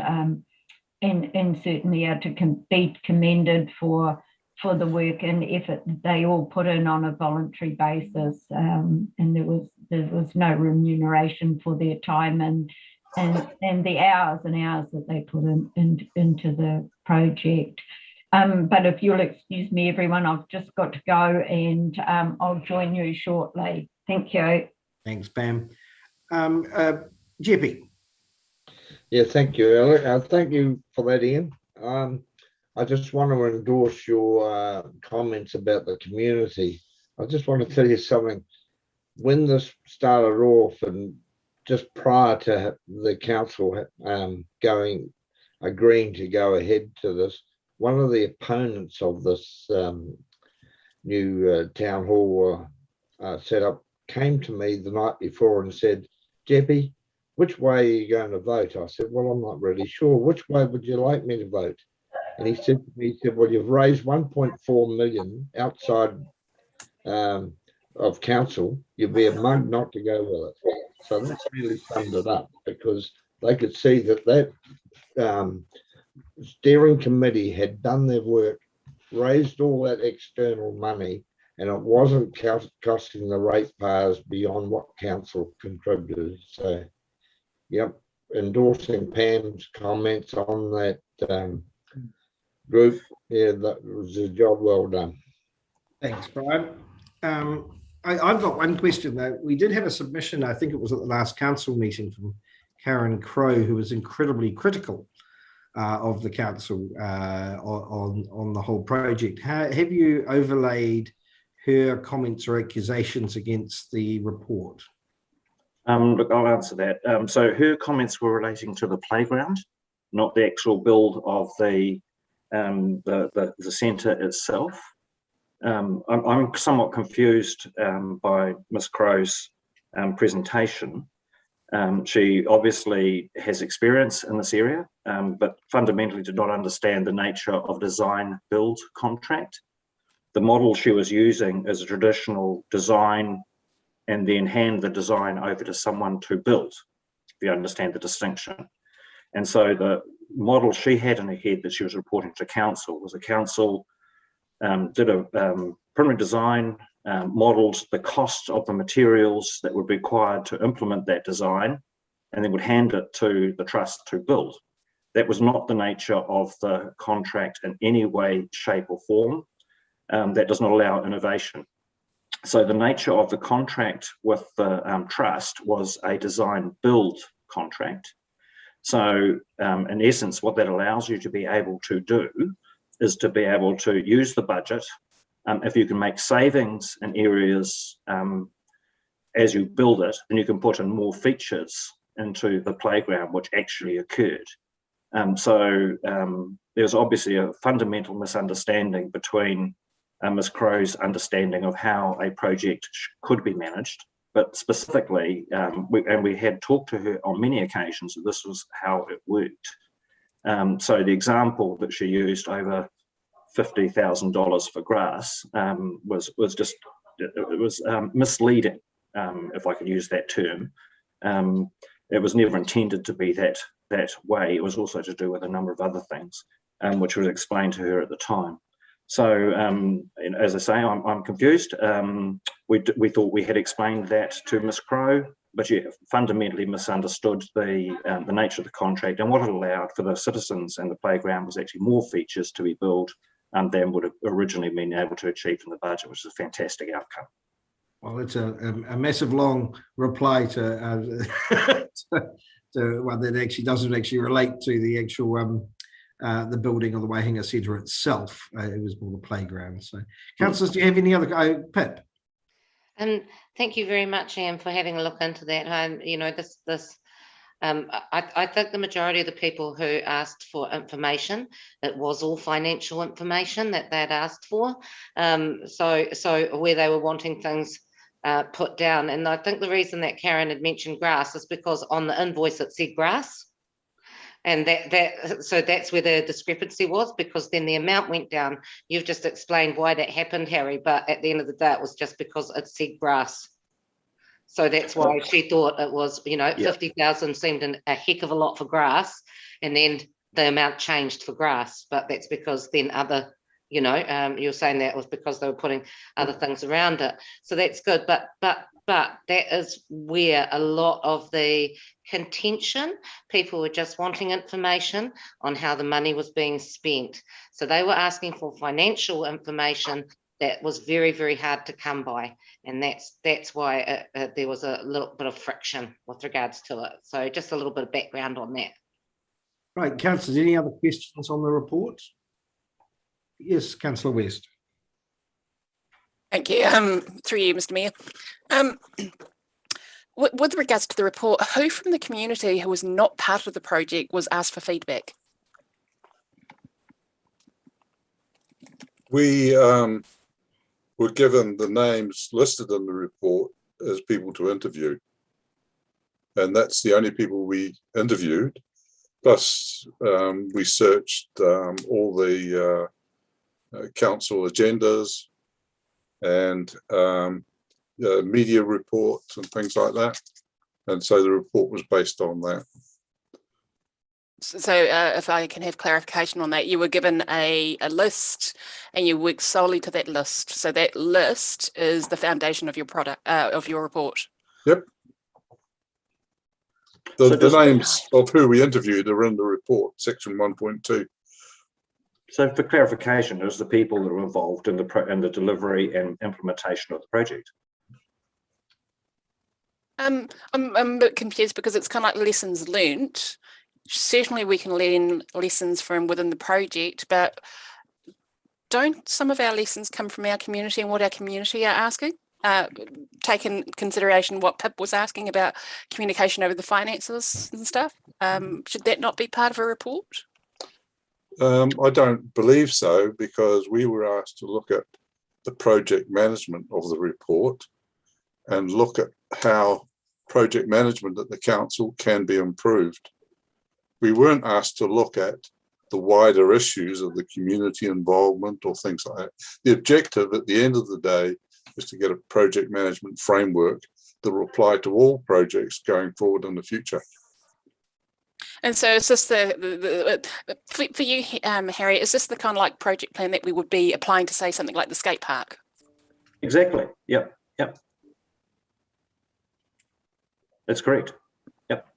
certainly are to be commended for the work and effort they all put in on a voluntary basis. And there was no remuneration for their time and the hours and hours that they put into the project. But if you'll excuse me, everyone, I've just got to go, and I'll join you shortly. Thank you. Thanks, Pam. Jeppy. Yeah, thank you. Thank you for that, Ian. I just want to endorse your comments about the community. I just want to tell you something. When this started off, and just prior to the council agreeing to go ahead to this, one of the opponents of this new town hall setup came to me the night before and said, Jeppy, which way are you going to vote? I said, well, I'm not really sure. Which way would you like me to vote? And he said to me, well, you've raised 1.4 million outside of council. You'd be a mug not to go with it. So that really summed it up, because they could see that steering committee had done their work, raised all that external money, and it wasn't costing the ratepayers beyond what council contributed. So, yep, endorsing Pam's comments on that group. Yeah, that was a job well done. Thanks, Brian. I've got one question though. We did have a submission, I think it was at the last council meeting, from Karen Crowe, who was incredibly critical of the council on the whole project. Have you overlaid her comments or accusations against the report? Look, I'll answer that. So her comments were relating to the playground, not the actual build of the centre itself. I'm somewhat confused by Ms. Crowe's presentation. She obviously has experience in this area, but fundamentally did not understand the nature of design build contract. The model she was using is a traditional design and then hand the design over to someone to build, if you understand the distinction. And so the model she had in her head that she was reporting to council was a council did a preliminary design, modelled the cost of the materials that would be required to implement that design, and then would hand it to the trust to build. That was not the nature of the contract in any way, shape or form. That does not allow innovation. So the nature of the contract with the trust was a design build contract. So in essence, what that allows you to be able to do is to be able to use the budget. If you can make savings in areas as you build it, then you can put in more features into the playground, which actually occurred. So there's obviously a fundamental misunderstanding between Ms. Crowe's understanding of how a project could be managed, but specifically, we had talked to her on many occasions that this was how it worked. So the example that she used, over $50,000 for grass, was just, it was misleading, if I could use that term. It was never intended to be that way. It was also to do with a number of other things, which was explained to her at the time. So as I say, I'm confused. We thought we had explained that to Ms. Crowe, but she fundamentally misunderstood the nature of the contract, and what it allowed for the citizens and the playground was actually more features to be built than would have originally been able to achieve in the budget, which is a fantastic outcome. Well, it's a massive long reply to one that actually doesn't actually relate to the actual the building of the Waihinga Centre itself. It was more the playground. So, councillors, do you have any other? Pip? Thank you very much, Anne, for having a look into that. You know, I think the majority of the people who asked for information, it was all financial information that they'd asked for. So where they were wanting things put down, and I think the reason that Karen had mentioned grass is because on the invoice it said grass. And so that's where the discrepancy was, because then the amount went down. You've just explained why that happened, Harry, but at the end of the day, it was just because it said grass. So that's why she thought it was, you know, 50,000 seemed a heck of a lot for grass, and then the amount changed for grass. But that's because then other, you know, you're saying that was because they were putting other things around it. So that's good. But But that is where a lot of the contention, people were just wanting information on how the money was being spent. So they were asking for financial information that was very, very hard to come by. And that's why there was a little bit of friction with regards to it. So just a little bit of background on that. Right, councillors, any other questions on the report? Yes, Councillor West. Thank you. Through you, Mr. Mayor. With regards to the report, who from the community who was not part of the project was asked for feedback? We were given the names listed in the report as people to interview. And that's the only people we interviewed. Plus, we searched all the council agendas and media reports and things like that. And so the report was based on that. So if I can have clarification on that, you were given a list and you worked solely to that list. So that list is the foundation of your product, of your report. Yep. The names of who we interviewed are in the report, section 1.2. So for clarification, is the people that are involved in the delivery and implementation of the project? I'm a bit confused because it's kind of like lessons learnt. Certainly we can learn lessons from within the project, but don't some of our lessons come from our community and what our community are asking? Take in consideration what Pip was asking about communication over the finances and stuff. Should that not be part of a report? I don't believe so, because we were asked to look at the project management of the report and look at how project management at the council can be improved. We weren't asked to look at the wider issues of the community involvement or things like that. The objective at the end of the day is to get a project management framework that will apply to all projects going forward in the future. And so is this for you, Harry, is this the kind of like project plan that we would be applying to, say, something like the skate park? Exactly. Yep. Yep. That's correct. Yep.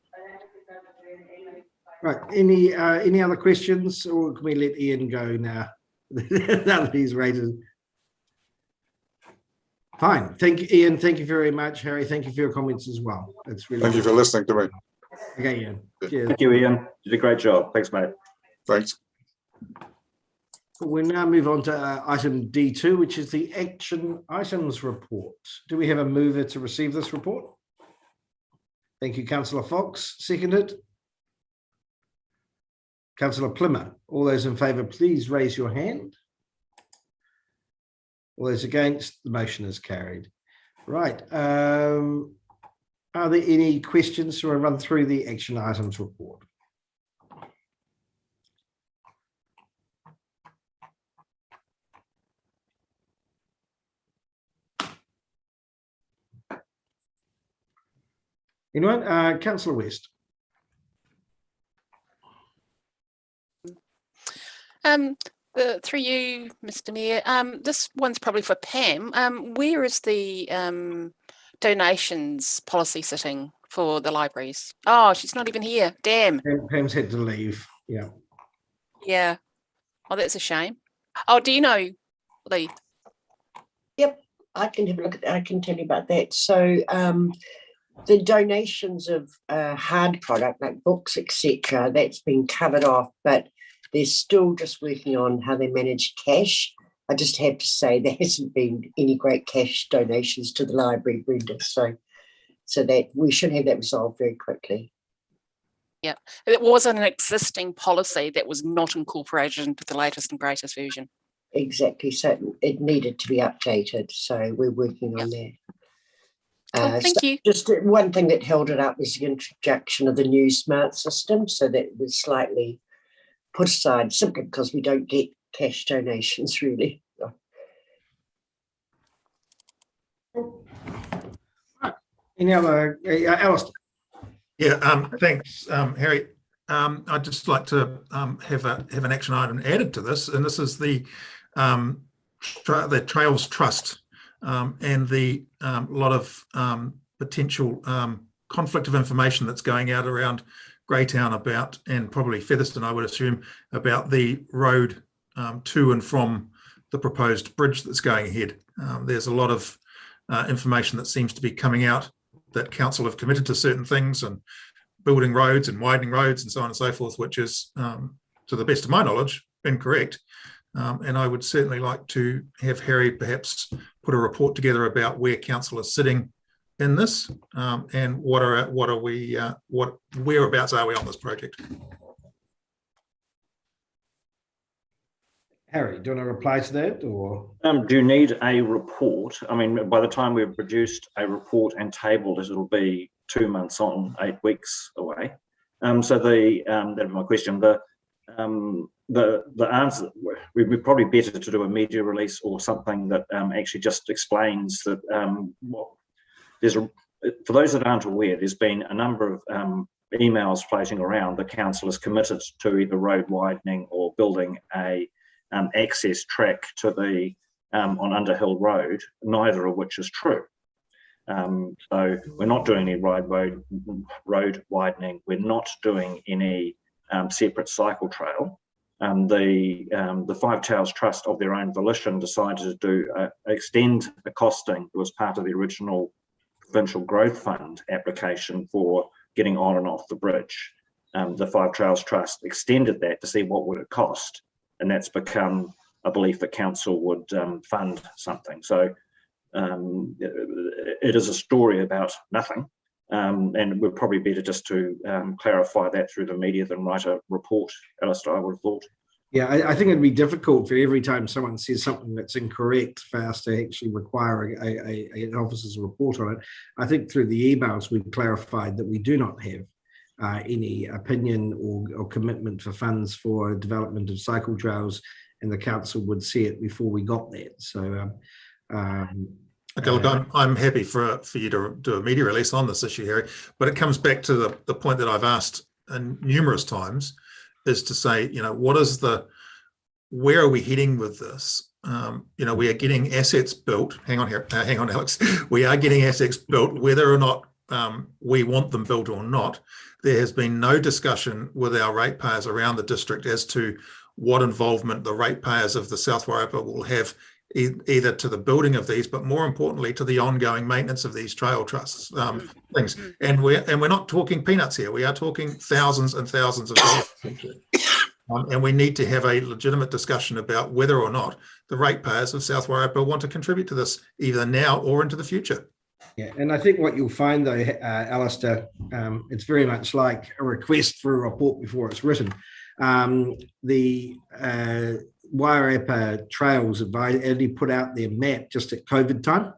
Right. Any other questions, or can we let Ian go now? Now that he's raised. Fine. Thank you, Ian. Thank you very much, Harry. Thank you for your comments as well. It's really Thank you for listening to me. Okay, Ian. Cheers. Thank you, Ian. You did a great job. Thanks, mate. Thanks. We'll now move on to item D2, which is the action items report. Do we have a mover to receive this report? Thank you, Councillor Fox. Seconded. Councillor Plimmer. All those in favour, please raise your hand. All those against, the motion is carried. Right. Are there any questions? So I run through the action items report. Anyone? Councillor West. Through you, Mr. Mayor, this one's probably for Pam. Where is the donations policy sitting for the libraries? Oh, she's not even here. Damn. Pam's had to leave. Yeah. Yeah. Oh, that's a shame. Oh, do you know, Lee? Yep, I can have a look at that. I can tell you about that. So the donations of hard product like books, etc., that's been covered off, but they're still just working on how they manage cash. I just have to say there hasn't been any great cash donations to the library, Brenda. So that we should have that resolved very quickly. Yeah, it was an existing policy that was not incorporated into the latest and greatest version. Exactly. So it needed to be updated. So we're working on that. Cool, thank you. Just one thing that held it up was the introduction of the new smart system. So that was slightly put aside simply because we don't get cash donations really. Any other, Alistair? Yeah, thanks, Harry. I'd just like to have an action item added to this, and this is the Trails Trust and the lot of potential conflict of information that's going out around Greytown about, and probably Featherston, I would assume, about the road to and from the proposed bridge that's going ahead. There's a lot of information that seems to be coming out that council have committed to certain things and building roads and widening roads and so on and so forth, which is, to the best of my knowledge, incorrect. And I would certainly like to have Harry perhaps put a report together about where council is sitting in this, and whereabouts are we on this project. Harry, do you want to reply to that, or? Do you need a report? I mean, by the time we've produced a report and tabled it, it'll be 2 months on, 8 weeks away. So that's my question. The answer, we'd be probably better to do a media release or something that actually just explains that. For those that aren't aware, there's been a number of emails floating around. The council is committed to either road widening or building a access track to the on Underhill Road, neither of which is true. So we're not doing any road widening. We're not doing any separate cycle trail. The Five Towers Trust, of their own volition, decided to extend the costing that was part of the original Provincial Growth Fund application for getting on and off the bridge. The Five Trails Trust extended that to see what would it cost, and that's become a belief that council would fund something. So it is a story about nothing, and we're probably better just to clarify that through the media than write a report, Alistair, I would have thought. Yeah, I think it'd be difficult for every time someone says something that's incorrect for us to actually require an officer's report on it. I think through the emails we've clarified that we do not have any opinion or commitment for funds for development of cycle trails, and the council would see it before we got that. So, okay, look, I'm happy for you to do a media release on this issue, Harry, but it comes back to the point that I've asked numerous times, is to say, where are we heading with this? We are getting assets built. Hang on, Alex. We are getting assets built, whether or not we want them built or not. There has been no discussion with our ratepayers around the district as to what involvement the ratepayers of the South Wairarapa will have either to the building of these, but more importantly to the ongoing maintenance of these trail trusts things. And we're not talking peanuts here. We are talking thousands and thousands of dollars. And we need to have a legitimate discussion about whether or not the ratepayers of South Wairarapa want to contribute to this either now or into the future. Yeah, and I think what you'll find though, Alistair, it's very much like a request for a report before it's written. The Wairarapa Trails have only put out their map just at COVID time.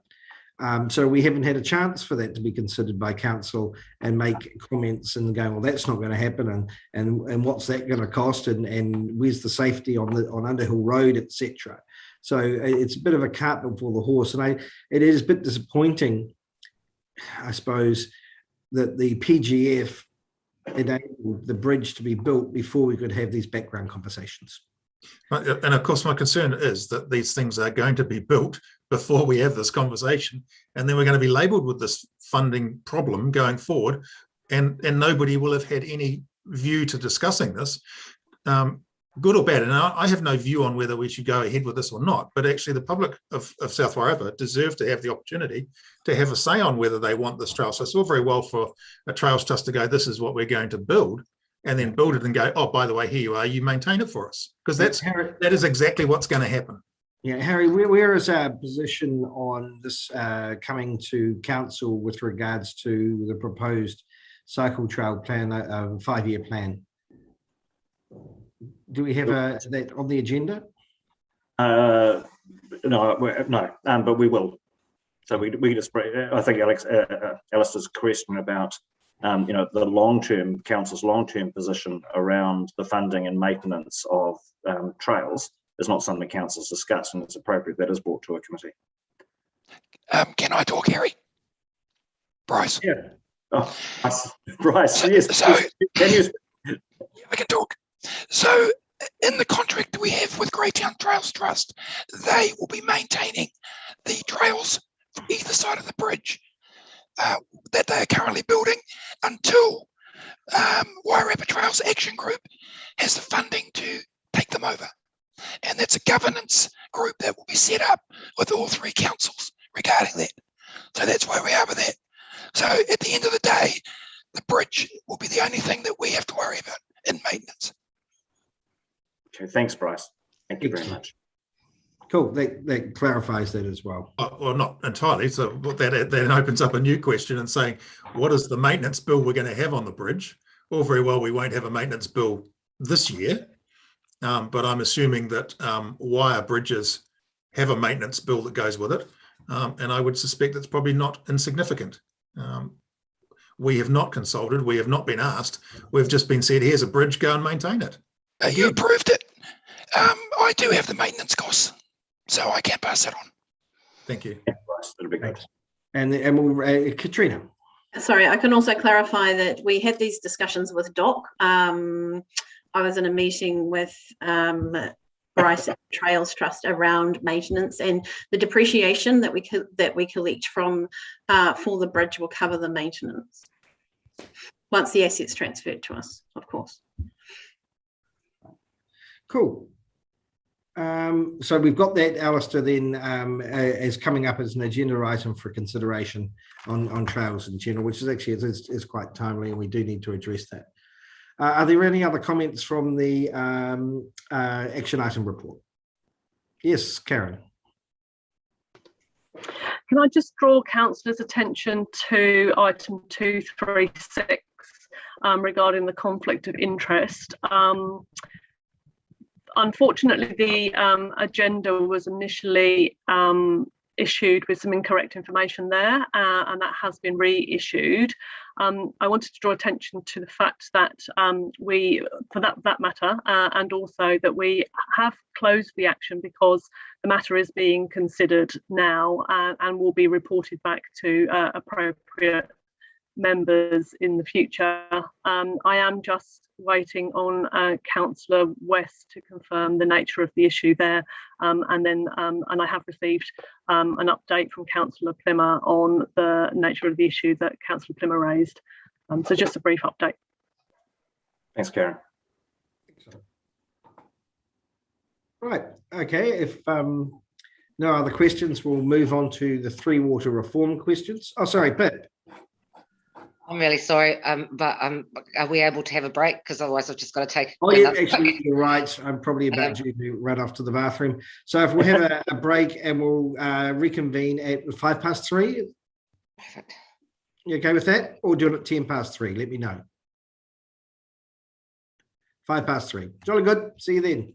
So we haven't had a chance for that to be considered by council and make comments and go, well, that's not going to happen, and what's that going to cost, and where's the safety on Underhill Road, etc. So it's a bit of a cart before the horse, and it is a bit disappointing, I suppose, that the PGF enabled the bridge to be built before we could have these background conversations. And of course, my concern is that these things are going to be built before we have this conversation, and then we're going to be labelled with this funding problem going forward, and nobody will have had any view to discussing this, good or bad. And I have no view on whether we should go ahead with this or not, but actually the public of South Wairarapa deserve to have the opportunity to have a say on whether they want this trail. So it's all very well for a Trails Trust to go, this is what we're going to build, and then build it and go, oh, by the way, here you are, you maintain it for us. Because that is exactly what's going to happen. Yeah, Harry, where is our position on this coming to council with regards to the proposed cycle trail plan, 5-year plan? Do we have that on the agenda? No, but we will. So we just, I think Alistair's question about the long-term council's long-term position around the funding and maintenance of trails is not something council's discussed, and it's appropriate that is brought to a committee. Can I talk, Harry? Bryce. Yeah. Oh, Bryce. Yes. So can you? Yeah, I can talk. So in the contract that we have with Greytown Trails Trust, they will be maintaining the trails from either side of the bridge that they are currently building until Wairarapa Trails Action Group has the funding to take them over. And that's a governance group that will be set up with all three councils regarding that. So that's where we are with that. So at the end of the day, the bridge will be the only thing that we have to worry about in maintenance. Okay, thanks, Bryce. Thank you very much. Cool. That clarifies that as well. Well, not entirely. So that opens up a new question and saying, what is the maintenance bill we're going to have on the bridge? Well, very well, we won't have a maintenance bill this year, but I'm assuming that wire bridges have a maintenance bill that goes with it, and I would suspect it's probably not insignificant. We have not consulted. We have not been asked. We've just been said, here's a bridge, go and maintain it. You approved it. I do have the maintenance costs, so I can pass that on. Thank you. That'll be good. And we'll, Katrina. Sorry, I can also clarify that we had these discussions with Doc. I was in a meeting with Bryce at Trails Trust around maintenance, and the depreciation that we collect from for the bridge will cover the maintenance once the asset's transferred to us, of course. Cool. So we've got that, Alistair, then as coming up as an agenda item for consideration on trails in general, which is actually is quite timely, and we do need to address that. Are there any other comments from the action item report? Yes, Karen. Can I just draw councillors' attention to item 236 regarding the conflict of interest? Unfortunately, the agenda was initially issued with some incorrect information there, and that has been reissued. I wanted to draw attention to the fact that we, for that matter, and also that we have closed the action because the matter is being considered now and will be reported back to appropriate members in the future. I am just waiting on Councillor West to confirm the nature of the issue there, and I have received an update from Councillor Plimmer on the nature of the issue that Councillor Plimmer raised. So just a brief update. Thanks, Karen. Right. Okay. If no other questions, we'll move on to the three water reform questions. Oh, sorry, Pip. I'm really sorry, but are we able to have a break? Because otherwise I've just got to take. Oh, yeah, actually, you're right. I'm probably about due to run off to the bathroom. So if we have a break and we'll reconvene at 3:05. Perfect. You okay with that? Or do it at 3:10? Let me know. 3:05. Jolly good. See you then.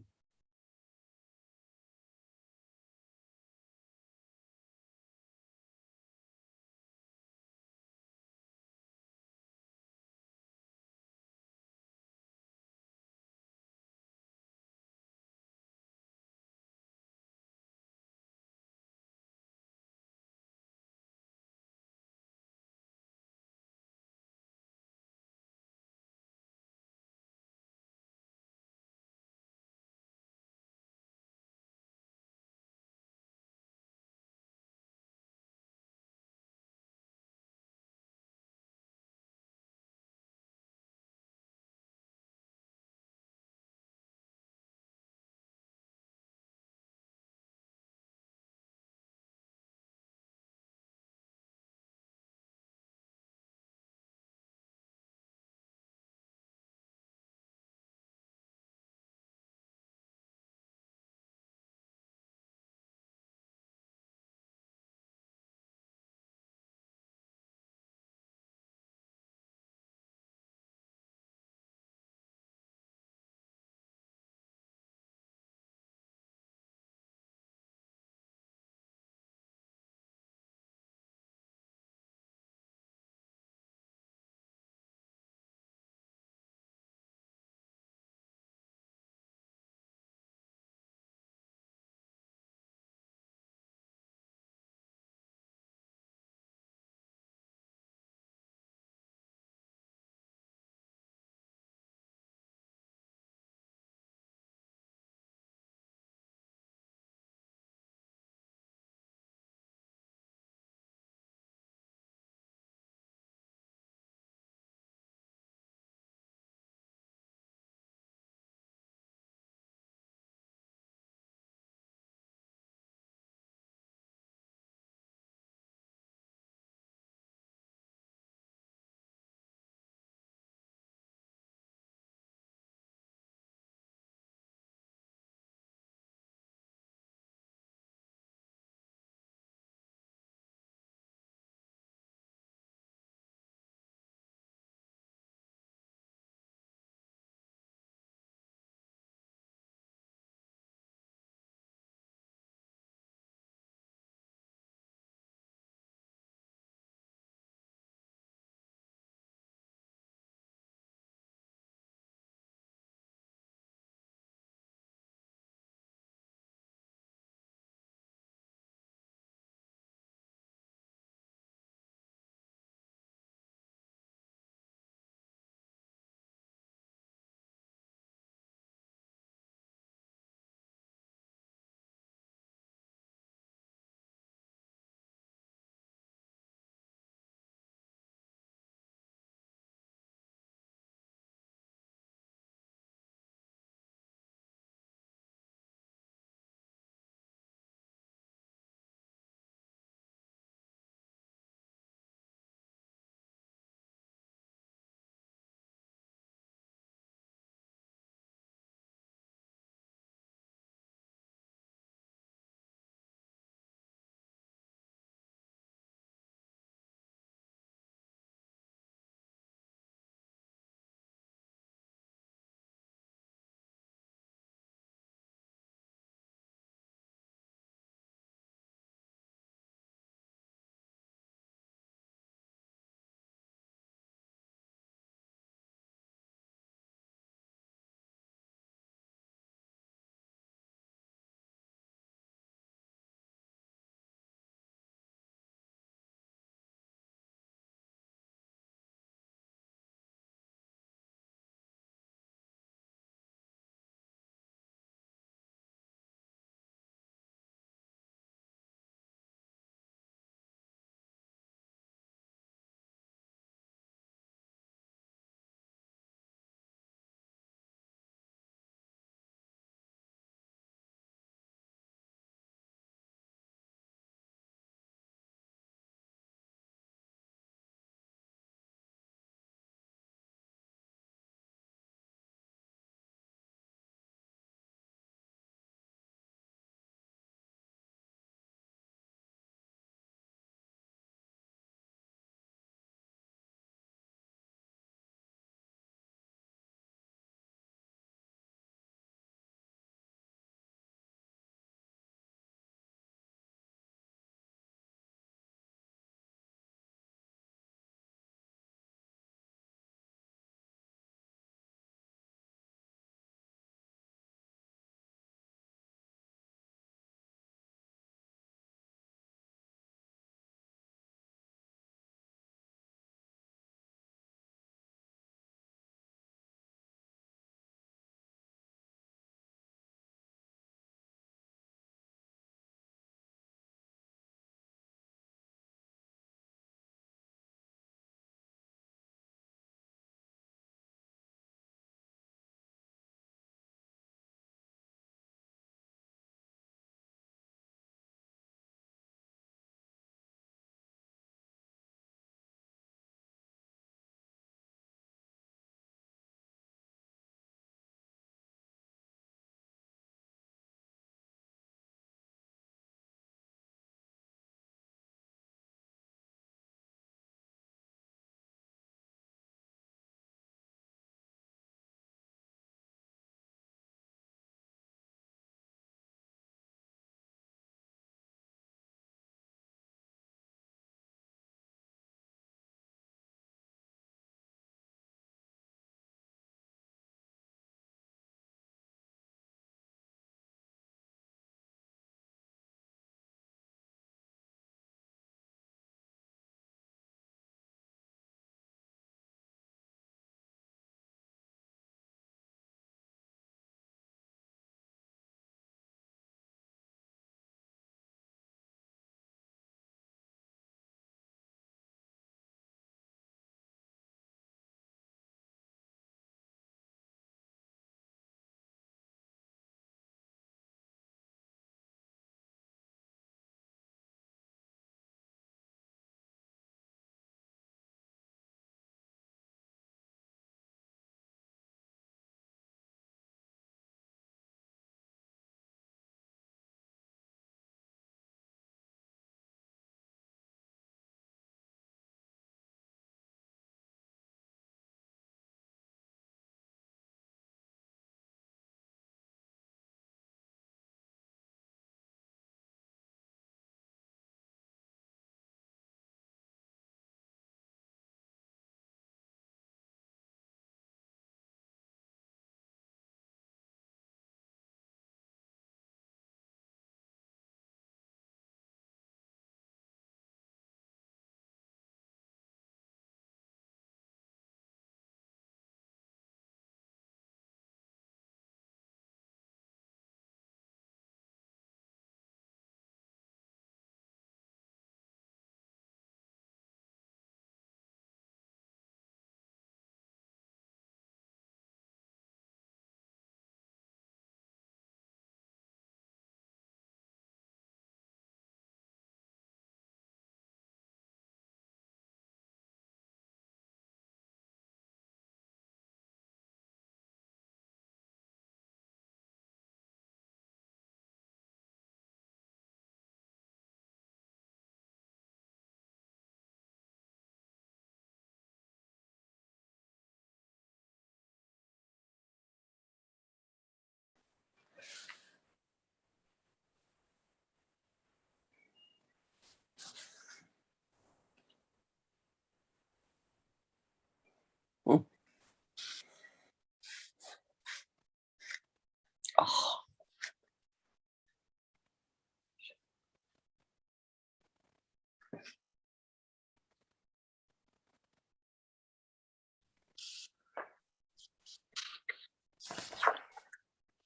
Oh.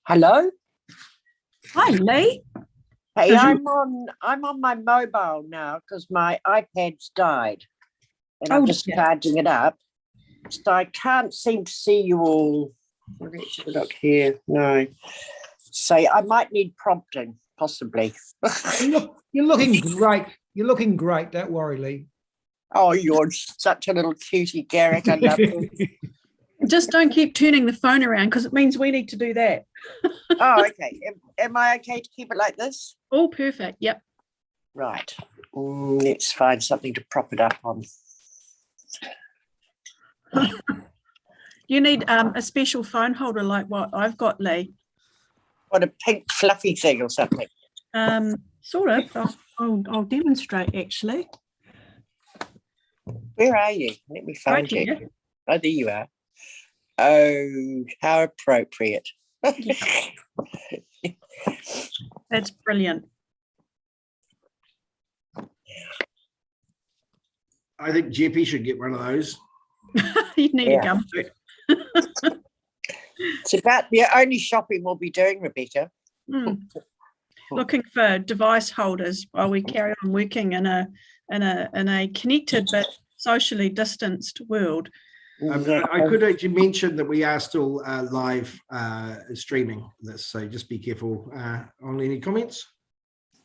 Hello. Hi, Lee. Hey, I'm on my mobile now because my iPad's died, and I'm just charging it up. So I can't seem to see you all. Let's have a look here. No. So I might need prompting, possibly. You're looking great. You're looking great. Don't worry, Lee. Oh, you're such a little cutie, Garrick. I love you. Just don't keep turning the phone around because it means we need to do that. Oh, okay. Am I okay to keep it like this? All perfect. Yep. Right. Let's find something to prop it up on. You need a special phone holder like what I've got, Lee. What, a pink fluffy thing or something? Sort of. I'll demonstrate actually. Where are you? Let me find you. Here. Oh, there you are. Oh, how appropriate. That's brilliant. I think Jeppy should get one of those. You'd need a gumboot. It's about the only shopping we'll be doing, Rebecca. Looking for device holders while we carry on working in a connected but socially distanced world. I could actually mention that we are still live streaming this, so just be careful on any comments.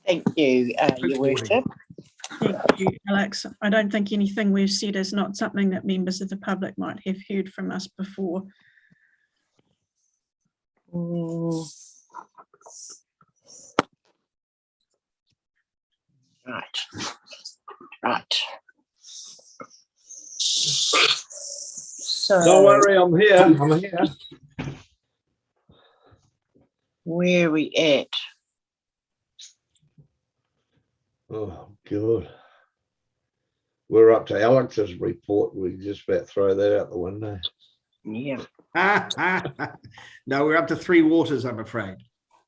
Thank you, Your Worship. Thank you, Alex. I don't think anything we've said is not something that members of the public might have heard from us before. Right. So, don't worry, I'm here. Where are we at? Oh, God. We're up to Alex's report. We just about throw that out the window. Yeah. No, we're up to Three Waters, I'm afraid.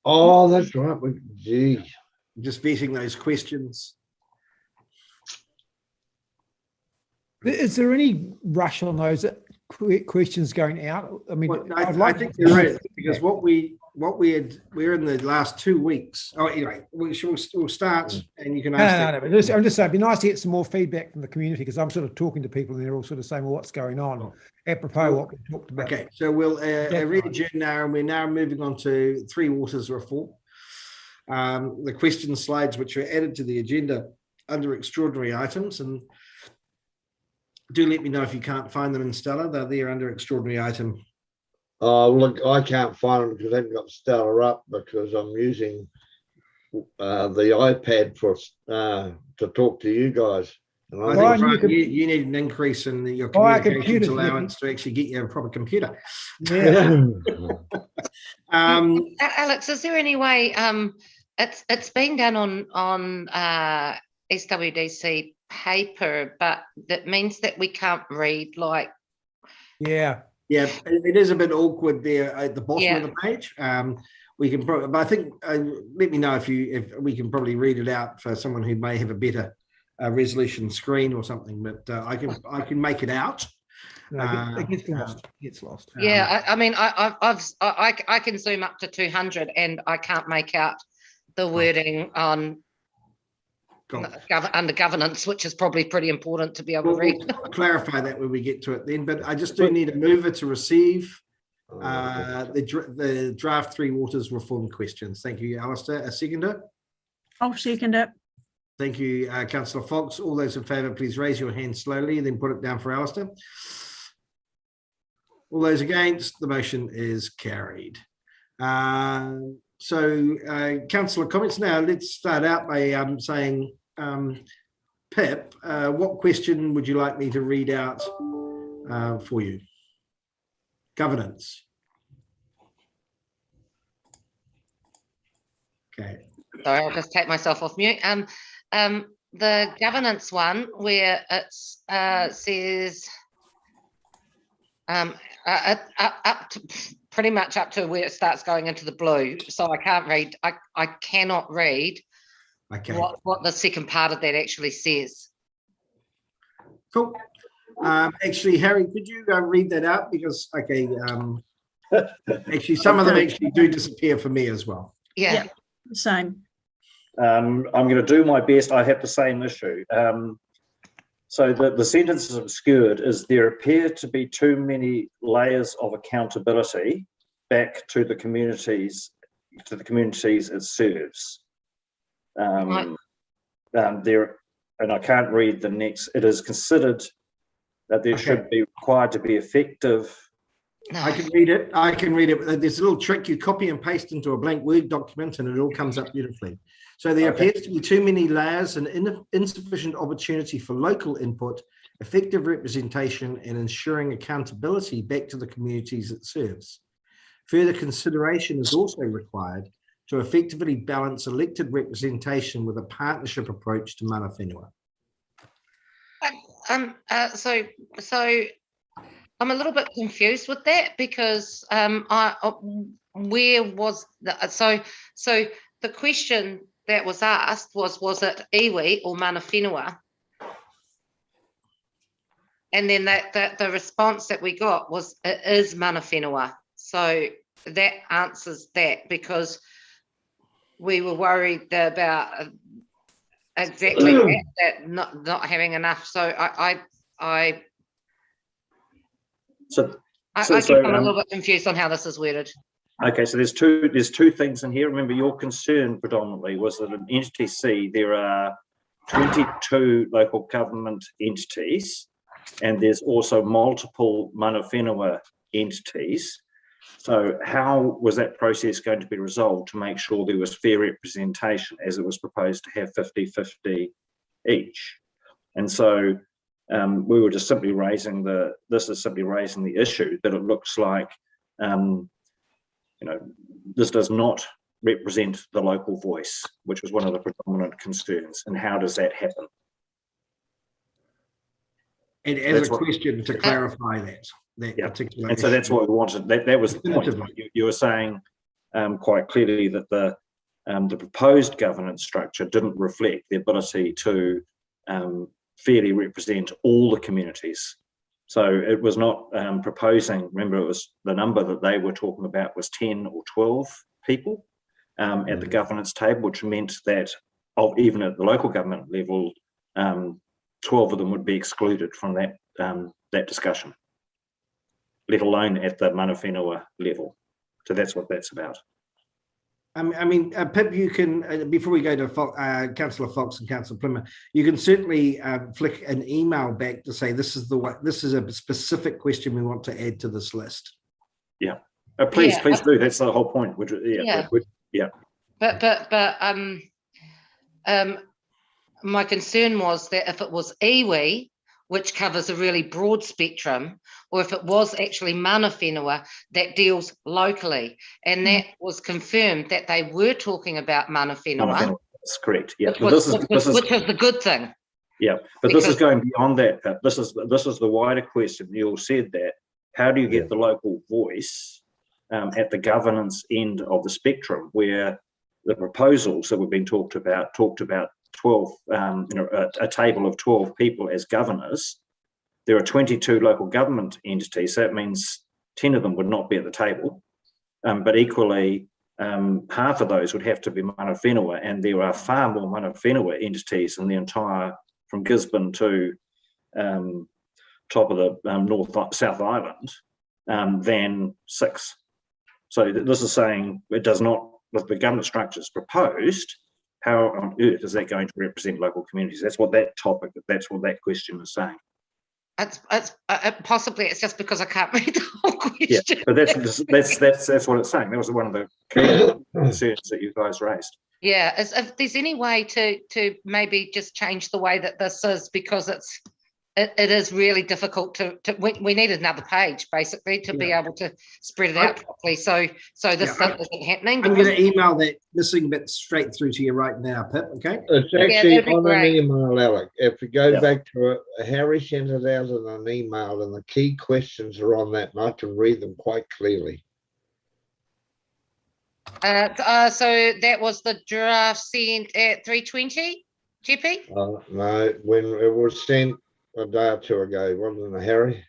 Oh, that's right. Gee. Just vetting those questions. Is there any rush on those questions going out? I mean, well, I think there is, because we're in the last 2 weeks. Oh, anyway, we'll start, and you can ask. No, I'm just saying, it'd be nice to get some more feedback from the community, because I'm sort of talking to people and they're all sort of saying, well, what's going on? Apropos what we talked about. Okay, so we'll re-adjourn now, and we're now moving on to Three Waters reform. The question slides which were added to the agenda under extraordinary items, and do let me know if you can't find them in Stella. They're there under extraordinary item. Oh, look, I can't find them because I haven't got Stella up, because I'm using the iPad for to talk to you guys. And I think you need an increase in your communications allowance to actually get you a proper computer. Yeah. Alex, is there any way it's been done on SWDC paper, but that means that we can't read, like. Yeah, it is a bit awkward there at the bottom of the page. We can probably, but I think let me know if we can probably read it out for someone who may have a better resolution screen or something. But I can make it out. No, it gets lost. It gets lost. Yeah, I mean, I can zoom up to 200, and I can't make out the wording on. Under governance, which is probably pretty important to be able to read. We'll clarify that when we get to it then, but I just do need a mover to receive the draft Three Waters reform questions. Thank you, Alistair. A seconder? I'll second it. Thank you, Councillor Fox. All those in favour, please raise your hand slowly and then put it down for Alistair. All those against, the motion is carried. Councillor comments now. Let's start out by saying, Pip, what question would you like me to read out for you? Governance. Okay. Sorry, I'll just take myself off mute. The governance one, where it says up to pretty much up to where it starts going into the blue. So I can't read, I cannot read what the second part of that actually says. Cool. Actually, Harry, could you read that out? Because, actually, some of them actually do disappear for me as well. Yeah. Same. I'm going to do my best. I have the same issue. So the sentence is obscured is there appear to be too many layers of accountability back to the communities it serves. There, and I can't read the next. It is considered that there should be required to be effective. I can read it. I can read it. There's a little trick. You copy and paste into a blank Word document and it all comes up beautifully. So there appears to be too many layers and insufficient opportunity for local input, effective representation, and ensuring accountability back to the communities it serves. Further consideration is also required to effectively balance elected representation with a partnership approach to mana whenua. So I'm a little bit confused with that because where was the, so the question that was asked was it iwi or mana whenua? And then the response that we got was it is mana whenua. So that answers that because we were worried about exactly that not having enough. So I'm a little bit confused on how this is worded. Okay, so there's two things in here. Remember, your concern predominantly was that in Entity C there are 22 local government entities, and there's also multiple mana whenua entities. So how was that process going to be resolved to make sure there was fair representation as it was proposed to have 50-50 each? And so we were just simply raising the issue that it looks like, this does not represent the local voice, which was one of the predominant concerns. And how does that happen? And as a question to clarify that particular and so issue. that's what we wanted. That was the point. You were saying quite clearly that the proposed governance structure didn't reflect the ability to fairly represent all the communities. So it was not proposing, remember it was the number that they were talking about was 10 or 12 people at the governance table, which meant that even at the local government level, 12 of them would be excluded from that discussion, let alone at the mana whenua level. So that's what that's about. I mean, Pip, you can, before we go to Councillor Fox and Councillor Plymouth, you can certainly flick an email back to say this is a specific question we want to add to this list. Yeah, please do. That's the whole point. But my concern was that if it was iwi, which covers a really broad spectrum, or if it was actually mana whenua that deals locally. And that was confirmed that they were talking about mana whenua. That's correct, yeah. Which is the good thing. Yeah, but this is going beyond that. This is the wider question. You all said that. How do you get the local voice at the governance end of the spectrum, where the proposals that were being talked about 12, a table of 12 people as governors. There are 22 local government entities, so that means 10 of them would not be at the table, but equally half of those would have to be mana whenua, and there are far more mana whenua entities in the entire, from Gisborne to top of the South Island than 6. So this is saying it does not, with the government structures proposed, how on earth is that going to represent local communities? That's what that question is saying. Possibly it's just because I can't read the whole question. Yeah, but that's what it's saying. That was one of the concerns that you guys raised. Yeah, if there's any way to maybe just change the way that this is, because it is really difficult to we need another page basically to be able to spread it out properly. So this isn't happening. I'm going to email that missing bit straight through to you right now, Pip. Okay. It's actually on an email, Alec. If you go back to it, Harry sent it out in an email, and the key questions are on that, and I can read them quite clearly. So that was the draft sent at 3:20, GP? No, when it was sent a day or two ago, wasn't it, Harry?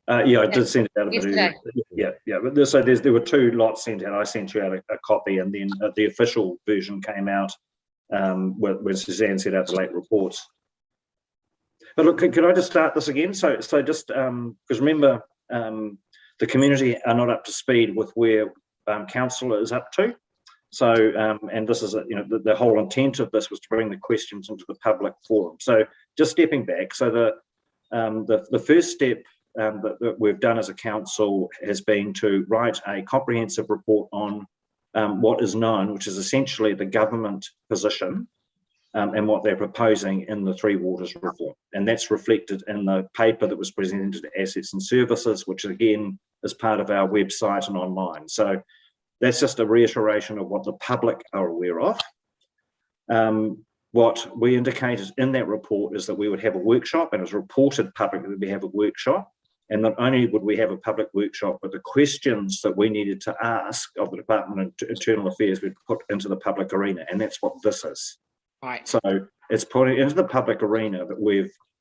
Yeah, I did send it out a bit Yesterday. earlier. Yeah. But so there were 2 lots sent out. I sent you out a copy, and then the official version came out when Suzanne sent out the late reports. But look, could I just start this again? So just because remember, the community are not up to speed with where council is up to. So and this is the whole intent of this was to bring the questions into the public forum. So just stepping back, so the first step that we've done as a council has been to write a comprehensive report on what is known, which is essentially the government position and what they're proposing in the Three Waters reform. And that's reflected in the paper that was presented to Assets and Services, which again is part of our website and online. So that's just a reiteration of what the public are aware of. What we indicated in that report is that we would have a workshop, and it was reported publicly that we have a workshop. And not only would we have a public workshop, but the questions that we needed to ask of the Department of Internal Affairs we'd put into the public arena. And that's what this is. Right. So it's putting into the public arena that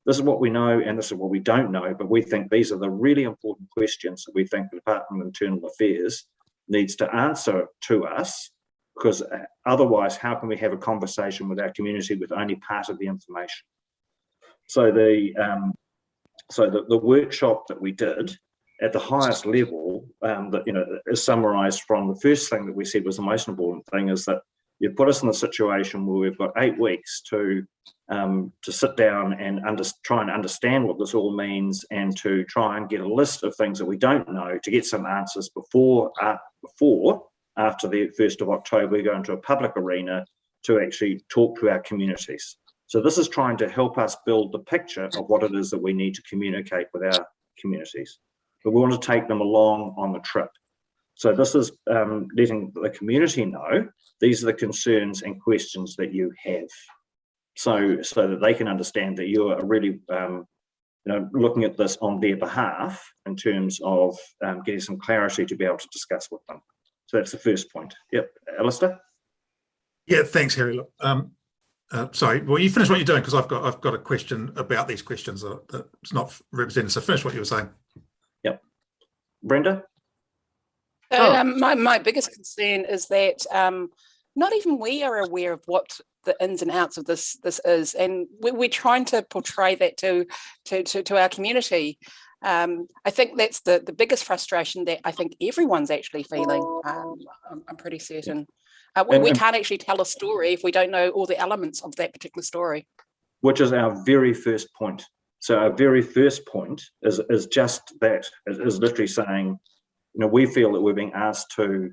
this is what we know and this is what we don't know, but we think these are the really important questions that we think the Department of Internal Affairs needs to answer to us, because otherwise, how can we have a conversation with our community with only part of the information? So the workshop that we did at the highest level, that is summarised from the first thing that we said was the most important thing, is that you put us in a situation where we've got 8 weeks to sit down and try and understand what this all means, and to try and get a list of things that we don't know, to get some answers before after the 1st of October, we go into a public arena to actually talk to our communities. So this is trying to help us build the picture of what it is that we need to communicate with our communities. But we want to take them along on the trip. So this is letting the community know these are the concerns and questions that you have, so that they can understand that you are really looking at this on their behalf in terms of getting some clarity to be able to discuss with them. So that's the first point. Yep, Alistair? Yeah, thanks, Harry. Look, sorry, well, you finish what you're doing, because I've got a question about these questions that's not represented. So finish what you were saying. Yep. Brenda? So, my biggest concern is that not even we are aware of what the ins and outs of this is, and we're trying to portray that to our community. I think that's the biggest frustration that I think everyone's actually feeling. I'm pretty certain. We can't actually tell a story if we don't know all the elements of that particular story. Which is our very first point. So our very first point is just that. It is literally saying, we feel that we're being asked to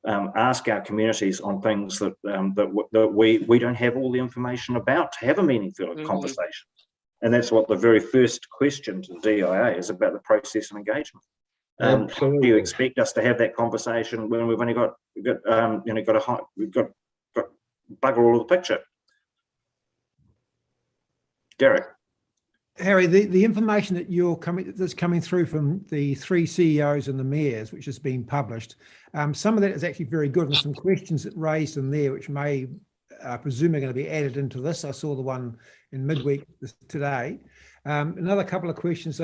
ask our communities on things that we don't have all the information about to have a meaningful conversation. And that's what the very first question to the DIA is about, the process and engagement. How do you expect us to have that conversation when we've only got bugger all of the picture? Derek. Harry, the information that's coming through from the 3 CEOs and the mayors, which has been published, some of that is actually very good, and some questions that raised in there, which may, I presume, are going to be added into this. I saw the one in midweek today. Another couple of questions,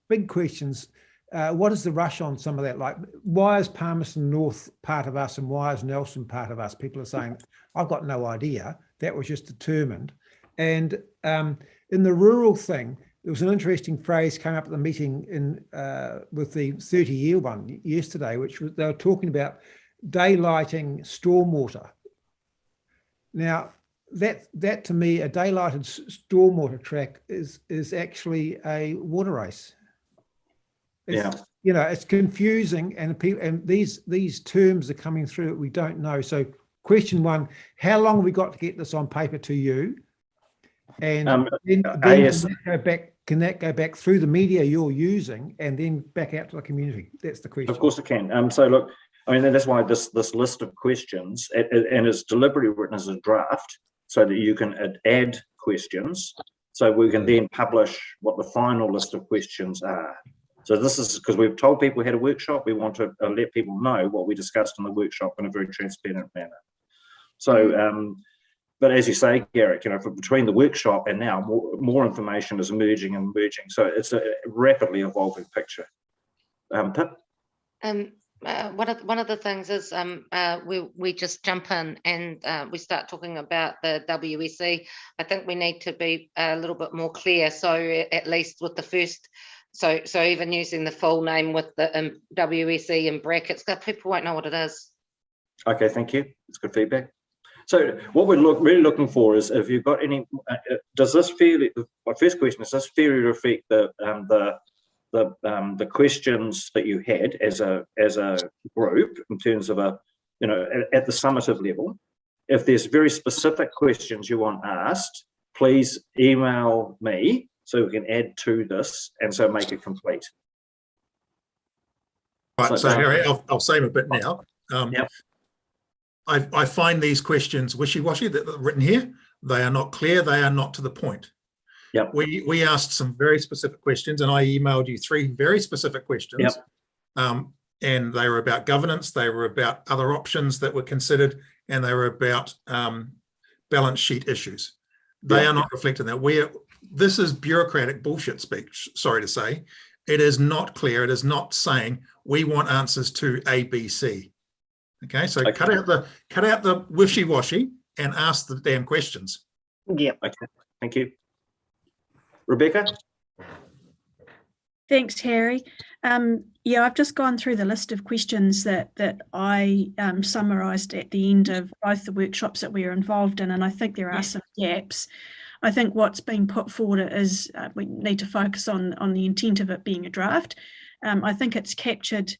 big questions. What is the rush on some of that? Like, why is Palmerston North part of us and why is Nelson part of us? People are saying, I've got no idea. That was just determined. And in the rural thing, there was an interesting phrase came up at the meeting with the 30-year one yesterday, which was, they were talking about daylighting stormwater. Now, that to me, a daylighted stormwater track is actually a water race. It's confusing, and these terms are coming through that we don't know. So question one, how long have we got to get this on paper to you? And then can that go back through the media you're using and then back out to the community? That's the question. Of course it can. So look, that's why this list of questions, and it's deliberately written as a draft, so that you can add questions, so we can then publish what the final list of questions are. So this is because we've told people we had a workshop. We want to let people know what we discussed in the workshop in a very transparent manner. So, but as you say, Garrick, between the workshop and now, more information is emerging and emerging. So it's a rapidly evolving picture. Pip? One of the things is we just jump in and we start talking about the WSE. I think we need to be a little bit more clear. So at least with the first, so even using the full name with the WSE in brackets, because people won't know what it is. Okay, thank you. It's good feedback. So what we're really looking for is if you've got any, does this fairly, my first question is, does this fairly reflect the questions that you had as a group in terms of at the summative level? If there's very specific questions you want asked, please email me so we can add to this and so make it complete. Right, so Harry, I'll save a bit now. Yep. I find these questions wishy-washy that are written here. They are not clear. They are not to the point. Yep. We asked some very specific questions, and I emailed you 3 very specific questions. Yep. And they were about governance, they were about other options that were considered, and they were about balance sheet issues. They are not reflecting that. This is bureaucratic bullshit speech, sorry to say. It is not clear. It is not saying we want answers to A, B, C. Okay, so cut out the wishy-washy and ask the damn questions. Yep. Okay, thank you. Rebecca? Thanks, Harry. Yeah, I've just gone through the list of questions that I summarised at the end of both the workshops that we were involved in, and I think there are some gaps. I think what's being put forward is we need to focus on the intent of it being a draft. I think it's captured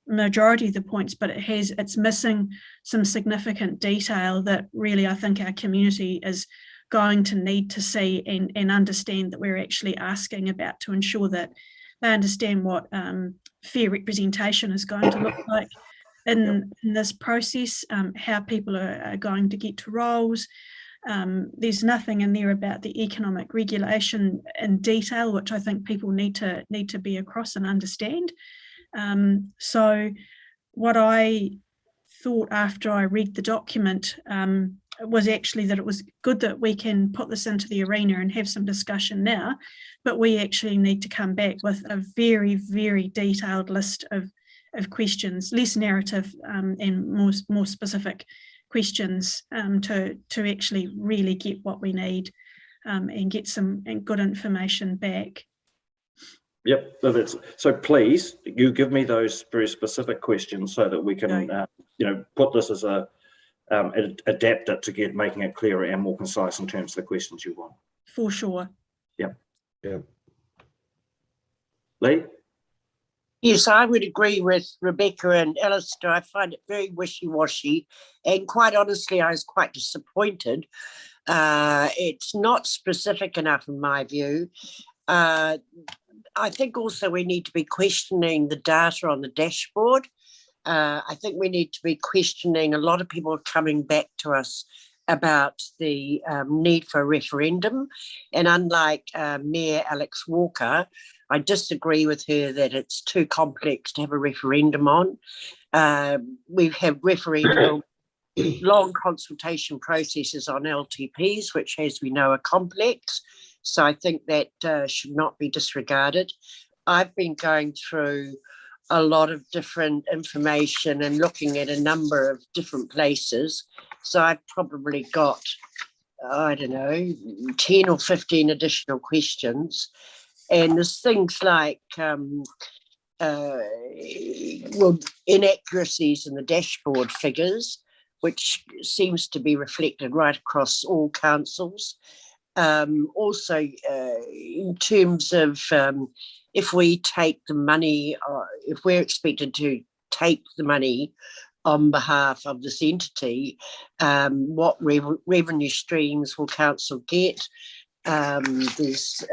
majority of the points, but it's missing some significant detail that really I think our community is going to need to see and understand that we're actually asking about, to ensure that they understand what fair representation is going to look like in this process, how people are going to get to roles. There's nothing in there about the economic regulation in detail, which I think people need to be across and understand. So what I thought after I read the document was actually that it was good that we can put this into the arena and have some discussion now, but we actually need to come back with a very, very detailed list of questions, less narrative and more specific questions to actually really get what we need and get some good information back. Yep, so please, you give me those very specific questions so that we can, put this as adapt it to making it clearer and more concise in terms of the questions you want. For sure. Yep. Yep. Lee? Yes, I would agree with Rebecca and Alistair. I find it very wishy-washy, and quite honestly, I was quite disappointed. It's not specific enough in my view. I think also we need to be questioning the data on the dashboard. I think we need to be questioning, a lot of people coming back to us about the need for a referendum. And unlike Mayor Alex Walker, I disagree with her that it's too complex to have a referendum on. We've had long consultation processes on LTPs, which, as we know, are complex. So I think that should not be disregarded. I've been going through a lot of different information and looking at a number of different places. So I've probably got, I don't know, 10 or 15 additional questions. And there's things like inaccuracies in the dashboard figures, which seems to be reflected right across all councils. Also, in terms of if we take the money, if we're expected to take the money on behalf of this entity, what revenue streams will council get? There's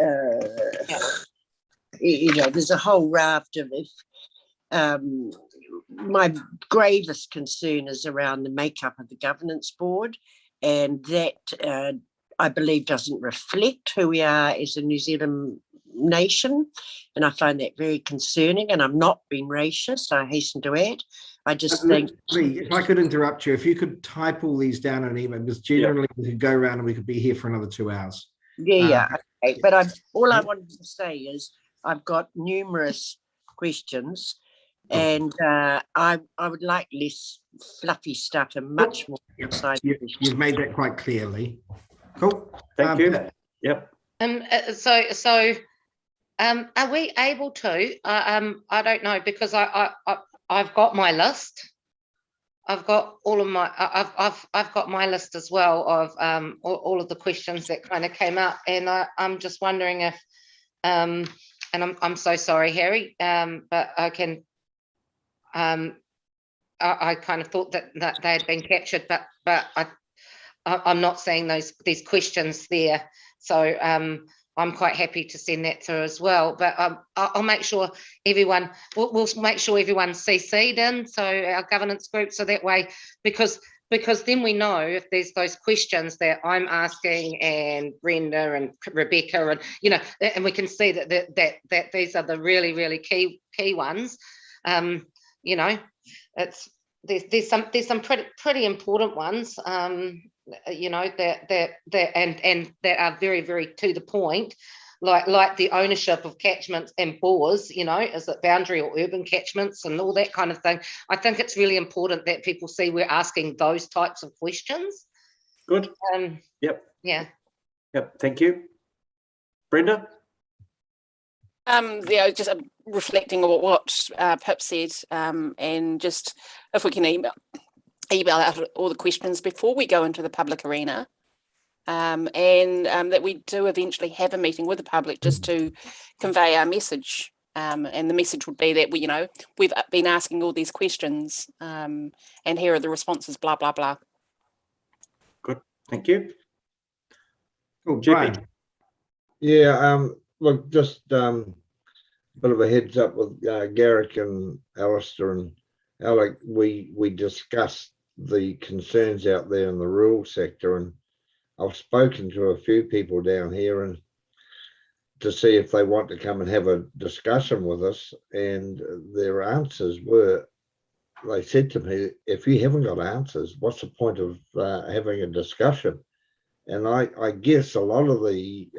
a whole raft of my gravest concern is around the makeup of the governance board, and that I believe doesn't reflect who we are as a New Zealand nation, and I find that very concerning, and I'm not being racist, I hasten to add. I just think... Lee, if I could interrupt you, if you could type all these down in an email, because generally we could go around and we could be here for another 2 hours. Yeah, okay. But all I wanted to say is I've got numerous questions, and I would like less fluffy stuff and much more. You've made that quite clearly. Cool. Thank you. Yep. Are we able to? I don't know, because I've got my list. I've got all of my. I've got my list as well of all of the questions that kind of came up, and I'm just wondering if, and I'm so sorry, Harry, but I can. I kind of thought that they had been captured, but I'm not seeing these questions there. So I'm quite happy to send that through as well. But I'll make sure everyone, we'll make sure everyone's CC'd in, so our governance group, so that way, because then we know if there's those questions that I'm asking and Brenda and Rebecca, and and we can see that these are the really, really key ones. There's some pretty important ones, that are very, very to the point, like the ownership of catchments and bores, is it boundary or urban catchments and all that kind of thing. I think it's really important that people see we're asking those types of questions. Good. Yep. Yeah. Yep. Thank you. Brenda? Just reflecting on what Pip said, and just if we can email out all the questions before we go into the public arena, and that we do eventually have a meeting with the public just to convey our message, and the message would be that we've been asking all these questions, and here are the responses, blah blah blah. Good, thank you. Cool, Brian. Yeah, look, just bit of a heads up with Garrick and Alistair and Alec. We discussed the concerns out there in the rural sector, and I've spoken to a few people down here and to see if they want to come and have a discussion with us, and their answers were, they said to me, if you haven't got answers, what's the point of having a discussion? And I guess a lot of the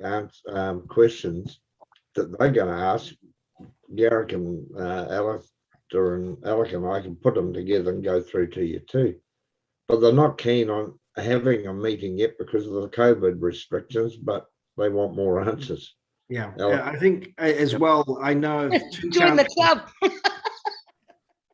questions that they're going to ask, Garrick and Alistair and Alec and I can put them together and go through to you too. But they're not keen on having a meeting yet because of the COVID restrictions, but they want more answers. Yeah, I think as well, I know of join the club.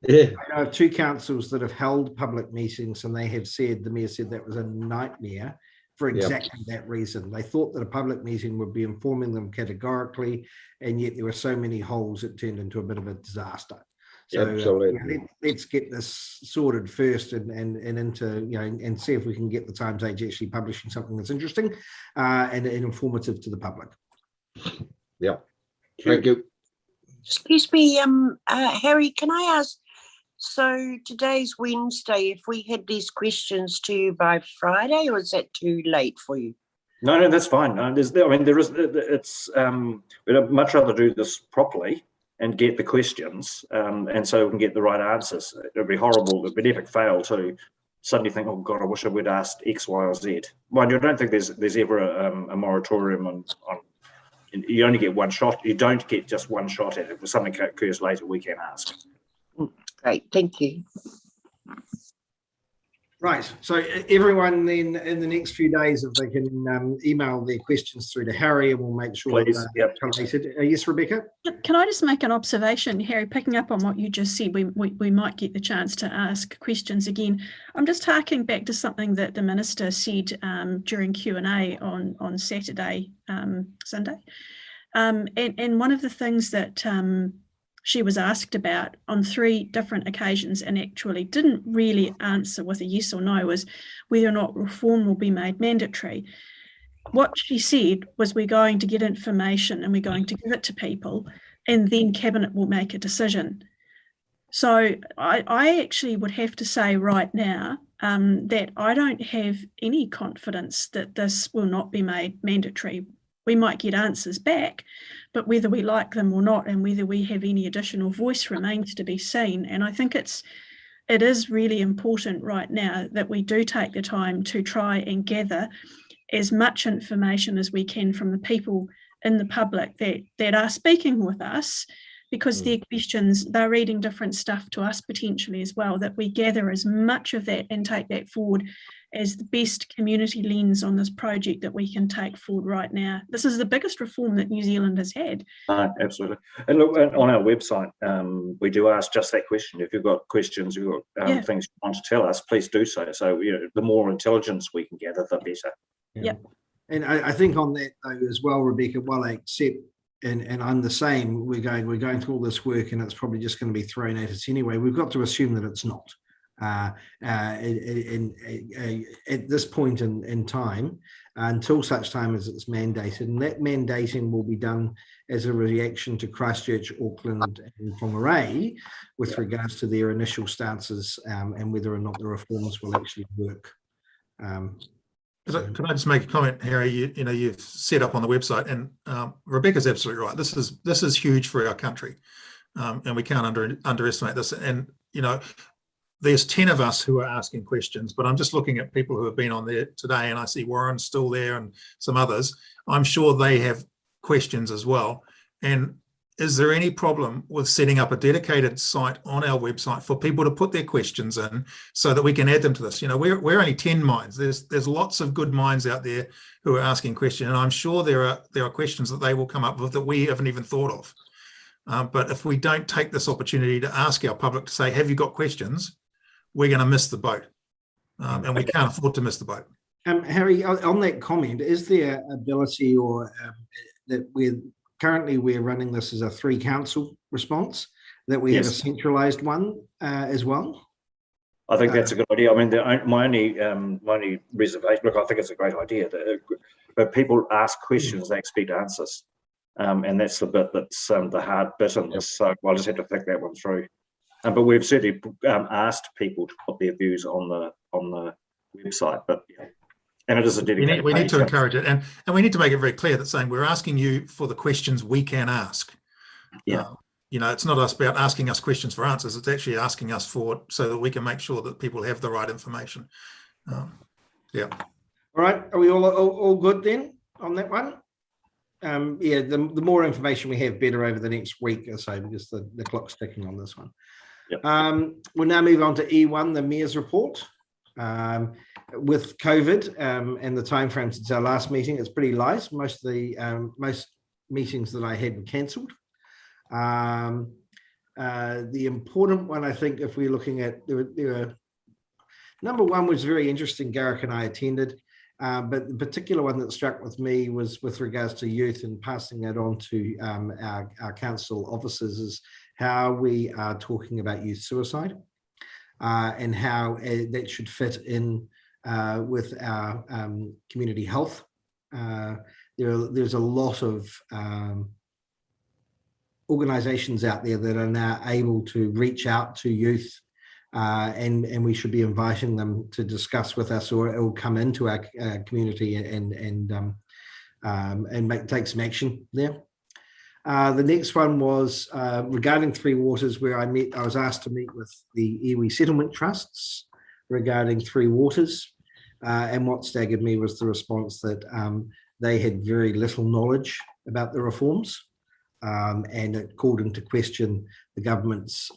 Yeah, I know of 2 councils that have held public meetings, and they have said, the mayor said that was a nightmare for exactly that reason. They thought that a public meeting would be informing them categorically, and yet there were so many holes it turned into a bit of a disaster. So let's get this sorted first, and into and see if we can get the Times Age actually publishing something that's interesting and informative to the public. Yeah, thank you. Excuse me, Harry, can I ask, so today's Wednesday, if we had these questions to you by Friday, or is that too late for you? No, that's fine. We'd much rather do this properly and get the questions, and so we can get the right answers. It'd be horrible, it'd be an epic fail to suddenly think, oh God, I wish I would asked X, Y, or Z. Mind you, I don't think there's ever a moratorium on. You only get one shot. You don't get just one shot at it. If something occurs later, we can ask. Great, thank you. Right, so everyone then in the next few days, if they can email their questions through to Harry, and we'll make sure they're collated. Yes, Rebecca? Can I just make an observation, Harry, picking up on what you just said? We might get the chance to ask questions again. I'm just harking back to something that the Minister said during Q&A on Saturday, Sunday. And one of the things that she was asked about on 3 different occasions and actually didn't really answer with a yes or no was whether or not reform will be made mandatory. What she said was, we're going to get information and we're going to give it to people, and then Cabinet will make a decision. So I actually would have to say right now that I don't have any confidence that this will not be made mandatory we might get answers back, but whether we like them or not and whether we have any additional voice remains to be seen. And I think it is really important right now that we do take the time to try and gather as much information as we can from the people in the public that are speaking with us, because their questions, they're reading different stuff to us potentially as well, that we gather as much of that and take that forward as the best community lens on this project that we can take forward right now. This is the biggest reform that New Zealand has had. Absolutely. And look, on our website, we do ask just that question. If you've got questions, you've got things you want to tell us, please do so. So, the more intelligence we can gather, the better. Yep. And I think on that though as well, Rebecca, while I accept and I'm the same, we're going through all this work and it's probably just going to be thrown at us anyway. We've got to assume that it's not. At this point in time, until such time as it's mandated, and that mandating will be done as a reaction to Christchurch, Auckland, and Whangarei with regards to their initial stances and whether or not the reforms will actually work. Can I just make a comment, Harry? You've set up on the website, and Rebecca's absolutely right. This is huge for our country, and we can't underestimate this. And there's 10 of us who are asking questions, but I'm just looking at people who have been on there today, and I see Warren's still there and some others. I'm sure they have questions as well. And is there any problem with setting up a dedicated site on our website for people to put their questions in so that we can add them to this? We're only 10 minds. There's lots of good minds out there who are asking questions, and I'm sure there are questions that they will come up with that we haven't even thought of. But if we don't take this opportunity to ask our public to say, have you got questions? We're going to miss the boat, and we can't afford to miss the boat. Harry, on that comment, is there ability or that we're running this as a 3 council response, that we have a centralised one as well? I think that's a good idea. I mean, my only reservation, look, I think it's a great idea, but people ask questions, they expect answers. And that's the bit that's the hard bit in this. So I'll just have to think that one through. But we've certainly asked people to put their views on the website. But and it is a dedicated. We need to encourage it, and we need to make it very clear that saying we're asking you for the questions we can ask. Yeah. It's not about asking us questions for answers. It's actually asking us so that we can make sure that people have the right information. Yeah. All right. Are we all good then on that one? The more information we have, better over the next week or so, because the clock's ticking on this one. Yep. We'll now move on to E1, the Mayor's report. With COVID and the timeframe since our last meeting, it's pretty light. Most meetings that I had were cancelled. The important one, I think, if we're looking at, there were number one was very interesting. Garrick and I attended. But the particular one that struck with me was with regards to youth, and passing that on to our council officers, is how we are talking about youth suicide and how that should fit in with our community health. There's a lot of organisations out there that are now able to reach out to youth, and we should be inviting them to discuss with us, or it will come into our community and take some action there. The next one was regarding Three Waters, where I was asked to meet with the iwi settlement trusts regarding Three Waters, and what staggered me was the response that they had very little knowledge about the reforms, and it called into question the government's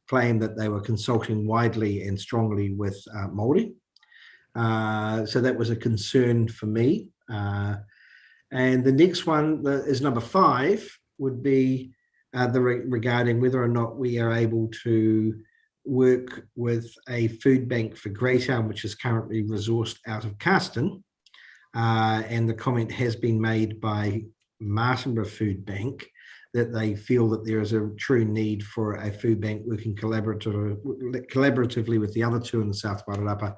claim that they were consulting widely and strongly with Māori. So that was a concern for me. And the next one is number 5, would be regarding whether or not we are able to work with a food bank for Greytown, which is currently resourced out of Carston. And the comment has been made by Martinborough Food Bank that they feel that there is a true need for a food bank working collaboratively with the other 2 in the South Wairarapa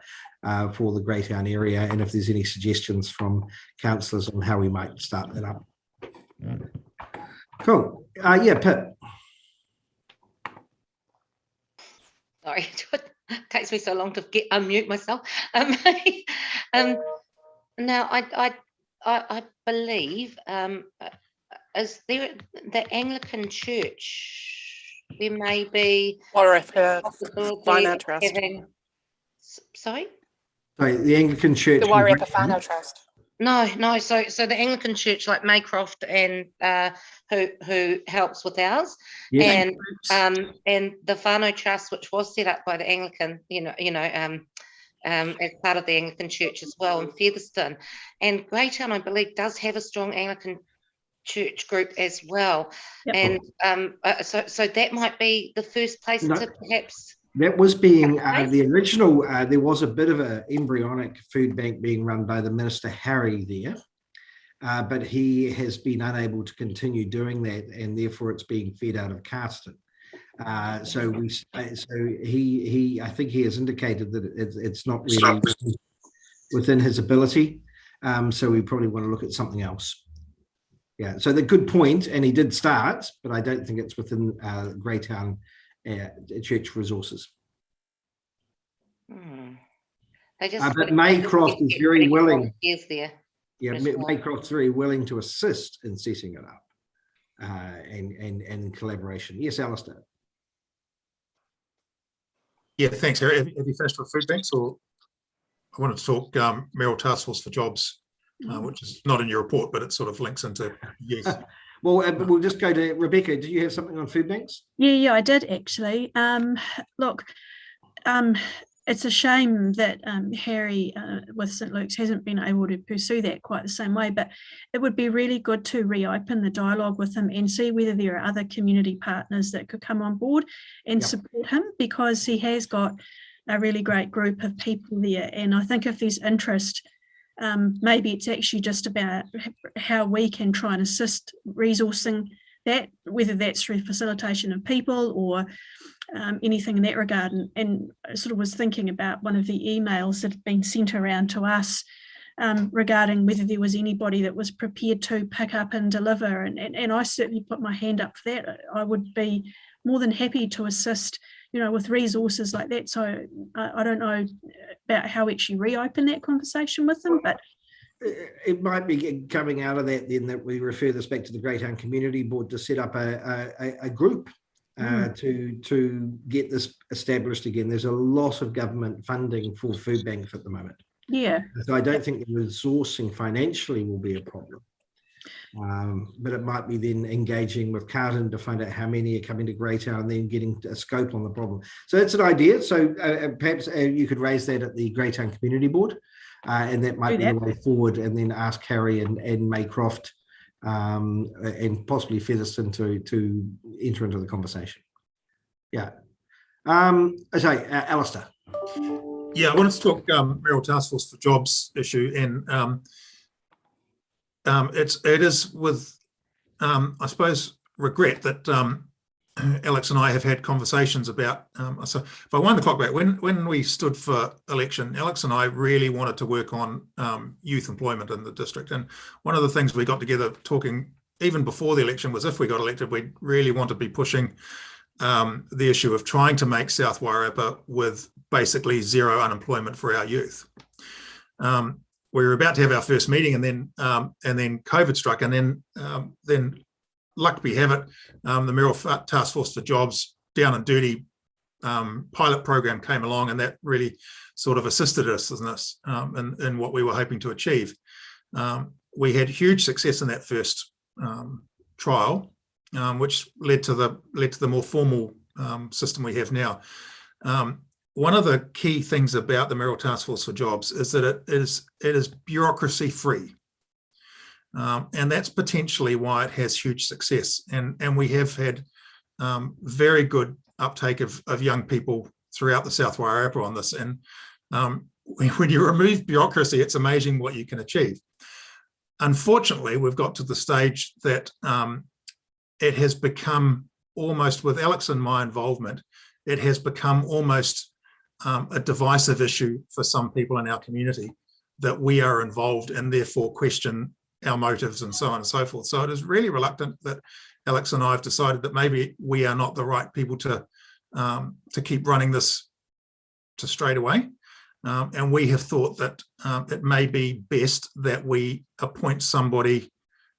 for the Greytown area, and if there's any suggestions from councillors on how we might start that up. Cool. Pip. Sorry, it takes me so long to unmute myself. Now, I believe, is there the Anglican Church? There may be Wairarapa possibility Whānau of Trust. having. Sorry. Sorry, the Anglican Church. The Wairarapa Whānau Trust. No. So the Anglican Church, like Maycroft, and who helps with ours, Yes. and the Whānau Trust, which was set up by the Anglican, as part of the Anglican Church as well in Featherston, and Greytown, I believe, does have a strong Anglican Church group as well, and so that might be the first place to perhaps. That was being the original. There was a bit of an embryonic food bank being run by the Minister Harry there, but he has been unable to continue doing that, and therefore it's being fed out of Carston. So he, I think he has indicated that it's not really within his ability. So we probably want to look at something else. Yeah. So the good point, and he did start, but I don't think it's within Greytown Church resources. But Maycroft is very willing. There. Yeah, Maycroft's very willing to assist in setting it up, and in collaboration. Yes, Alistair. Yeah, thanks, Harry. Have you finished with food banks, or I wanted to talk Mayoral Taskforce for Jobs, which is not in your report, but it sort of links into youth. Well, we'll just go to Rebecca. Did you have something on food banks? Yeah, I did actually. Look, it's a shame that Harry with St Luke's hasn't been able to pursue that quite the same way, but it would be really good to reopen the dialogue with him and see whether there are other community partners that could come on board and support him, because he has got a really great group of people there. And I think if there's interest, maybe it's actually just about how we can try and assist resourcing that, whether that's through facilitation of people or anything in that regard. And I sort of was thinking about one of the emails that had been sent around to us regarding whether there was anybody that was prepared to pick up and deliver. And I certainly put my hand up for that. I would be more than happy to assist, with resources like that. So I don't know about how we actually reopen that conversation with them, but it might be coming out of that then that we refer this back to the Greytown Community Board to set up a group to get this established again. There's a lot of government funding for food banks at the moment. Yeah. So I don't think the resourcing financially will be a problem. But it might be then engaging with Carlton to find out how many are coming to Greytown and then getting a scope on the problem. So that's an idea. So perhaps you could raise that at the Greytown Community Board, and that might be the way forward, and then ask Harry and Maycroft and possibly Featherston to enter into the conversation. Yeah. Sorry, Alistair. Yeah, I wanted to talk Mayoral Taskforce for Jobs issue, and it is with, I suppose, regret that Alex and I have had conversations about, so if I wind the clock back, when we stood for election, Alex and I really wanted to work on youth employment in the district. And one of the things we got together talking even before the election was, if we got elected, we'd really want to be pushing the issue of trying to make South Wairarapa with basically zero unemployment for our youth. We were about to have our first meeting, and then COVID struck, and then luck be have it, the Mayoral Taskforce for Jobs Down and Dirty pilot program came along, and that really sort of assisted us in what we were hoping to achieve. We had huge success in that first trial, which led to the more formal system we have now. One of the key things about the Mayoral Taskforce for Jobs is that it is bureaucracy free. And that's potentially why it has huge success. And we have had very good uptake of young people throughout the South Wairarapa on this. And when you remove bureaucracy, it's amazing what you can achieve. Unfortunately, we've got to the stage that it has become almost, with Alex and my involvement, it has become almost a divisive issue for some people in our community that we are involved and therefore question our motives and so on and so forth. So it is really reluctant that Alex and I have decided that maybe we are not the right people to keep running this to straight away. and we have thought that it may be best that we appoint somebody,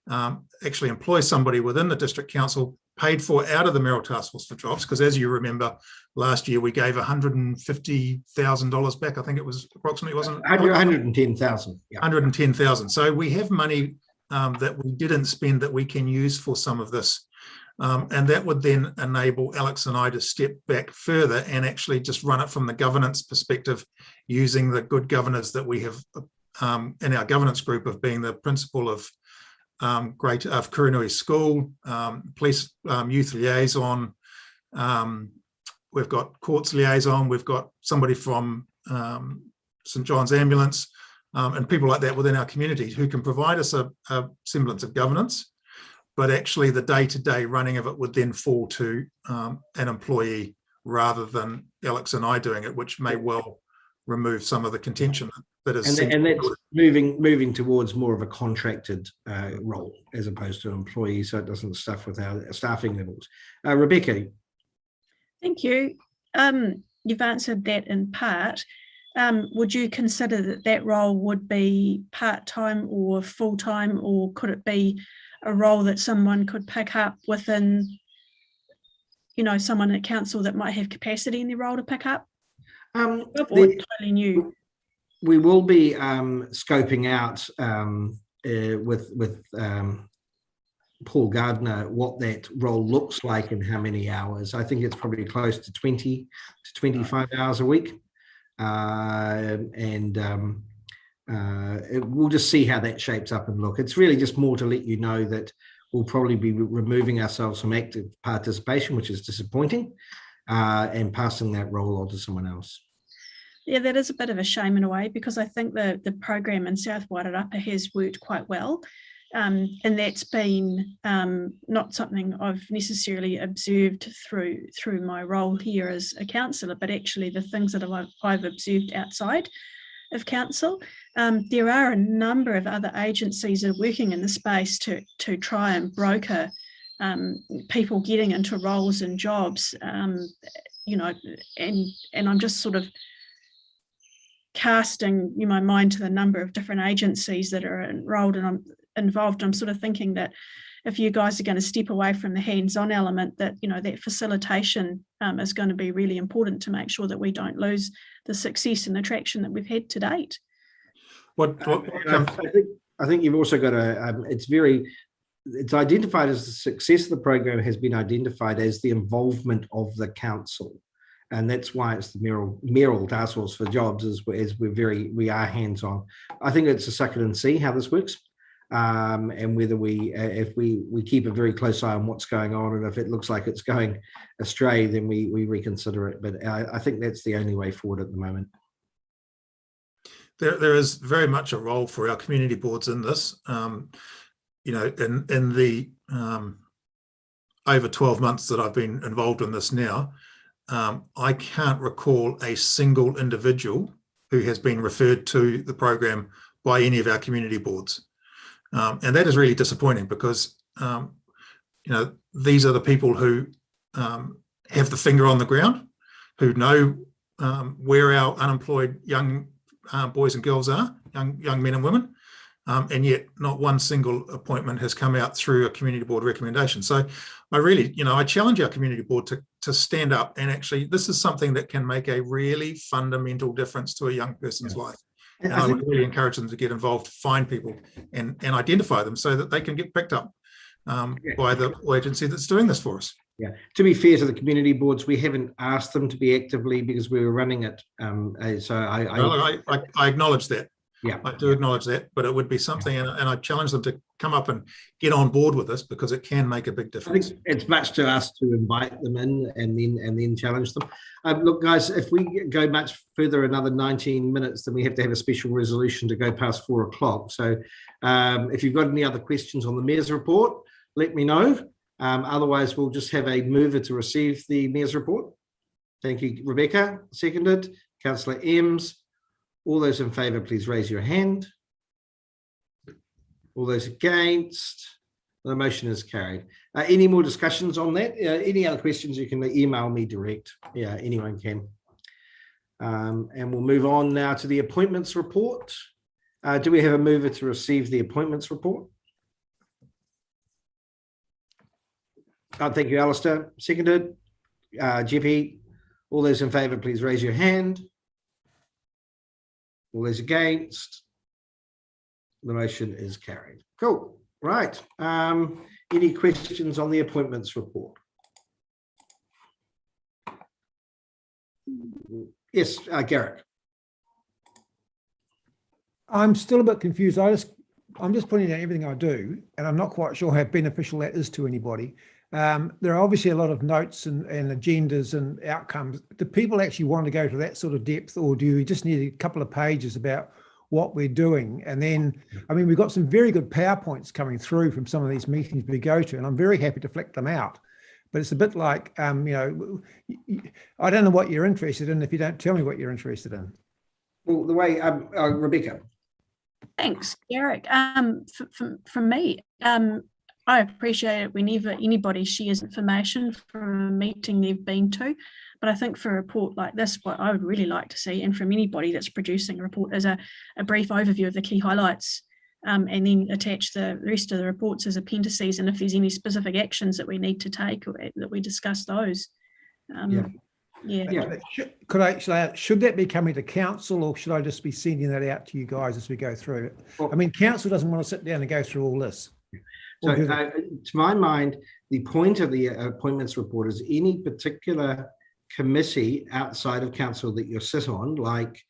actually employ somebody within the district council paid for out of the Mayoral Taskforce for Jobs, because as you remember, last year we gave $150,000 back. I think it was approximately, wasn't it? 110,000. Yeah. 110,000. So we have money that we didn't spend that we can use for some of this. And that would then enable Alex and I to step back further and actually just run it from the governance perspective, using the good governors that we have in our governance group of being the principal of Kuranui School, police youth liaison, we've got courts liaison, we've got somebody from St John's Ambulance, and people like that within our community who can provide us a semblance of governance. But actually the day-to-day running of it would then fall to an employee rather than Alex and I doing it, which may well remove some of the contention that is. And that's moving towards more of a contracted role as opposed to employee, so it doesn't stuff with our staffing levels. Rebecca. Thank you. You've answered that in part. Would you consider that that role would be part-time or full-time, or could it be a role that someone could pick up within, someone at council that might have capacity in their role to pick up? Totally new. We will be scoping out with Paul Gardner what that role looks like and how many hours. I think it's probably close to 20 to 25 hours a week. We'll just see how that shapes up and look. It's really just more to let you know that we'll probably be removing ourselves from active participation, which is disappointing, and passing that role on to someone else. Yeah, that is a bit of a shame in a way, because I think the program in South Wairarapa has worked quite well. And that's been not something I've necessarily observed through my role here as a councillor, but actually the things that I've observed outside of council. There are a number of other agencies that are working in the space to try and broker people getting into roles and jobs, and I'm just sort of casting my mind to the number of different agencies that are enrolled and I'm involved. I'm sort of thinking that if you guys are going to step away from the hands-on element, that that facilitation is going to be really important to make sure that we don't lose the success and attraction that we've had to date. I think you've also got it's identified as the success of the program has been identified as the involvement of the council. And that's why it's the Mayoral Taskforce for Jobs, as we are hands-on. I think it's a suck it and see how this works, and whether if we keep a very close eye on what's going on, and if it looks like it's going astray, then we reconsider it. But I think that's the only way forward at the moment. There is very much a role for our community boards in this. In the over 12 months that I've been involved in this now, I can't recall a single individual who has been referred to the program by any of our community boards. And that is really disappointing, because, these are the people who have the finger on the ground, who know where our unemployed young boys and girls are, young men and women, and yet not one single appointment has come out through a community board recommendation. So I really, I challenge our community board to stand up, and actually this is something that can make a really fundamental difference to a young person's life. And I would really encourage them to get involved, find people and identify them so that they can get picked up by the agency that's doing this for us. Yeah, to be fair to the community boards, we haven't asked them to be actively because we were running it. So I acknowledge that. Yeah, I do acknowledge that, but it would be something, and I challenge them to come up and get on board with this, because it can make a big difference. I think it's much to us to invite them in and then challenge them. Look, guys, if we go much further, another 19 minutes, then we have to have a special resolution to go past 4 o'clock. So if you've got any other questions on the Mayor's report, let me know. Otherwise, we'll just have a mover to receive the Mayor's report. Thank you, Rebecca. Seconded. Councillor Eames. All those in favour, please raise your hand. All those against? The motion is carried. Any more discussions on that? Any other questions, you can email me direct. Yeah, anyone can. And we'll move on now to the appointments report. Do we have a mover to receive the appointments report? Thank you, Alistair. Seconded. GP, all those in favour, please raise your hand. All those against? The motion is carried. Cool. Right. Any questions on the appointments report? Yes, Garrick. I'm still a bit confused. I'm just pointing out everything I do, and I'm not quite sure how beneficial that is to anybody. There are obviously a lot of notes and agendas and outcomes. Do people actually want to go to that sort of depth, or do you just need a couple of pages about what we're doing? And then, I mean, we've got some very good PowerPoints coming through from some of these meetings we go to, and I'm very happy to flick them out. But it's a bit like, you know, I don't know what you're interested in if you don't tell me what you're interested in. Well, the way, Rebecca. Thanks, Garrick. For me, I appreciate it whenever anybody shares information from a meeting they've been to. But I think for a report like this, what I would really like to see, and from anybody that's producing a report, is a brief overview of the key highlights, and then attach the rest of the reports as appendices. And if there's any specific actions that we need to take, or that we discuss those. Should that be coming to council, or should I just be sending that out to you guys as we go through it? I mean, council doesn't want to sit down and go through all this. So to my mind, the point of the appointments report is any particular committee outside of council that you sit on, like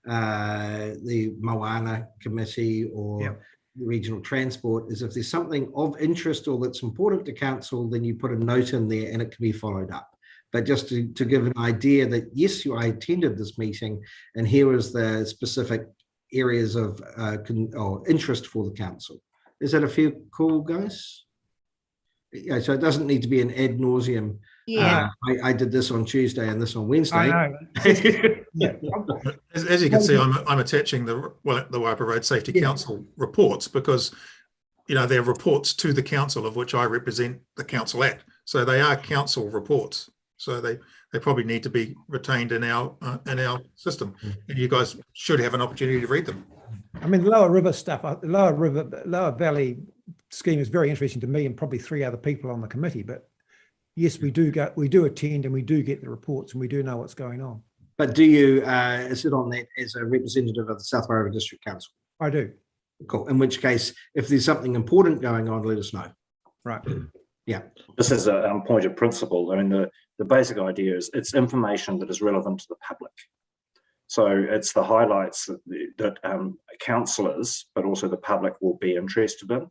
the Moana committee or the regional transport, is if there's something of interest or that's important to council, then you put a note in there and it can be followed up. But just to give an idea that, yes, I attended this meeting and here is the specific areas of interest for the council. Is that a fair call, guys? Yeah, so it doesn't need to be an ad nauseum. Yeah. I did this on Tuesday and this on Wednesday. I know. As you can see, I'm attaching the Wairarapa Road Safety Council reports, because, you know, they're reports to the council, of which I represent the council at. So they are council reports. So they probably need to be retained in our system, and you guys should have an opportunity to read them. I mean, the Lower River stuff, the Lower Valley scheme is very interesting to me and probably 3 other people on the committee. But yes, we do attend, and we do get the reports, and we do know what's going on. But do you sit on that as a representative of the South Wairarapa District Council? I do. Cool. In which case, if there's something important going on, let us know. Right. Yeah. This is a point of principle. I mean, the basic idea is it's information that is relevant to the public. So it's the highlights that councillors, but also the public, will be interested in.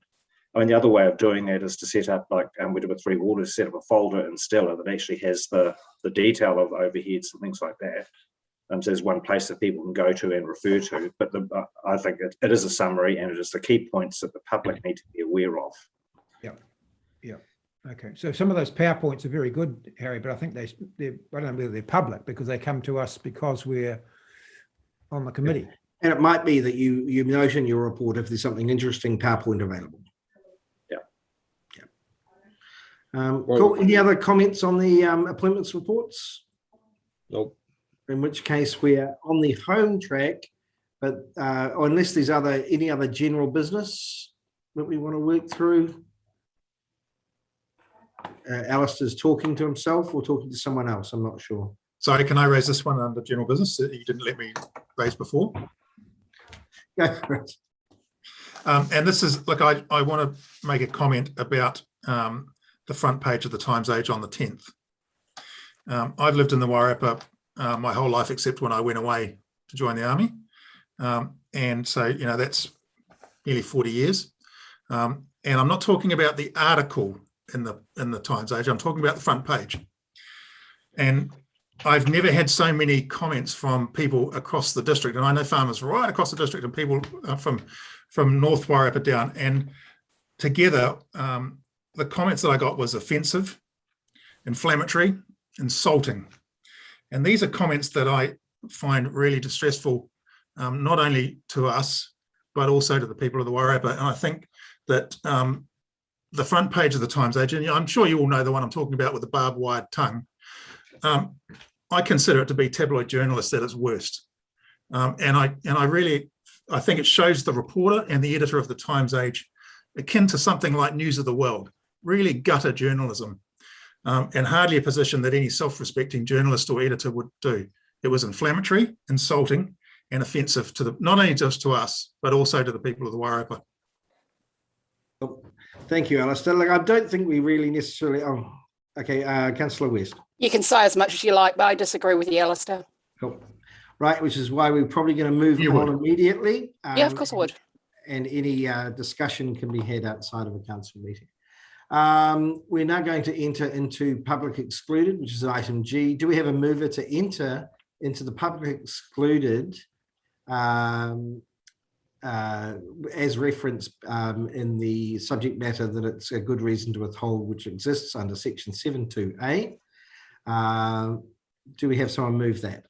I mean, the other way of doing that is to set up, like we did with Three Waters, set up a folder in Stella that actually has the detail of overheads and things like that. So there's one place that people can go to and refer to. But I think it is a summary, and it is the key points that the public need to be aware of. Yeah. Yeah. Okay, so some of those PowerPoints are very good, Harry, but I think I don't know whether they're public because they come to us because we're on the committee. Yeah. And it might be that you note in your report if there's something interesting PowerPoint available. Yeah. Yeah. Cool. Any other comments on the appointments reports? Nope. In which case we're on the home track, but unless there's any other general business that we want to work through. Alistair's talking to himself or talking to someone else, I'm not sure. Sorry, can I raise this one under general business that you didn't let me raise before? Go for it. And this is, look, I want to make a comment about the front page of the Times Age on the 10th. I've lived in the Wairarapa my whole life, except when I went away to join the army. And so, you know, that's nearly 40 years. And I'm not talking about the article in the Times Age, I'm talking about the front page. And I've never had so many comments from people across the district, and I know farmers right across the district and people from North Wairarapa down, and together the comments that I got was offensive, inflammatory, insulting. And these are comments that I find really distressful, not only to us, but also to the people of the Wairarapa. And I think that the front page of the Times Age, and I'm sure you all know the one I'm talking about with the barbed wire tongue. I consider it to be tabloid journalist at its worst. And I think it shows the reporter and the editor of the Times Age akin to something like News of the World, really gutter journalism, and hardly a position that any self-respecting journalist or editor would do. It was inflammatory, insulting, and offensive to not only just to us, but also to the people of the Wairarapa. Thank you, Alistair. Look, I don't think we really necessarily. Oh, okay, Councillor West. You can say as much as you like, but I disagree with you, Alistair. Cool. Right, which is why we're probably going to move on immediately. Yeah, of course I would. And any discussion can be had outside of a council meeting. We're now going to enter into public excluded, which is item G. Do we have a mover to enter into the public excluded as referenced in the subject matter that it's a good reason to withhold, which exists under section 7.2a? Do we have someone move that?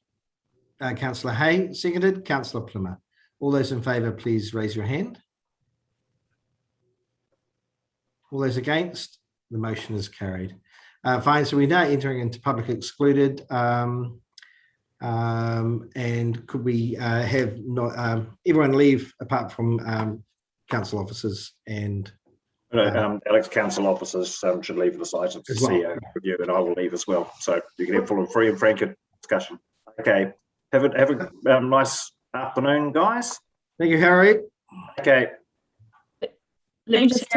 Councillor Hay, seconded. Councillor Plummer. All those in favour, please raise your hand. All those against, the motion is carried. Fine, so we're now entering into public excluded. And could we have everyone leave apart from council officers and... Alex, council officers should leave this item to CEO review, and I will leave as well. So you can have full and free and frank discussion. Okay, have a nice afternoon, guys. Thank you, Harry. Okay. Let me just